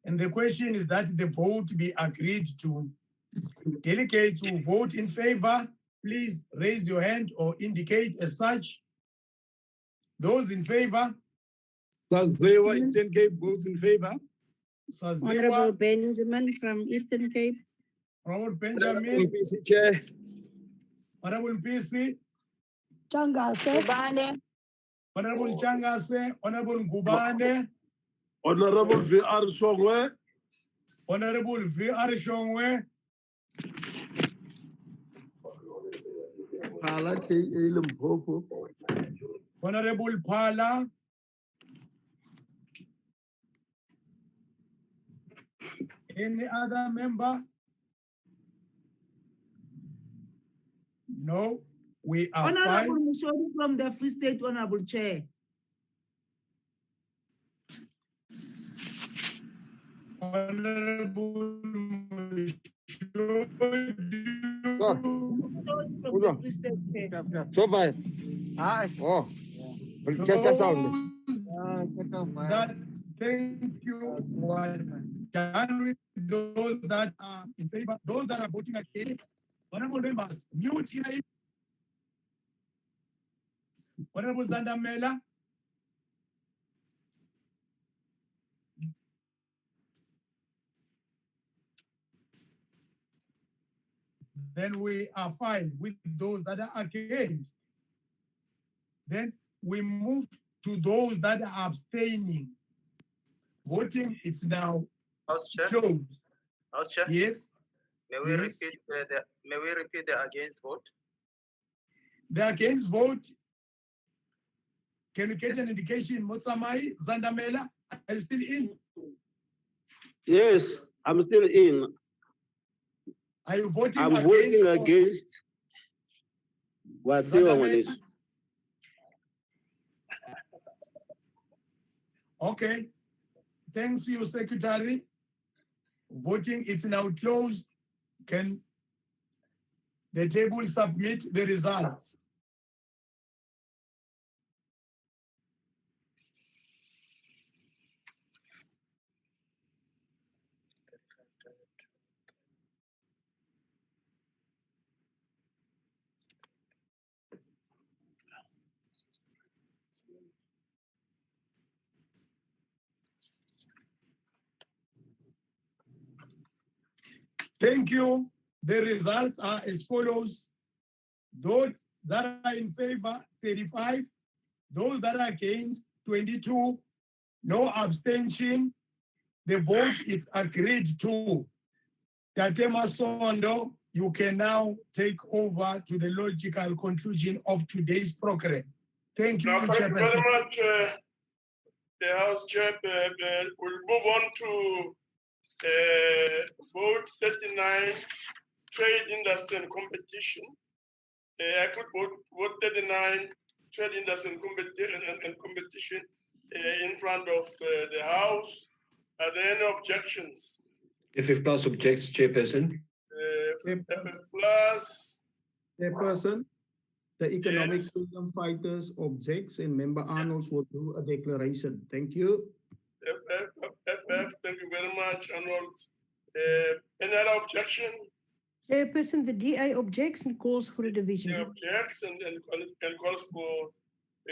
And the question is that the vote be agreed to. Delegates who vote in favor, please raise your hand or indicate as such. Those in favor? Sazewa, Eastern Cape votes in favor. Honorable Benjamin from Eastern Cape. Honorable Benjamin. PC Chair. Honorable PC. Changase. Honorable Changase. Honorable Gubane. Honorable VR Shongwe. Honorable VR Shongwe. Phala K.A. Limpopo. Honorable Phala. Any other member? No, we are Honorable fine. Mushodi from the Free State, Honorable Chair. Honorable So far. Oh, just a sound. That, thank you. Done with those that are in favor, those that are voting against. Honorable members, mute here. Honorable Zandamela. Then we are fine with those that are against. Then we move to those that are abstaining. Voting is now House Chair. closed. House Chair. Yes. May we Yes. repeat the against vote? The against vote. Can you get an indication, Motsamai, Zandamela? Are you still in? Yes, I'm still in. Are you voting I'm against? voting against. Zandamela? Okay. Thanks, you, Secretary. Voting is now closed. Can the table submit the results? Thank you. The results are as follows. Those that are in favor, 35. Those that are against, 22. No abstention. The vote is agreed to. Tatema Sondo, you can now take over to the logical conclusion of today's program. Thank you, Thank you very Chairperson. much, the House Chair. We'll move on to vote 39, trade, industry, and competition. I could vote 39, trade, industry, and competition in front of the House. Are there any objections? FF Plus objects, Chairperson. FF Plus. Chairperson, the Economic Freedom Fighters objects and Member Arnolds will do a declaration. Thank you. FF, thank you very much, Arnold. Any other objection? Chairperson, the DA objects and calls for a division. The objects and calls for a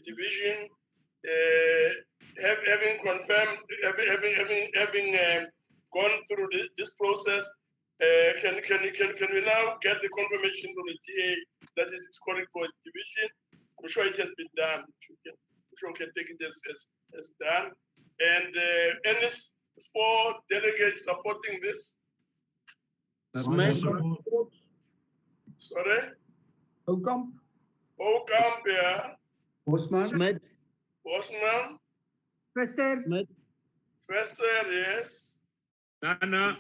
division. Having confirmed, having gone through this process, can we now get the confirmation from the DA that it's calling for a division? I'm sure it has been done. I'm sure we can take it as done. And any 4 delegates supporting this? Sorry? Ocamp. Ocamp, yeah. Bosman. Smith. Bosman. Fesser. Fesser, yes. Nana.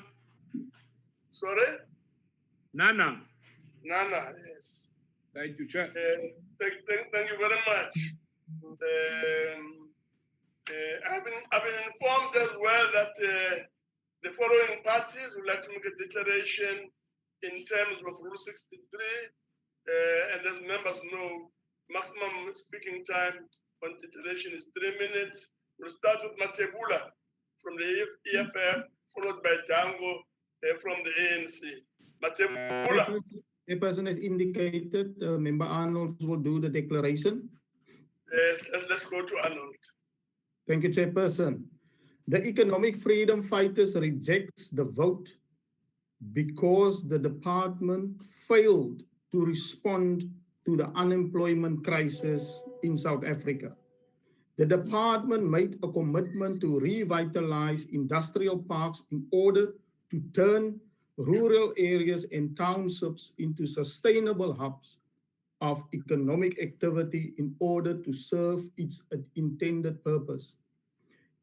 Sorry? Nana. Nana, yes. Thank you, Chair. Thank you very much. I've been informed as well that the following parties would like to make a declaration in terms of Rule 63, and as members know, maximum speaking time on declaration is 3 minutes. We'll start with Matebula from the EFF, followed by Dango from the ANC. Matebula. The person has indicated Member Arnold will do the declaration. Let's go to Arnold. Thank you, Chairperson. The Economic Freedom Fighters rejects the vote because the department failed to respond to the unemployment crisis in South Africa. The department made a commitment to revitalize industrial parks in order to turn rural areas and townships into sustainable hubs of economic activity in order to serve its intended purpose.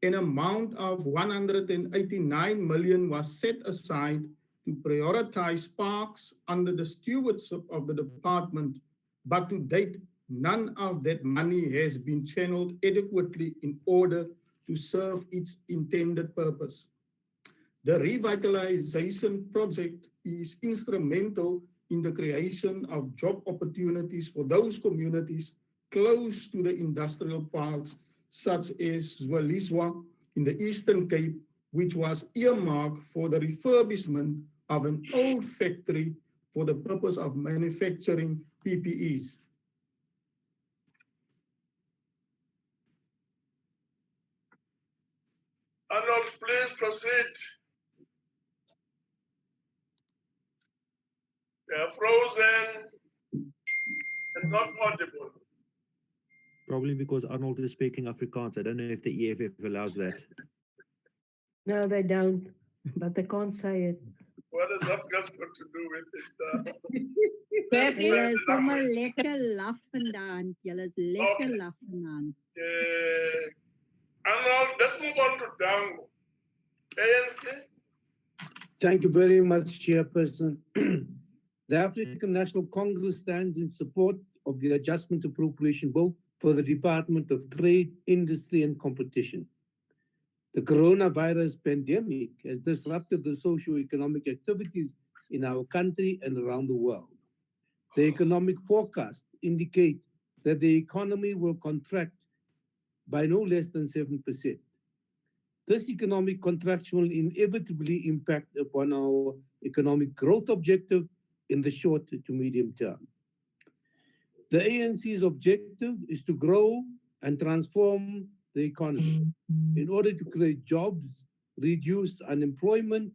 An amount of 189 million was set aside to prioritize parks under the stewardship of the department, but to date, none of that money has been channeled adequately in order to serve its intended purpose. The revitalization project is instrumental in the creation of job opportunities for those communities close to the industrial parks, such as Zwelizwa in the Eastern Cape, which was earmarked for the refurbishment of an old factory for the purpose of manufacturing PPEs. Arnold, please proceed. They are frozen and not audible. Probably because Arnold is speaking Afrikaans. I don't know if the EFF allows that. No, they don't, but they can't say it. What has Afrikaans got to do with it? Julle is sommer lekker laf vandaan. Julle is lekker laf vandaan. Arnold, let's move on to Dango. ANC? Thank you very much, Chairperson. The African National Congress stands in support of the Adjustment Appropriation Bill for the Department of Trade, Industry and Competition. The coronavirus pandemic has disrupted the socio-economic activities in our country and around the world. The economic forecasts indicate that the economy will contract by no less than 7%. This economic contraction will inevitably impact upon our economic growth objective in the short to medium term. The ANC's objective is to grow and transform the economy in order to create jobs, reduce unemployment,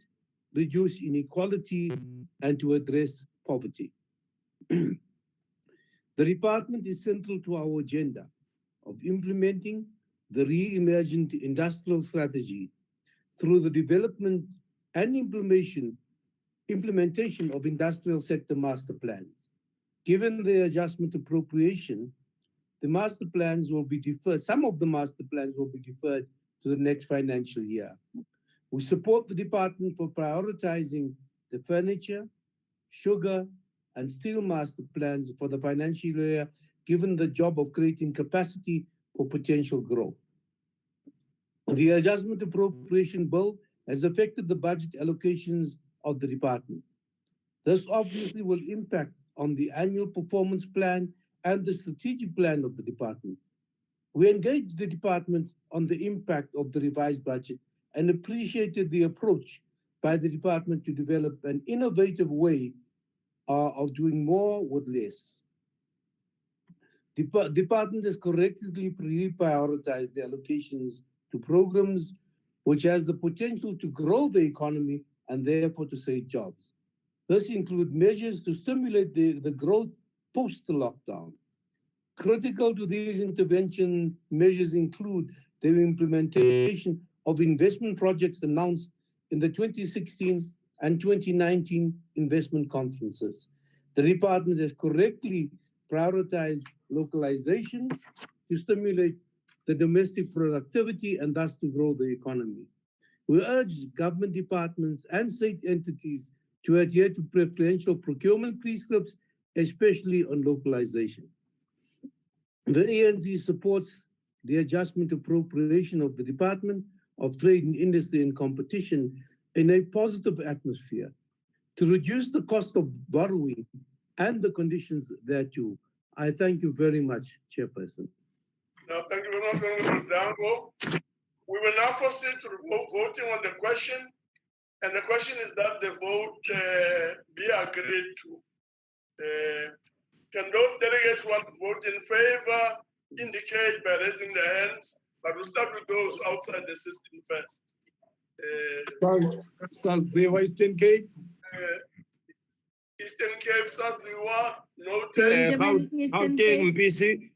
reduce inequality, and to address poverty. The department is central to our agenda of implementing the re-emergent industrial strategy through the development and implementation of industrial sector master plans. Given the adjustment appropriation, the master plans will be deferred. Some of the master plans will be deferred to the next financial year. We support the department for prioritizing the furniture, sugar, and steel master plans for the financial year, given the job of creating capacity for potential growth. The adjustment appropriation bill has affected the budget allocations of the department. This obviously will impact on the annual performance plan and the strategic plan of the department. We engaged the department on the impact of the revised budget and appreciated the approach by the department to develop an innovative way of doing more with less. The department has correctly prioritized the allocations to programs which has the potential to grow the economy and therefore to save jobs. This includes measures to stimulate the growth post-lockdown. Critical to these intervention measures include the implementation of investment projects announced in the 2016 and 2019 investment conferences. The department has correctly prioritized localization to stimulate the domestic productivity and thus to grow the economy. We urge government departments and state entities to adhere to preferential procurement prescripts, especially on localization. The ANC supports the adjustment appropriation of the Department of Trade and Industry and Competition in a positive atmosphere to reduce the cost of borrowing and the conditions thereto. I thank you very much, Chairperson. Now, thank you very much, Honorable Dango. We will now proceed to voting on the question. And the question is that the vote be agreed to. Can those delegates who want to vote in favor indicate by raising their hands? But we'll start with those outside the system first. Saziwa, Eastern Cape. Eastern Cape, Saziwa, noted. Gauteng, MPC.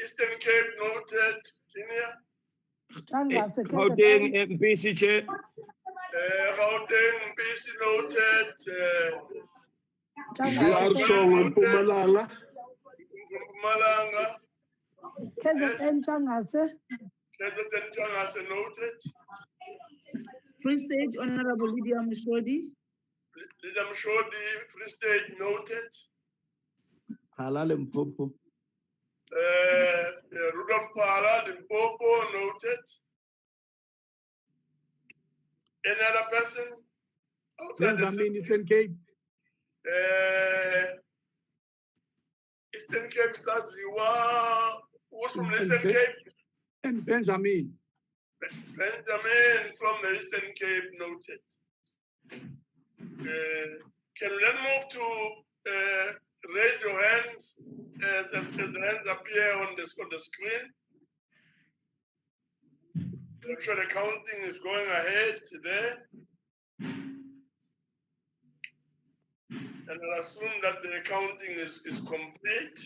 Eastern Cape, noted. Virginia. Gauteng, MPC, Chair. Gauteng, MPC, noted. From Mpumalanga. Malanga. KZN Changase. KZN Changase noted. Free State, Honorable Lydia Mshodi. Lydia Mshodi, Free State noted. Halal Limpopo. Rudolph Pala, Limpopo noted. Any other person? Outside the system? Eastern Cape. Eastern Cape, Zaziwa. Who's from the Eastern Cape? And Benjamin. Benjamin from the Eastern Cape noted. Can we then move to raise your hands as the hands appear on the screen? I'm sure the counting is going ahead there. And I assume that the counting is complete.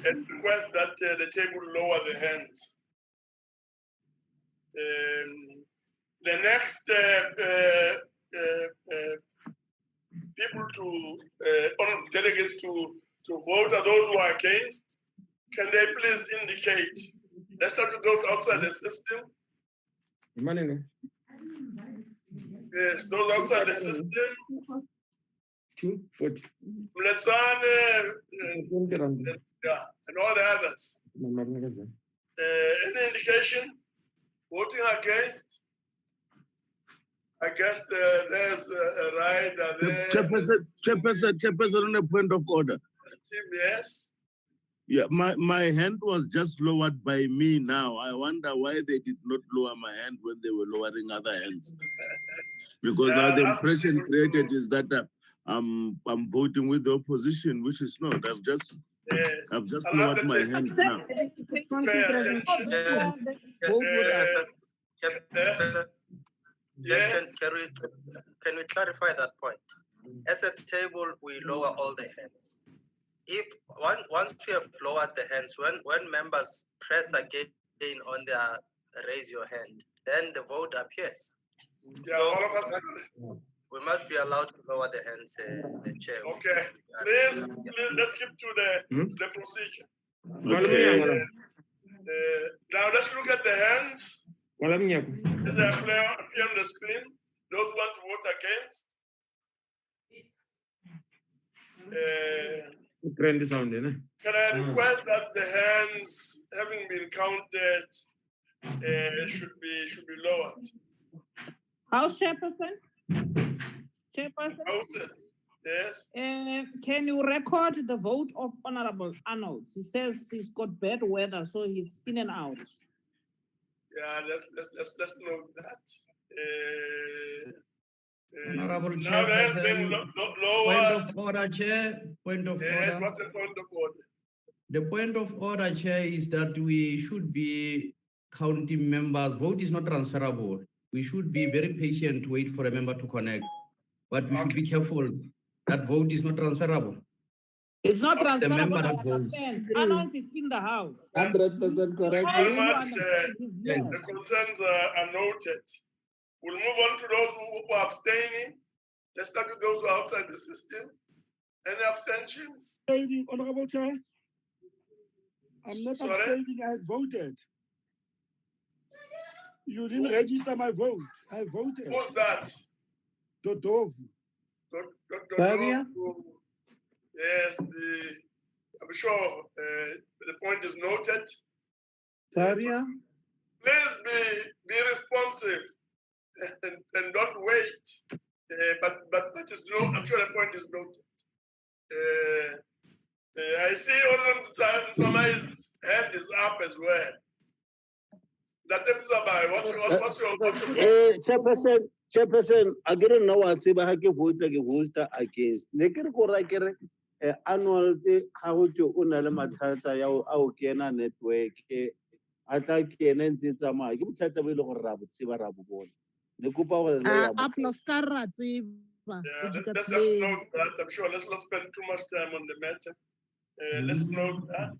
And request that the table lower the hands. The next people to honorable delegates to vote are those who are against. Can they please indicate? Let's start with those outside the system. Yes, those outside the system. 240. Mletsane, yeah, and all the others. Any indication? Voting against? I guess there's a rider there. Chairperson, on a point of order. Yes. Yeah, my hand was just lowered by me now. I wonder why they did not lower my hand when they were lowering other hands. Because now the impression created is that I'm voting with the opposition, which is not. I've just lowered my hand now. Yes. Can we clarify that point? As a table, we lower all the hands. If once we have lowered the hands, when members press again on their raise your hand, then the vote appears. Yeah, so all of us. We must be allowed to lower the hands, the chair. Okay, please, let's keep to the procedure. Okay. Now let's look at the hands. As they appear on the screen, those who want to vote against. Can I request that the hands, having been counted, should be lowered? House Chairperson? Chairperson? House, yes. Can you record the vote of Honorable Arnold? He says he's got bad weather, so he's in and out. Yeah, let's note that. Honorable now there's been Chairperson, point of order, Chair. Point of order. What's the point of order? The point of order, Chair, is that we should be counting members. Vote is not transferable. We should be very patient to wait for a member to connect. But we should be careful that vote is not transferable. It's not transferable. The member that votes. Arnold is in the house. 100% correct. Very much, the concerns are noted. We'll move on to those who are abstaining. Let's start with those who are outside the system. Any abstentions? Honorable Chair. I'm not abstaining, I voted. You didn't register my vote. I voted. Who's that? Dodov. Dodov. Yes, I'm sure the point is noted. Faria? Please be responsive and don't wait. But I'm sure the point is noted. I see Honorable Samai's hand is up as well. Chairperson, I didn't know what to vote against. Annual how to Unamatata Aukena network. I like an Zama. You tell the will of Rabbit Sivarabu. The Kupa let's just note that. I'm sure let's not spend too much time on the matter. Let's note that.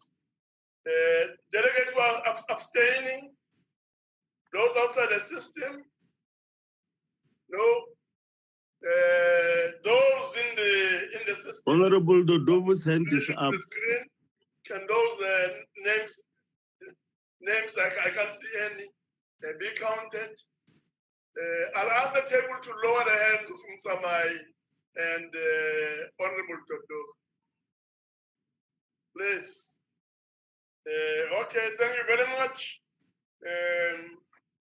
Delegates who are abstaining, those outside the system, no. Those in the system. Honorable Dodovo's hand is up. Can those names I can't see any be counted? I'll ask the table to lower the hands of Msamai and Honorable Dodov. Please. Okay, thank you very much.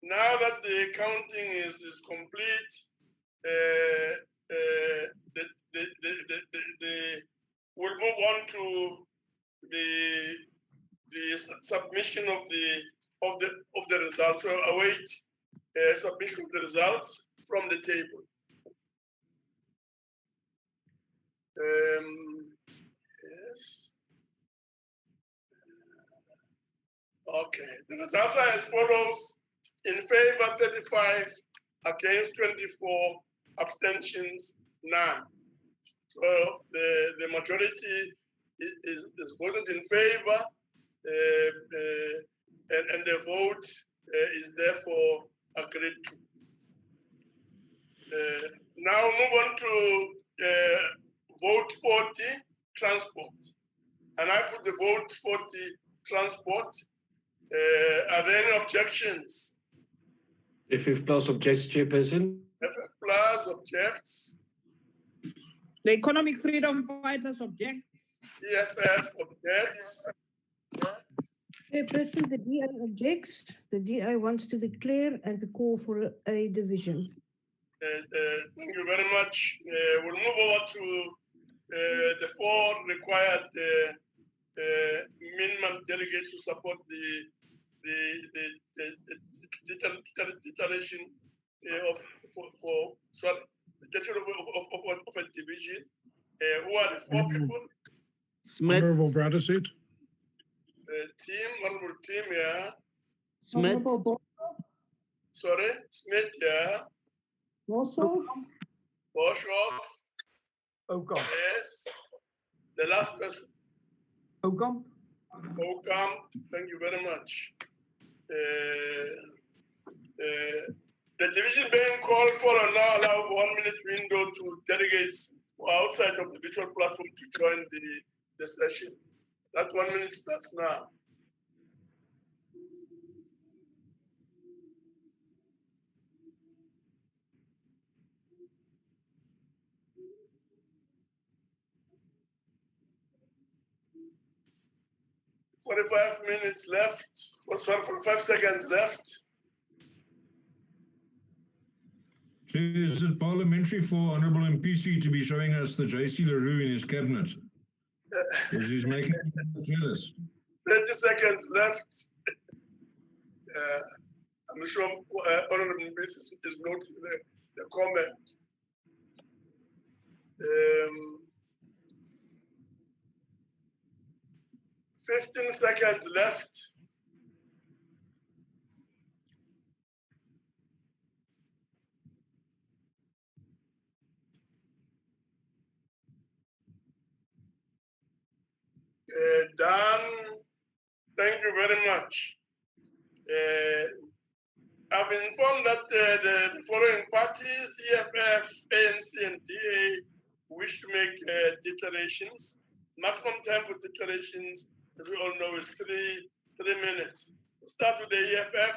Now that the counting is complete, we'll move on to the submission of the results. So await submission of the results from the table. Yes. Okay, the results are as follows: in favor 35, against 24, abstentions none. So the majority is voted in favor, and the vote is therefore agreed to. Now move on to vote 40, transport. And I put the vote 40, transport. Are there any objections? FF Plus objects, Chairperson. FF Plus objects. The economic freedom fighters object. EFF objects. Chairperson, the DI objects. The DI wants to declare and to call for a division. Thank you very much. We'll move over to the 4 required minimum delegates to support the declaration of a division. Who are the 4 people? Honorable Brotherseat. Honorable team, yeah. Smith. Sorry, Smith, yeah. Boshoff. Boshoff. Okamp. Yes. The last person. Okamp. Okamp. Thank you very much. The division being called for and now allow 1 minute window to delegates who are outside of the virtual platform to join the session. That 1 minute starts now. "45 minutes left, or sorry, 45 seconds left." Is it parliamentary for Honourable MPC to be showing us the JC LaRue in his cabinet? Because he's making us jealous. 30 seconds left. I'm sure Honourable MPC is noting the comment. 15 seconds left. Done. Thank you very much. I've been informed that the following parties, EFF, ANC, and DA, wish to make declarations. Maximum time for declarations, as we all know, is three minutes. We'll start with the EFF.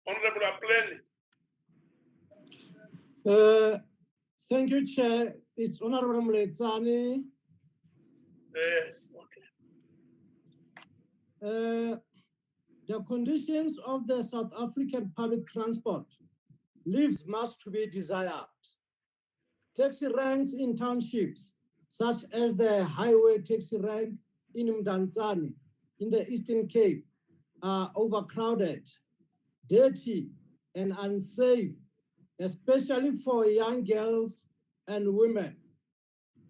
Honorable Apleni. Thank you, Chair. It's Honorable Mletsani. Yes, okay. The conditions of the South African public transport leaves much to be desired. Taxi ranks in townships, such as the highway taxi rank in Mdantsane in the Eastern Cape, are overcrowded, dirty, and unsafe, especially for young girls and women.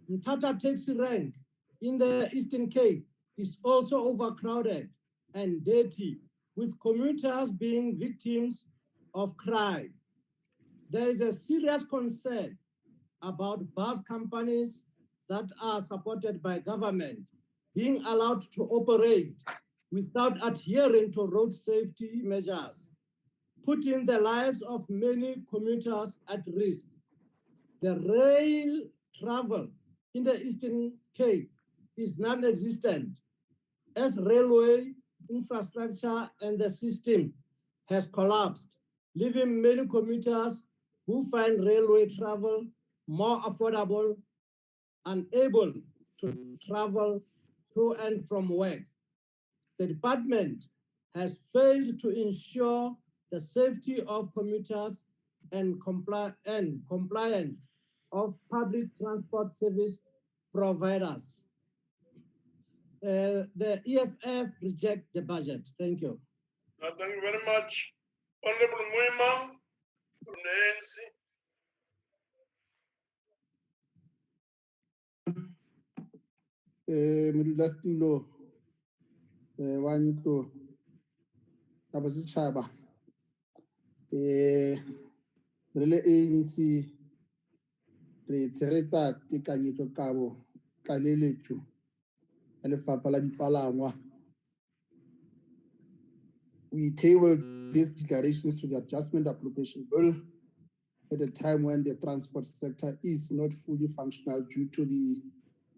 Mthatha taxi rank in the Eastern Cape is also overcrowded and dirty, with commuters being victims of crime. There is a serious concern about bus companies that are supported by government being allowed to operate without adhering to road safety measures, putting the lives of many commuters at risk. The rail travel in the Eastern Cape is non-existent as railway infrastructure and the system has collapsed, leaving many commuters who find railway travel more affordable, unable to travel to and from work. The department has failed to ensure the safety of commuters and compliance of public transport service providers. The EFF reject the budget. Thank you. Thank you very much. Honorable Muimang from the ANC. Modulasetulo wa ntlo ya bosetšhaba re le ANC re tshegetsa tekanyetsokabo tlaleletso ya lefapha la dipalangwa. We tabled these declarations to the Adjustment Appropriation Bill at a time when the transport sector is not fully functional due to the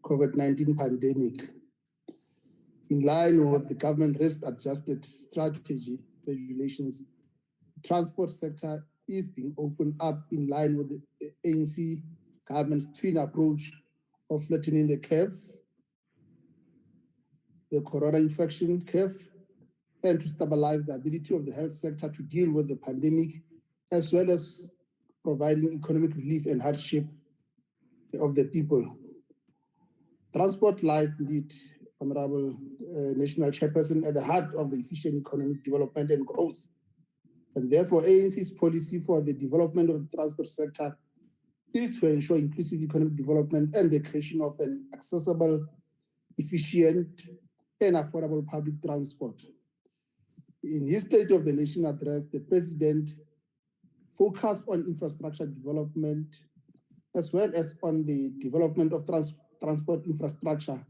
COVID-19 pandemic. In line with the government risk-adjusted strategy regulations, the transport sector is being opened up in line with the ANC government's twin approach of flattening the curve, the corona infection curve, and to stabilize the ability of the health sector to deal with the pandemic, as well as providing economic relief and hardship of the people. Transport lies indeed, Honorable National Chairperson, at the heart of the efficient economic development and growth. And therefore, ANC's policy for the development of the transport sector is to ensure inclusive economic development and the creation of an accessible, efficient, and affordable public transport. In his State of the Nation address, the President focused on infrastructure development as well as on the development of transport infrastructure.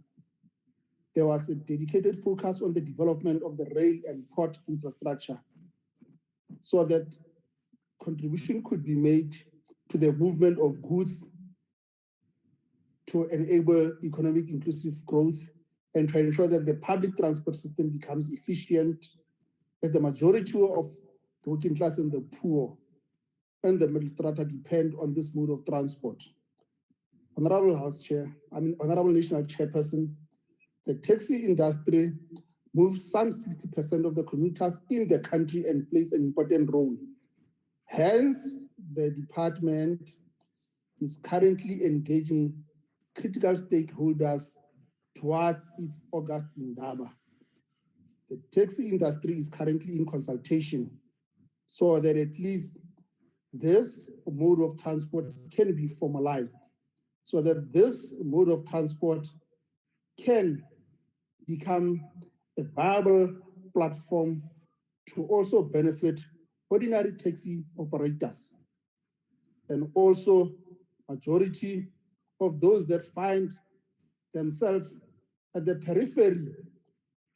There was a dedicated focus on the development of the rail and port infrastructure so that contribution could be made to the movement of goods to enable economic inclusive growth and to ensure that the public transport system becomes efficient, as the majority of the working class and the poor and the middle strata depend on this mode of transport. Honorable National Chairperson, the taxi industry moves some 60% of the commuters in the country and plays an important role. Hence, the department is currently engaging critical stakeholders towards its August Indaba. The taxi industry is currently in consultation so that at least this mode of transport can be formalized, so that this mode of transport can become a viable platform to also benefit ordinary taxi operators and also majority of those that find themselves at the periphery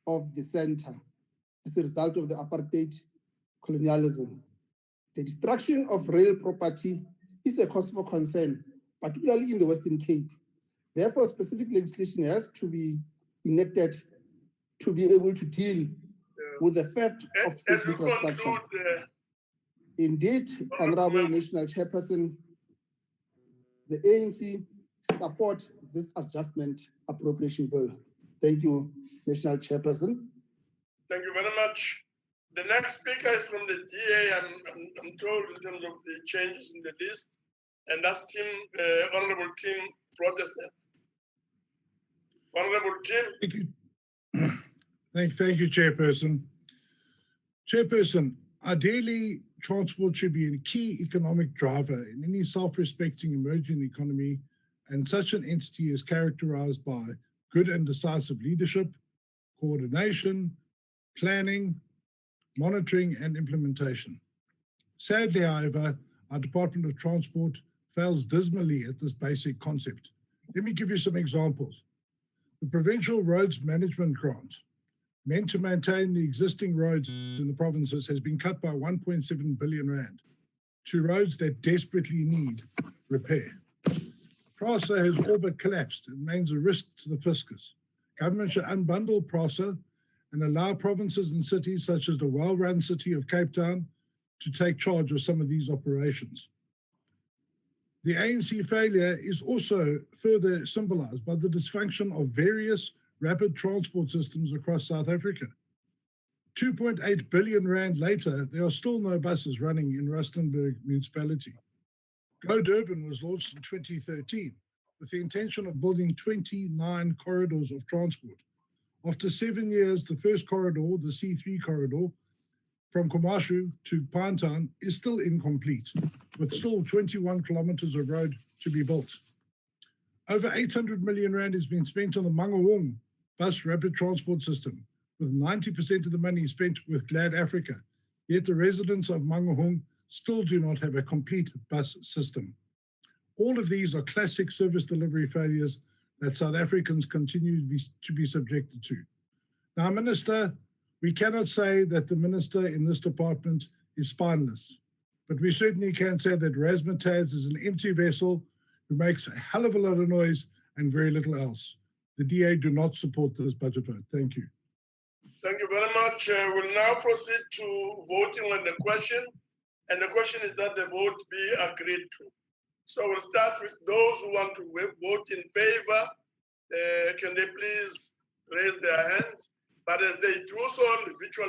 of the center as a result of the apartheid colonialism. The destruction of rail property is a cause for concern, particularly in the Western Cape. Therefore, specific legislation has to be enacted to be able to deal with the theft of state infrastructure. Indeed, Honorable National Chairperson, the ANC support this adjustment appropriation bill. Thank you, National Chairperson. Thank you very much. The next speaker is from the DA, I'm told, in terms of the changes in the list, and that's Honorable Tim Protestant. Honorable Tim. Thank you. Thank you, Chairperson. Chairperson, ideally, transport should be a key economic driver in any self-respecting emerging economy, and such an entity is characterized by good and decisive leadership, coordination, planning, monitoring, and implementation. Sadly, however, our Department of Transport fails dismally at this basic concept. Let me give you some examples. The Provincial Roads Management Grant, meant to maintain the existing roads in the provinces, has been cut by 1.7 billion rand to roads that desperately need repair. PRASA has all but collapsed and remains a risk to the fiscus. Government should unbundle PRASA and allow provinces and cities such as the well-run city of Cape Town to take charge of some of these operations. The ANC failure is also further symbolized by the dysfunction of various rapid transport systems across South Africa. 2.8 billion rand later, there are still no buses running in Rustenburg municipality. Go Durban was launched in 2013 with the intention of building 29 corridors of transport. After 7 years, the first corridor, the C3 corridor, from Kwamashu to Pinetown is still incomplete, with still 21 kilometers of road to be built. Over 800 million rand has been spent on the Mangaung bus rapid transport system, with 90% of the money spent with Glad Africa. Yet the residents of Mangaung still do not have a complete bus system. All of these are classic service delivery failures that South Africans continue to be subjected to. Now, Minister, we cannot say that the minister in this department is spineless, but we certainly can say that Razzmatazz is an empty vessel who makes a hell of a lot of noise and very little else. The DA do not support this budget vote. Thank you. Thank you very much. We'll now proceed to voting on the question. And the question is that the vote be agreed to. So we'll start with those who want to vote in favor. Can they please raise their hands? But as they do so on the virtual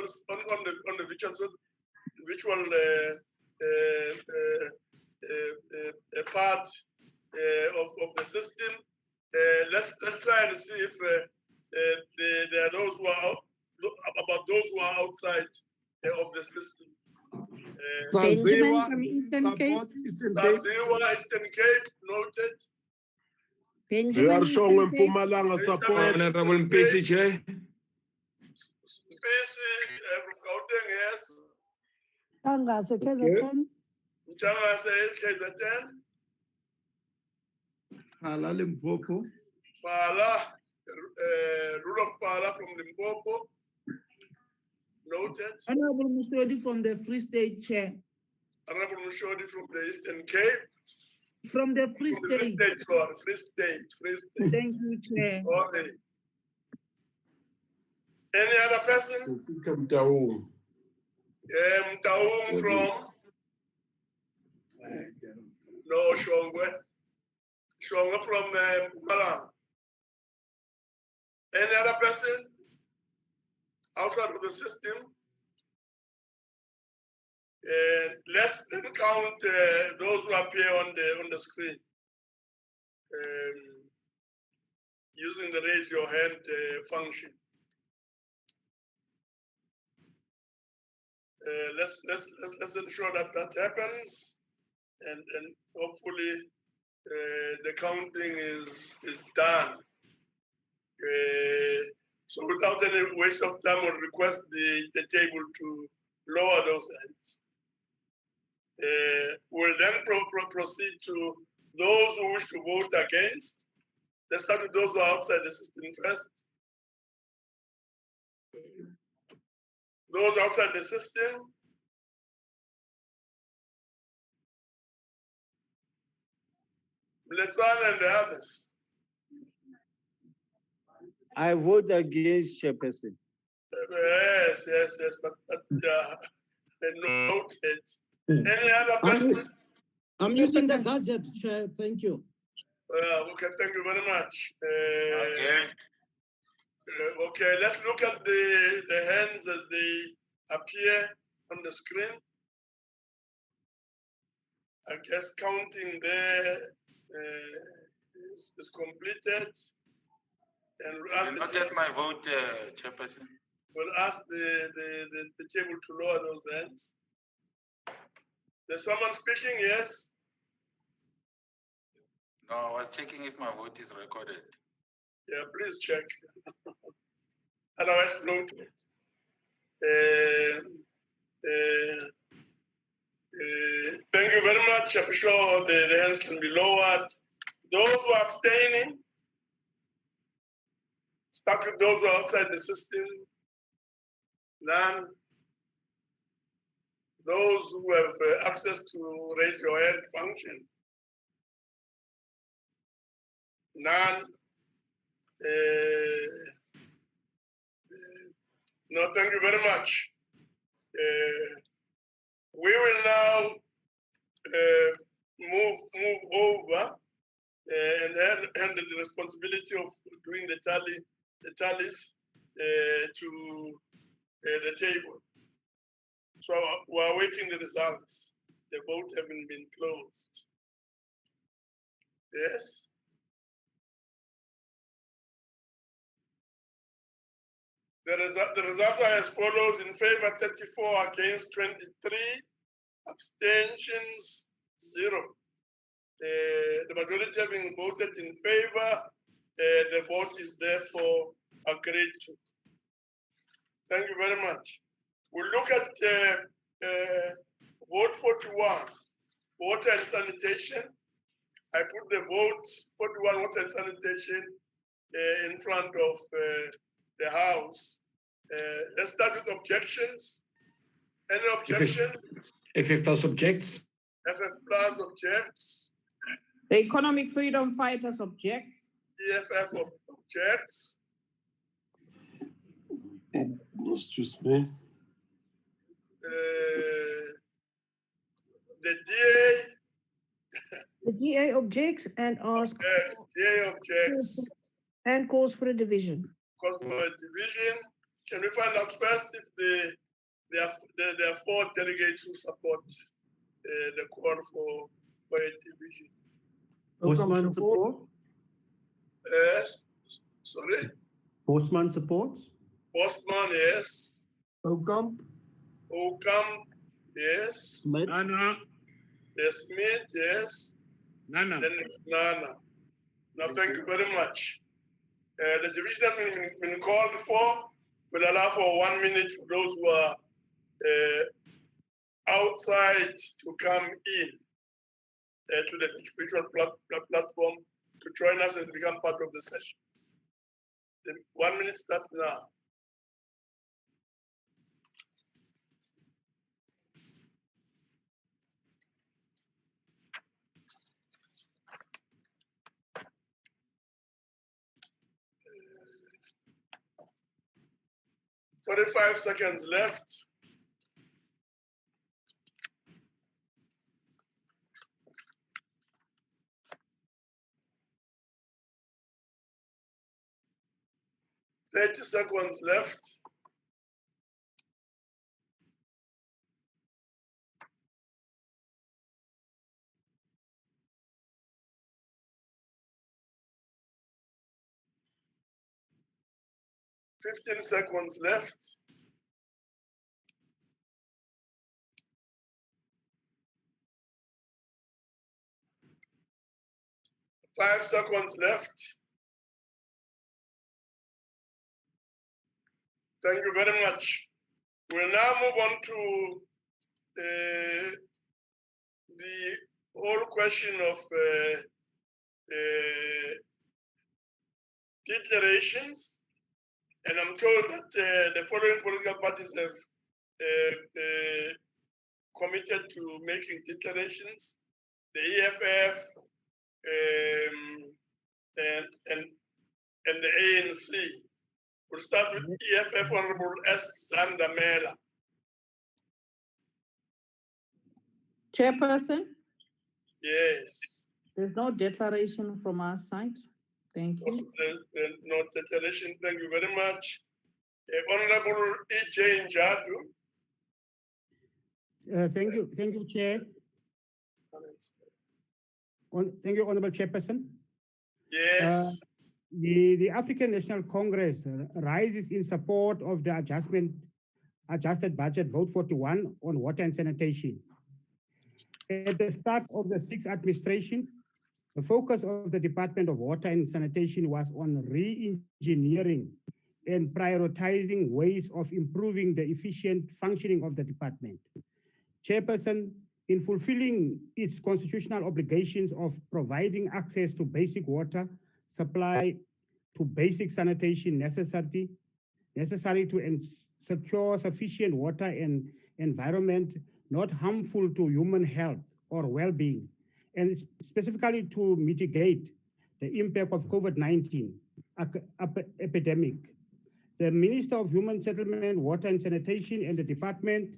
part of the system, let's try and see if there are those who are about those who are outside of the system. Benjamin from Eastern Cape. Saziwa, Eastern Cape, noted. Benjamin, Eastern Cape. Honorable Mpisi, Chair. Mpisi from Gauteng, yes. Tangase, KZN. Tangase, KZN. Phala Limpopo. Phala, rule of Phala from Limpopo. Noted. Honorable Mushodi from the Free State, Chair. Honorable Mushodi from the Eastern Cape. From the Free State. Free State. Thank you, Chair. Sorry. Any other person? Mtaung. Mtaung from? No, Shongwe. Shongwe from Mpumalanga. Any other person outside of the system? Let's then count those who appear on the screen using the raise your hand function. Let's ensure that happens, and hopefully the counting is done. So without any waste of time, we'll request the table to lower those hands. We'll then proceed to those who wish to vote against. Let's start with those who are outside the system first. Those outside the system. Mletsana and the others. I vote against, Chairperson. Yes, but noted. Any other person? I'm using the gadget, Chair. Thank you. Okay, thank you very much. Okay, let's look at the hands as they appear on the screen. I guess counting there is completed. And I not get my vote, Chairperson. We'll ask the table to lower those hands. There's someone speaking, yes? No, I was checking if my vote is recorded. Yeah, please check. Otherwise, note it. Thank you very much. I'm sure the hands can be lowered. Those who are abstaining, start with those who are outside the system. None. Those who have access to raise your hand function. None. No, thank you very much. We will now move over and handle the responsibility of doing the tallies to the table. So we're awaiting the results. The vote having been closed. Yes. The result are as follows: in favor 34, against 23, abstentions 0. The majority having voted in favor, the vote is therefore agreed to. Thank you very much. We'll look at vote 41, water and sanitation. I put the vote 41, water and sanitation, in front of the House. Let's start with objections. Any objection? FF Plus objects. FF Plus objects. The Economic Freedom Fighters objects. EFF objects. Excuse me. The DA. The DA objects and asks. DA objects. And calls for a division. Calls for a division. Can we find out first if there are 4 delegates who support the call for a division? Postman support? Yes. Sorry? Postman supports? Postman, yes. Ocamp? Ocamp, yes. Smith? Nana. Yes, Smith, yes. Nana. Then Nana. Now, thank you very much. The division has been called for. Will allow for 1 minute for those who are outside to come in to the virtual platform to join us and become part of the session. The 1 minute starts now. Uh, 45 seconds left. Thirty seconds left. Fifteen seconds left. Five seconds left. Thank you very much. We'll now move on to the whole question of declarations. And I'm told that the following political parties have committed to making declarations: the EFF and the ANC. We'll start with EFF Honorable S. Zandamela. Chairperson, Yes. there's no declaration from our side. Thank you. No declaration. Thank you very much. Honorable E.J. Njadu. Thank you, Chair. Thank you, Honorable Chairperson. Yes. The African National Congress rises in support of the adjusted budget vote 41 on water and sanitation. At the start of the 6th administration, the focus of the Department of Water and Sanitation was on re-engineering and prioritizing ways of improving the efficient functioning of the department. Chairperson, in fulfilling its constitutional obligations of providing access to basic water supply, to basic sanitation necessary to secure sufficient water and environment not harmful to human health or well-being, and specifically to mitigate the impact of COVID-19 epidemic. The Minister of Human Settlement, Water and Sanitation, and the Department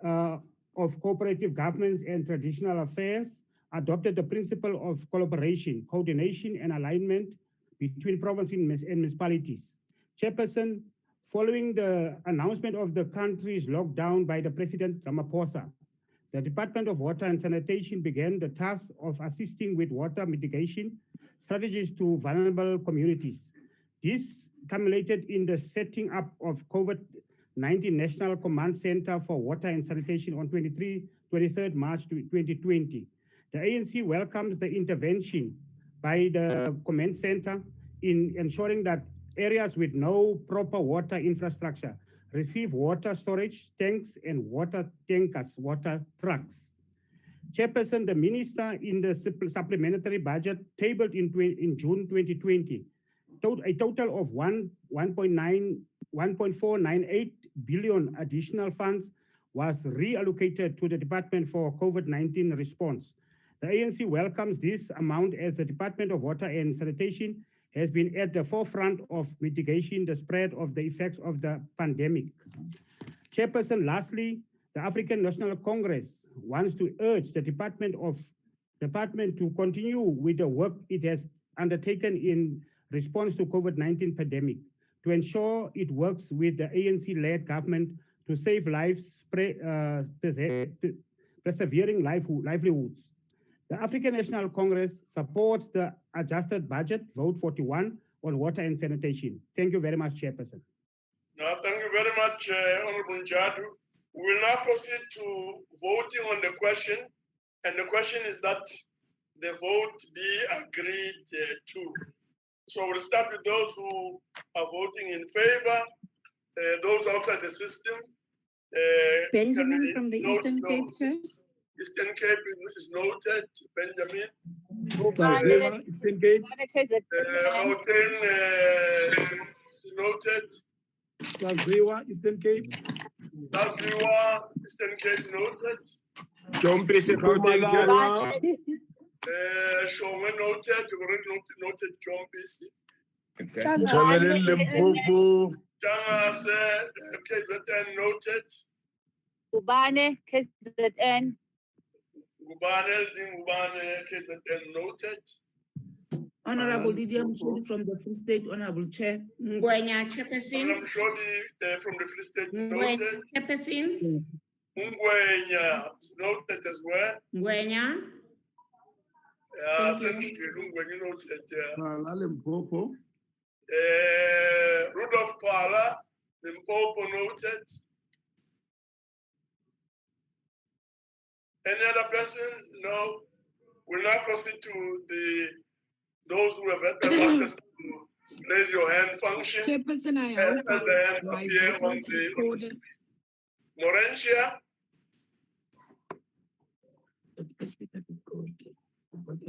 of Cooperative Governance and Traditional Affairs adopted the principle of collaboration, coordination, and alignment between provinces and municipalities. Chairperson, following the announcement of the country's lockdown by the President Ramaphosa, the Department of Water and Sanitation began the task of assisting with water mitigation strategies to vulnerable communities. This culminated in the setting up of COVID-19 National Command Center for Water and Sanitation on 23rd March 2020. The ANC welcomes the intervention by the Command Center in ensuring that areas with no proper water infrastructure receive water storage tanks and water tankers, water trucks. Chairperson, the Minister in the supplementary budget tabled in June 2020, a total of 1.498 billion additional funds was reallocated to the Department for COVID-19 response. The ANC welcomes this amount as the Department of Water and Sanitation has been at the forefront of mitigating the spread of the effects of the pandemic. Chairperson, lastly, the African National Congress wants to urge the department to continue with the work it has undertaken in response to COVID-19 pandemic to ensure it works with the ANC-led government to save lives, persevering livelihoods. The African National Congress supports the adjusted budget, vote 41, on water and sanitation. Thank you very much, Chairperson. No, thank you very much, Honorable Njadu. We will now proceed to voting on the question, and the question is that the vote be agreed to. So we'll start with those who are voting in favor, those outside the system. Benjamin from the Eastern Cape, sir. Eastern Cape is noted. Benjamin. Eastern Cape. Gauteng is noted. Taziwa, Eastern Cape. Taziwa, Eastern Cape noted. Jompy se Gauteng, Chair. Shongwe noted. You already noted Jompy. Javelin Limpopo. Janga KZN noted. Ubane, KZN. Gubane KZN noted. Honorable Lydia Mshodi from the Free State, Honorable Chair. Ngwenya, Chairperson. Honorable Mshodi from the Free State Ngwenya, noted. Chairperson. Ngwenya noted as well. Ngwenya. Ngwenya noted. Limpopo. Rudolph Pala, Limpopo noted. Any other person? No. We'll now proceed to those who have had access to raise your hand function. Chairperson, I ask the hand my appear vote on was the recorded. Morentia.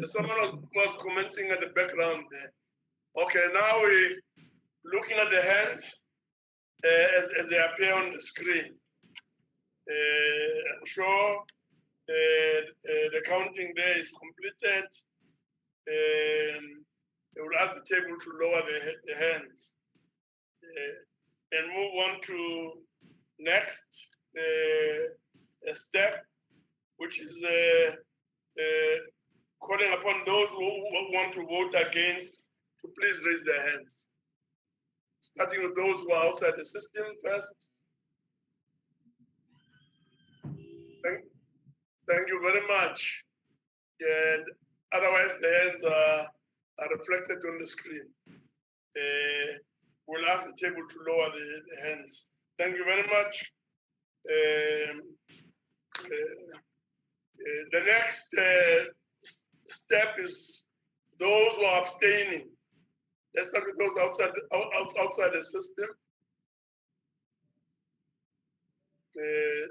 Someone was commenting at the background there. Okay, now we're looking at the hands as they appear on the screen. I'm sure the counting there is completed. They will ask the table to lower the hands and move on to next step, which is calling upon those who want to vote against to please raise their hands. Starting with those who are outside the system first. Thank you very much. And otherwise, the hands are reflected on the screen. We'll ask the table to lower the hands. Thank you very much. The next step is those who are abstaining. Let's start with those outside the system.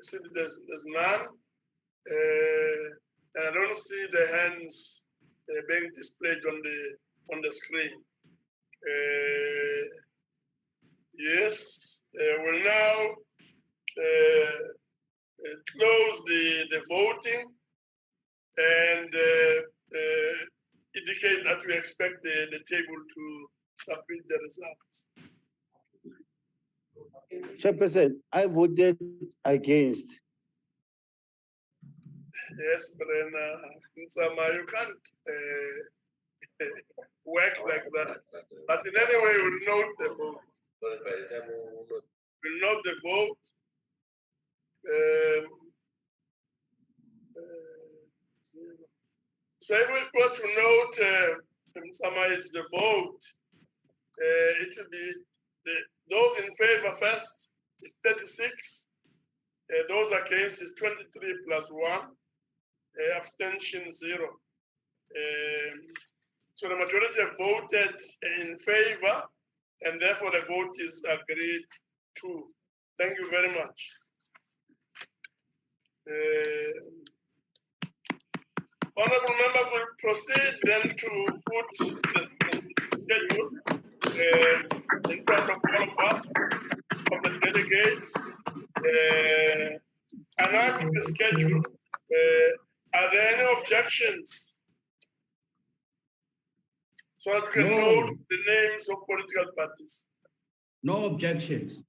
See, there's none. And I don't see the hands being displayed on the screen. Yes, we'll now close the voting, and indicate that we expect the table to submit the results. Chairperson, I voted against. Yes, but then you can't work like that. But in any way, we'll note the vote. We'll note the vote. So if we were to note, summarize the vote, it should be those in favor first is 36. Those against is 23 plus 1. Abstention 0. So the majority have voted in favor, and therefore the vote is agreed to. Thank you very much. Honorable members will proceed then to put the schedule in front of all of us, of the delegates. And I put the schedule. Are there any objections? So that we can note the names of political parties. No objections.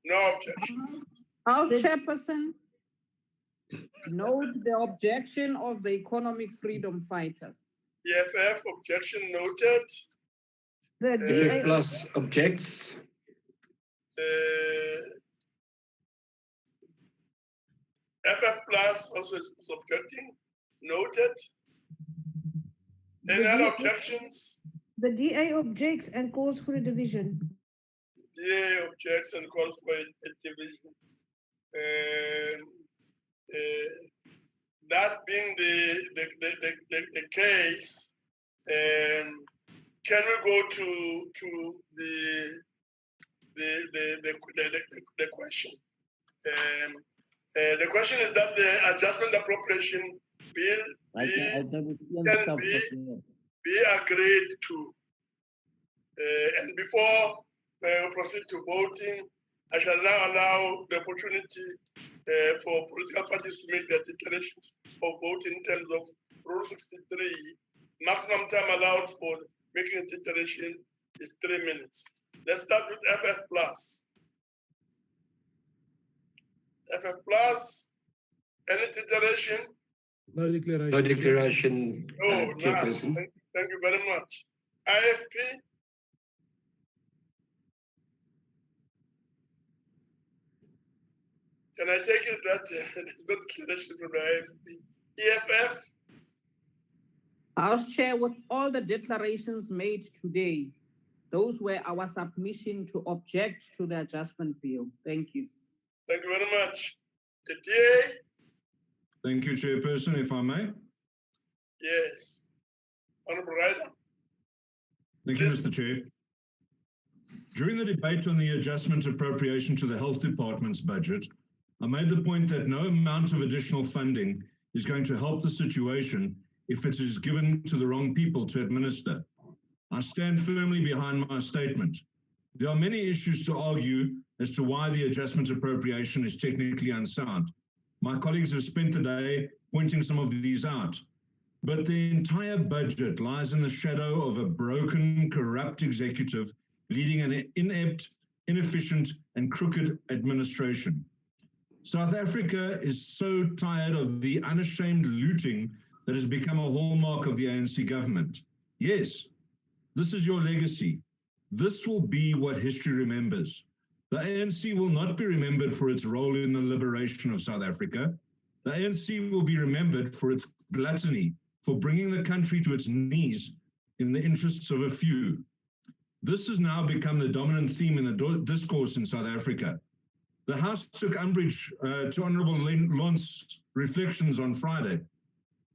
No objections. Our chairperson, note the objection of the economic freedom fighters. EFF objection noted. The EFF plus objects. FF plus also is objecting. Noted. Any other objections? The DA objects and calls for a division. DA objects and calls for a division. That being the case, can we go to the question? The question is that the adjustment appropriation bill can be agreed to. And before we proceed to voting, I shall now allow the opportunity for political parties to make their declarations of vote in terms of Rule 63. Maximum time allowed for making a declaration is 3 minutes. Let's start with FF plus. FF plus, any declaration? No declaration. No declaration, No, Chairperson. Thank you very much. IFP? Can I take it that there's no declaration from the IFP? EFF? House Chair, with all the declarations made today, those were our submission to object to the adjustment bill. Thank you. Thank you very much. The DA? Thank you, Chairperson, if I may. Yes. Honorable Rider? Thank you, Mr. Chair. During the debate on the adjustment appropriation to the Health Department's budget, I made the point that no amount of additional funding is going to help the situation if it is given to the wrong people to administer. I stand firmly behind my statement. There are many issues to argue as to why the adjustment appropriation is technically unsound. My colleagues have spent the day pointing some of these out. But the entire budget lies in the shadow of a broken, corrupt executive leading an inept, inefficient, and crooked administration. South Africa is so tired of the unashamed looting that has become a hallmark of the ANC government. Yes, this is your legacy. This will be what history remembers. The ANC will not be remembered for its role in the liberation of South Africa. The ANC will be remembered for its gluttony, for bringing the country to its knees in the interests of a few. This has now become the dominant theme in the discourse in South Africa. The House took umbrage to Honourable Lon's reflections on Friday.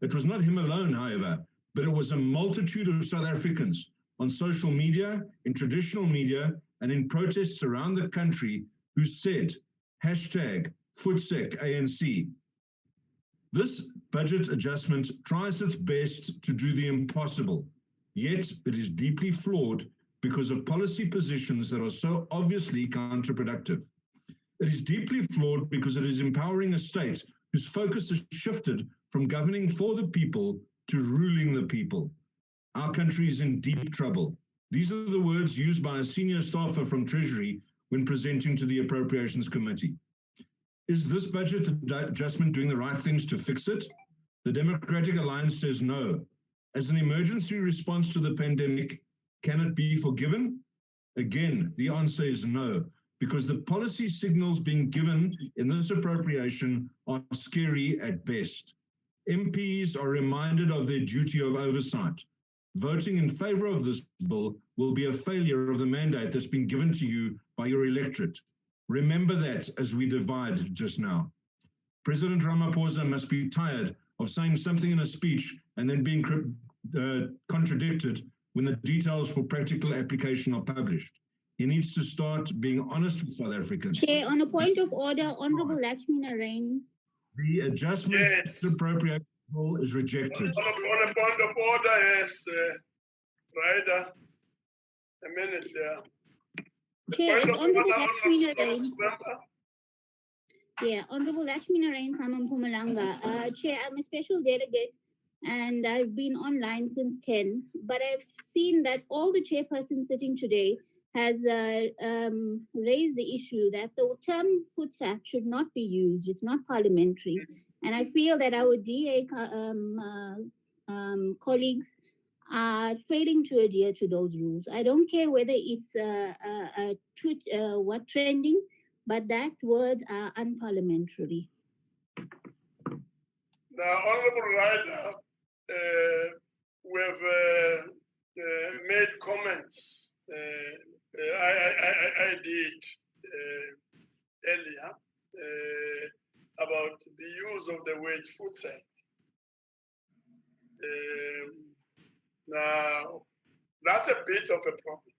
It was not him alone, however, but it was a multitude of South Africans on social media, in traditional media, and in protests around the country who said, #FootsekANC. This budget adjustment tries its best to do the impossible, yet it is deeply flawed because of policy positions that are so obviously counterproductive. It is deeply flawed because it is empowering a state whose focus has shifted from governing for the people to ruling the people. Our country is in deep trouble. These are the words used by a senior staffer from Treasury when presenting to the Appropriations Committee. Is this budget adjustment doing the right things to fix it? The Democratic Alliance says no. As an emergency response to the pandemic, can it be forgiven? Again, the answer is no, because the policy signals being given in this appropriation are scary at best. MPs are reminded of their duty of oversight. Voting in favor of this bill will be a failure of the mandate that's been given to you by your electorate. Remember that as we divide just now. President Ramaphosa must be tired of saying something in a speech and then being contradicted when the details for practical application are published. He needs to start being honest with South Africans. Chair, on a point of order, Honorable Lakshmi Narain. The adjustment to appropriation bill is rejected. On a point of order, yes, Ryder. A minute there. Chair, it's Honorable Lakshmi Narain. Yeah, Honorable Lakshmi Narain from Mpumalanga. Chair, I'm a special delegate and I've been online since 10, but I've seen that all the chairpersons sitting today has raised the issue that the term FUTSAC should not be used. It's not parliamentary. And I feel that our DA colleagues are failing to adhere to those rules. I don't care whether it's what trending, but that words are unparliamentary. Now, Honorable Ryder, we have made comments. I did earlier about the use of the word FUTSAC. Now, that's a bit of a problem.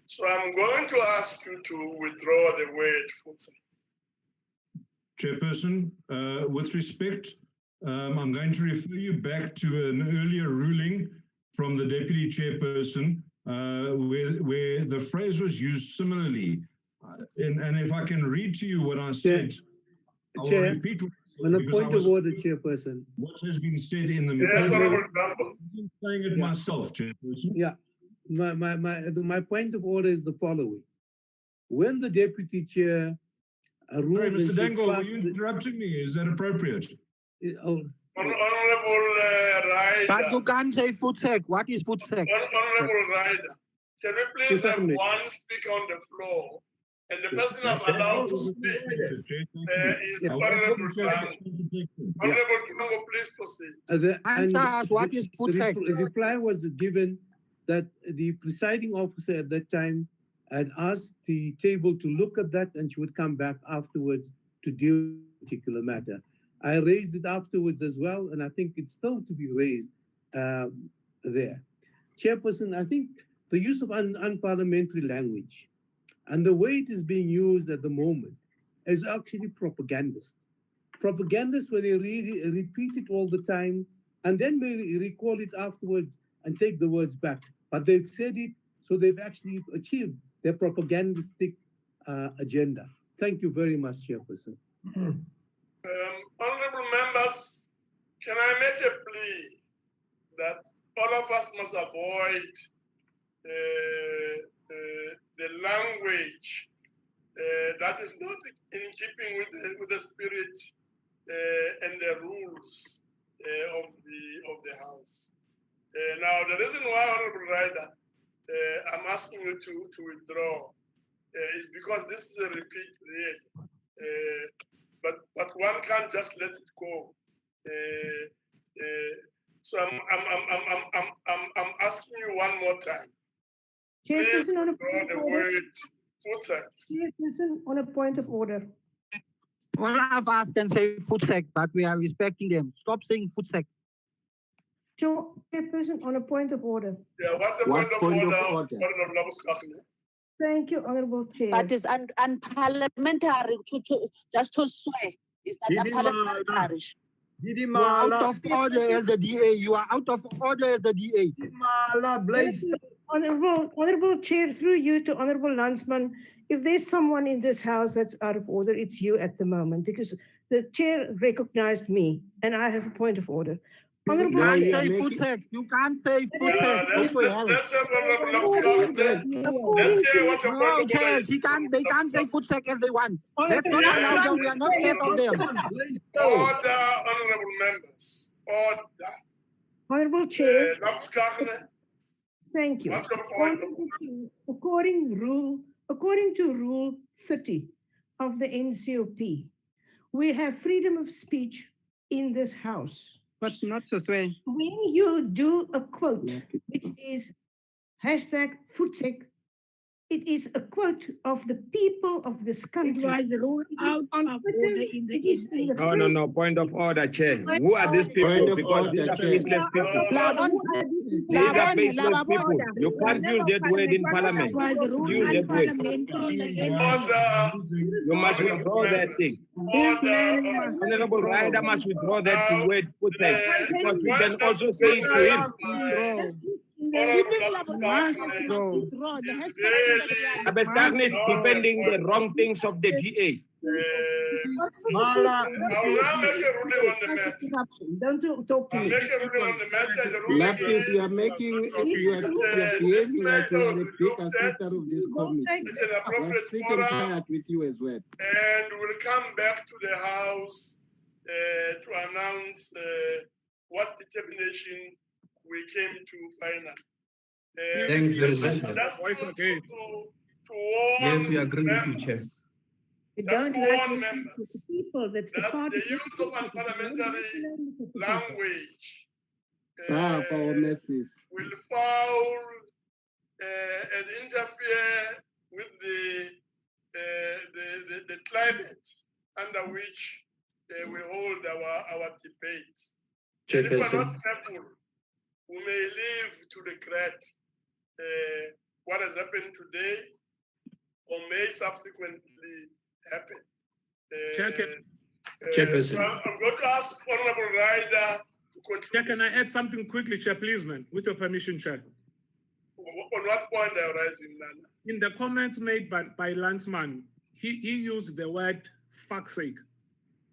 So I'm going to ask you to withdraw the word FUTSAC. Chairperson, with respect, I'm going to refer you back to an earlier ruling from the Deputy Chairperson where the phrase was used similarly. And if I can read to you what I said, I will repeat what on a point of order, Chairperson. What has been said in the yes, I'm saying it myself, Chairperson. Yeah, my point of order is the following. When the Deputy Chair ruled... Sorry, Mr. Dangle, were you interrupting me? Is that appropriate? Honorable Ryder. But you can't say FUTSAC. What is FUTSAC? Honorable Ryder, can we please have one speaker on the floor? And the person I'm allowed to speak is Honorable Tango. Honorable Tango, please proceed. Answer us, what is FUTSAC? The reply was given that the presiding officer at that time had asked the table to look at that and she would come back afterwards to deal with the particular matter. I raised it afterwards as well, and I think it's still to be raised there. Chairperson, I think the use of unparliamentary language and the way it is being used at the moment is actually propagandist. Propagandists where they really repeat it all the time and then may recall it afterwards and take the words back. But they've said it, so they've actually achieved their propagandistic agenda. Thank you very much, Chairperson. Honorable members, can I make a plea that all of us must avoid the language that is not in keeping with the spirit and the rules of the House. Now, the reason why, Honorable Ryder, I'm asking you to withdraw is because this is a repeat, really. But one can't just let it go. So I'm asking you one more time. Please Chairperson, on a withdraw point the of order. word FUTSAC. Chairperson, on a point of order. All of us can say FUTSAC, but we are respecting them. Stop saying FUTSAC. Chairperson, on a point of order. Yeah, what's the point of order? Thank you, Honorable Chair. But it's unparliamentary just to swear. It's not unparliamentary. You are out of order as the DA. You are out of order as the DA. Honorable Chair, through you to Honorable Landsman, if there's someone in this house that's out of order, it's you at the moment, because The chair recognized me, and I have a point of order. You Honorable can't Chair, say food tax. You can't say food tax. Let's Go for health. let's hear what your No, point Chair, is. they can't say food tax as they want. Let's not Yes. allow them. We are not scared of them. Order, honorable members. Order. Honorable Chair, Lapsklagene, thank you. what's your point of According to Rule 30 of the NCOP, we have freedom of speech in this house. But not so way. When you do a quote, which is #FoodTech, it is a quote of the people of this country. It was ruled out of order in the NCOP. No. Point of order, Chair. Who are these people? Because these are faceless people. These are faceless people. You can't use that word in Parliament. Use that word. You must withdraw that thing. Honorable Ryder must withdraw that word put there. Because we can also say it to him. Abestagni is defending the wrong things of the DA. I'll now make a ruling on the matter. Don't talk to I'll me. make a ruling on the matter. The ruling Lapis, you are is making, you are behaving like you are a big assistant of this committee. it's an We are appropriate sick and forum, tired with you as well. and we'll come back to the House to announce what determination we came to finally. Thanks, President. President. That's Voice to again. warn Yes, we agree with you, members. Chair. We Just don't to like warn to members the people that the that party. the use of unparliamentary language Sir, for our messes. will foul and interfere with the climate under which we hold our debate. And if we're Chairperson. not careful, we may live to regret what has happened today or may subsequently happen. Chairperson. So I'm going to ask Honorable Ryder to conclude. Chair, can I add something quickly, Chair, please, man, with your permission, Chair? On what point are you raising, Nana? In the comments made by Landsman, he used the word fuck's sake.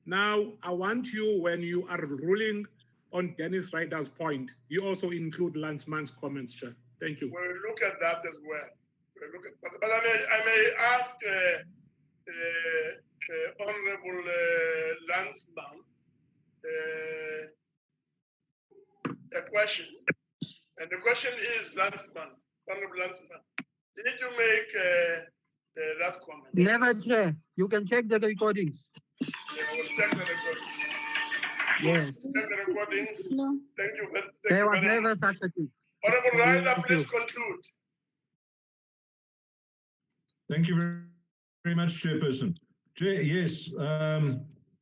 Now, I want you, when you are ruling on Dennis Ryder's point, you also include Landsman's comments, Chair. Thank you. We'll look at that as well. We'll look at, but I may ask Honorable Landsman a question. And the question is, Landsman, Honorable Landsman, did you make that comment? Never, Chair. You can check the recordings. Yeah, we'll check the recordings. Yes. Check the recordings. No. Thank you. There was very never much. such a thing. Honorable Ryder, Thank please you. conclude. Thank you very much, Chairperson. Chair, yes,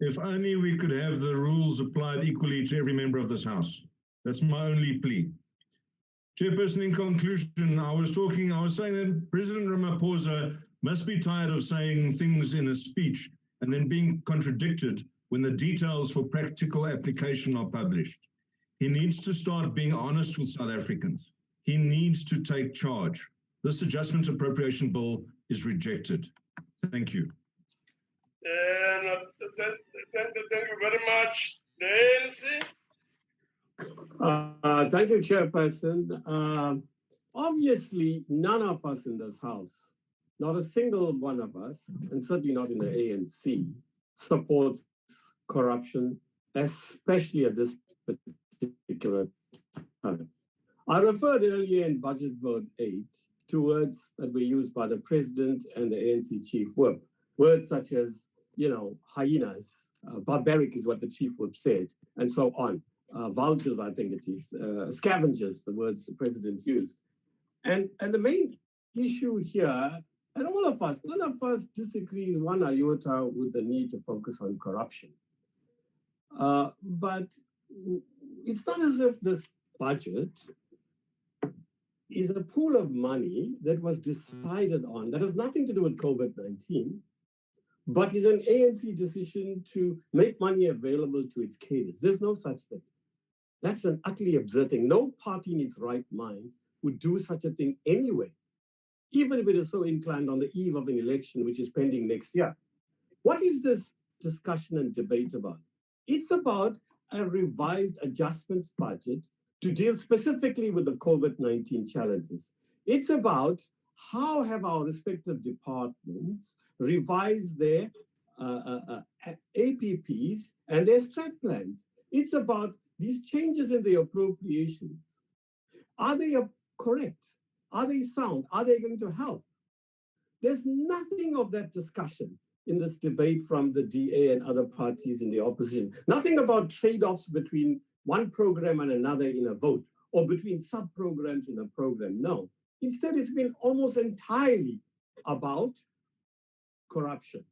if only we could have the rules applied equally to every member of this House. That's my only plea. Chairperson, in conclusion, I was saying that President Ramaphosa must be tired of saying things in a speech and then being contradicted when the details for practical application are published. He needs to start being honest with South Africans. He needs to take charge. This adjustment appropriation bill is rejected. Thank you. Thank you very much. The ANC? Thank you, Chairperson. Obviously, none of us in this House, not a single one of us, and certainly not in the ANC, supports corruption, especially at this particular time. I referred earlier in Budget Vote 8 to words that were used by the President and the ANC Chief Whip. Words such as, hyenas, barbaric is what the Chief Whip said, and so on. Vultures, I think it is, scavengers, the words the President used. And the main issue here, and all of us, none of us disagrees one iota with the need to focus on corruption. But it's not as if this budget is a pool of money that was decided on, that has nothing to do with COVID-19, but is an ANC decision to make money available to its cadres. There's no such thing. That's an utterly absurd thing. No party in its right mind would do such a thing anyway, even if it is so inclined on the eve of an election, which is pending next year. What is this discussion and debate about. It's about a revised adjustments budget to deal specifically with the COVID-19 challenges. It's about how have our respective departments revised their APPs and their strat plans. It's about these changes in the appropriations. Are they correct? Are they sound? Are they going to help? There's nothing of that discussion in this debate from the DA and other parties in the opposition. Nothing about trade-offs between one program and another in a vote, or between sub-programs in a program. No. Instead, it's been almost entirely about corruption.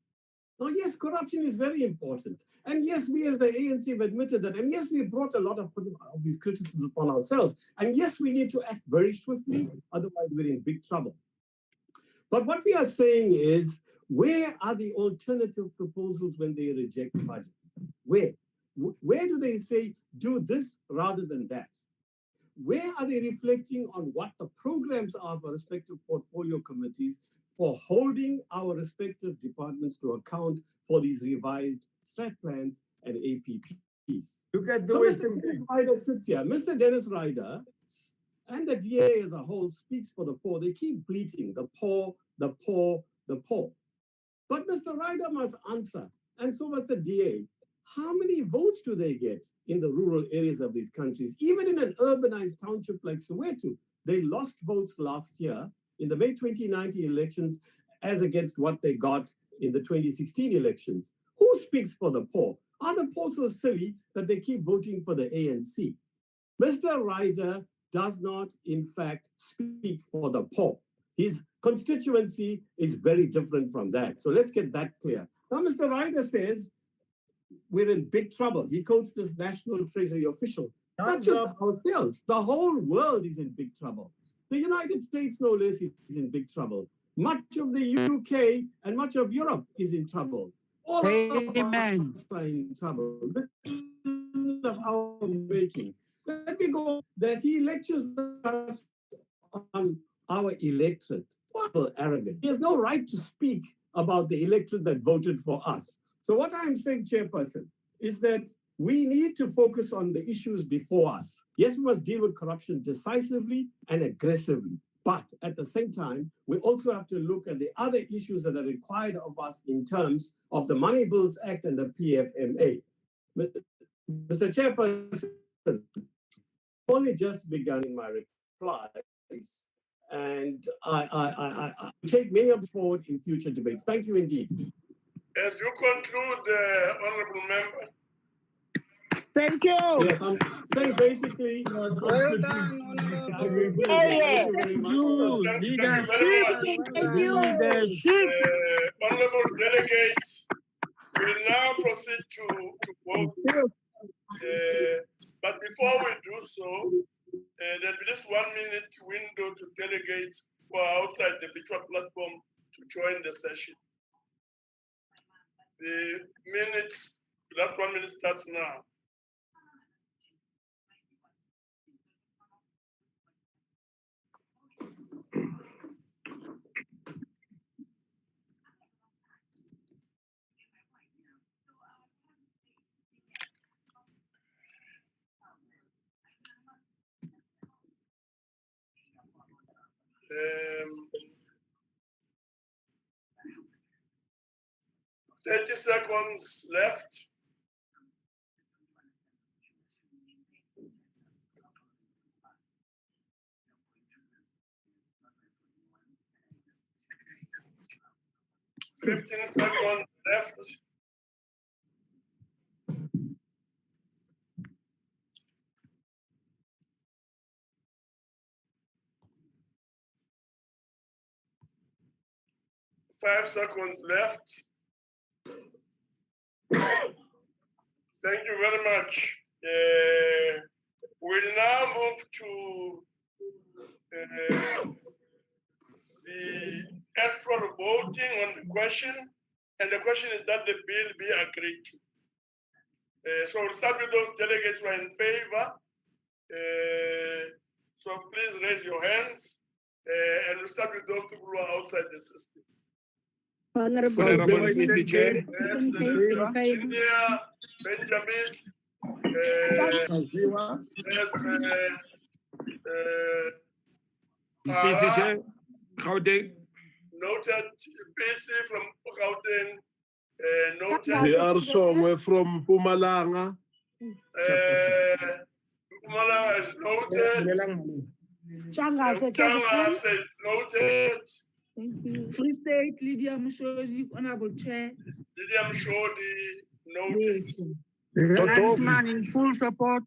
Now, yes, corruption is very important. And yes, we as the ANC have admitted that. And yes, we brought a lot of these criticisms upon ourselves. And yes, we need to act very swiftly, otherwise we're in big trouble. But what we are saying is, where are the alternative proposals when they reject the budget? Where? Where do they say, do this rather than that? Where are they reflecting on what the programs are for respective portfolio committees for holding our respective departments to account for these revised strat plans and APPs? Look at the So Western Mr. Dennis Ryder sits here. Mr. Dennis Ryder and the DA as a whole speaks for the poor. They keep bleating, the poor, the poor, the poor. But Mr. Ryder must answer, and so must the DA. How many votes do they get in the rural areas of these countries? Even in an urbanized township like Soweto, they lost votes last year in the May 2019 elections as against what they got in the 2016 elections. Who speaks for the poor? Are the poor so silly that they keep voting for the ANC? Mr. Ryder does not, in fact, speak for the poor. His constituency is very different from that. So let's get that clear. Now, Mr. Ryder says we're in big trouble. He quotes this National Treasury official. Not just ourselves. The whole world is in big trouble. The United States, no less, is in big trouble. Much of the UK and much of Europe is in trouble. All of us are in trouble. This is of our making. Let me go that he lectures us on our electorate. What arrogant. He has no right to speak about the electorate that voted for us. So what I'm saying, Chairperson, is that we need to focus on the issues before us. Yes, we must deal with corruption decisively and aggressively. But at the same time, we also have to look at the other issues that are required of us in terms of the Money Bills Act and the PFMA. Mr. Chairperson, I've only just begun in my replies, and I take many of them forward in future debates. Thank you indeed. As you conclude, Honorable Member. Thank you. Yes, I'm saying basically. Well done, Honorable. Leadership. Honorable delegates, we will now proceed to vote. But before we do so, there'll be this 1 minute window to delegates who are outside the virtual platform to join the session. That 1 minute starts now. Um, 30 seconds left. Fifteen seconds left. Five seconds left. Thank you very much. We'll now move to the actual voting on the question. And the question is that the bill be agreed to. So we'll start with those delegates who are in favor. So please raise your hands. And we'll start with those people who are outside the system. Honorable Mr. Chair. India, Benjamin, Mr. Chair, Gauteng. Noted BC from Gauteng, noted. They are somewhere from Pumalanga. Pumalanga is noted. Changa says noted. Thank you. Free State, Lydia Mshodi, Honorable Chair. Lydia Mshodi, noted. Landsman in full support.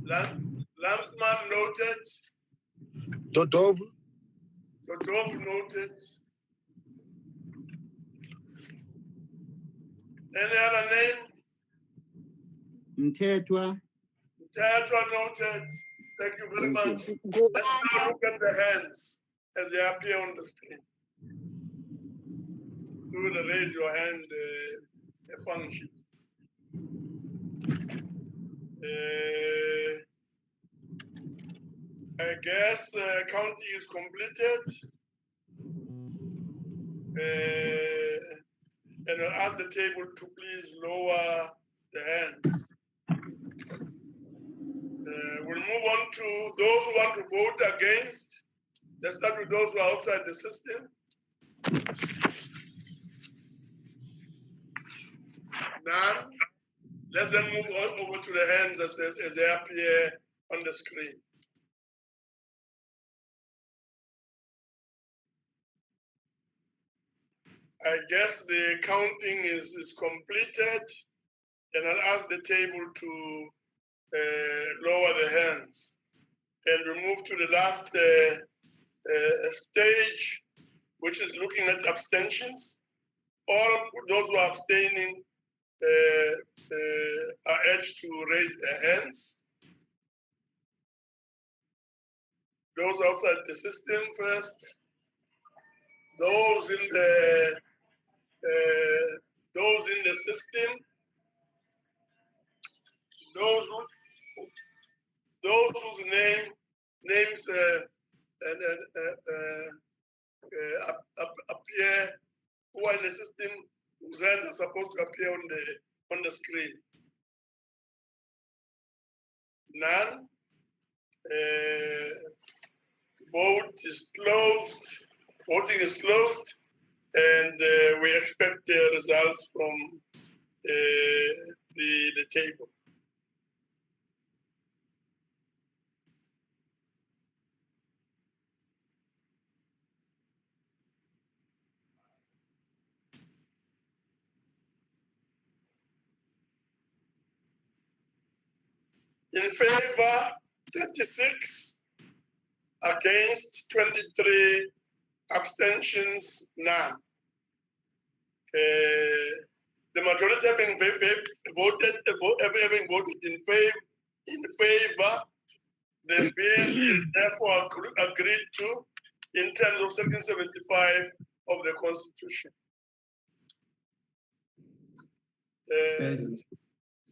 Landsman noted. Dodov noted. Any other name? Mtetwa. Mtetwa noted. Thank you very much. Let's now look at the hands as they appear on the screen. Do the raise your hand function. I guess counting is completed. And I'll ask the table to please lower the hands. We'll move on to those who want to vote against. Let's start with those who are outside the system. None. Let's then move on over to the hands as they appear on the screen. I guess the counting is completed, and I'll ask the table to lower the hands. And we move to the last stage, which is looking at abstentions. All those who are abstaining are urged to raise their hands. Those outside the system first. Those in the system. Those whose names appear, who are in the system, whose hands are supposed to appear on the screen. None. Vote is closed. Voting is closed, and we expect the results from the table. In favor, 36. Against, 23. Abstentions, none. The majority having voted in favor, the bill is therefore agreed to in terms of Section 75 of the Constitution.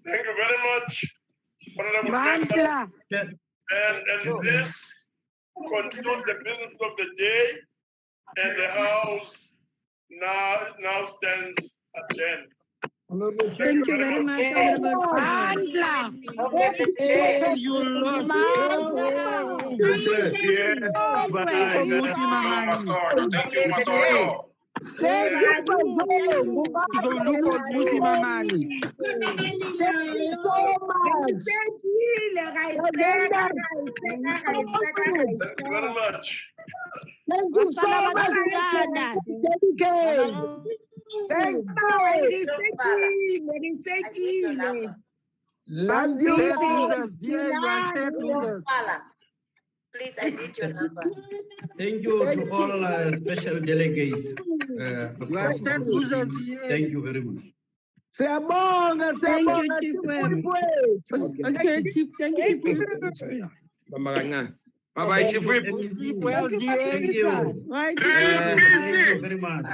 Thank you very much, Honorable Member. And this concludes the business of the day, and the House now stands adjourned. Thank you very much, Thank you so much. Please, I need your number. Thank you to all special delegates. Thank you very much. Thank you, Chief Webb. Okay, Chief, thank you. Bye-bye, Chief Whip. Well, thank you. Right. Thank you very much.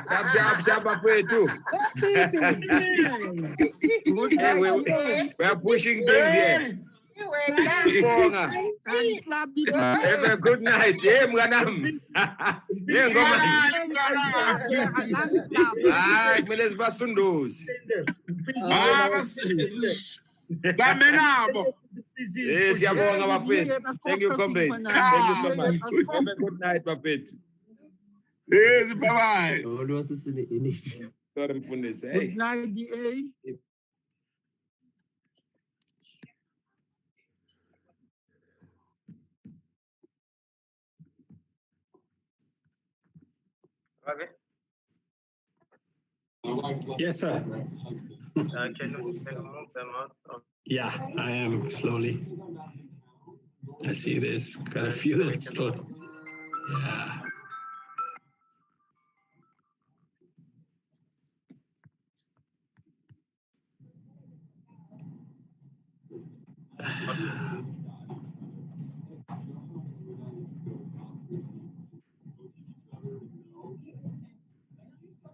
We are pushing things here. Bonga. Have a good night. Yeah, mnganam. Yeah, ngoma. Hayi, kumele sibasunduze. Siyabonga bafethu. Thank you, comrade. Thank you so much. Have a good night, bafethu. Yes, bye-bye. Sorry, mfundisi. Good night, DA. Yes, sir. Can you move them out? Yeah, I am slowly. I see there's quite a few that still. Yeah.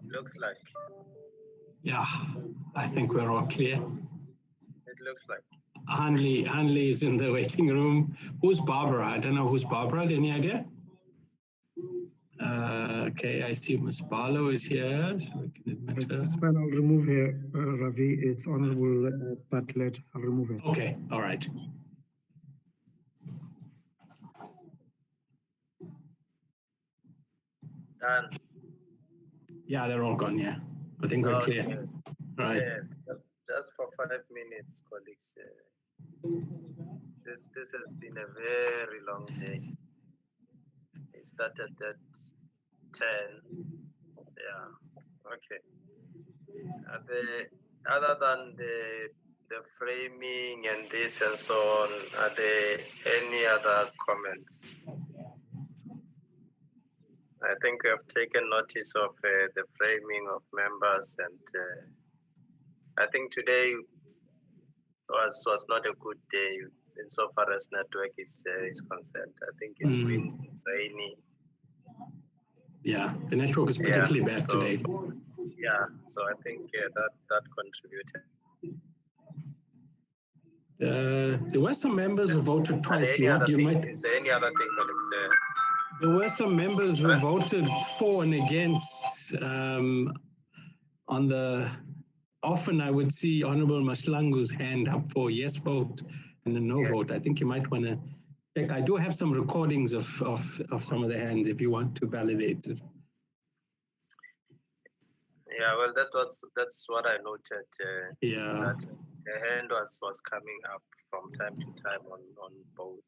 Looks like. Yeah, I think we're all clear. It looks like. Hanley is in the waiting room. Who's Barbara? I don't know who's Barbara. Any idea? Okay, I see Ms. Barlow is here, so we can admit her. It's fine, I'll remove her, Ravi. It's Honorable Bartlett. I'll remove it. Okay, all right. Done. Yeah, they're all gone, yeah. I think we're clear. Yes. All right. Yes, just for 5 minutes, colleagues. This has been a very long day. It started at 10. Yeah. Okay. Other than the framing and this and so on, are there any other comments? I think we have taken notice of the framing of members, and I think today was not a good day insofar as network is concerned. I think it's been rainy. Yeah, the network is particularly bad today. Yeah, so I think that contributed. There were some members who voted twice. Is there any other thing, Alex? There were some members who voted for and against. On the often I would see Honorable Mashlangu's hand up for yes vote and a no vote. I think you might want to check. I do have some recordings of some of the hands if you want to validate it. Yeah, well, that's what I noted. Yeah, that the hand was coming up from time to time on both.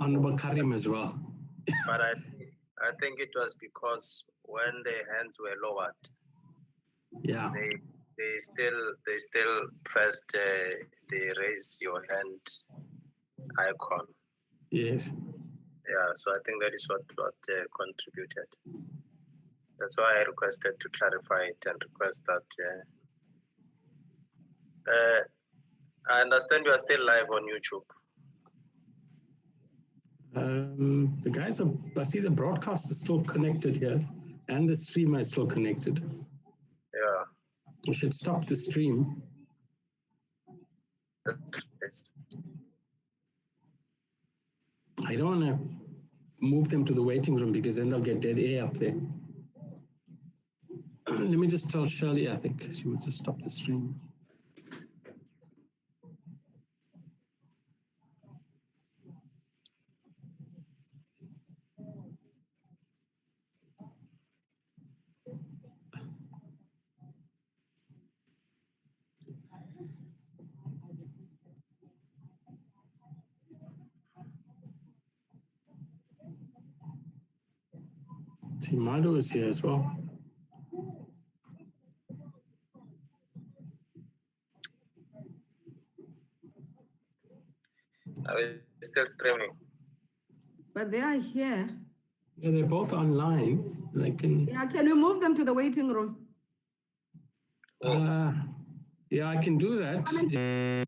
Honorable Karim as well. But I think it was because when the hands were lowered, yeah, they still pressed the raise your hand icon. Yes. Yeah, so I think that is what contributed. That's why I requested to clarify it and request that. I understand you are still live on YouTube. The guys I see the broadcast is still connected here, and the streamer is still connected. Yeah. We should stop the stream. I don't want to move them to the waiting room because then they'll get dead air up there. Let me just tell Shirley, I think she wants to stop the stream. Timado is here as well. Are we still streaming? But they are here. Yeah, they're both online. They can. Yeah, can you move them to the waiting room? Yeah, I can do that.